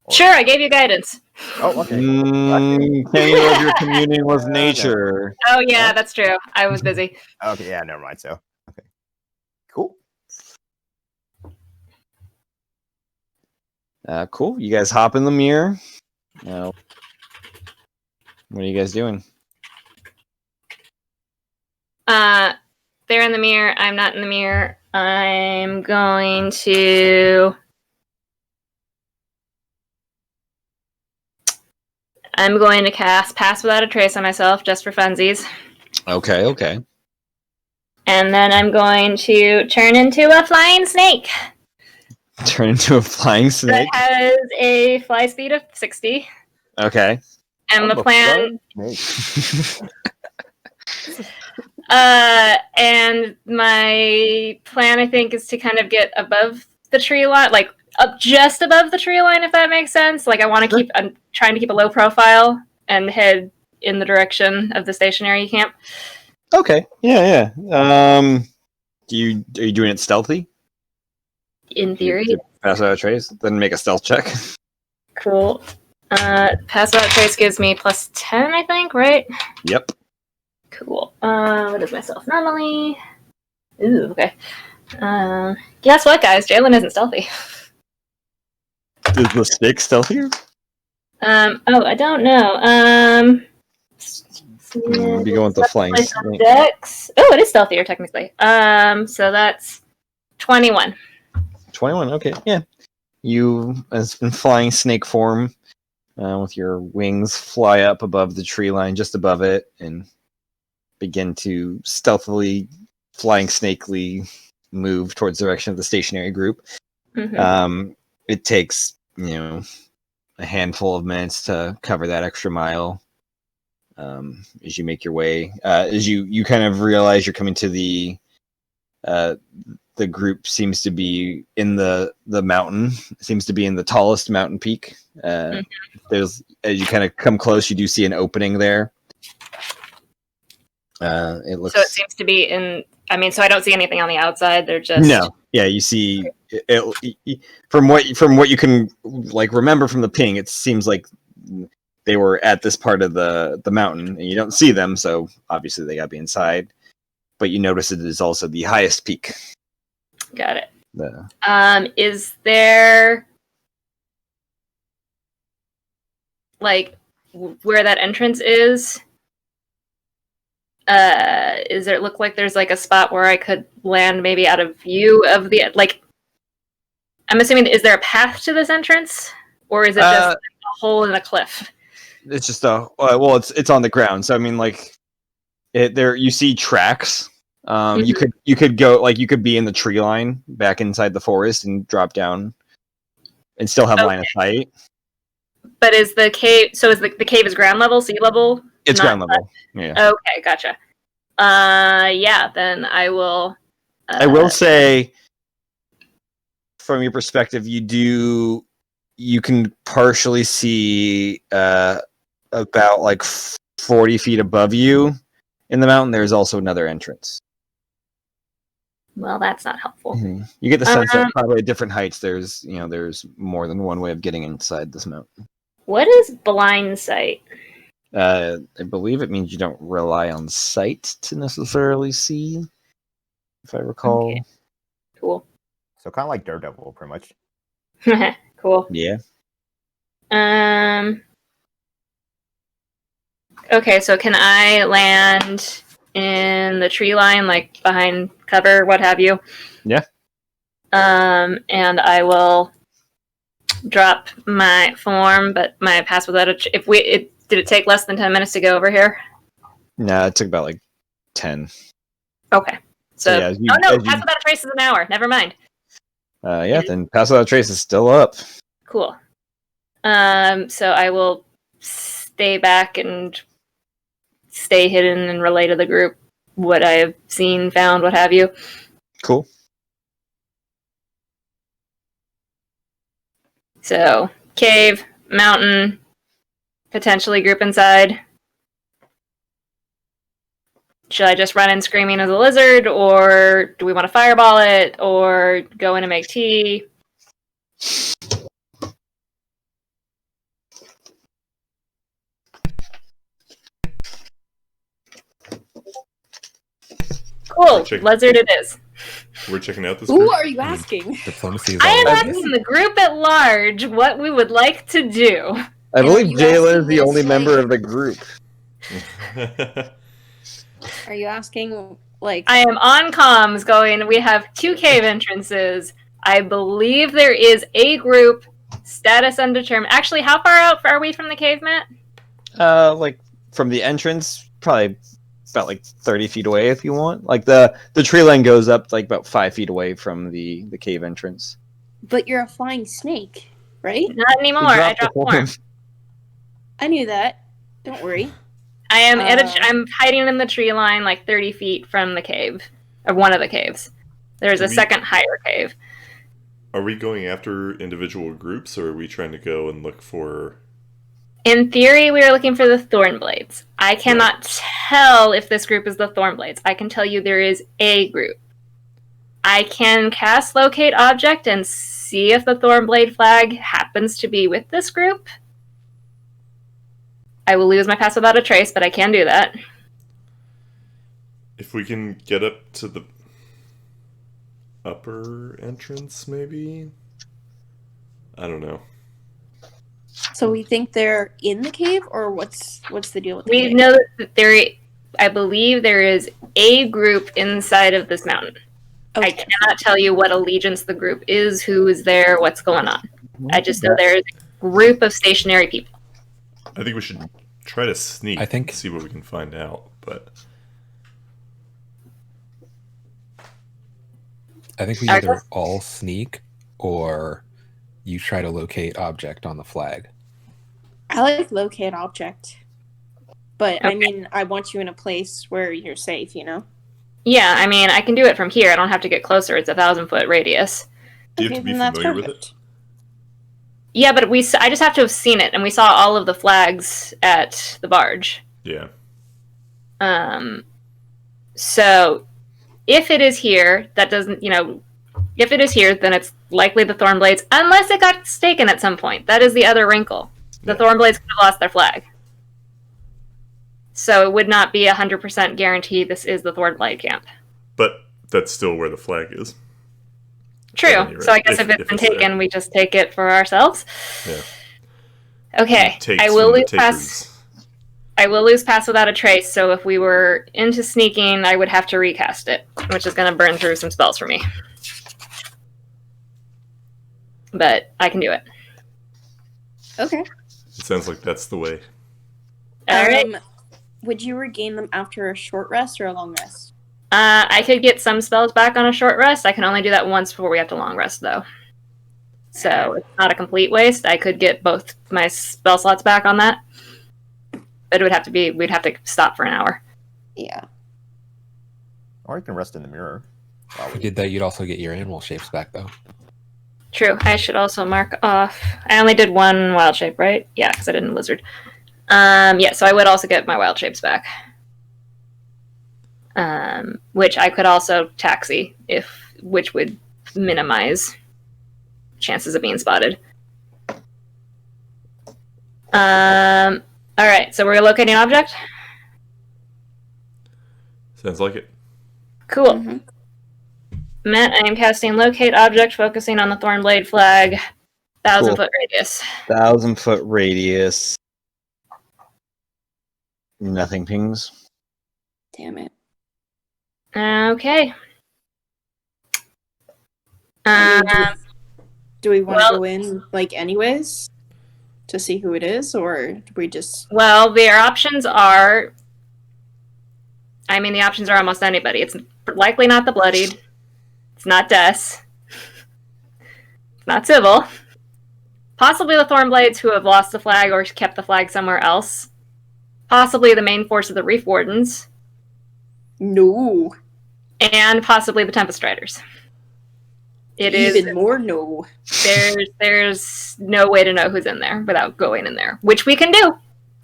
Sure, I gave you guidance. Oh, okay. Can you of your communion with nature? Oh yeah, that's true. I was busy. Okay, yeah, never mind. So, okay, cool. Cool. You guys hop in the mirror. Now, what are you guys doing? They're in the mirror. I'm not in the mirror. I'm going to cast Pass Without a Trace on myself, just for funsies. Okay. And then I'm going to turn into a flying snake. Turn into a flying snake? That has a fly speed of 60. Okay. And the plan... and my plan, I think, is to kind of get above the tree line, like up just above the tree line, if that makes sense. Like I'm trying to keep a low profile and head in the direction of the stationary camp. Okay. Yeah. Are you doing it stealthy? In theory. Pass without a trace? Then make a stealth check. Cool. Pass without trace gives me plus 10, I think, right? Yep. Cool. What is myself normally? Ooh, okay. Guess what, guys? Jalen isn't stealthy. Is the snake stealthier? Oh, I don't know. Be going with the flying snake. Dex. Oh, it is stealthier technically. So that's 21. 21. Okay, yeah. You, as in flying snake form, with your wings, fly up above the tree line, just above it, and begin to stealthily, flying snakely, move towards the direction of the stationary group. Mm-hmm. It takes, a handful of minutes to cover that extra mile. As you make your way, as you kind of realize you're coming to the group seems to be in the mountain, seems to be in the tallest mountain peak. There's, as you kind of come close, you do see an opening there. It looks. So it seems to be in. I mean, so I don't see anything on the outside. They're just. No, yeah, you see from what you can like remember from the ping, it seems like they were at this part of the mountain, and you don't see them, so obviously they got to be inside. But you notice it is also the highest peak. Got it. Is there like where that entrance is? Does it look like there's like a spot where I could land maybe out of view of the like? I'm assuming, is there a path to this entrance, or is it just a hole in the cliff? It's just it's on the ground. So I mean, like, there you see tracks. You could go, like, you could be in the tree line back inside the forest and drop down, and still have line of sight. But is the cave? So is the cave is ground level, sea level? It's ground level. Yeah. Okay, gotcha. Yeah. Then I will. I will say, from your perspective, you can partially see about like 40 feet above you in the mountain. There's also another entrance. Well, that's not helpful. Mm-hmm. You get the sense that probably at different heights, there's more than one way of getting inside this mountain. What is blind sight? I believe it means you don't rely on sight to necessarily see, if I recall. Okay. Cool. So kind of like Daredevil, pretty much. Cool. Yeah. Okay, so can I land in the tree line, like behind cover, what have you? Yeah. And I will drop my form, but my pass without did it take less than 10 minutes to go over here? No, it took about like 10. Okay. So yeah, pass without a trace is an hour. Never mind. Then pass without a trace is still up. Cool. So I will stay back and stay hidden and relay to the group what I have seen, found, what have you. Cool. So, cave, mountain, potentially group inside. Should I just run in screaming as a lizard, or do we want to fireball it, or go in and make tea? Cool, lizard it is. We're checking out this Who group? are you asking? Diplomacy is I am all asking the group at large what we would like to do. I believe you Jayla asking is the this, only like- member of the group. Are you asking, like... I am on comms going, we have 2 cave entrances. I believe there is a group, status undetermined. Actually, how far out are we from the cave, Matt? Like from the entrance, probably about like 30 feet away if you want. Like the tree line goes up like about 5 feet away from the cave entrance. But you're a flying snake, right? Not anymore. I dropped form. I knew that. Don't worry. I am I'm hiding in the tree line like 30 feet from the cave, or one of the caves. There's a second higher cave. Are we going after individual groups, or are we trying to go and look for... In theory, we are looking for the Thornblades. I cannot tell if this group is the Thornblades. I can tell you there is a group. I can cast Locate Object and see if the Thornblade flag happens to be with this group. I will lose my pass without a trace, but I can do that. If we can get up to the upper entrance, maybe? I don't know. So we think they're in the cave, or what's the deal with the We cave? know that I believe there is a group inside of this mountain. Okay. I cannot tell you what allegiance the group is, who is there, what's going on. I just know there's a group of stationary people. I think we should try to sneak. I think- see what we can find out. But I think we either all sneak or you try to locate object on the flag. I like locate object. But, I Okay. mean, I want you in a place where you're safe, you know? Yeah, I mean, I can do it from here. I don't have to get closer. It's 1,000-foot radius. do you have to be then that's familiar with it? perfect. Yeah, but I just have to have seen it, and we saw all of the flags at the barge. Yeah. So if it is here, that doesn't, If it is here, then it's likely the Thornblades, unless it got taken at some point. That is the other wrinkle. The Thornblades could have lost their flag. So it would not be 100% guaranteed this is the Thornblade camp. But that's still where the flag is. True. So I guess if it's been taken, we just take it for ourselves. Yeah. Okay. I will lose pass. I will lose pass without a trace. So if we were into sneaking, I would have to recast it, which is going to burn through some spells for me. But I can do it. Okay. It sounds like that's the way. All right. Would you regain them after a short rest or a long rest? I could get some spells back on a short rest. I can only do that once before we have to long rest, though. So it's not a complete waste. I could get both my spell slots back on that. But it would have to be, we'd have to stop for an hour. Yeah. Or you can rest in the mirror. If you did that, you'd also get your animal shapes back, though. True. I should also mark off. I only did one wild shape, right? Yeah, because I didn't lizard. Yeah, so I would also get my wild shapes back. Which I could also taxi, which would minimize chances of being spotted. All right, so we're locating an object? Sounds like it. Cool. Mm-hmm. Matt, I am casting locate object, focusing on the Thornblade flag. 1,000-foot radius. 1,000-foot radius. Nothing pings. Damn it. Okay. Do we want to well- go in, like, anyways? To see who it is, or do we just... Well, their options are... I mean, the options are almost anybody. It's likely not the Bloodied. It's not Des. It's not Civil. Possibly the Thornblades who have lost the flag or kept the flag somewhere else. Possibly the main force of the Reef Wardens. No. And possibly the Tempest Riders. It is Even more no. there's no way to know who's in there without going in there, which we can do.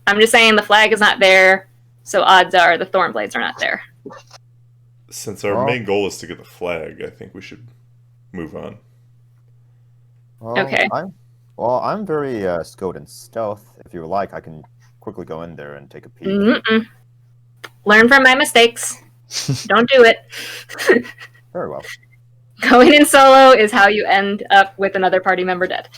I'm just saying the flag is not there, so odds are the Thornblades are not there. Since our main goal is to get the flag, I think we should move on. Well, Okay. I'm very skilled in stealth. If you would like, I can quickly go in there and take a peek. Mm-mm. Learn from my mistakes. Don't do it. Very well. Going in solo is how you end up with another party member dead.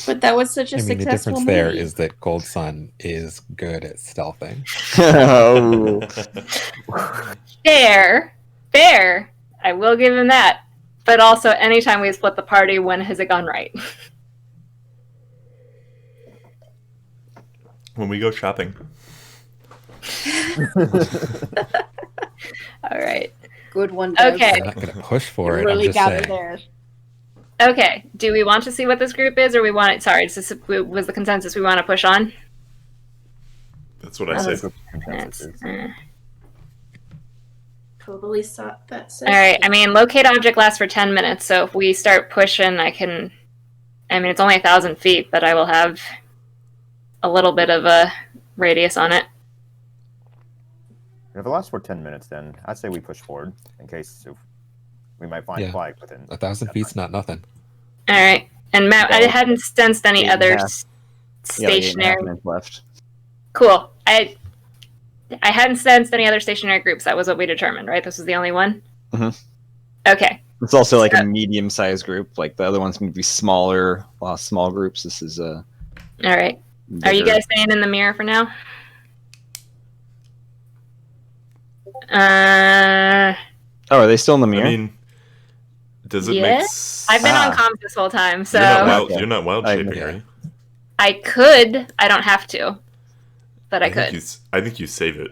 But that was such a I mean, the successful difference movie. there is that Gold Sun is good at stealthing. Oh. Fair. I will give him that. But also, anytime we split the party, when has it gone right? When we go shopping. All right. Good one, Dev. Okay. I'm not going to push for it. I'm Really just got saying. it there. Okay. Do we want to see what this group is, or we want it? Sorry, was the consensus we want to push on? That's what I say. Totally thought that said. All right. I mean, locate object lasts for 10 minutes, so if we start pushing, I mean, it's only 1,000 feet, but I will have a little bit of a radius on it. If it lasts for 10 minutes, then I'd say we push forward in case we might find a flag within 1,000 feet's not nothing. All right. And Matt, I hadn't sensed any 8.5. other Yeah, 8.5 stationary. minutes left. Cool. I hadn't sensed any other stationary groups. That was what we determined, right? This was the only one? Mhm. Okay. It's also like a medium-sized group. Like the other ones can be smaller, a lot of small groups. This is a. All right. Are you guys staying in the mirror for now? Oh, are they still in the mirror? I mean, does it Yeah. make I've been on comms this whole time, so You're not wild shaping, Yeah. are you? I could. I don't have to, but I could. I think you save it.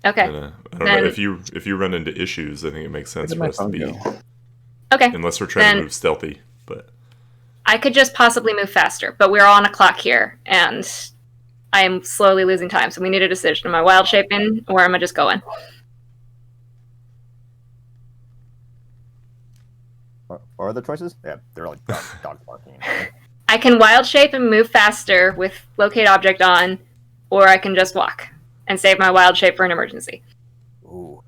Okay. And, I don't know if you run into issues. I think it makes sense Where for did us my to phone be, go? Okay. unless we're trying Then- to move stealthy. But I could just possibly move faster, but we're on a clock here, and I am slowly losing time. So we need a decision: am I wild shaping, or am I just going? What are the choices? Yeah, they're like dog barking. I can wild shape and move faster with locate object on, or I can just walk and save my wild shape for an emergency. Ooh.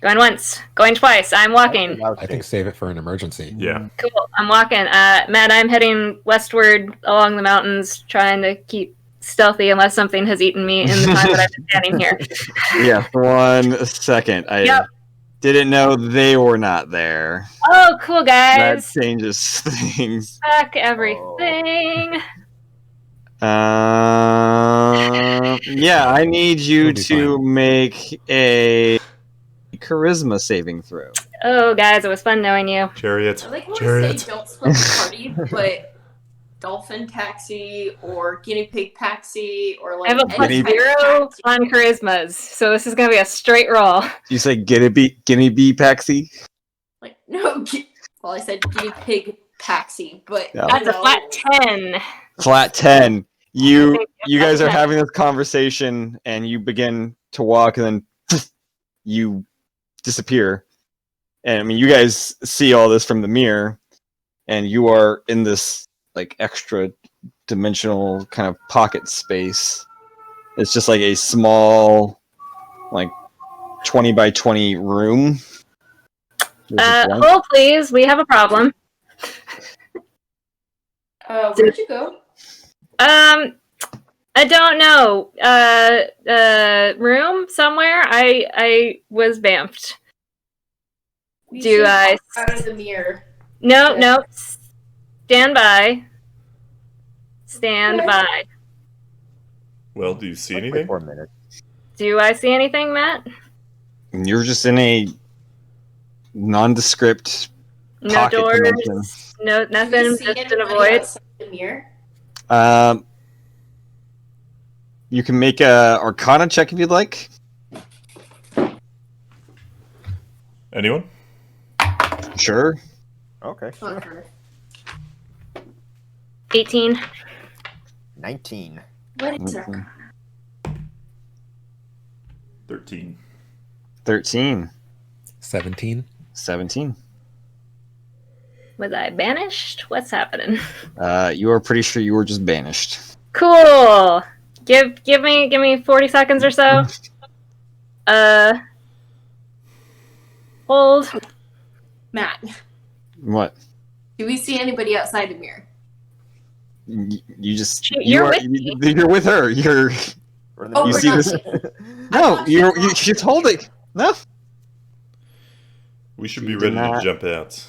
Going once. Going twice. I'm walking. I think save it for an emergency. Yeah. Cool. I'm walking. Matt, I'm heading westward along the mountains, trying to keep stealthy unless something has eaten me in the time that I've been standing here. Yeah, 1 second. I didn't know they were not there. Oh, cool, guys. That changes things. Fuck everything. Yeah, I need you We'll be to make a charisma saving throw. Oh, guys, it was fun knowing you. Chariot. I like how I say Chariot. don't split the party, but dolphin taxi or guinea pig taxi or like I have a plus any type of 0 taxi. on charismas, so this is gonna be a straight roll. You say guinea bee paxi? Like no, well I said guinea pig taxi, but Yeah. That's a no. flat 10. Flat 10. You guys are Okay. having this conversation and you begin to walk and then you disappear. And I mean, you guys see all this from the mirror and you are in this like extra dimensional kind of pocket space. It's just like a small, like 20 by 20 room. Hold please, we have a problem. Where'd you go? I don't know. Room somewhere. I was bamfed. We Do should I- hop out of the mirror? No, Okay. no. Stand by. Stand Okay. by. Well, do you see Wait anything? for a minute. Do I see anything, Matt? You're just in a nondescript No pocket doors. dimension. No, Do nothing. you see Just an anybody avoid. outside the mirror? You can make a Arcana check if you'd like. Anyone? Sure. Okay. Okay. 18. 19. What is Mhm. our 13. 13. 17. 17. Was I banished? What's happening? You are pretty sure you were just banished. Cool. Give me 40 seconds or so. Hold. Matt? What? Do we see anybody outside the mirror? You just You're are, with me. you're with her. You're We're in the Oh, You we're see not this- seeing- no. You she's holding. No. We should You be did ready not- to jump out.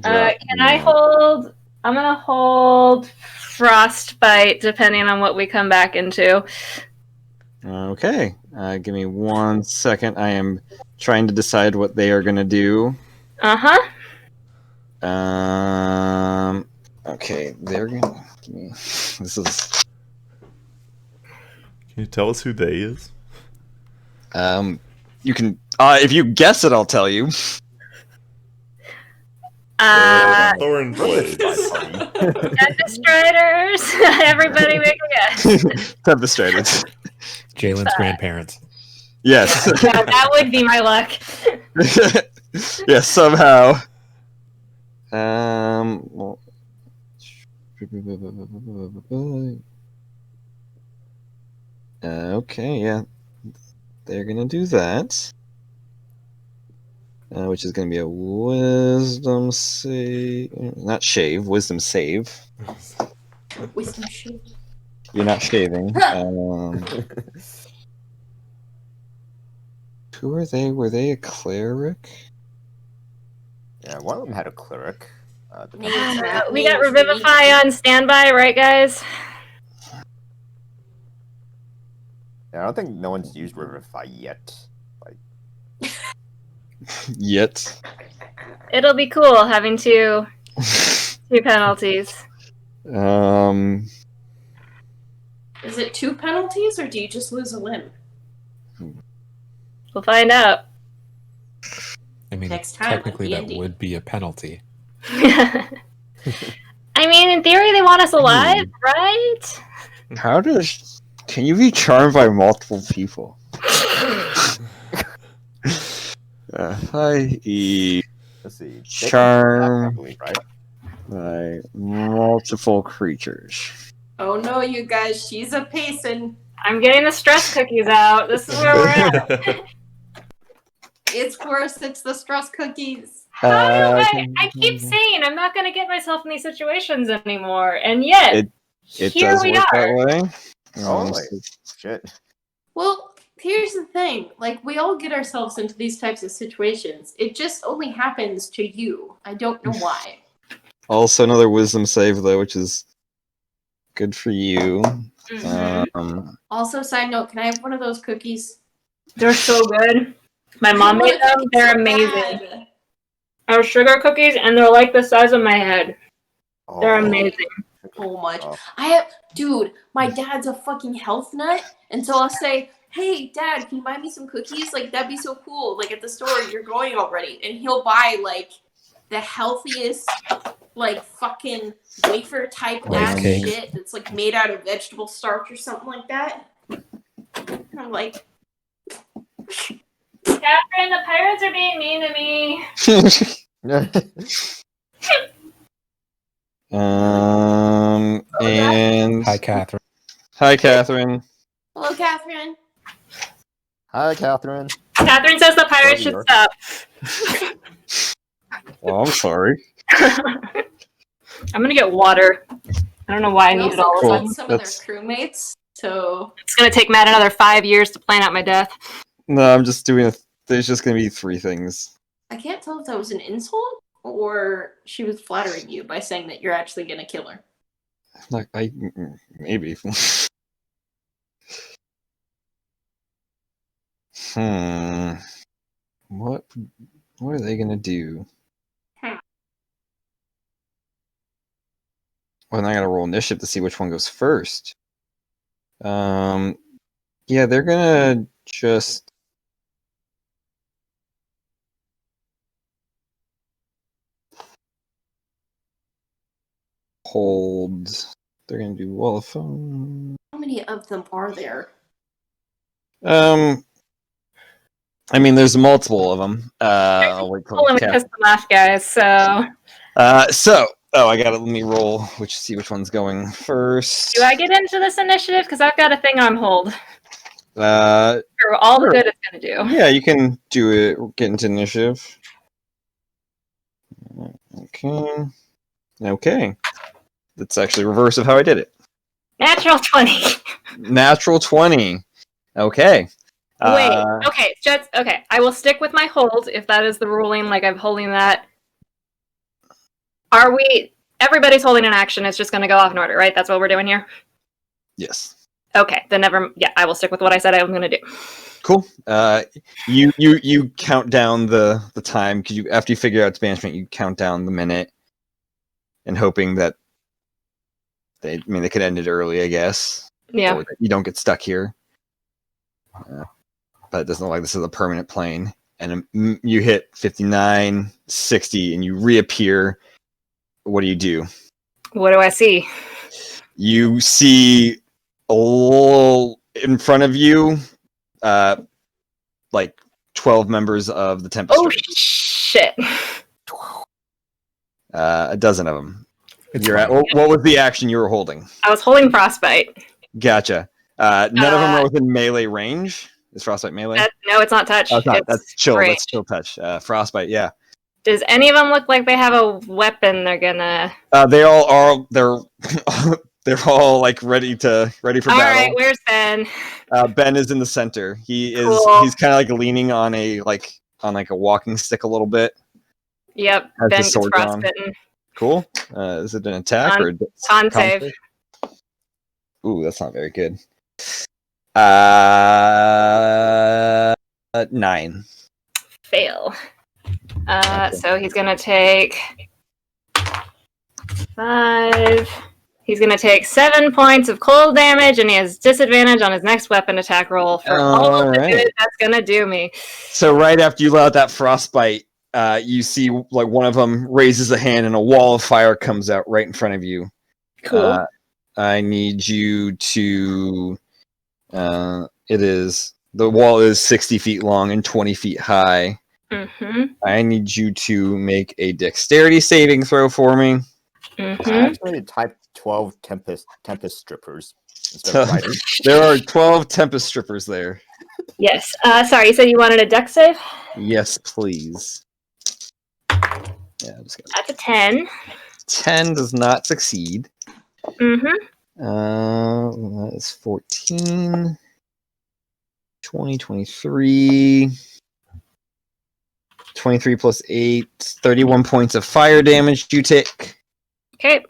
Can I hold? I'm gonna hold frostbite, depending on what we come back into. Okay. Give me 1 second. I am trying to decide what they are gonna do. Uh-huh. Okay, they're gonna. Give me, this is. Can you tell us who they is? You can. If you guess it, I'll tell you. Thorn blades. Tempest Riders. Everybody make a guess. Devastated. Jalen's grandparents. Yes. Yeah, that would be my luck. Yes, somehow. Well, okay, yeah. They're gonna do that. Which is gonna be a wisdom save. Not shave, wisdom save. Wisdom shade. You're not shaving. Who are they? Were they a cleric? Yeah, one of them had a cleric. We got Revivify on standby, right, guys? Yeah, I don't think no one's used Revivify yet. Yet. It'll be cool having two penalties. Is it 2 penalties or do you just lose a limb? We'll find out. I mean, Next time on technically that D&D. would be a penalty. I mean, in theory, they want us alive, right? How does? Can you be charmed by multiple people? I.e. Let's see. Charm. I believe, right? by multiple creatures. Oh no, you guys, she's a pacing. I'm getting the stress cookies out. This is where we're at. It's worse. It's the stress cookies. How do I keep saying I'm not going to get myself in these situations anymore, and yet it here does we work are. that way. Oh, shit. Well, here's the thing. Like, we all get ourselves into these types of situations. It just only happens to you. I don't know why. Also, another wisdom save though, which is good for you. Also, side note, can I have one of those cookies? They're so good. My mom made them. They're amazing. Bad. They're sugar cookies, and they're like the size of my head. They're amazing. So much. Oh. Dude, my dad's a fucking health nut, and so I'll say, hey, Dad, can you buy me some cookies? Like, that'd be so cool. Like, at the store, you're going already. And he'll buy, like, the healthiest, like, fucking wafer-type Rice ass cakes. shit that's, like, made out of vegetable starch or something like that. And I'm like, Catherine, the pirates are being mean to me. And Hi, Catherine. hi, Catherine. hello, Catherine. Hi, Catherine. Catherine says the pirates should stop. Well, I'm sorry. I'm gonna get water. I don't know why I We need it also all of a killed sudden. some of their crewmates, so... It's gonna take Matt another 5 years to plan out my death. No, I'm just doing there's just gonna be 3 things. I can't tell if that was an insult or she was flattering you by saying that you're actually gonna kill her. Like maybe. What are they gonna do? Well, then I gotta roll initiative to see which one goes first. Yeah, they're gonna just hold. They're gonna do wall of phone. How many of them are there? I mean, there's multiple of them. I'll wait till Let me piss them off, guys. So, let me roll. See which one's going first. do I get into this initiative? Because I've got a thing on hold For all the good it's gonna do. Yeah, you can do it. Get into initiative. Okay. That's actually reverse of how I did it. Natural 20. Natural 20. Okay. Wait. Okay. Just okay. I will stick with my hold if that is the ruling. Like I'm holding that. Are we? Everybody's holding an action. It's just going to go off in order, right? That's what we're doing here. Yes. Okay. Then never. Yeah, I will stick with what I said I was going to do. Cool. You count down the time because after you figure out its banishment, you count down the minute, and hoping that they could end it early, I guess. Yeah. Or that you don't get stuck here. But it doesn't look like this is a permanent plane. And you hit 59, 60, and you reappear. What do? What do I see? You see a little in front of you, like 12 members of the Tempest. Oh, shit. A dozen of them. What was the action you were holding? I was holding Frostbite. Gotcha. None of them are within melee range. Is Frostbite melee? No, it's not touch. Oh, it's not. That's chill. Range. That's chill touch. Frostbite, yeah. Does any of them look like they have a weapon they're gonna... They all are. They're all like ready for battle. All right, where's Ben? Ben is in the center. He is. Cool. He's kind of like leaning on a walking stick a little bit. Yep, Has Ben his gets sword drawn. frostbitten. Cool. Is it an attack or a Con save? Ooh, that's not very good. 9. Fail. So he's gonna take 5. He's gonna take 7 points of cold damage, and he has disadvantage on his next weapon attack roll for all of the good that's gonna do me. So right after you let out that frostbite, you see like one of them raises a hand, and a wall of fire comes out right in front of you. Cool. I need you to. The wall is 60 feet long and 20 feet high. Mm-hmm. I need you to make a dexterity saving throw for me. Mm-hmm. I actually typed 12 Tempest strippers instead of riders. There are 12 Tempest strippers there. Yes. Sorry, you said you wanted a dex save? Yes, please. Yeah, That's a 10. 10 does not succeed. Mm-hmm. That is 14. 20, 23. 23 plus 8. 31 points of fire damage you take. Okay.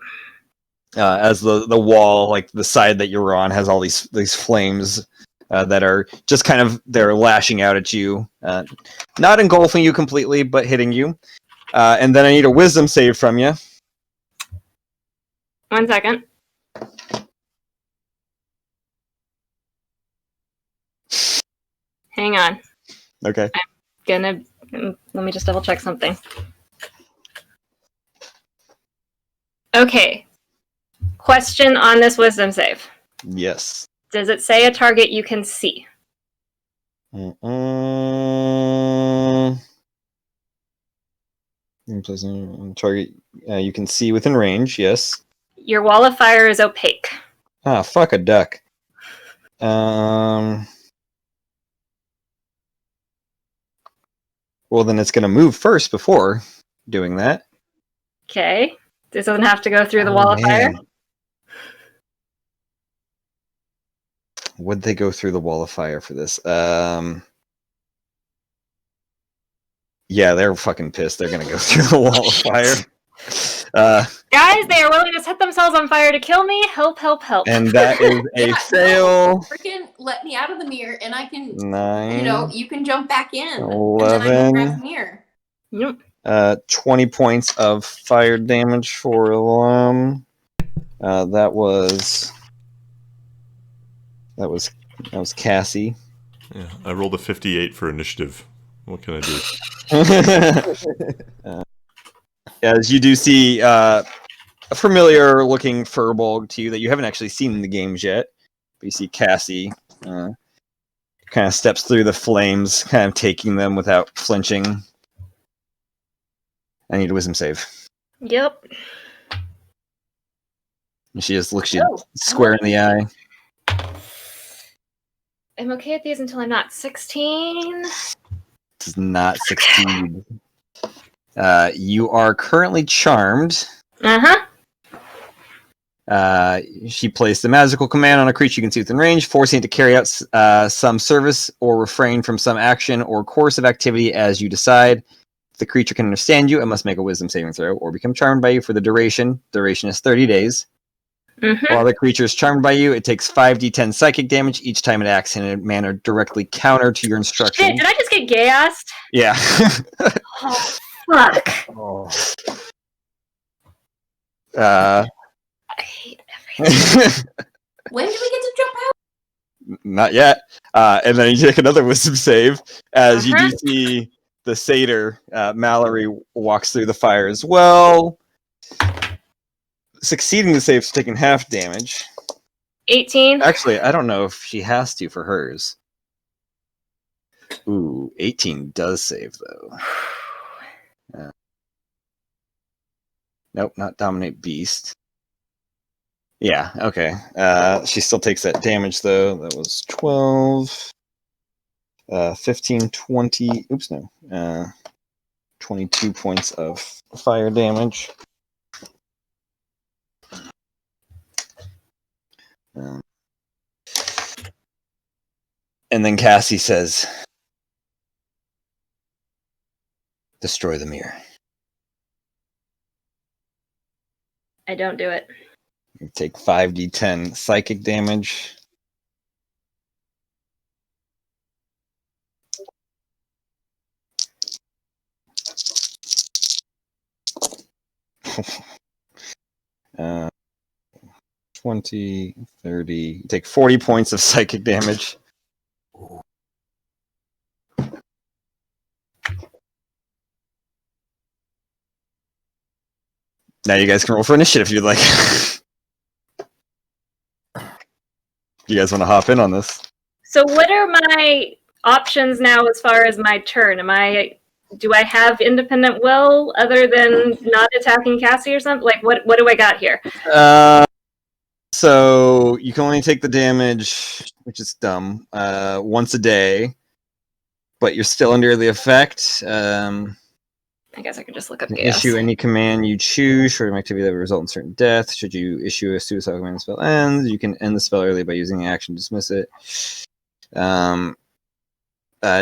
As the wall, like the side that you're on, has all these flames that are just kind of, they're lashing out at you. Not engulfing you completely, but hitting you. And then I need a wisdom save from you. 1 second. Hang on. Okay. Let me just double check something. Okay. Question on this wisdom save. Yes. Does it say a target you can see? Target you can see within range, yes. Your wall of fire is opaque. Ah, fuck a duck. Well, then it's going to move first before doing that. Okay. This doesn't have to go through the wall of fire. Would they go through the wall of fire for this? Yeah, they're fucking pissed. They're going to go through the wall of fire. Guys, they are willing to set themselves on fire to kill me. Help, help, help. And that is a fail. Freaking let me out of the mirror and I can, 9. you can jump back in. 11. And then I can grab the mirror. Yep. 20 points of fire damage for Alam. That was Cassie. Yeah, I rolled a 58 for initiative. What can I do? As you do see a familiar looking furbolg to you that you haven't actually seen in the games yet. But you see Cassie kind of steps through the flames, kind of taking them without flinching. I need a wisdom save. Yep. And she just looks you square in the eye. I'm okay at these until I'm not 16. Does not succeed. You are currently charmed. Uh-huh. She placed a magical command on a creature you can see within range, forcing it to carry out some service or refrain from some action or course of activity as you decide. If the creature can understand you, it must make a wisdom saving throw or become charmed by you for the duration. Duration is 30 days. Mm-hmm. While the creature is charmed by you, it takes 5d10 psychic damage each time it acts in a manner directly counter to your instructions. Shit, did I just get gassed? Yeah. Oh, fuck. Oh. I hate everything. When do we get to jump out? Not yet. And then you take another wisdom save as you do see the satyr, Mallory, walks through the fire as well. Succeeding the save is taking half damage. 18. Actually, I don't know if she has to for hers. Ooh, 18 does save, though. Nope, not Dominate Beast. Yeah, okay. She still takes that damage, though. That was 12, 15, 20. Oops, no. 22 points of fire damage. And then Cassie says, destroy the mirror. I don't do it. You take 5d10 psychic damage. uh, 20, 30. You take 40 points of psychic damage. Now you guys can roll for initiative if you'd like. You guys want to hop in on this? So what are my options now as far as my turn? Do I have independent will other than not attacking Cassie or something? Like what do I got here? So you can only take the damage, which is dumb, once a day. but you're still under the effect. I guess I could just look up Can chaos. issue any command you choose, short of activity that will result in certain death. Should you issue a suicide command, the spell ends. You can end the spell early by using the action to dismiss it.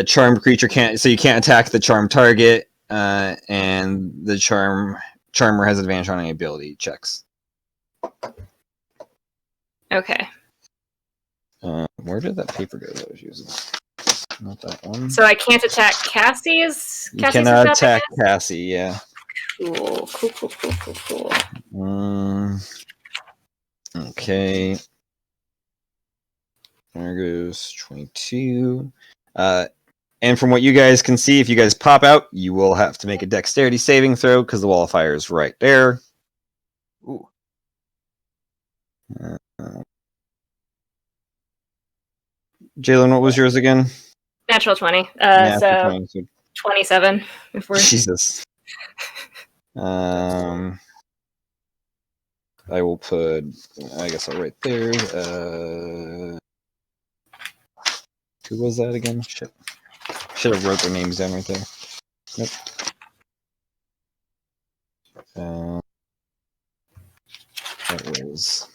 Charmed creature can't, so you can't attack the charmed target, and the charmer has advantage on any ability checks. Okay. Where did that paper go that I was using? Not that one. So I can't attack Cassie's? You cannot attack Cassie, yeah. Cool. Okay. There goes 22. And from what you guys can see, if you guys pop out, you will have to make a dexterity saving throw because the wall of fire is right there. Ooh. Jalen, what was yours again? Natural 20. Natural So 20, so 27. If we're Jesus. I will put, I guess I'll write there. Who was that again? Shit. Should have wrote their names down right there. Nope. That was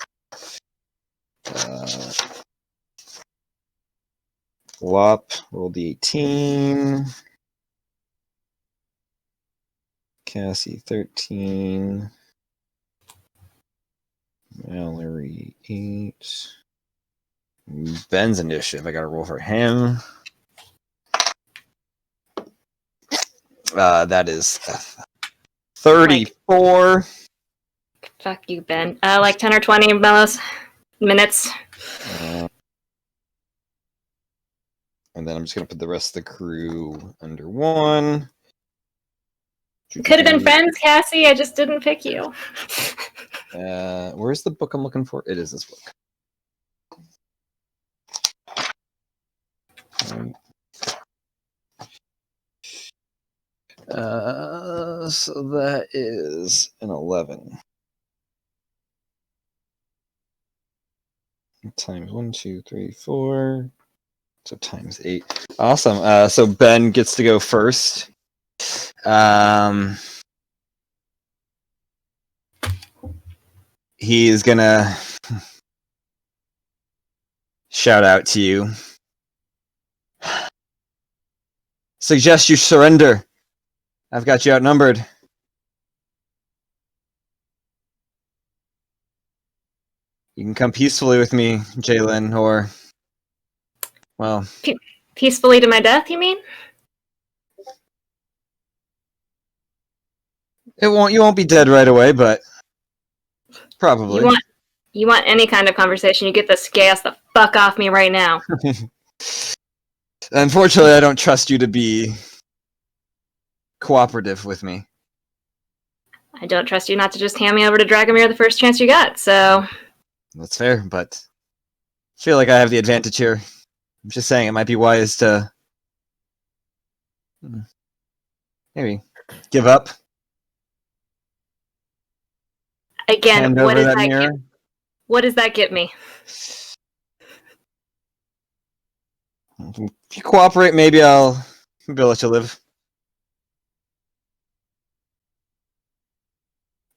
Wop rolled the 18. Cassie 13. Mallory 8. Ben's initiative. I gotta roll for him. That is 34. fuck you, Ben. Like 10 or 20 minutes. And then I'm just gonna put the rest of the crew under 1. Could have been friends, Cassie. I just didn't pick you. Where's the book I'm looking for? It is this book. So that is an 11. Times 1, 2, 3, 4. So times 8. Awesome. So Ben gets to go first. He is gonna shout out to you. Suggest you surrender. I've got you outnumbered. You can come peacefully with me, Jalen, or, well... Peacefully to my death, you mean? You won't be dead right away, but probably. You want any kind of conversation, you get this gas the fuck off me right now. Unfortunately, I don't trust you to be cooperative with me. I don't trust you not to just hand me over to Dragomir the first chance you got, so... That's fair, but I feel like I have the advantage here. I'm just saying it might be wise to maybe give up. Again, what does that get me? If you cooperate, maybe I'll let you live.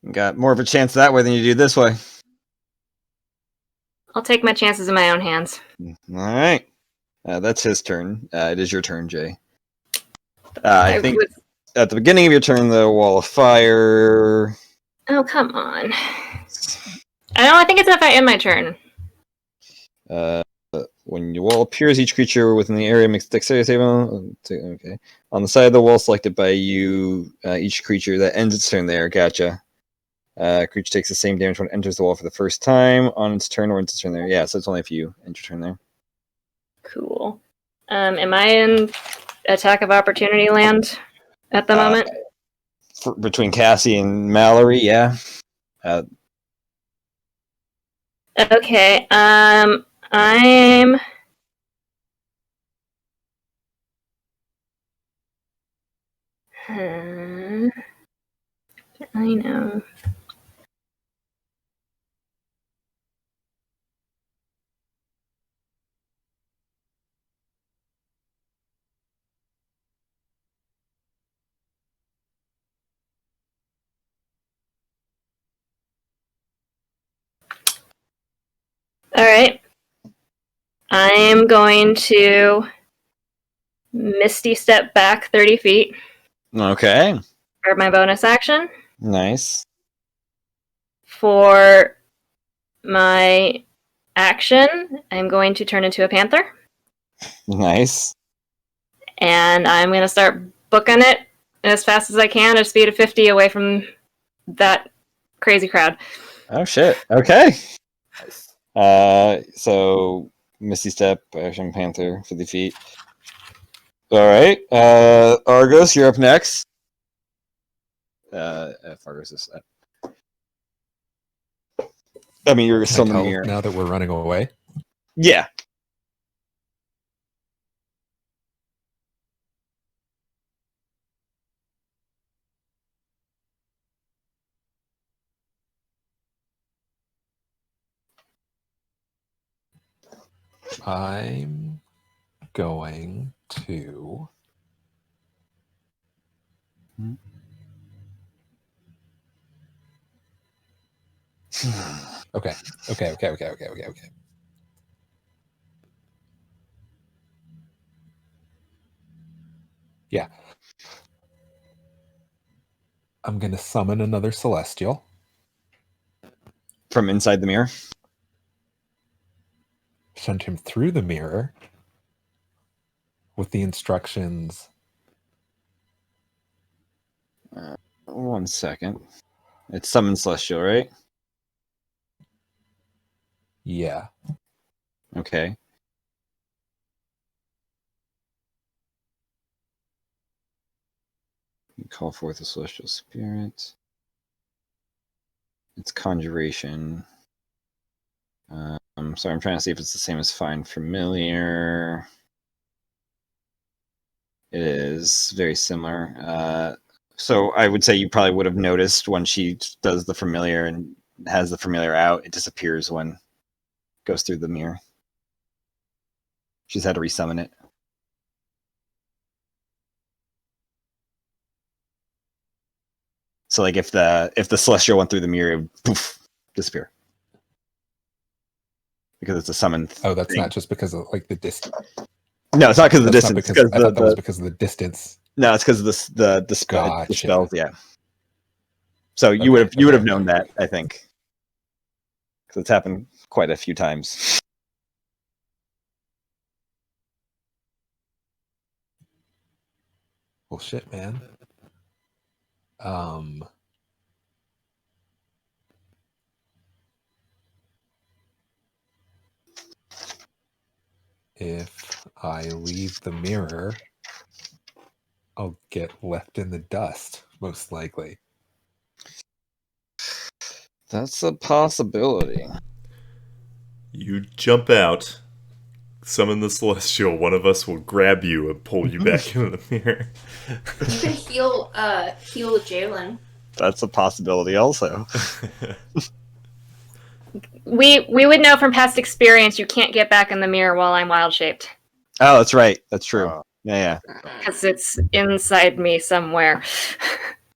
You got more of a chance that way than you do this way. I'll take my chances in my own hands. All right. That's his turn. It is your turn, Jay. I think at the beginning of your turn, the wall of fire... Oh, come on. I think it's if I end my turn. When your wall appears, each creature within the area makes a dexterity save. Okay. On the side of the wall selected by you, each creature that ends its turn there. Gotcha. Creature takes the same damage when it enters the wall for the first time on its turn or ends its turn there. Yeah, so it's only if you enter your turn there. Cool. Am I in attack of opportunity land at the moment? Between Cassie and Mallory, yeah. Okay. I'm. I know. All right. I am going to Misty Step back 30 feet Okay. for my bonus action. Nice. For my action, I'm going to turn into a panther. Nice. And I'm going to start booking it as fast as I can at a speed of 50 away from that crazy crowd. Oh shit. Okay. Nice. So Misty Step, Action Panther, 50 feet. All right. Argos, you're up next. If Argos is set. I mean, you're Can still I in the tell mirror. now that we're running away? Yeah. I'm going to. Okay. Yeah. I'm going to summon another celestial. From inside the mirror. Send him through the mirror with the instructions. 1 second. It's summon celestial, right? Yeah. Okay. You call forth a celestial spirit. It's conjuration. I'm sorry, I'm trying to see if it's the same as find familiar. It is very similar. So I would say you probably would have noticed when she does the familiar and has the familiar out, it disappears when it goes through the mirror. She's had to resummon it. So like if the celestial went through the mirror, it would poof, disappear. Because it's a summon. Oh, that's thing. not just because of like the distance. No, it's not because of the That's distance. not because I thought that was because of the distance. No, it's because of the Gotcha. spells. Yeah. So you would have known that, I think, because it's happened quite a few times. Well, shit, man. If I leave the mirror, I'll get left in the dust, most likely. That's a possibility. You jump out, summon the celestial. One of us will grab you and pull you back into the mirror. You can heal Jalen. That's a possibility, also. We would know from past experience you can't get back in the mirror while I'm wild shaped. Oh, that's right. That's true. Yeah. Because it's inside me somewhere.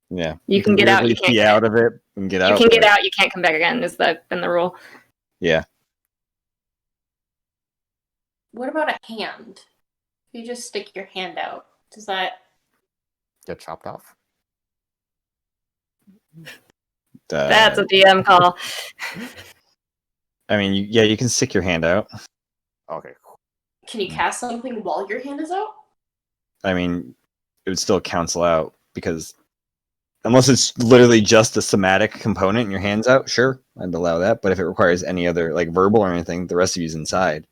Yeah. You can get out, you weirdly can't pee get out of it and get out. You can get out, you can't come back again, is been the rule. Yeah. What about a hand? If you just stick your hand out, does that Get chopped off? That's a DM call. I mean, you can stick your hand out. Okay. Can you cast something while your hand is out? I mean, it would still cancel out because unless it's literally just a somatic component and your hand's out, sure, I'd allow that. But if it requires any other, like verbal or anything, the rest of you's inside.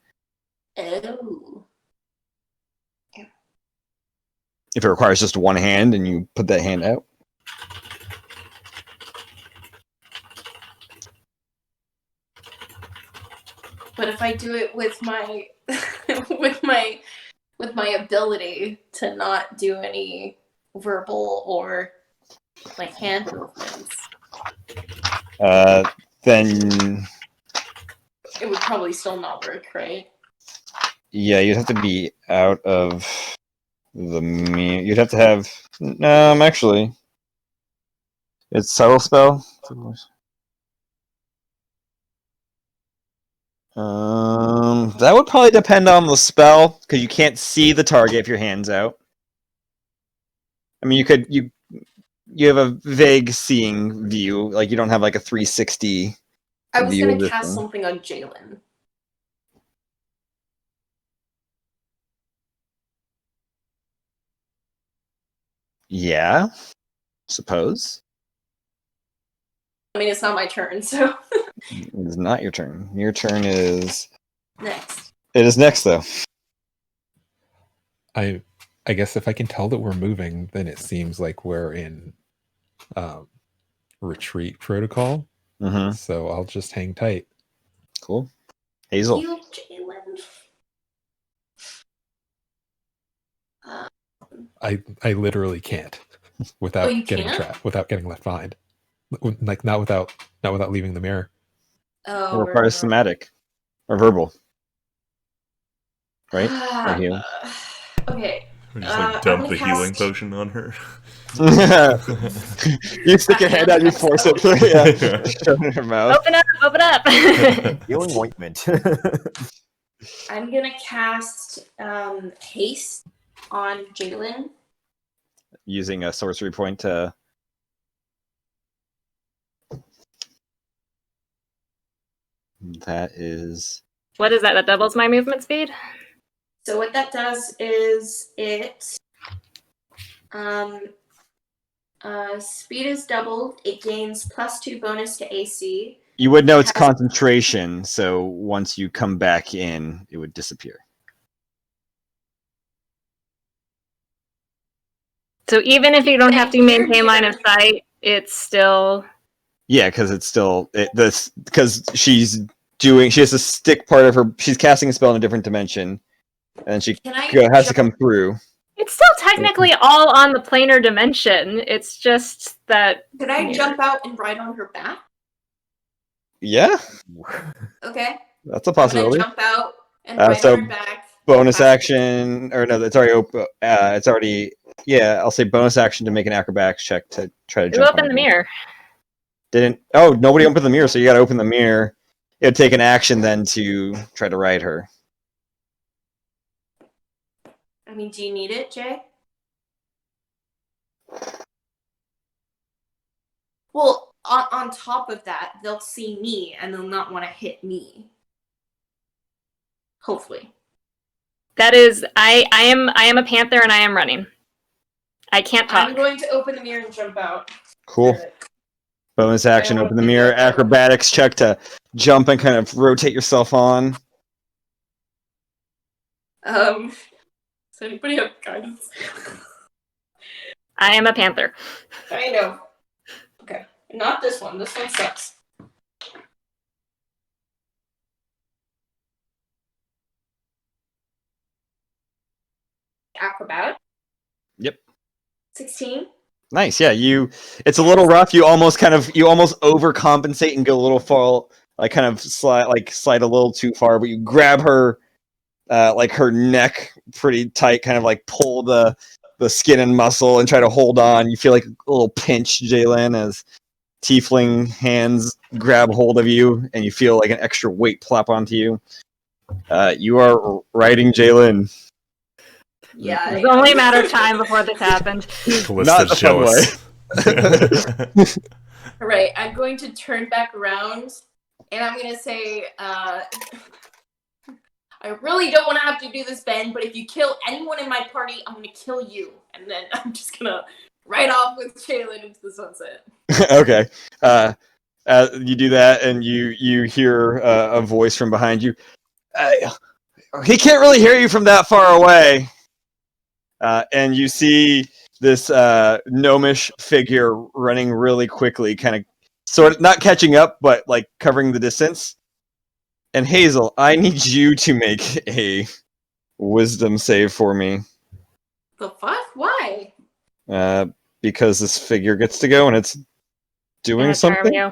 Oh. If it requires just one hand and you put that hand out. But if I do it with my with my ability to not do any verbal or like hand movements, Then it would probably still not work, right? yeah, you'd have to be out of the mirror. You'd have to have actually, it's subtle spell. That would probably depend on the spell, because you can't see the target if your hand's out. I mean, you have a vague seeing view, like you don't have like a 360 I was view gonna of this cast thing. something on Jalen. Yeah, suppose. I mean, it's not my turn, so It is not your turn. Your turn is. next. It is next, though. I guess if I can tell that we're moving, then it seems like we're in retreat protocol. Mm-hmm. So I'll just hang tight. Cool. Hazel. Heal Jalen. I literally can't without you getting can't? trapped, without getting left behind. Like not without leaving the mirror. Oh, It requires somatic or verbal, right? Or heal. Okay. We just I'm dump gonna the healing cast- potion on her. You stick your hand out, you force it, shove it in her mouth. Open up, open up. Healing ointment. I'm gonna cast haste on Jalen. Using a sorcery point to. That is. What is that? That doubles my movement speed? So what that does is it speed is doubled. It gains +2 bonus to AC. You would know it's Has- concentration, so once you come back in, it would disappear. So even if you don't have to Thank you, maintain line of dear. sight, it's still. Yeah, because it's still because she has to stick part of her. She's casting a spell in a different dimension, and she Can I has to jump- come through. It's still technically all on the planar dimension. It's just that. Could I jump out and ride on her back? Yeah, Okay. that's a I'm gonna possibility. jump out and ride so on her back. Bonus Back. action, or no, it's already open. It's already. Yeah, I'll say bonus action to make an acrobatics check to try to Who jump. opened the mirror? Didn't. Oh, nobody opened the mirror, so you got to open the mirror. It would take an action then to try to ride her. I mean, do you need it, Jay? Well, on top of that, they'll see me and they'll not want to hit me. Hopefully. That is, I am a panther and I am running. I can't talk. I'm going to open the mirror and jump out. Cool. Bonus action, open the mirror, acrobatics check to jump and kind of rotate yourself on. Does anybody have guidance? I am a panther. I know. Okay. Not this one. This one sucks. Acrobat. Yep. 16. Nice. Yeah, it's a little rough. You almost overcompensate and go a little far, like kind of slide a little too far, but you grab her like her neck pretty tight, kind of like pull the skin and muscle and try to hold on. You feel like a little pinch, Jalen, as tiefling hands grab hold of you, and you feel like an extra weight plop onto you. You are riding Jalen. Yeah. It was only a matter of time before this happened. Not the fun jealous. All right. I'm going to turn back around, and I'm going to say, I really don't want to have to do this, Ben, but if you kill anyone in my party, I'm going to kill you. And then I'm just going to ride off with Jalen into the sunset. Okay. You do that, and you hear a voice from behind you. He can't really hear you from that far away. And you see this gnomish figure running really quickly, kind of sort of not catching up, but like covering the distance. And Hazel, I need you to make a wisdom save for me. The fuck? Why? Because this figure gets to go and it's doing something. You.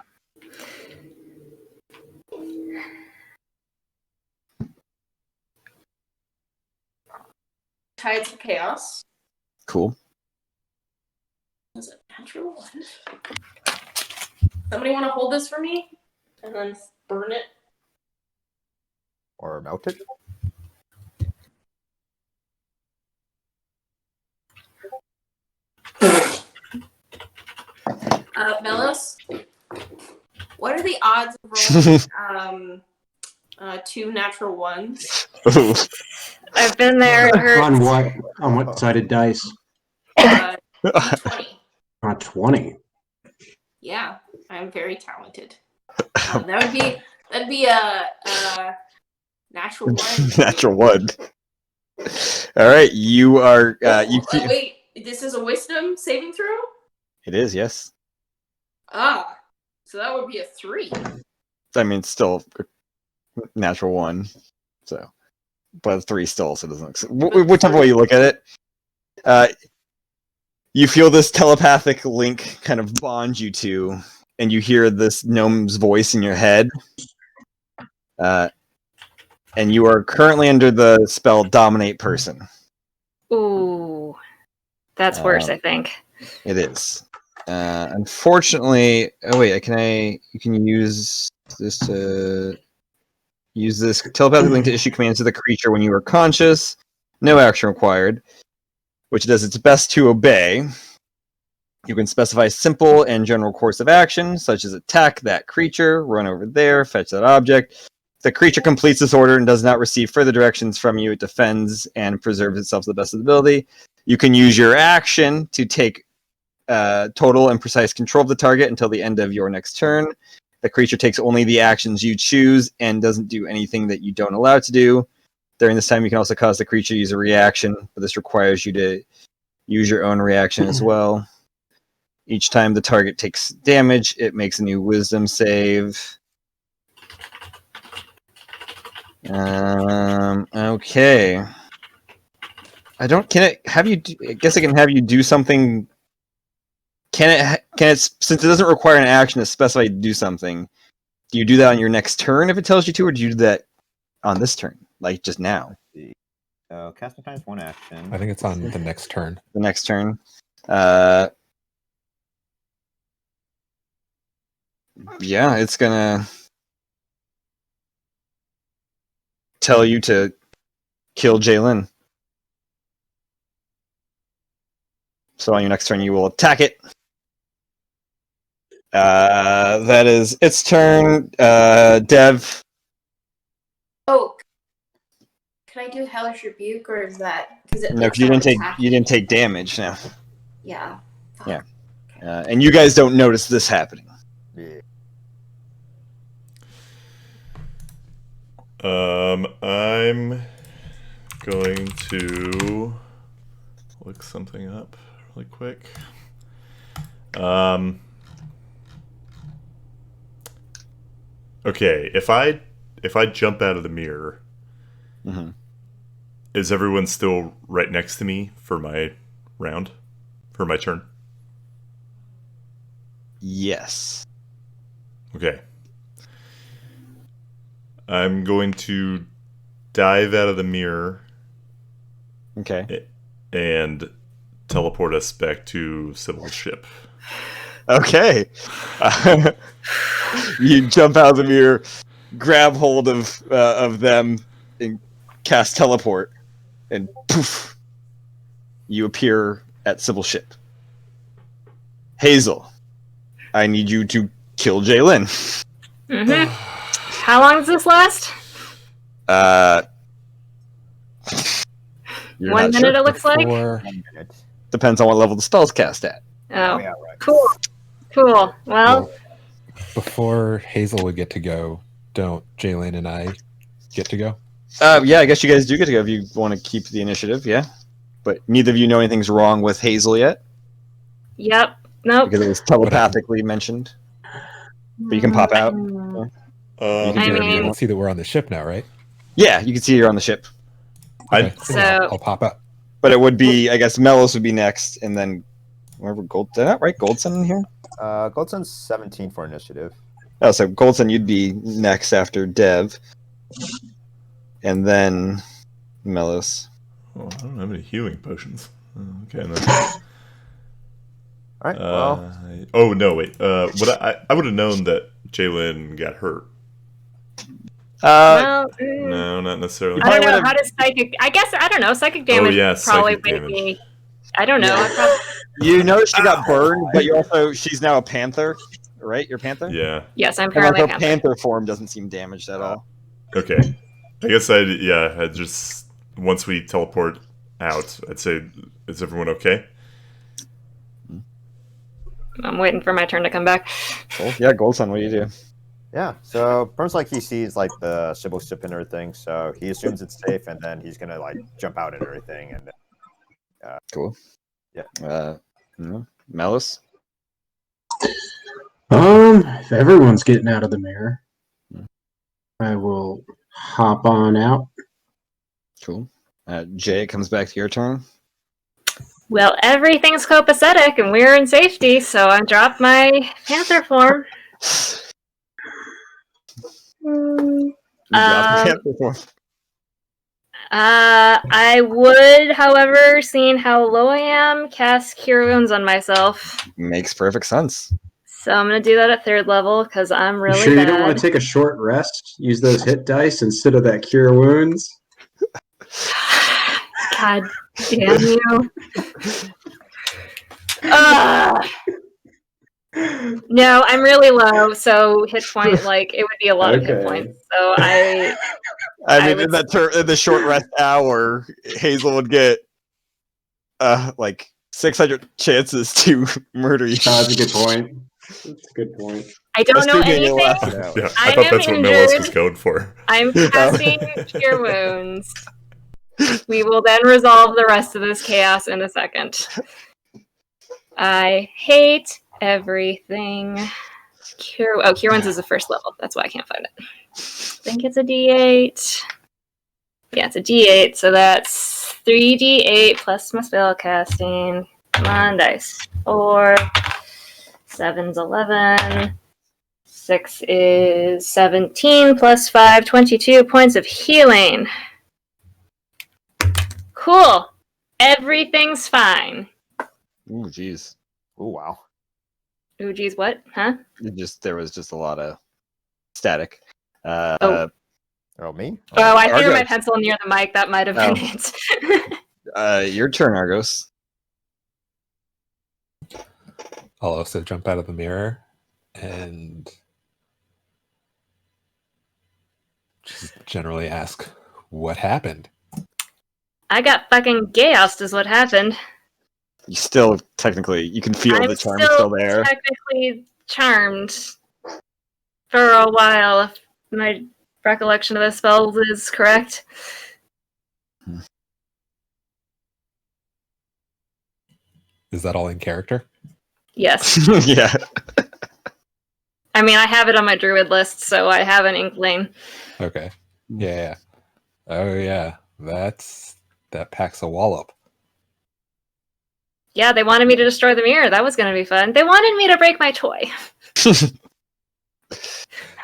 Tides of Chaos. Cool. Is it natural one? Somebody want to hold this for me? And then burn it? or melted. Melos, what are the odds of rolling 2 natural ones? Ooh. I've been there. It hurts. On what? On what sided dice? D20. On 20. Yeah, I'm very talented. That'd be a natural one. Natural one. All right, you are. Wait, this is a wisdom saving throw? It is, yes. Ah, so that would be a 3. I mean, it's still natural one. So, but 3 still, so it doesn't. Whichever way you look at it, you feel this telepathic link kind of bond you two, and you hear this gnome's voice in your head. And you are currently under the spell Dominate Person. Ooh, that's worse, I think. It is. Unfortunately, you can use this to use this telepathic link to issue commands to the creature when you are conscious. No action required, which does its best to obey. You can specify simple and general course of action, such as attack that creature, run over there, fetch that object. If the creature completes this order and does not receive further directions from you, it defends and preserves itself to the best of its ability. You can use your action to take total and precise control of the target until the end of your next turn. The creature takes only the actions you choose and doesn't do anything that you don't allow it to do. During this time, you can also cause the creature to use a reaction, but this requires you to use your own reaction as well. Each time the target takes damage, it makes a new wisdom save. Okay. I guess I can have you do something. Can it, since it doesn't require an action to specify to do something, do you do that on your next turn if it tells you to, or do you do that on this turn, like just now? Casting time is 1 action. I think it's on the next turn. The next turn. Yeah, it's gonna tell you to kill Jalen. So on your next turn, you will attack it. That is its turn. Dev. Oh, can I do Hellish Rebuke, or is that because No, because you didn't take damage now. Yeah. Yeah. And you guys don't notice this happening. Yeah. I'm going to look something up really quick. Okay, if I jump out of the mirror, Mm-hmm. is everyone still right next to me for my round? For my turn? Yes. Okay. I'm going to dive out of the mirror. Okay. And teleport us back to Sybil's ship. Okay. You jump out of the mirror, grab hold of them, and cast teleport, and poof, you appear at Sybil's ship. Hazel, I need you to kill Jalen. Mm-hmm. How long does this last? You're 1 not minute, sure. it looks like. 1 minute. Depends on what level the spell's cast at. Oh, yeah, right. cool. Well, Before Hazel would get to go, don't Jalen and I get to go? Yeah, I guess you guys do get to go if you want to keep the initiative, yeah. But neither of you know anything's wrong with Hazel yet. yep. Nope. Because it was telepathically mentioned. But you can pop out. You I mean- can see that we're on the ship now, right? Yeah, you can see you're on the ship. Okay. So- I'll pop up. But it would be, I guess, Melos would be next, and then wherever Goldson, right? Goldson in here? Goldson's 17 for initiative. Oh, so Goldson, you'd be next after Dev. And then Melos. Oh, I don't have any healing potions. Okay, and then... All right. Well, oh no, wait. I would have known that Jalen got hurt. No, not necessarily. I don't know. How does psychic? I guess I don't know. Psychic damage probably psychic damage. be. I don't know. Yeah. You know she got burned, but she's now a panther, right? You're a panther? Yeah. Yes, I'm currently a panther. Panther form doesn't seem damaged at all. Okay. I guess I just once we teleport out, I'd say, is everyone okay? I'm waiting for my turn to come back. Cool. Yeah, Goldson, what do you do? Yeah, so Burns he sees the Sybil ship and everything, so he assumes it's safe, and then he's gonna jump out and everything, and cool. Yeah. Malice? If everyone's getting out of the mirror, I will hop on out. Cool. Jay, it comes back to your turn. Well, everything's copacetic and we're in safety, so I dropped my panther form. I would, however, seeing how low I am, cast Cure Wounds on myself. Makes perfect sense. So I'm going to do that at 3rd level because I'm really sure bad. You don't want to take a short rest? Use those hit dice instead of that Cure Wounds? God damn you. No, I'm really low, so hit point, it would be a lot of hit points. So I mean, in the short rest hour, Hazel would get 600 chances to murder you. That's a good point. That's a good point. I don't know anything. Yeah, I thought that's what Millis was going for. I'm casting Cure Wounds. We will then resolve the rest of this chaos in a second. I hate everything. Cure Wounds is the 1st level. That's why I can't find it. I think it's a D8. Yeah, it's a D8, so that's 3D8 plus my spell casting. Come on, dice. 4. 7's 11. 6 is 17 plus 5, 22 points of healing. Cool. Everything's fine. Ooh, jeez. Oh, wow. Ooh, geez, what? Huh? There was just a lot of static. Me? Oh, I threw my pencil near the mic. That might have been it. Your turn, Argos. I'll also jump out of the mirror and just generally ask, what happened? I got fucking gayoused is what happened. You still, technically, you can feel the charm still there. Technically charmed for a while, if my recollection of the spell is correct. Is that all in character? Yes. Yeah. I mean, I have it on my druid list, so I have an inkling. Okay. Yeah. Oh, yeah. That packs a wallop. Yeah, they wanted me to destroy the mirror. That was going to be fun. They wanted me to break my toy.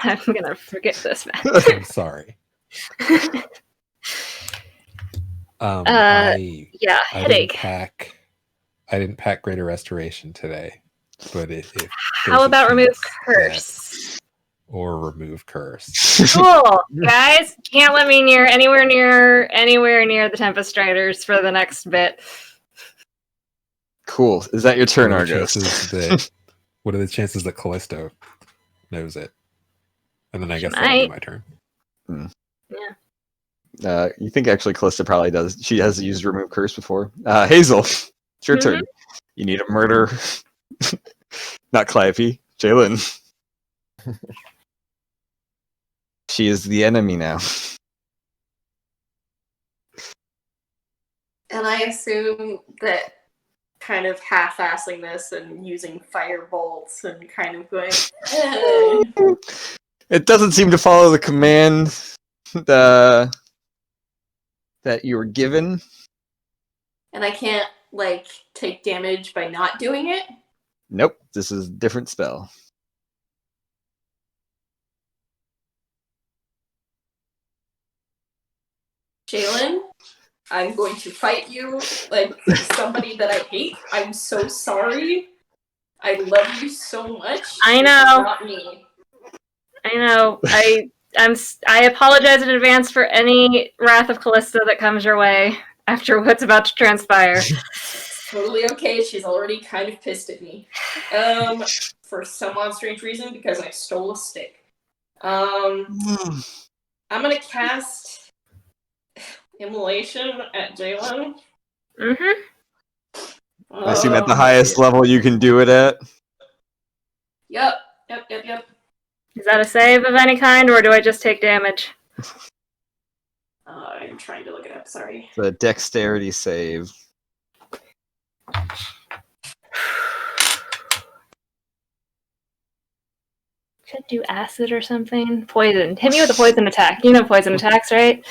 I'm going to forget this, man. I'm sorry. Headache. I didn't pack Greater Restoration today, but how about remove curse? Or remove curse. Cool, guys. Can't let me anywhere near the Tempest Riders for the next bit. Cool. Is that your turn, Argos? What are the chances that Callisto knows it? And then I guess that'll be my turn. Yeah. You think actually Callisto probably does. She has used remove curse before. Hazel, it's your turn. You need a murder. Not Calliope. Jalen. She is the enemy now. And I assume that kind of half-assing this and using fire bolts and kind of going, It doesn't seem to follow the command that you were given. And I can't, take damage by not doing it? Nope, this is a different spell. Jalen, I'm going to fight you like somebody that I hate. I'm so sorry. I love you so much. I know. Not me. I know. I apologize in advance for any wrath of Callista that comes your way after what's about to transpire. Totally okay. She's already kind of pissed at me. For some odd strange reason, because I stole a stick. I'm gonna cast Immolation at Jalen. Mm-hmm. I assume at the highest level you can do it at. Yep. Is that a save of any kind, or do I just take damage? I'm trying to look it up. Sorry. The dexterity save. Should do acid or something. Poison. Hit me with a poison attack. You know poison attacks, right?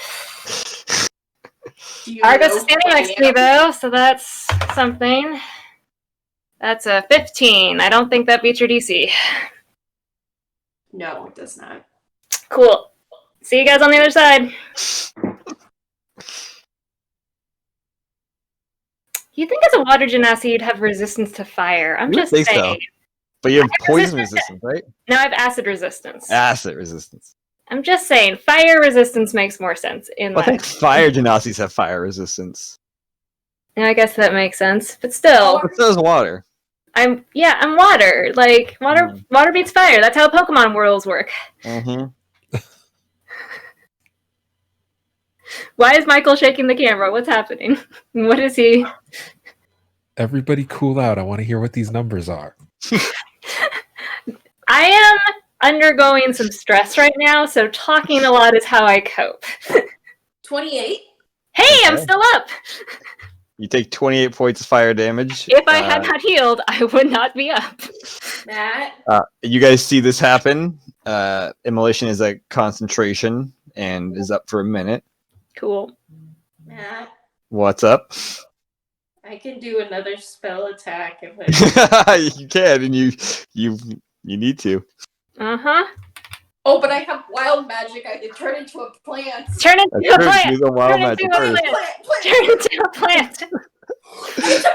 Argos is standing next to me though, so that's something. That's a 15. I don't think that beats your DC. No, it does not. Cool. See you guys on the other side. You think as a water genasi you'd have resistance to fire? I'm just saying. So. But you have poison resistance, right? No, I have acid resistance. Acid resistance. I'm just saying, fire resistance makes more sense in I think fire genasis have fire resistance. Yeah, I guess that makes sense, but still. But so does water. I'm water. Like water beats fire. That's how Pokemon worlds work. Mm-hmm. Why is Michael shaking the camera? What's happening? What is he? Everybody cool out. I want to hear what these numbers are. I am undergoing some stress right now, so talking a lot is how I cope. 28. Hey, okay. I'm still up. You take 28 points of fire damage. If I had not healed, I would not be up. Matt? You guys see this happen. Immolation is a concentration and is up for a minute. Cool. Matt? What's up? I can do another spell attack if I... You can, and you need to. Uh-huh. Oh, but I have wild magic. I can turn into a plant. Turn into a plant. Use a wild magic first. Turn into a plant. It's a 4.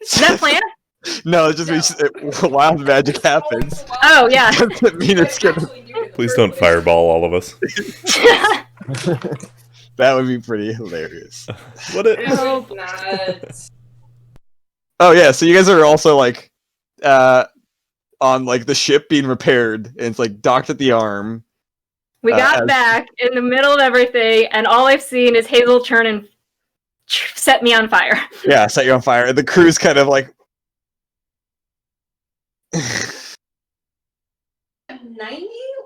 Is that a plant? No, it just means wild magic happens. Oh, yeah. Doesn't mean it's gonna... Please don't fireball all of us. That would be pretty hilarious. What it? I hope not. Oh yeah, so you guys are also like on like the ship being repaired, and it's like docked at the arm. We got back in the middle of everything, and all I've seen is Hazel turn and set me on fire. Yeah, set you on fire. And the crew's kind of like 90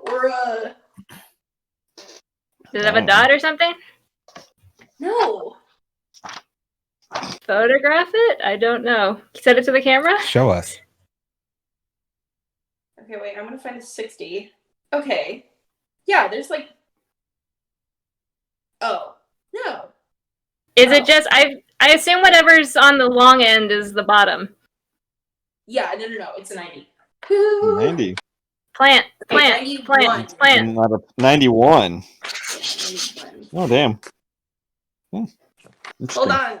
or a... Does it have a dot or something? No. Photograph it? I don't know. Set it to the camera? Show us. Okay, wait, I'm gonna find a 60. Okay. Yeah, there's like... Oh. No. Is it just... I assume whatever's on the long end is the bottom. Yeah, no. It's a 90. 90. Plant. 91. 91. Oh, damn. Hold on.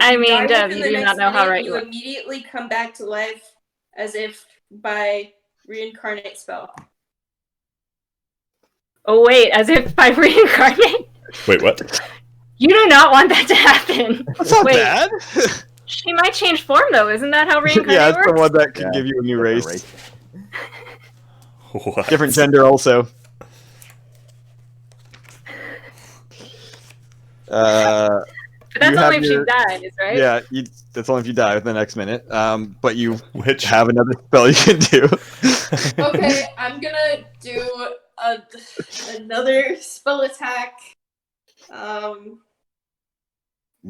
I mean, Dev, you do not know how right you you are. immediately come back to life as if by reincarnate spell. Oh, wait, as if by reincarnate? Wait, what? You do not want that to happen. That's not bad. She might change form, though. Isn't that how reincarnate yeah, works? it's the one that can give you a new race. What? Different gender, also. But that's only if she dies, right? Yeah, that's only if you die within the next minute. But you have another spell you can do. Okay, I'm gonna do another spell attack. You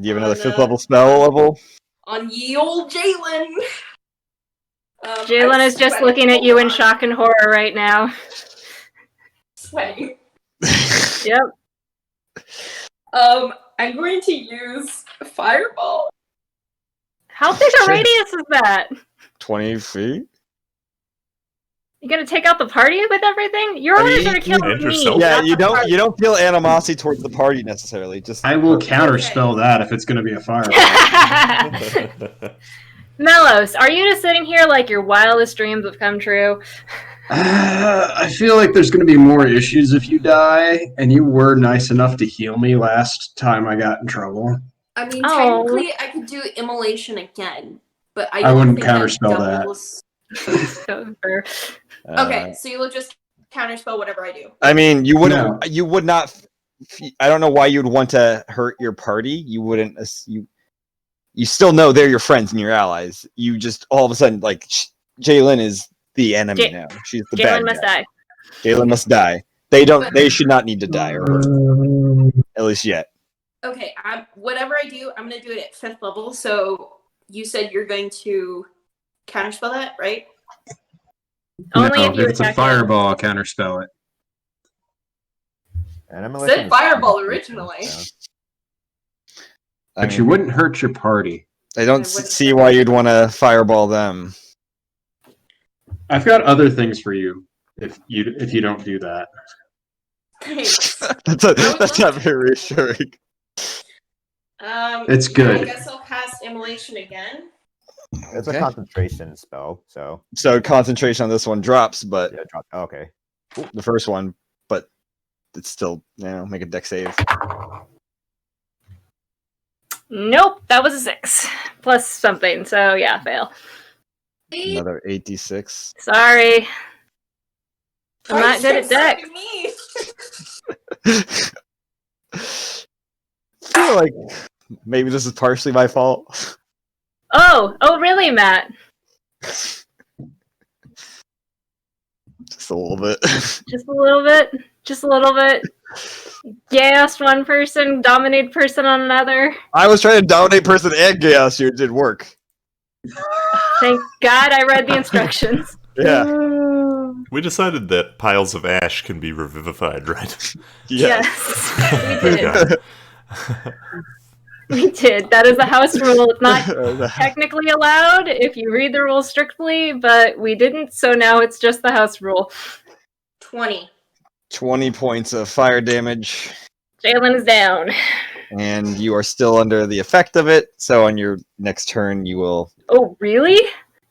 have another 5th level spell level? On ye old Jalen! Jalen is just looking at you in shock and horror right now. Sweating. Yep. I'm going to use Fireball. How big a radius is that? 20 feet? You gonna take out the party with everything? You're always gonna kill me. Yeah, you don't feel animosity towards the party necessarily. Just I will counterspell that if it's going to be a fireball. Melos, are you just sitting here like your wildest dreams have come true? I feel like there's going to be more issues if you die, and you were nice enough to heal me last time I got in trouble. I mean, Oh. technically, I could do immolation again, but I I don't wouldn't think that counterspell that. doubles. So fair. Okay, so you will just counterspell whatever I do. I mean, you wouldn't. No. You would not. I don't know why you'd want to hurt your party. You wouldn't. You still know they're your friends and your allies. You just all of a sudden like Jalen is the enemy now. She's the bad Jalen must guy. die. Jalen must die. They don't. They should not need to die, or hurt, at least yet. Okay, whatever I do, I'm gonna do it at 5th level. So you said you're going to counterspell that, right? Only No, if you it's a attack fireball, I'll counterspell it. And It said fireball originally. Yeah. I But you mean, wouldn't hurt your party. I don't I wouldn't see hurt why my you'd want to fireball them. I've got other things for you if you don't do that. Thanks. That's not very reassuring. It's yeah, good. I guess I'll cast immolation again. It's Okay. a concentration spell, so So concentration on this one drops, but yeah. Okay. the first one, but it's still make a deck save. Nope, that was a 6 plus something. So yeah, fail. Another 8d6. Sorry, I'm Why not is good it at deck. so mean? I feel like maybe this is partially my fault. Oh, really, Matt? Just a little bit. Just a little bit. Just a little bit. Gassed one person, dominated person on another. I was trying to dominate person and chaos here. It did work. Thank God I read the instructions. Yeah. We decided that piles of ash can be revivified, right? Yes. Yes, we did. Yeah. We did. That is a house rule. It's not technically allowed if you read the rules strictly, but we didn't, so now it's just the house rule. 20. 20 points of fire damage, Jalen is down. and you are still under the effect of it. So on your next turn, you will. Oh, really?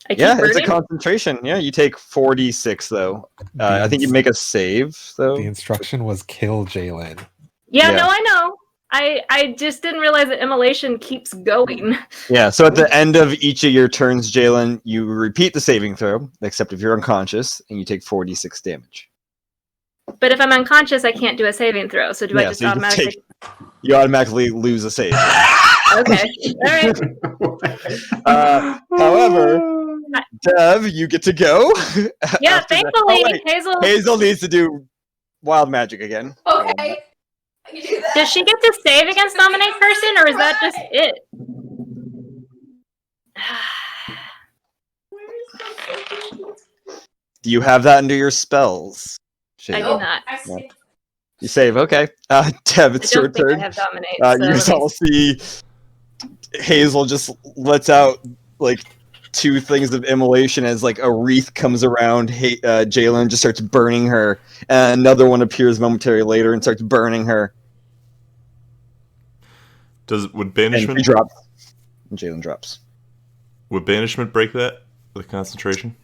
I keep Yeah, it's a burning? concentration. Yeah, you take 4d6 though. I think you make a save though. The instruction was kill Jalen. Yeah, Yeah. no, I know. I just didn't realize that immolation keeps going. Yeah, so at the end of each of your turns, Jalen, you repeat the saving throw, except if you're unconscious, and you take 4d6 damage. But if I'm unconscious, I can't do a saving throw. So do I just so automatically? you automatically lose a save. Okay. All right. However, Dev, you get to go. Yeah, after that. thankfully, wait. Hazel. Hazel needs to do wild magic again. Okay. I can do that. Does she get to save against dominate person, or is that just it? Do you have that under your spells? I do Shane? not. I see. You save, okay. Dev, I it's your don't think I turn. have dominate. You so all see Hazel just lets out like 2 things of immolation as like a wreath comes around Jalen, just starts burning her, and another one appears momentarily later and starts burning her. Would And banishment she drops. And Jalen drops. would banishment break that? The concentration?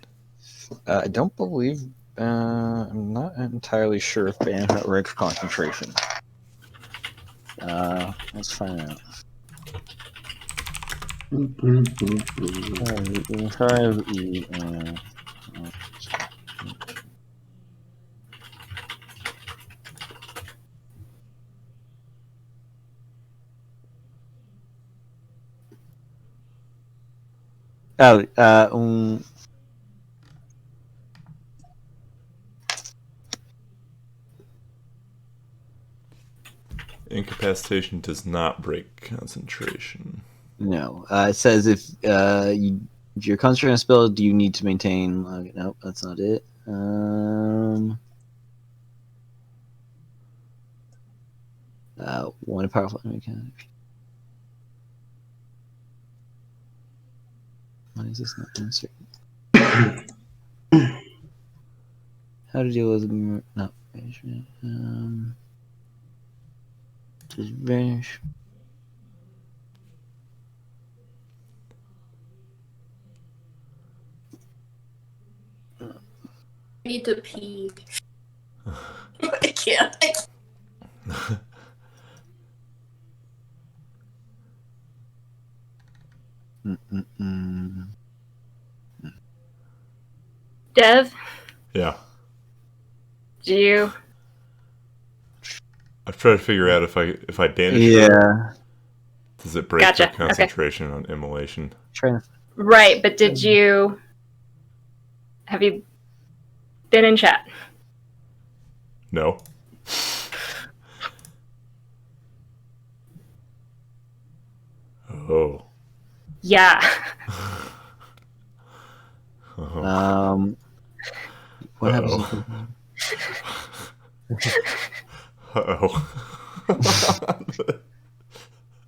I don't believe. I'm not entirely sure if banishment breaks concentration. Let's find out. Incapacitation does not break concentration. No. It says if you're concentrating on a spell, do you need to maintain? Nope, that's not it. One powerful enemy can. Why is this not uncertain? How to deal with not banishment? Just vanish. need to pee. I can't. Dev, Yeah. do you? I've tried to figure out if I banish her, Yeah. does it break Gotcha, her concentration on immolation? Right, but did you? Have you been in chat? No. Oh. Yeah. Oh. What happens? Uh-oh.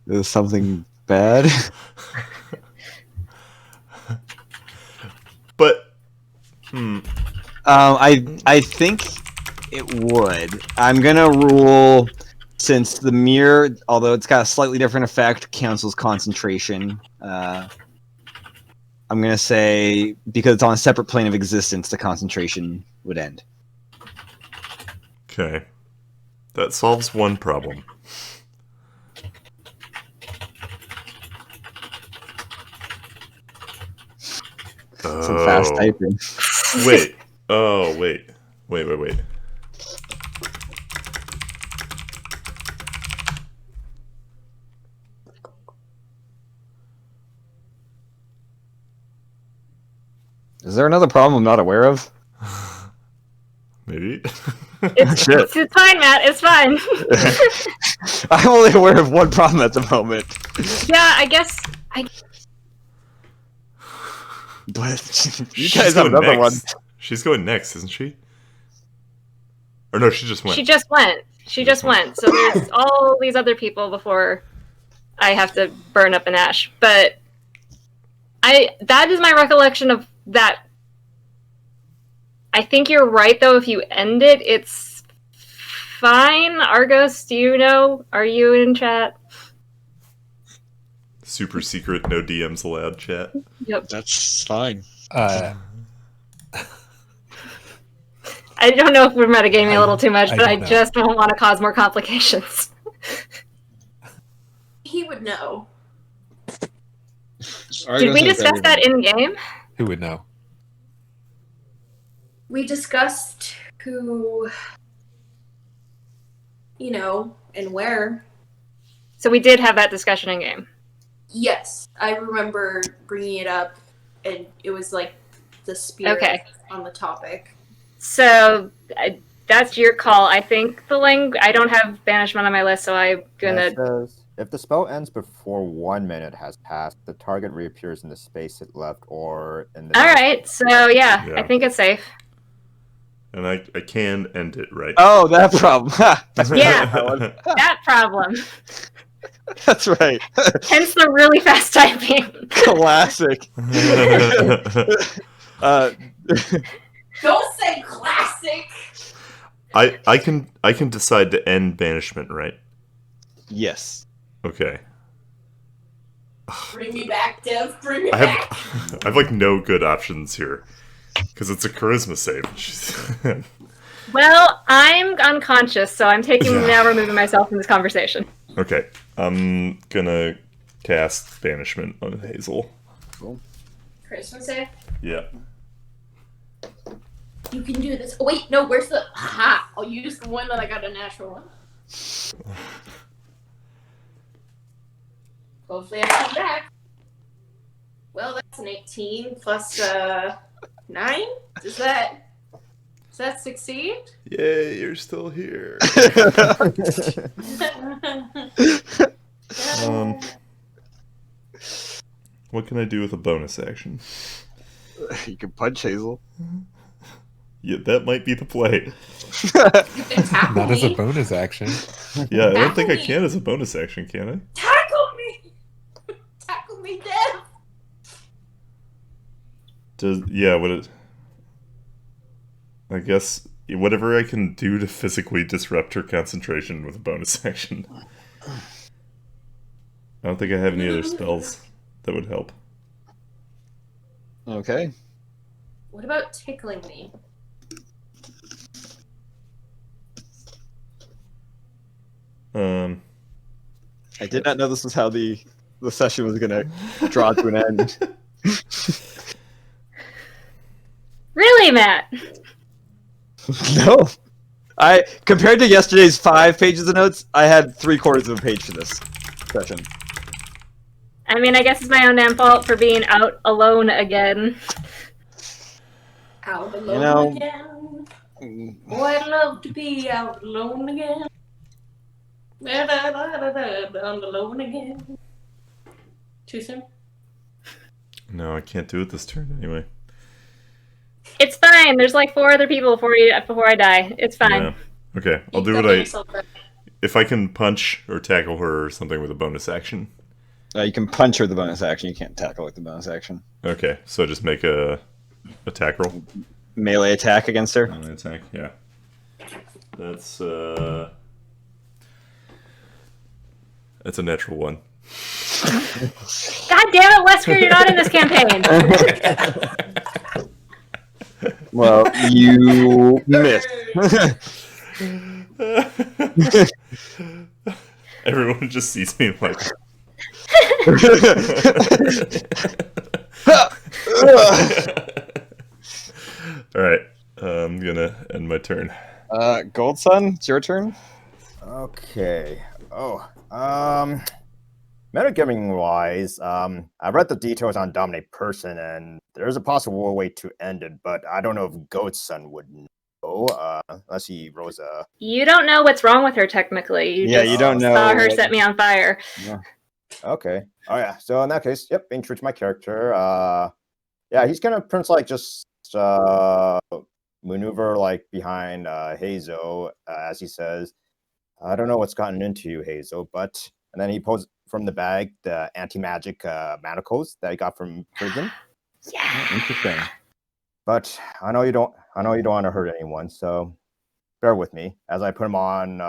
Is something bad? But I think it would. I'm gonna rule, since the mirror, although it's got a slightly different effect, cancels concentration. I'm gonna say because it's on a separate plane of existence, the concentration would end. okay. That solves one problem. Some fast typing. Wait. Oh, wait. Wait. Is there another problem I'm not aware of? Maybe. It's fine, Matt. It's fine. I'm only aware of one problem at the moment. Yeah, I guess. But you She's guys have going another one. next. She's going next, isn't she? Or no, she just went. She just went. She just went. So there's all these other people before I have to burn up an ash. But that is my recollection of that. I think you're right, though. If you end it, it's fine. Argos, do you know? Are you in chat? Super secret, no DMs allowed chat. Yep. That's fine. Uh, I don't know if we're metagaming a little too much, but I don't know. just don't want to cause more complications. He would know. Did we discuss that in game? Who would know? We discussed who, and where. So we did have that discussion in game. Yes, I remember bringing it up, and it was like the spirit on the topic. So that's your call. I think I don't have banishment on my list, so I'm gonna. It says, if the spell ends before 1 minute has passed, the target reappears in the space it left or in the. All right, so yeah, Yeah. I think it's safe. And I can end it, right? Oh, that problem. Yeah, that problem. That's right. Hence the really fast typing. Classic. Don't say classic! I can decide to end banishment, right? Yes. Okay. Bring me back, Dev. Bring me I back. have like no good options here. Because it's a charisma save. Well, I'm unconscious, so I'm now removing myself from this conversation. Okay. I'm gonna cast banishment on Hazel. Christmas Eve? Yeah. You can do this. Oh, wait, no, where's the... Aha! I'll use the one that I got a natural one. Hopefully I come back. Well, that's an 18 plus 9? Does that succeed? Yay, you're still here. What can I do with a bonus action? You can punch Hazel. Yeah, that might be the play. You can tackle Not as a me. bonus action. Yeah, I don't think I Tackle me. can as a bonus action, can I? Tackle me! Tackle me, Dev! I guess whatever I can do to physically disrupt her concentration with a bonus action. I don't think I have any other spells that would help. Okay. What about tickling me? I did not know this was how the session was going to draw to an end. Really, Matt? No. Compared to yesterday's 5 pages of notes, I had 3/4 of a page for this session. I mean, I guess it's my own damn fault for being out alone again. Out alone again. Oh, I'd love to be out alone again. I'm alone again. Too soon? No, I can't do it this turn anyway. It's fine. There's like 4 other people before I die. It's fine. Yeah. Okay, I'll do what if I can punch or tackle her or something with a bonus action. You can punch her with the bonus action. You can't tackle with the bonus action. Okay, so just make a attack roll. Melee attack against her. Melee attack, yeah. That's a natural 1. God damn it, Wesker, you're not in this campaign. Well, you missed. Everyone just sees me like. All right, I'm gonna end my turn. Gold Sun, it's your turn. Okay. Metagaming wise, I read the details on Dominate Person, and there's a possible way to end it, but I don't know if Goat's Son would know. Unless he rolls a. You don't know what's wrong with her technically. You don't know. Saw her set me on fire. Yeah. Okay. Oh yeah. So in that case, yep, being true to my character, yeah, he's gonna just maneuver like behind Hazel, as he says, I don't know what's gotten into you, Hazel, but and then he pulls from the bag the anti-magic manacles that he got from prison. Yeah. Interesting. But I know you don't want to hurt anyone, so bear with me as I put him on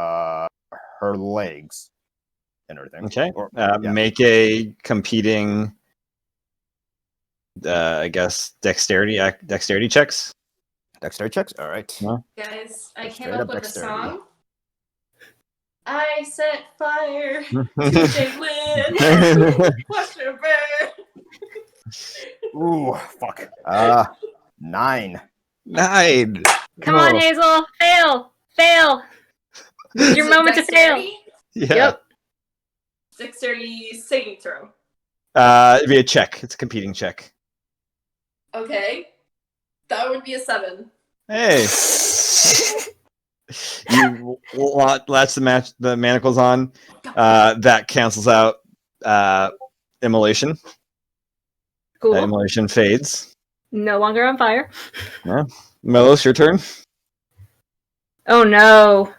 her legs and everything. Okay. Make a competing, I guess, dexterity checks. Dexterity checks. All right. Yeah. Guys, I Straight came up up with a dexterity. song. I set fire to Jalen. Watch her burn. Ooh, fuck. 9. 9. Come on, Hazel. Fail. This is your moment to fail. Yeah. Yep. Dexterity saving throw. It'd be a check. It's a competing check. Okay. That would be a 7. Hey. You latch the manacles on. That cancels out immolation. Cool. Immolation fades. No longer on fire. Yeah. Melos, your turn. Oh no.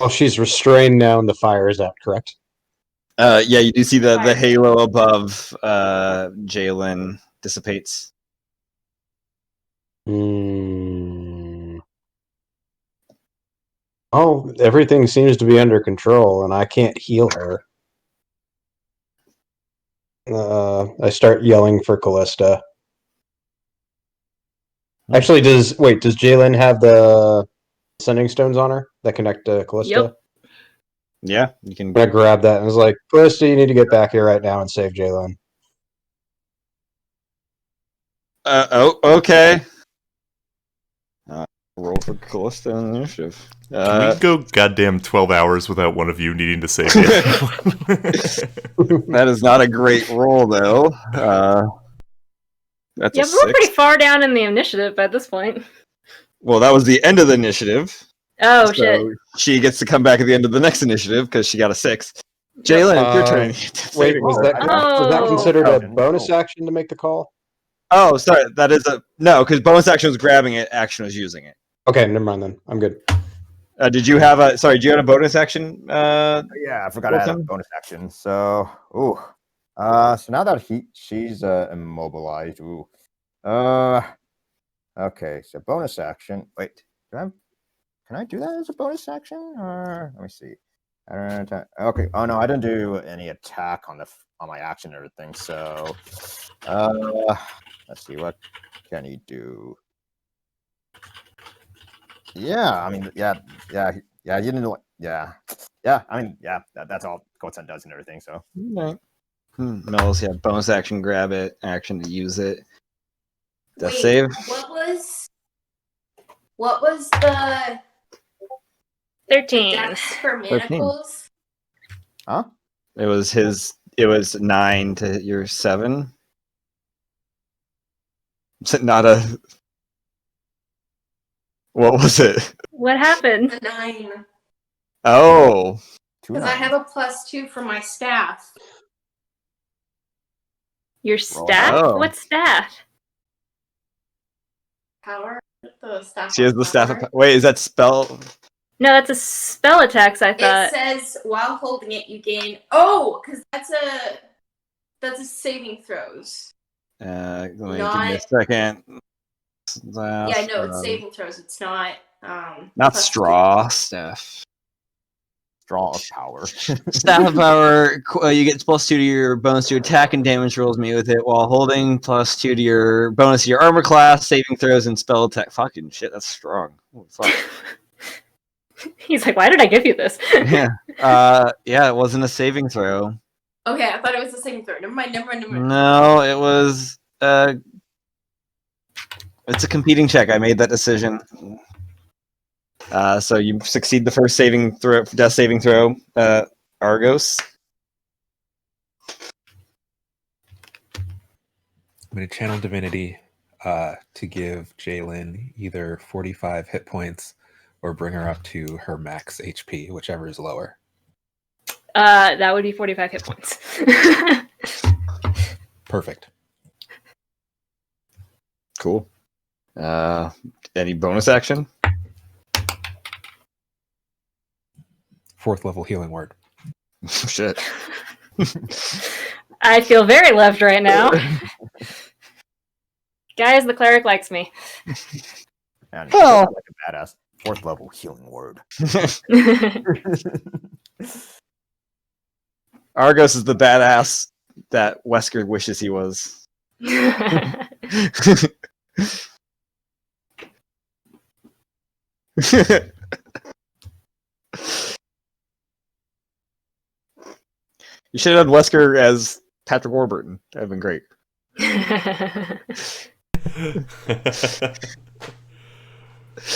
Well, she's restrained now and the fire is out, correct? Yeah, you do see the halo above Jalen dissipates. Oh, everything seems to be under control, and I can't heal her. I start yelling for Callista. Actually, does Jalen have the sending stones on her that connect to Callista? Yep. Yeah, you can. I grab that and I was like, Callista, you need to get back here right now and save Jalen. Okay. Roll for Callista on initiative. Can we go goddamn 12 hours without one of you needing to save me? That is not a great roll, though. That's Yeah, a but we're 6. pretty far down in the initiative at this point. Well, that was the end of the initiative. Oh, so shit. She gets to come back at the end of the next initiative because she got a 6. Jalen, it's your turn. Wait, was that considered a bonus action to make the call? Oh, sorry. That is no, because bonus action was grabbing it, action was using it. Okay, never mind then. I'm good. Did you have a bonus action? Yeah, I forgot I had a bonus action. So, so now that she's immobilized. Okay, so bonus action. Wait, can I do that as a bonus action? Or let me see. Okay. Oh no, I didn't do any attack on my action or everything. So, let's see, what can he do? Yeah, I mean, yeah. You didn't know. Yeah. I mean, yeah. That's all Goatsen does and everything. So Right. Mel's, yeah, bonus action, grab it, action to use it. Death Wait, save. what was the 13. dex for 13. manacles? huh? It was 9 to your 7. Is it not a? What was it? What happened? The 9. Oh, Two Because I nines. have a +2 for my staff. Your Roll staff? Oh. What staff? Power? The staff she has of the staff. power. Wait, is that spell? No, that's a spell attacks, I It thought. says while holding it, you gain. Oh, because that's a saving throws. Let me give me a Not. second. Yeah, no, it's saving throws. It's not. Not +2. straw staff. Draw of power. Staff of power. You get +2 to your bonus to attack and damage rolls made with it while holding. +2 to your bonus to your armor class, saving throws, and spell attack. Fucking shit, that's strong. Holy fuck. He's like, why did I give you this? Yeah. Yeah, it wasn't a saving throw. Okay, I thought it was a saving throw. Never mind. No, it was. It's a competing check. I made that decision. So you succeed the first saving throw, death saving throw, Argos. I'm going to channel divinity to give Jalen either 45 hit points or bring her up to her max HP, whichever is lower. That would be 45 hit points. Perfect. Cool. Any bonus action? 4th level healing word. Shit. I feel very loved right now. Guys, the cleric likes me. Man, Oh. like a badass. 4th level healing word. Argos is the badass that Wesker wishes he was. You should have had Wesker as Patrick Warburton. That would have been great.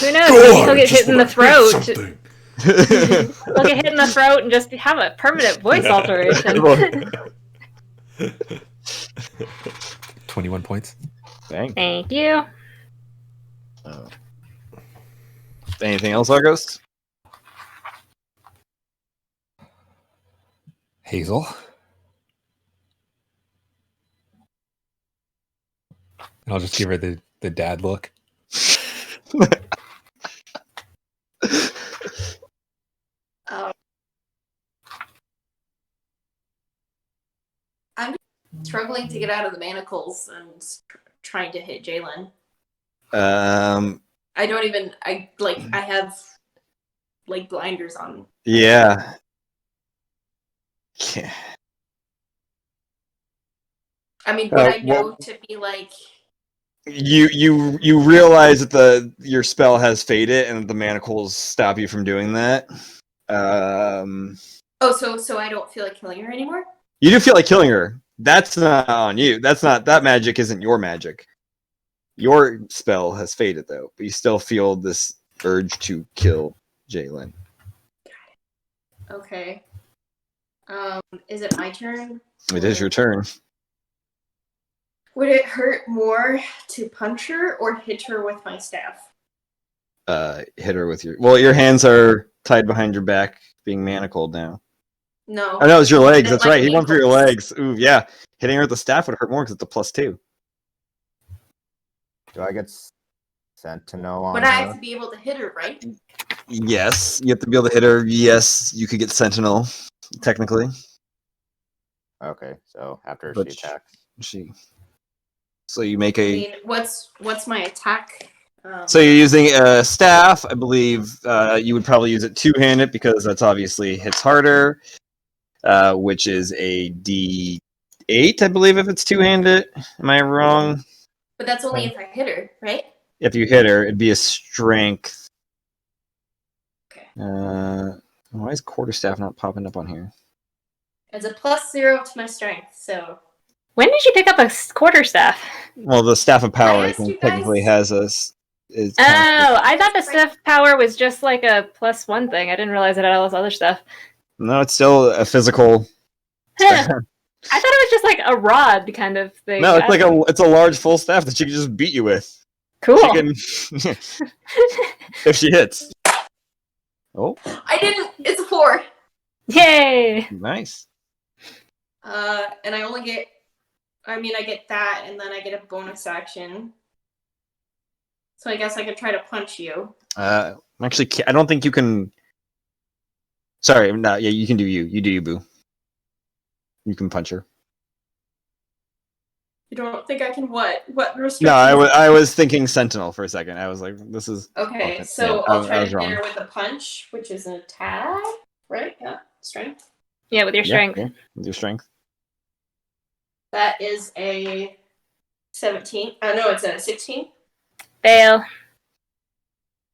Who knows? Maybe he'll get hit in the throat. He'll get hit in the throat and just have a permanent voice alteration. 21 points. Dang. Thank you. Anything else, Argos? Hazel. And I'll just give her the dad look. I'm struggling to get out of the manacles and trying to hit Jalen. I don't even. I have like blinders on. Yeah. I mean, would I know to be like? You realize that your spell has faded and the manacles stop you from doing that. Oh, so I don't feel like killing her anymore? You do feel like killing her. That's not on you. That magic isn't your magic. Your spell has faded though, but you still feel this urge to kill Jalen. Okay. Is it my turn? It is your turn. Would it hurt more to punch her or hit her with my staff? Hit her with your hands are tied behind your back, being manacled now. No. Oh no, it's your legs. That's My right. He went for your ankles. legs. Ooh, yeah. Hitting her with the staff would hurt more because it's a +2. Do I get Sentinel on But I have her? to be able to hit her, right? Yes, you have to be able to hit her. Yes, you could get Sentinel, technically. Okay, so after But she attacks. So you make I a. mean, what's my attack? So you're using a staff. I believe you would probably use it two-handed because that's obviously hits harder, which is a D8, I believe, if it's two-handed. Am I wrong? But that's only if I hit her, right? If you hit her, it'd be a strength Why is quarterstaff not popping up on here? It's a +0 to my strength, so. When did you pick up a quarterstaff? Well, the staff of power, I asked think, you guys- technically has us. Oh, I thought the staff power was just like a +1 thing. I didn't realize it had all this other stuff. No, it's still a physical. Huh. I thought it was just like a rod kind of thing. No, it's like it's a large full staff that she can just beat you with. Cool. She can, if she hits. Oh, I didn't. It's a 4. Yay! nice. And I only get. I mean, I get that, and then I get a bonus action. So I guess I could try to punch you. Actually, I don't think you can. Sorry, no. Yeah, you can do you. You do you, boo. You can punch her. You don't think I can what? What restriction? No, I was thinking sentinel for a second. I was like, this is Okay, okay. so Yeah, I'll try I to was hit wrong. her with a punch, which is an attack, right? Yeah, strength. Yeah, with your strength. Yeah, with your strength. That is a 17. No, it's a 16. Fail.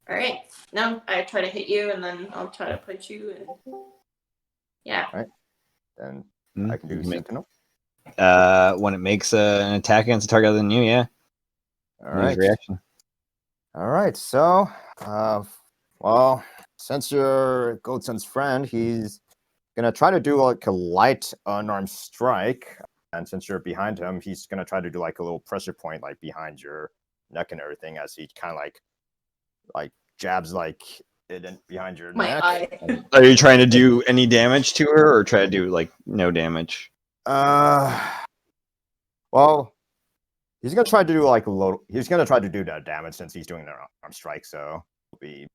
All right. Now I try to hit you, and then I'll try to punch you, and yeah. Then Hmm, I can do you can make- Sentinel. When it makes an attack against a target other than you, yeah. All Use right. reaction. All right. So, well, since you're Goldson's friend, he's gonna try to do like a light unarmed strike, and since you're behind him, he's gonna try to do like a little pressure point, like behind your neck and everything, as he kind of like jabs like it in behind your My neck. eye. Are you trying to do any damage to her, or try to do like no damage? Well, he's gonna try to do like a low. He's gonna try to do that damage since he's doing an arm strike. So it'll be,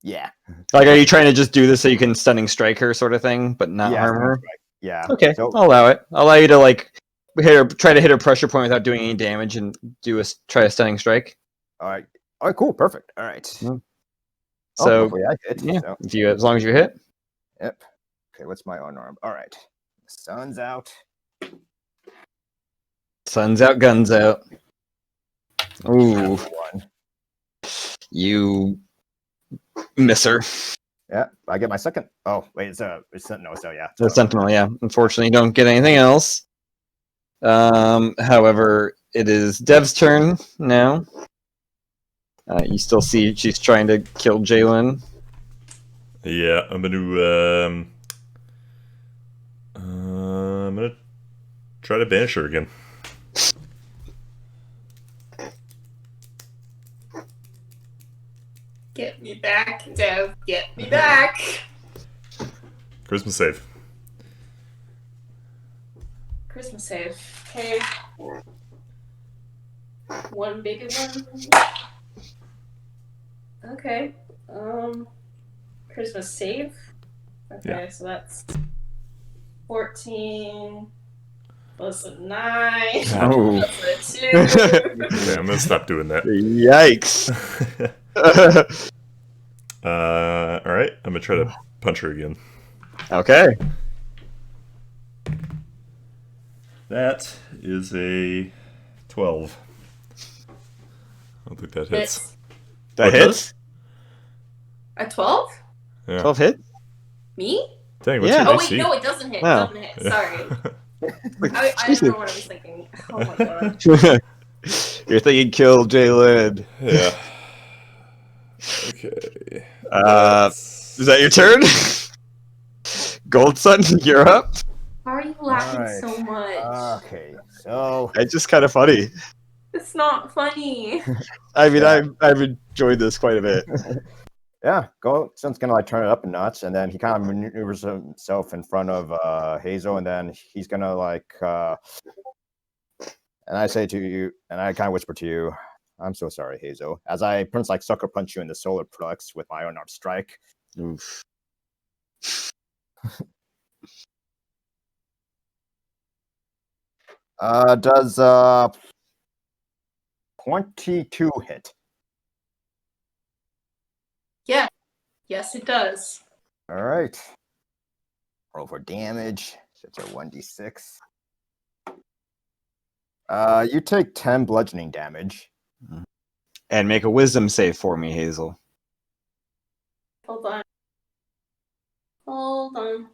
yeah, Like, are you trying to just do this so you can stunning strike her, sort of thing, but not yeah, harm stunning her? strike. Yeah. Okay, So, I'll allow it. I'll allow you to like try to hit her pressure point without doing any damage, and try a stunning strike. all right. All right. Cool. Perfect. All right. Mm. Oh, So hopefully I hit. yeah, So, if you as long as you hit. yep. Okay. What's my unarmed? All right. Sun's out. Sun's out, guns out. Ooh, One. you miss her. Yeah. I get my second. Oh wait. It's Sentinel. So yeah. The sentinel, yeah. Unfortunately, you don't get anything else. However, it is Dev's turn now. You still see she's trying to kill Jalen. Yeah, I'm gonna try to banish her again. Get me back, Dev. Get me back. Christmas save. Christmas save. Okay. One bigger one. Okay. Christmas save. Okay, Yeah. so that's 14 plus a 9 Oh, plus a 2. Okay, I'm gonna stop doing that. yikes! All right, I'm gonna try to punch her again. Okay. That is a 12. I don't think that hits. It's That What hits. a 12? Yeah. 12 hit. Me? Dang, what's Yeah. your Oh wait, AC? no, it doesn't hit. It Wow. doesn't hit. Yeah. Sorry. I don't know what I was thinking. Oh my god. You're thinking kill Jalen. Yeah. Okay. Is that your turn? Gold Sun, you're up. How are you laughing Alright. so much? Okay. So It's just kind of funny. It's not funny. I mean, Yeah. I've enjoyed this quite a bit. yeah, Goldson's gonna like turn it up a notch, and then he kind of maneuvers himself in front of Hazel, and then he's gonna like. And I say to you, and I kind of whisper to you, "I'm so sorry, Hazel." As I pretty much like sucker punch you in the solar plex with my unarmed strike. Oof. Does 22 hit? Yeah. Yes, it does. All right. Roll for damage. It's a 1d6. You take 10 bludgeoning damage. And make a wisdom save for me, Hazel. Hold on. Hold on.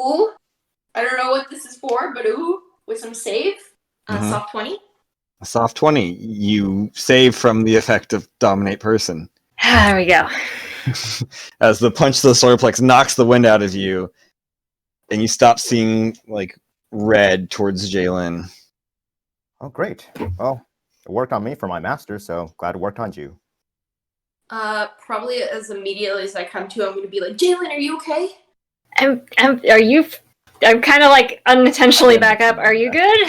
Ooh. I don't know what this is for, but ooh, with some save. Soft 20. A soft 20. You save from the effect of Dominate Person. There we go. As the punch to the solar plex knocks the wind out of you, and you stop seeing like red towards Jalen. Oh, great. Well, it worked on me for my master, so glad it worked on you. Probably as immediately as I come to, I'm gonna be like, Jalen, are you okay? I'm kind of like unintentionally back up. Are you good?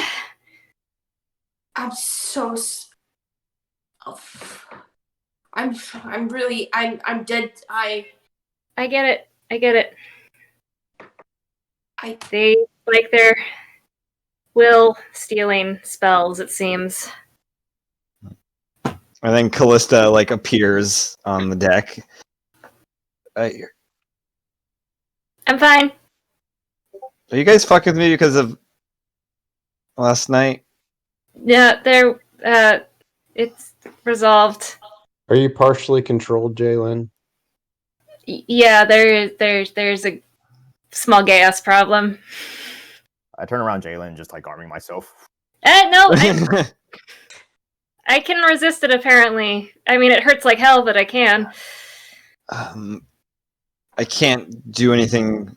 I'm so. I'm really. I'm dead. I get it. I. They like their will stealing spells, it seems. And then Callista like appears on the deck. I'm fine. Are you guys fucking with me because of last night? Yeah, it's resolved. Are you partially controlled, Jalen? Yeah, there's a small gas problem. I turn around Jalen, just like arming myself. No, I can resist it. Apparently, I mean it hurts like hell, but I can. I can't do anything.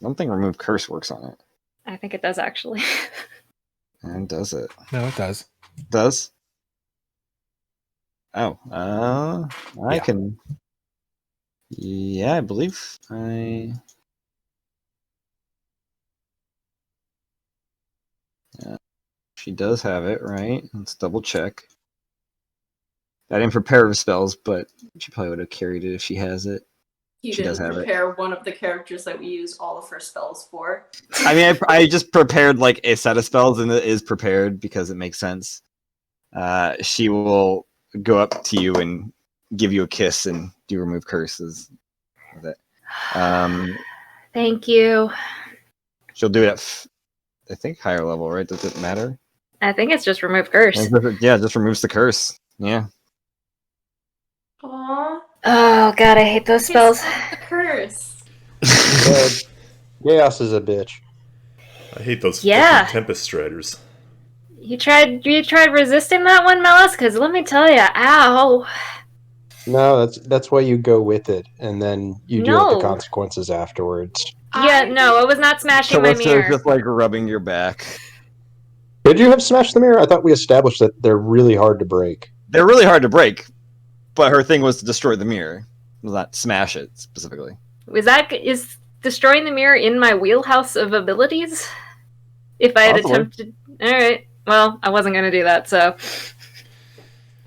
I don't think remove curse works on it. I think it does actually. And does it? No, it does. Does? Oh, I Yeah. can. Yeah, I believe I. She does have it, right? Let's double check. I didn't prepare her spells, but she probably would have carried it if she has it. You She does didn't have it. prepare one of the characters that we use all of her spells for. I mean, I just prepared like a set of spells, and it is prepared because it makes sense. She will go up to you and give you a kiss and do remove curses with it. Thank you. She'll do it at, I think, higher level, right? Does it matter? I think it's just remove curse. Yeah, it just removes the curse. Yeah. Aww. Oh god, I hate those spells. The curse. Chaos is a bitch. I hate those Yeah. fucking Tempest Striders. You tried resisting that one, Melis? Because let me tell you, ow. No, that's why you go with it, and then you deal with No. the consequences afterwards. Yeah, no, it was not smashing my Callista mirror. is just like rubbing your back. Did you have Smash the Mirror? I thought we established that they're really hard to break. They're really hard to break, but her thing was to destroy the mirror, not smash it specifically. Is destroying the mirror in my wheelhouse of abilities? If I had Possibly. attempted... Alright, well, I wasn't going to do that, so...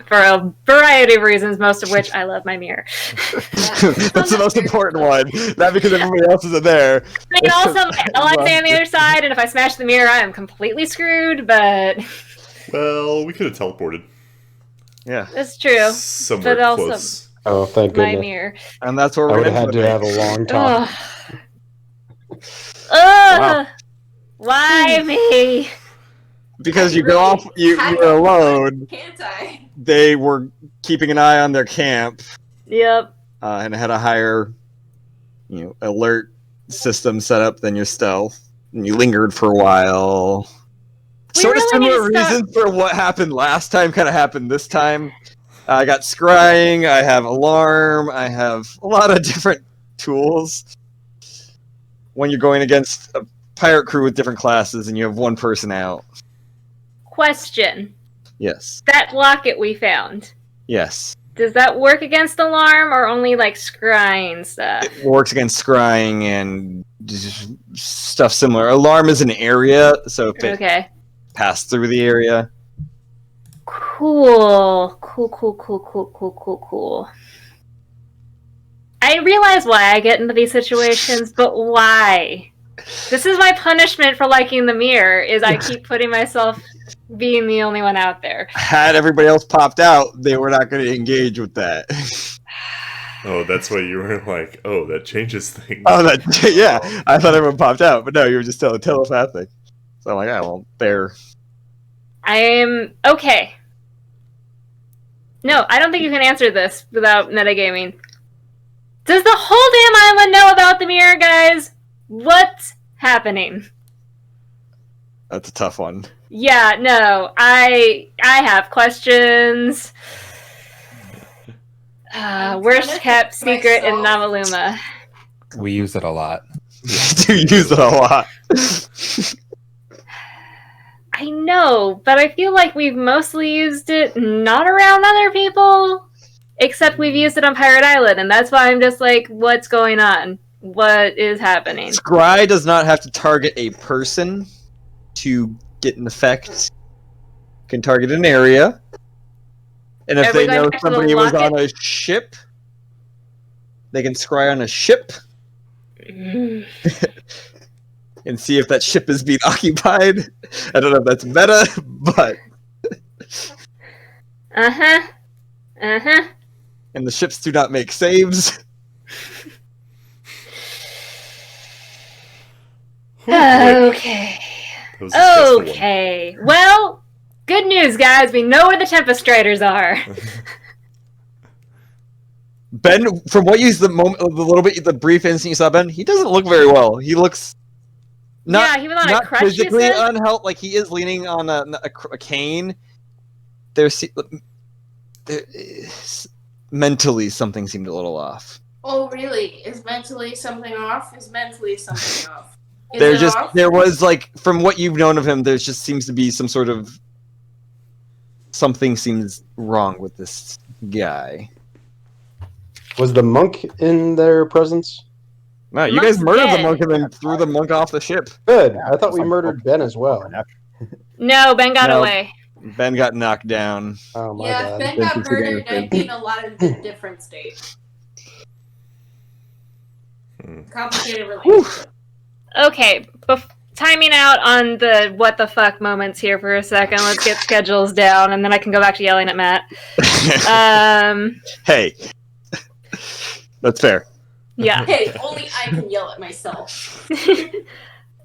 For a variety of reasons, most of which I love my mirror. That's the most important one. Not because everybody else isn't there. I mean, also, my allies on the other side, and if I smash the mirror, I am completely screwed, but... Well, we could have teleported. Yeah. That's true. Somewhere But also, close. Oh, thank my goodness. mirror. And that's where I we're would going have had to have a long talk. Ugh. Wow. Why me? Because you go off, you were alone. Can't I? They were keeping an eye on their camp Yep. and had a higher, alert system set up than your stealth. And you lingered for a while. We Sort of really need similar to start- reasons for what happened last time kind of happened this time. I got scrying, I have alarm, I have a lot of different tools. When you're going against a pirate crew with different classes and you have one person out. Question. Yes. That locket we found, Yes. does that work against alarm or only like scrying stuff? It works against scrying and just stuff similar. Alarm is an area, so if it Okay. passed through the area. Cool. I realize why I get into these situations, but why? This is my punishment for liking the mirror, is I keep putting myself being the only one out there. Had everybody else popped out, they were not going to engage with that. Oh, that's why you were like, oh, that changes things. Oh, yeah. I thought everyone popped out, but no, you were just telepathic. So I'm like, well, fair. I am okay. No, I don't think you can answer this without metagaming. Does the whole damn island know about the mirror, guys? What's happening? That's a tough one. Yeah, no, I have questions. Worst kept secret in Novi'luma. We use it a lot. Do use it a lot. I know, but I feel like we've mostly used it not around other people, except we've used it on Pirate Island, and that's why I'm just like, what's going on? What is happening? Scry does not have to target a person to get an effect. Can target an area. And if they know somebody was on a ship, they can scry on a ship and see if that ship is being occupied. I don't know if that's meta, but... Uh-huh. Uh-huh. And the ships do not make saves. Okay. Okay. Well, good news, guys. We know where the Tempest Riders are. Ben, from what you the little bit, the brief instant you saw Ben, he doesn't look very well. He looks not, he was on not a crutch, physically unhealthy. Like he is leaning on a cane. Mentally something seemed a little off. Oh, really? Is mentally something off? Is mentally something off? There was like, from what you've known of him, there just seems to be some sort of something seems wrong with this guy. Was the monk in their presence? No, you guys murdered the monk and then threw the monk off the ship. Good. I thought we murdered Ben as well. No, Ben got away. Ben got knocked down. Oh my yeah, god. Ben got murdered. I've been a lot of different states. Complicated relationship. Okay, timing out on the what the fuck moments here for a second. Let's get schedules down, and then I can go back to yelling at Matt. Hey. That's fair. Yeah. Hey, only I can yell at myself. So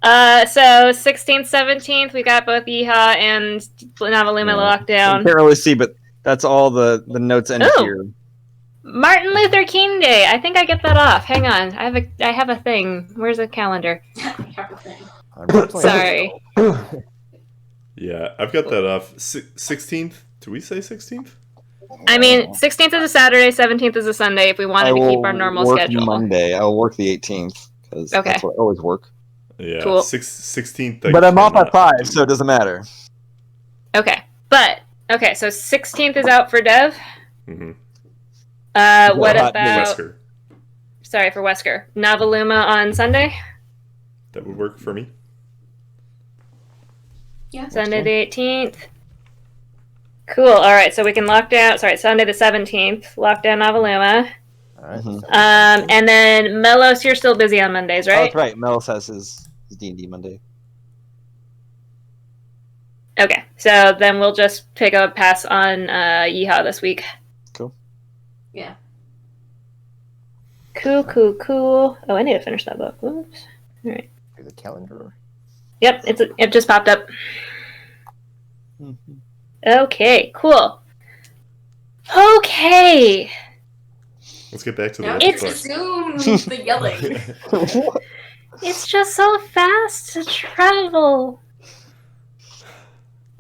16th, 17th, we got both Yeehaw and Novi'luma locked down. I can't really see, but that's all the notes end here. Martin Luther King Day. I think I get that off. Hang on. I have a thing. Where's the calendar? Sorry. Yeah, I've got that off. 16th? Do we say 16th? I mean, 16th is a Saturday, 17th is a Sunday. If we wanted to keep our normal schedule. Monday. I will work the 18th because that's what I always work. Yeah, cool. 16th. But I'm off at 5, so it doesn't matter. Okay, so 16th is out for Dev. Mm-hmm. What about Wesker? Sorry, for Wesker. Novi'luma on Sunday. That would work for me. Yeah. Sunday the 18th. Cool. All right, so we can lock down. Sorry, Sunday the 17th. Lock down Novi'luma. All right. And then Melos, you're still busy on Mondays, right? Oh, that's right. Melos has his D&D Monday. Okay, so then we'll just pick a pass on Yeehaw this week. Cool. Yeah. Cool. Oh, I need to finish that book. Whoops. All right. Do the calendar. Yep, it just popped up. Okay, cool. Okay. Let's get back to Now the resume the yelling. It's just so fast to travel.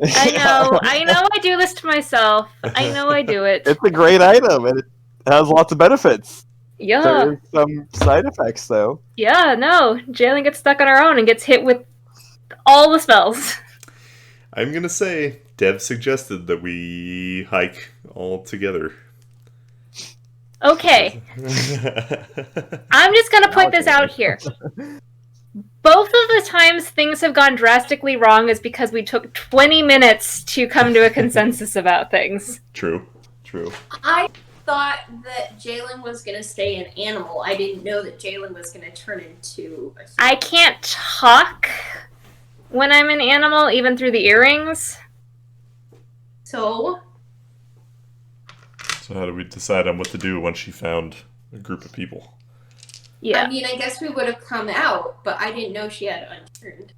I know I do this to myself. I know I do it. It's a great item, and it has lots of benefits. Yeah. There are some side effects, though. Yeah, no. Jalen gets stuck on her own and gets hit with all the spells. I'm gonna say, Dev suggested that we hike all together. Okay. I'm just gonna put this out here. Both of the times things have gone drastically wrong is because we took 20 minutes to come to a consensus about things. True. I thought that Jalen was going to stay an animal. I didn't know that Jalen was going to turn into a human. I can't talk when I'm an animal, even through the earrings. So how do we decide on what to do once she found a group of people? Yeah. I mean, I guess we would have come out, but I didn't know she had unturned.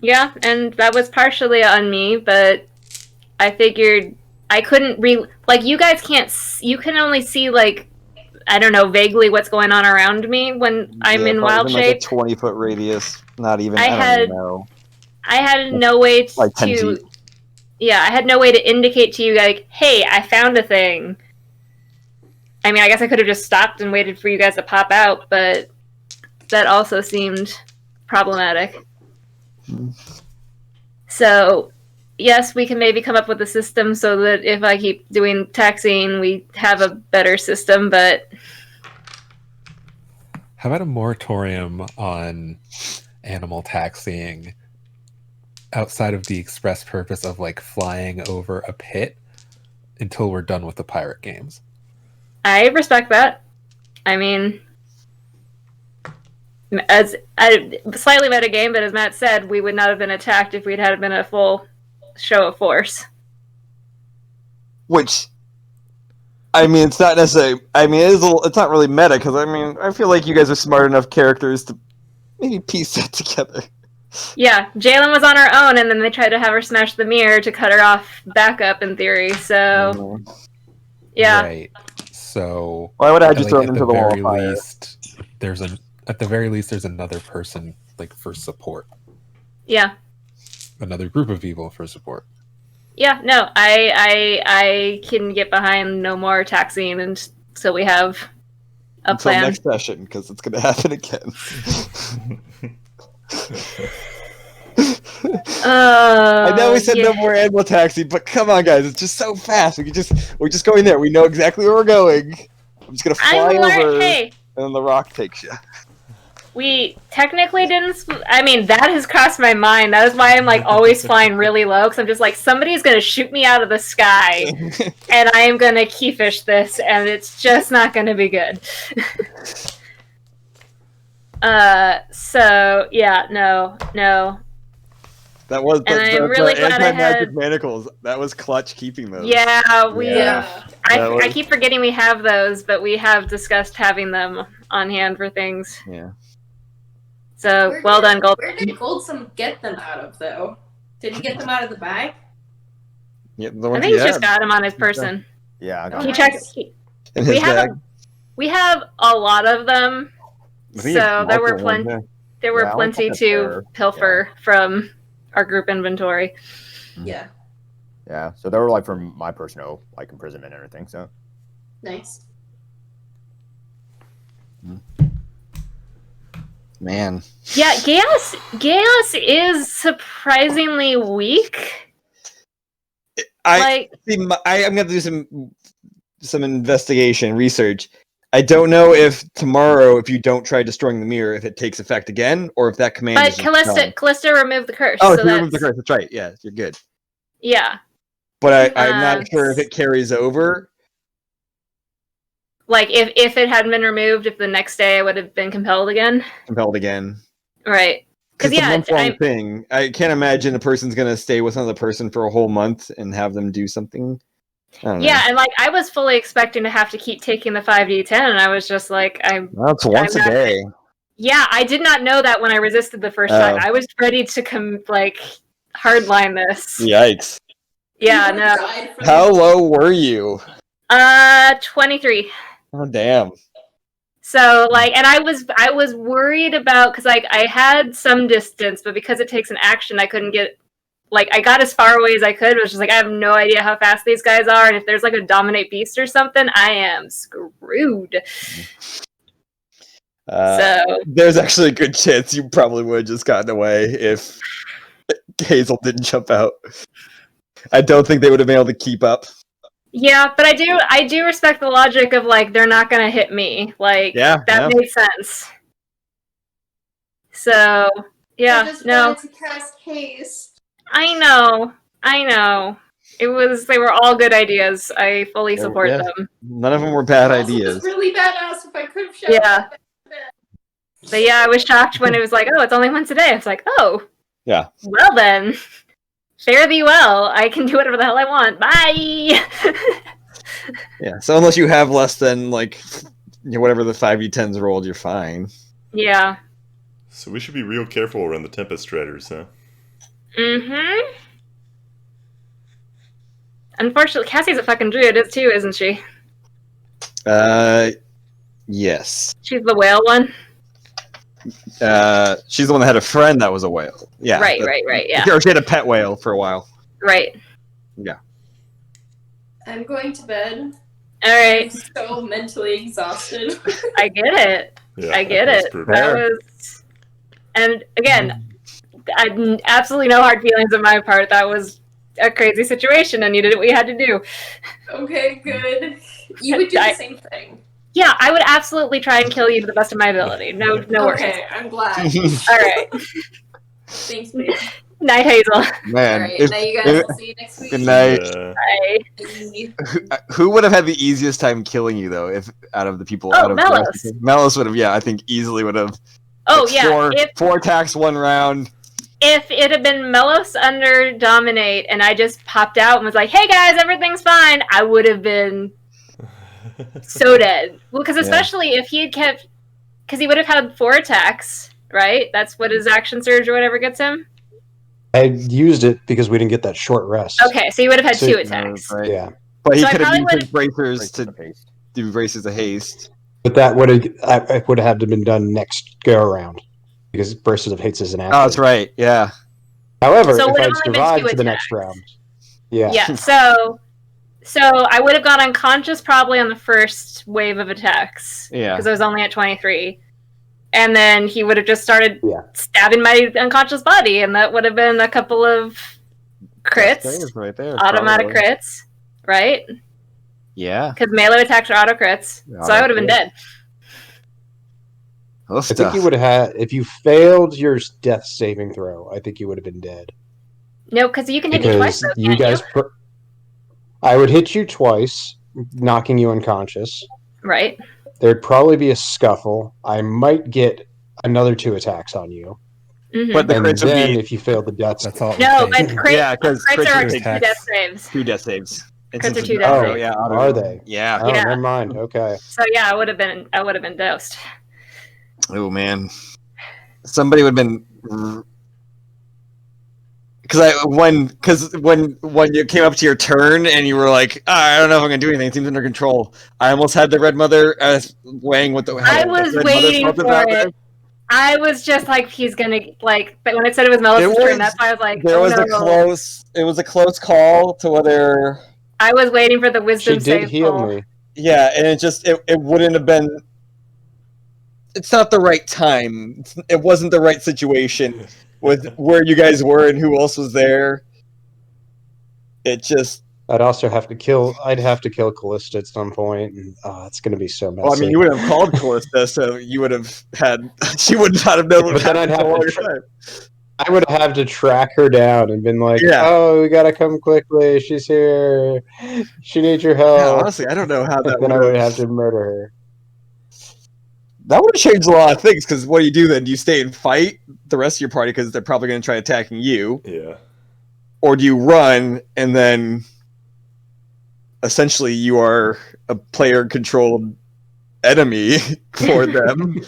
Yeah, and that was partially on me, but I figured I couldn't like you guys can't. You can only see like I don't know vaguely what's going on around me when I'm in wild like shape. a 20-foot radius. Not even. I don't even know. had no way Like 10 to. feet. Yeah, I had no way to indicate to you like, hey, I found a thing. I mean, I guess I could have just stopped and waited for you guys to pop out, but that also seemed problematic. So, yes, we can maybe come up with a system so that if I keep doing taxiing, we have a better system, but... How about a moratorium on animal taxiing outside of the express purpose of, like, flying over a pit until we're done with the pirate games? I respect that. I mean... As a slightly meta game, but as Matt said, we would not have been attacked if we'd had been a full show of force. Which, I mean, it's not necessarily. I mean, it's not really meta because I mean, I feel like you guys are smart enough characters to maybe piece that together. Yeah, Jalen was on her own, and then they tried to have her smash the mirror to cut her off backup in theory. So, yeah. Right. So, why would I just like, throw them into the wall of fire? At the very least, there's another person like for support. Yeah. Another group of people for support. Yeah. No, I can get behind no more taxiing until we have a Until plan. next session, because it's going to happen again. I know we said no more animal taxi, but come on, guys, it's just so fast. We're just going there. We know exactly where we're going. I'm just gonna fly over, and then the rock takes you. We technically didn't. I mean, that has crossed my mind. That is why I'm like always flying really low, because I'm just like somebody's gonna shoot me out of the sky, and I am gonna keyfish this, and it's just not gonna be good. So yeah, no. That was. And I'm really glad I had manacles. That was clutch keeping those. Yeah, I I keep forgetting we have those, but we have discussed having them on hand for things. Yeah. So well done, Gold. Where did Goldsome get them out of, though? Did he get them out of the bag? Yeah, the I ones think he he's just had. got them on his person. Yeah, I got He it. checked. In his bag. We have a lot of them, I think so it's there were multiple ones, plenty. There were Yeah, I only plenty took a to pair. pilfer from our group inventory. Yeah. Yeah, so they were like from my personal like imprisonment and everything. So Nice. Man. Yeah, Gaius is surprisingly weak. I'm gonna do some investigation research. I don't know if tomorrow, if you don't try destroying the mirror, if it takes effect again, or if that command. But Callista removed the curse. Oh, so you removed the curse. That's right. Yeah, you're good. Yeah. But I'm not sure if it carries over. Like if it hadn't been removed, if the next day I would have been compelled again. Compelled again. Right. Because it's a month-long thing. I can't imagine a person's gonna stay with another person for a whole month and have them do something. I don't know. Yeah, and like I was fully expecting to have to keep taking the 5d10, and I was just like, That's once a day. Yeah, I did not know that when I resisted the first time. I was ready to hardline this. Yikes. Yeah, no. How low were you? 23. Oh damn. So and I was worried about because I had some distance, but because it takes an action, I couldn't get. I got as far away as I could. It was just I have no idea how fast these guys are, and if there's a dominate beast or something, I am screwed. So there's actually a good chance you probably would have just gotten away if Hazel didn't jump out. I don't think they would have been able to keep up. Yeah, but I do respect the logic of they're not gonna hit me. That makes sense. So yeah, I just wanted to cast haste. I know. They were all good ideas. I fully support them. None of them were bad It ideas. was really badass if I could have shown Yeah. But yeah, I was shocked when it was it's only once a day. I was like, oh. Yeah. Well then. Fare thee well. I can do whatever the hell I want. Bye! Yeah, so unless you have less than, whatever the 5d10s rolled, you're fine. Yeah. So we should be real careful around the Tempest Riders, huh? Mm-hmm. Unfortunately, Cassie's a fucking druid too, isn't she? Yes. She's the whale one. She's the one that had a friend that was a whale. Yeah. Right. Yeah. Or she had a pet whale for a while. Right. Yeah. I'm going to bed. All right. I'm so mentally exhausted. I get it. Yeah, I get that's it. brutal. That was, and again, I absolutely no hard feelings on my part. That was a crazy situation, and you did what you had to do. Okay, good. You would do the same thing. Yeah, I would absolutely try and kill you to the best of my ability. No worries. Okay, I'm glad. All right. Thanks, babe. Night, Hazel. Man. All right, now you guys will see you next week. Good night. Bye. Who would have had the easiest time killing you though? If out of the people, Oh, out of Melos. Melos would have. Yeah, I think easily would have. Oh like, yeah. Four attacks, 1 round. If it had been Melos under Dominate and I just popped out and was like, "Hey guys, everything's fine," I would have been so dead. Well, because especially if he had kept, because he would have had 4 attacks, right? That's what his action surge or whatever gets him. I used it because we didn't get that short rest. Okay, so he would have had So- 2 attacks. Right. Yeah, But he So I could have probably used his bracers to Haste. do braces of haste. but that would have I would have had to been done next go around because Bursts of Hates is an active. Oh, that's right. Yeah. However, So it if would I have only been survived 2 to the next attacks. round, yeah, Yeah, so I would have gone unconscious probably on the first wave of attacks. Yeah. Because I was only at 23. And then he would have just started Yeah. stabbing my unconscious body, and that would have been a couple of crits, That's right there. automatic probably. crits, right? Yeah. Because melee attacks are auto crits. Yeah, So I would have been auto-crit. dead. Well, I think you would have had if you failed your death saving throw. I think you would have been dead No, because you can hit me twice, because though, you can't guys. I would hit you twice, knocking you unconscious. Right. There'd probably be a scuffle. I might get another 2 attacks on you, Mhm. But the and crits would then be if you failed the death, That's all. it No, would take. but crits are crits two attacks. death saves. 2 death saves. Crits are Since 2 it's death auto, saves. yeah, auto. are they? Yeah. Oh, Yeah. never mind. Okay. So yeah, I would have been dosed. Oh man, somebody would have been. Because when you came up to your turn and you were like, I don't know if I'm gonna do anything. It seems under control. I almost had the Red Mother weighing what the. I was Red Mother waiting felt for about it. there. I was just like, he's gonna like. But when it said it was Melis's turn, that's why I was like, There oh, was no. It was a close call to whether. I was waiting for the She wisdom did save heal roll. me. Yeah, and it wouldn't have been. It's not the right time. It wasn't the right situation with where you guys were and who else was there. It just. I'd also have to kill. I'd have to kill Callista at some point, and it's going to be so messy. Well, I mean, you would have called Callista, so you would have had. She would not have known what But then I'd happened have for a to long time. I would have to track her down and been like, Yeah. "Oh, we gotta come quickly. She's here. She needs your help." Yeah, honestly, I don't know how that then I would would have to murder her. That would have changed a lot of things. Because what do you do then? Do you stay and fight the rest of your party because they're probably going to try attacking you, Yeah. or do you run and then essentially you are a player-controlled enemy for them?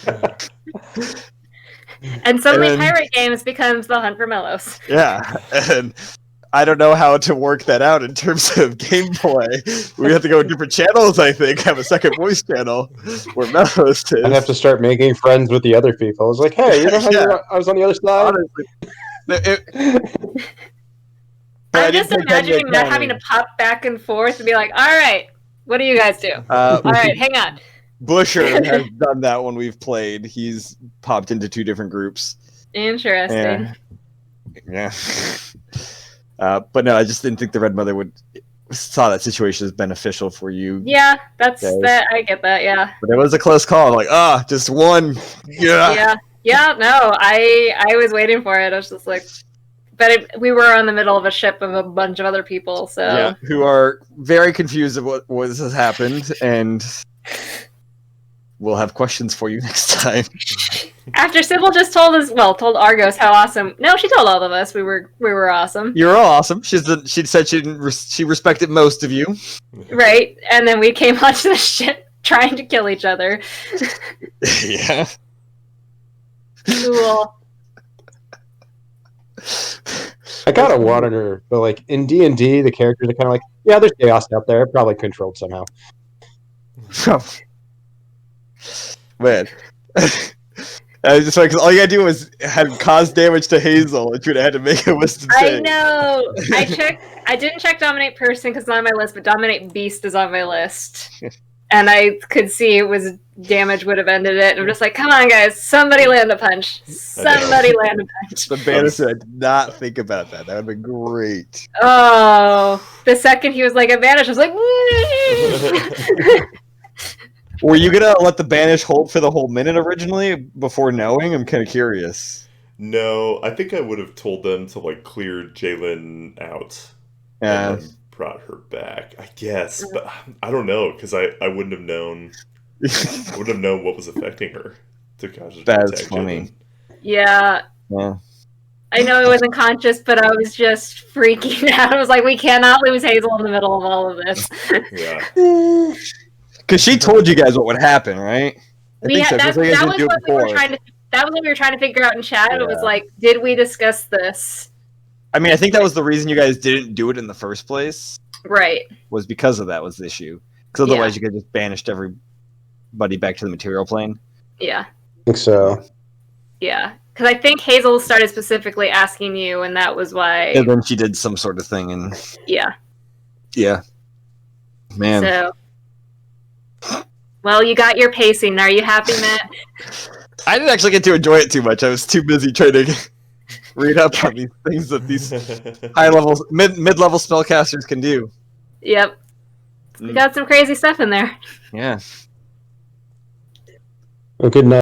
And suddenly, And then- pirate games becomes the hunt for Melos. Yeah, and I don't know how to work that out in terms of gameplay. We have to go in different channels, I think. Have a second voice channel where Melos is. I'd have to start making friends with the other people. I was like, "Hey, you know how Yeah. I was on the other side?" Honestly. I I'm didn't just take that into imagining that account. having to pop back and forth and be like, all right, what do you guys do? Uh, All right, hang on. Busher has done that when we've played. He's popped into 2 different groups. Interesting. Yeah. But no, I just didn't think the Red Mother saw that situation as beneficial for you. Yeah, that's Okay. that. I get that. Yeah. But it was a close call. Like, just one. Yeah. Yeah. No, I was waiting for it. I was just like, but we were on the middle of a ship of a bunch of other people, so Yeah, who are very confused of what has happened, and we'll have questions for you next time. after Sybil just told Argos how awesome. No, she told all of us we were awesome, You're all awesome. She said she respected most of you. right? And then we came onto the ship trying to kill each other. Yeah. Cool. I kind of wanted her, but like in D&D, the characters are kind of like, Yeah, there's chaos out there. Probably controlled somehow. Man. I was just like, 'cause all you gotta do was had caused damage to Hazel, and you would have had to make a wisdom I save. know. I didn't check Dominate Person because it's not on my list, but Dominate Beast is on my list. And I could see it was damage would have ended it. And I'm just like, come on, guys, somebody land a punch. Somebody land a punch. The Banisher, I did not think about that. That would have been great. Oh, the second he was like a Banish, I was like, Were you gonna let the Banish hold for the whole minute originally before knowing? I'm kind of curious. No, I think I would have told them to like clear Jalen out Yeah. and then brought her back. I guess, but I don't know because I wouldn't have known. I wouldn't have known what was affecting her to cause her to That's attack funny. Jalen. yeah. Yeah. I know I wasn't conscious, but I was just freaking out. I was like, we cannot lose Hazel in the middle of all of this. Yeah. Because she told you guys what would happen, right? I think so. 'Cause you guys That didn't was do it what we were before. trying to. That was what we were trying to figure out in chat. It was Yeah. like, did we discuss this? I mean, I think that was the reason you guys didn't do it in the first place. Right. Was because of that was the issue. Because otherwise, you could just banished everybody back to the material plane. Yeah. I think so. Yeah. Because I think Hazel started specifically asking you, and that was why. And then she did some sort of thing, and Yeah. yeah, man. So. Well, you got your pacing. Are you happy, Matt? I didn't actually get to enjoy it too much. I was too busy trying to read up on these things that these high level, mid level spellcasters can do. Yep. We got some crazy stuff in there. Yeah. Well, good night.